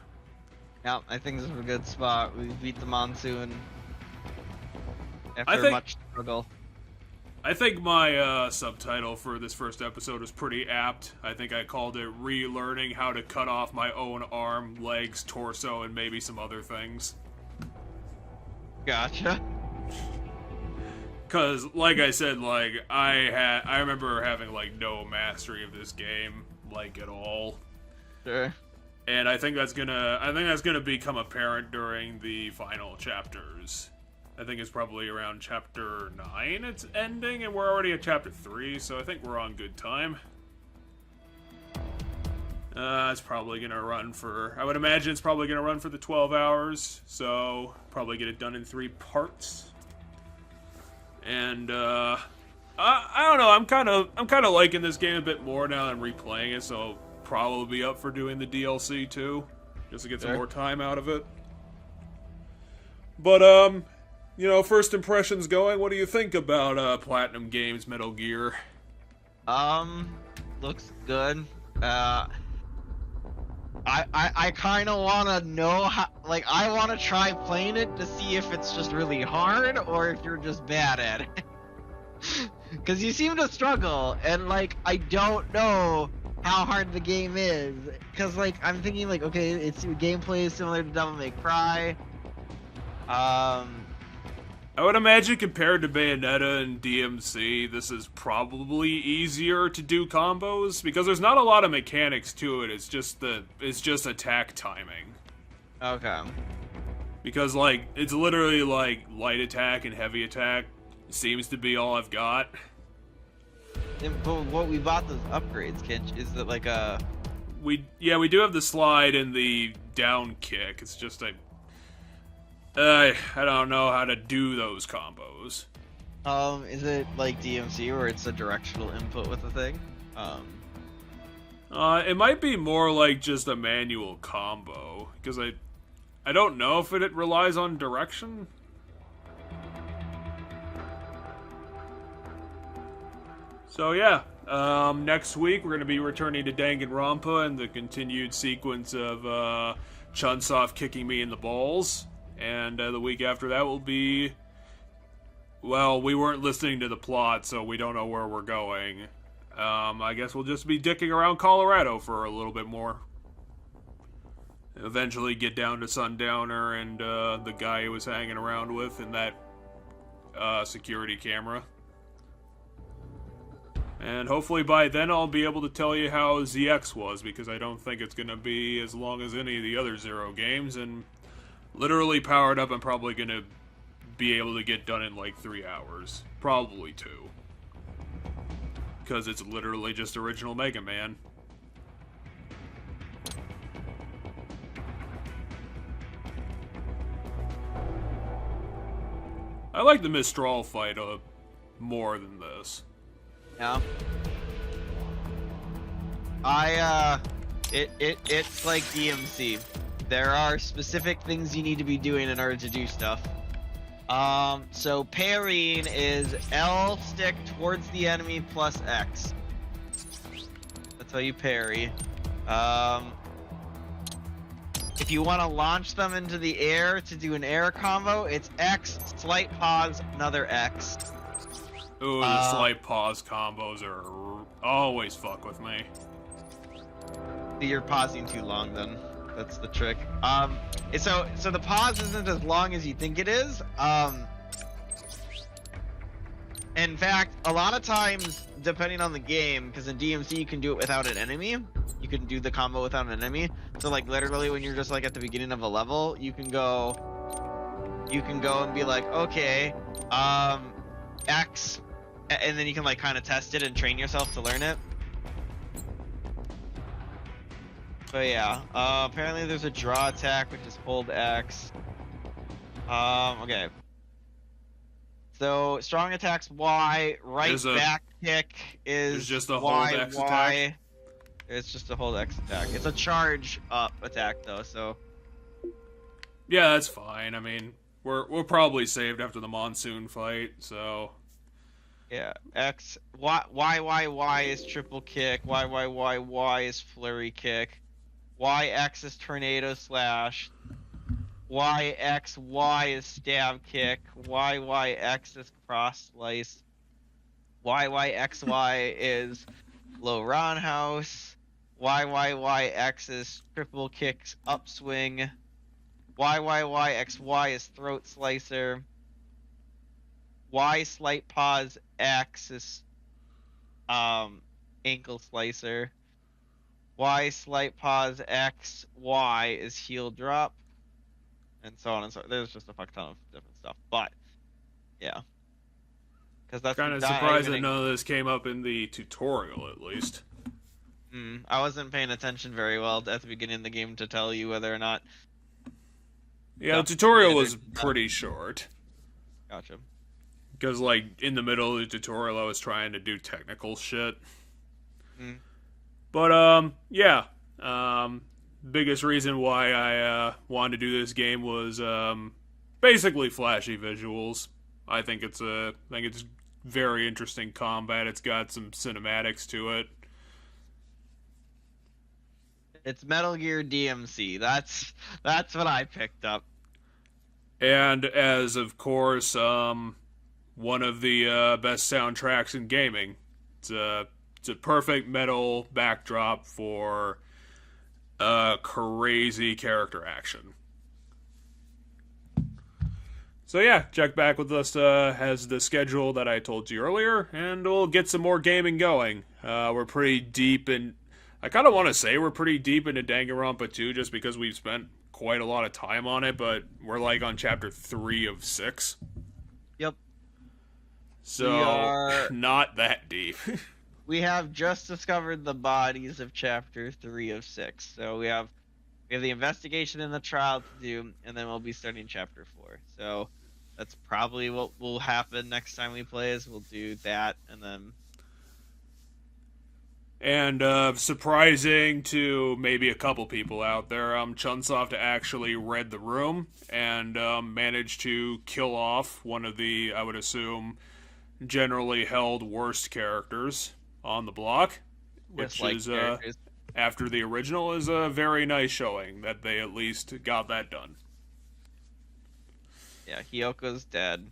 Speaker 20: Yeah, I think this is a good spot. We beat the Monsoon after much struggle.
Speaker 3: I think my subtitle for this first episode was pretty apt. I think I called it Relearning How to Cut Off My Own Arm, Legs, Torso, and maybe some other things.
Speaker 20: Gotcha.
Speaker 3: Cause, like I said, like I remember having like no mastery of this game, like at all.
Speaker 20: Sure.
Speaker 3: And I think that's gonna become apparent during the final chapters. I think it's probably around chapter 9 it's ending, and we're already at chapter 3, so I think we're on good time. It's probably gonna run for, I would imagine it's probably gonna run for the 12 hours, so probably get it done in 3 parts. And I don't know, I'm kind of liking this game a bit more now that I'm replaying it, so probably be up for doing the DLC too, just to get some more time out of it. But you know, first impressions going, what do you think about PlatinumGames Metal Gear?
Speaker 20: Looks good. I kind of want to know how, like, I want to try playing it to see if it's just really hard or if you're just bad at it. Because you seem to struggle, and, like, I don't know how hard the game is. Because, like, I'm thinking, like, okay, it's gameplay is similar to Devil May Cry.
Speaker 3: I would imagine compared to Bayonetta and DMC, this is probably easier to do combos because there's not a lot of mechanics to it. It's just attack timing.
Speaker 20: Okay.
Speaker 3: Because like it's literally like light attack and heavy attack seems to be all I've got.
Speaker 20: But what we bought those upgrades, Kinch, is that like a
Speaker 3: we do have the slide and the down kick. It's just I don't know how to do those combos.
Speaker 20: Is it like DMC where it's a directional input with the thing?
Speaker 3: It might be more like just a manual combo, because I don't know if it relies on direction. So yeah, next week we're going to be returning to Danganronpa and the continued sequence of Chunsoft kicking me in the balls. And the week after that will be... Well, we weren't listening to the plot, so we don't know where we're going. I guess we'll just be dicking around Colorado for a little bit more. Eventually get down to Sundowner and the guy he was hanging around with in that security camera. And hopefully by then I'll be able to tell you how ZX was, because I don't think it's going to be as long as any of the other Zero games, and literally powered up I'm probably going to be able to get done in like 3 hours. Probably 2. Because it's literally just original Mega Man. I like the Mistral fight more than this.
Speaker 20: Yeah. It's like DMC. There are specific things you need to be doing in order to do stuff. So parrying is L stick towards the enemy plus X. That's how you parry. If you want to launch them into the air to do an air combo, it's X, slight pause, another X.
Speaker 3: Ooh, the slight pause combos are always fuck with me.
Speaker 20: You're pausing too long then. That's the trick. So the pause isn't as long as you think it is. In fact, a lot of times, depending on the game, because in DMC you can do it without an enemy. You can do the combo without an enemy. So like literally when you're just like at the beginning of a level, you can go and be like, okay, X, and then you can like kind of test it and train yourself to learn it. But yeah, apparently there's a draw attack, which is hold X. Okay. So strong attacks Y, right back kick is
Speaker 3: just a
Speaker 20: Y,
Speaker 3: hold X
Speaker 20: Y.
Speaker 3: attack.
Speaker 20: It's just a hold X attack. It's a charge up attack though, so.
Speaker 3: Yeah, that's fine. I mean, we're probably saved after the monsoon fight, so.
Speaker 20: Yeah, X, Y is triple kick. Y is flurry kick. YX is tornado slash. YXY is stab kick. YYX is cross slice. YYXY is low roundhouse. YYYX is triple kicks upswing. YYYXY is throat slicer. Y slight pause X is ankle slicer. Y slight pause X Y is heel drop, and so on and so on. There's just a fuck ton of different stuff, but yeah, because that's
Speaker 3: kind of surprised that none of this came up in the tutorial at least.
Speaker 20: I wasn't paying attention very well at the beginning of the game to tell you whether or not.
Speaker 3: Yeah, the tutorial was pretty short.
Speaker 20: Gotcha.
Speaker 3: Because, like, in the middle of the tutorial, I was trying to do technical shit. But, yeah. Biggest reason why I wanted to do this game was basically flashy visuals. I think it's very interesting combat. It's got some cinematics to it.
Speaker 20: It's Metal Gear DMC. That's what I picked up.
Speaker 3: And as, of course, one of the best soundtracks in gaming. It's a perfect metal backdrop for crazy character action. So yeah, check back with us as the schedule that I told you earlier, and we'll get some more gaming going. We're pretty deep in... I kind of want to say we're pretty deep into Danganronpa 2 just because we've spent quite a lot of time on it, but we're like on chapter 3 of 6.
Speaker 20: Yep.
Speaker 3: So, not that deep.
Speaker 20: We have just discovered the bodies of chapter 3 of 6. So we have We have the investigation and the trial to do, and then we'll be starting chapter 4. So that's probably what will happen next time we play. Is we'll do that, and then.
Speaker 3: And surprising to maybe a couple people out there, Chunsoft actually read the room and managed to kill off one of the, I would assume, generally held worst characters on the block, which is, after the original, is a very nice showing that they at least got that done.
Speaker 20: Yeah, Hyoko's dead.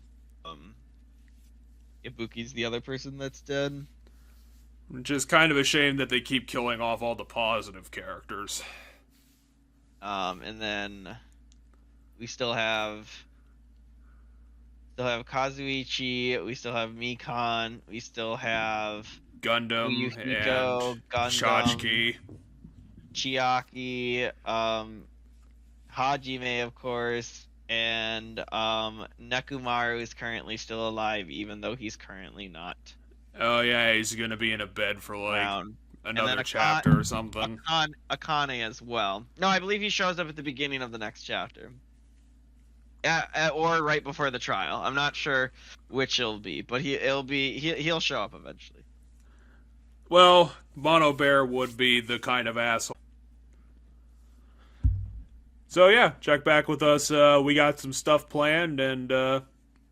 Speaker 20: Ibuki's the other person that's dead.
Speaker 3: Which is kind of a shame that they keep killing off all the positive characters.
Speaker 20: And then we still have Kazuichi, we still have Mikon, we still have
Speaker 3: Gundam
Speaker 20: Uyuhiko,
Speaker 3: and
Speaker 20: Gundam,
Speaker 3: Chiaki,
Speaker 20: Hajime, of course, and Nekomaru is currently still alive, even though he's currently not.
Speaker 3: Oh yeah, he's gonna be in a bed for like another
Speaker 20: Akane,
Speaker 3: chapter or something.
Speaker 20: Akane as well. No, I believe he shows up at the beginning of the next chapter. Or right before the trial. I'm not sure which it'll be, but he'll show up eventually.
Speaker 3: Well, Mono Bear would be the kind of asshole. So yeah, check back with us. We got some stuff planned, and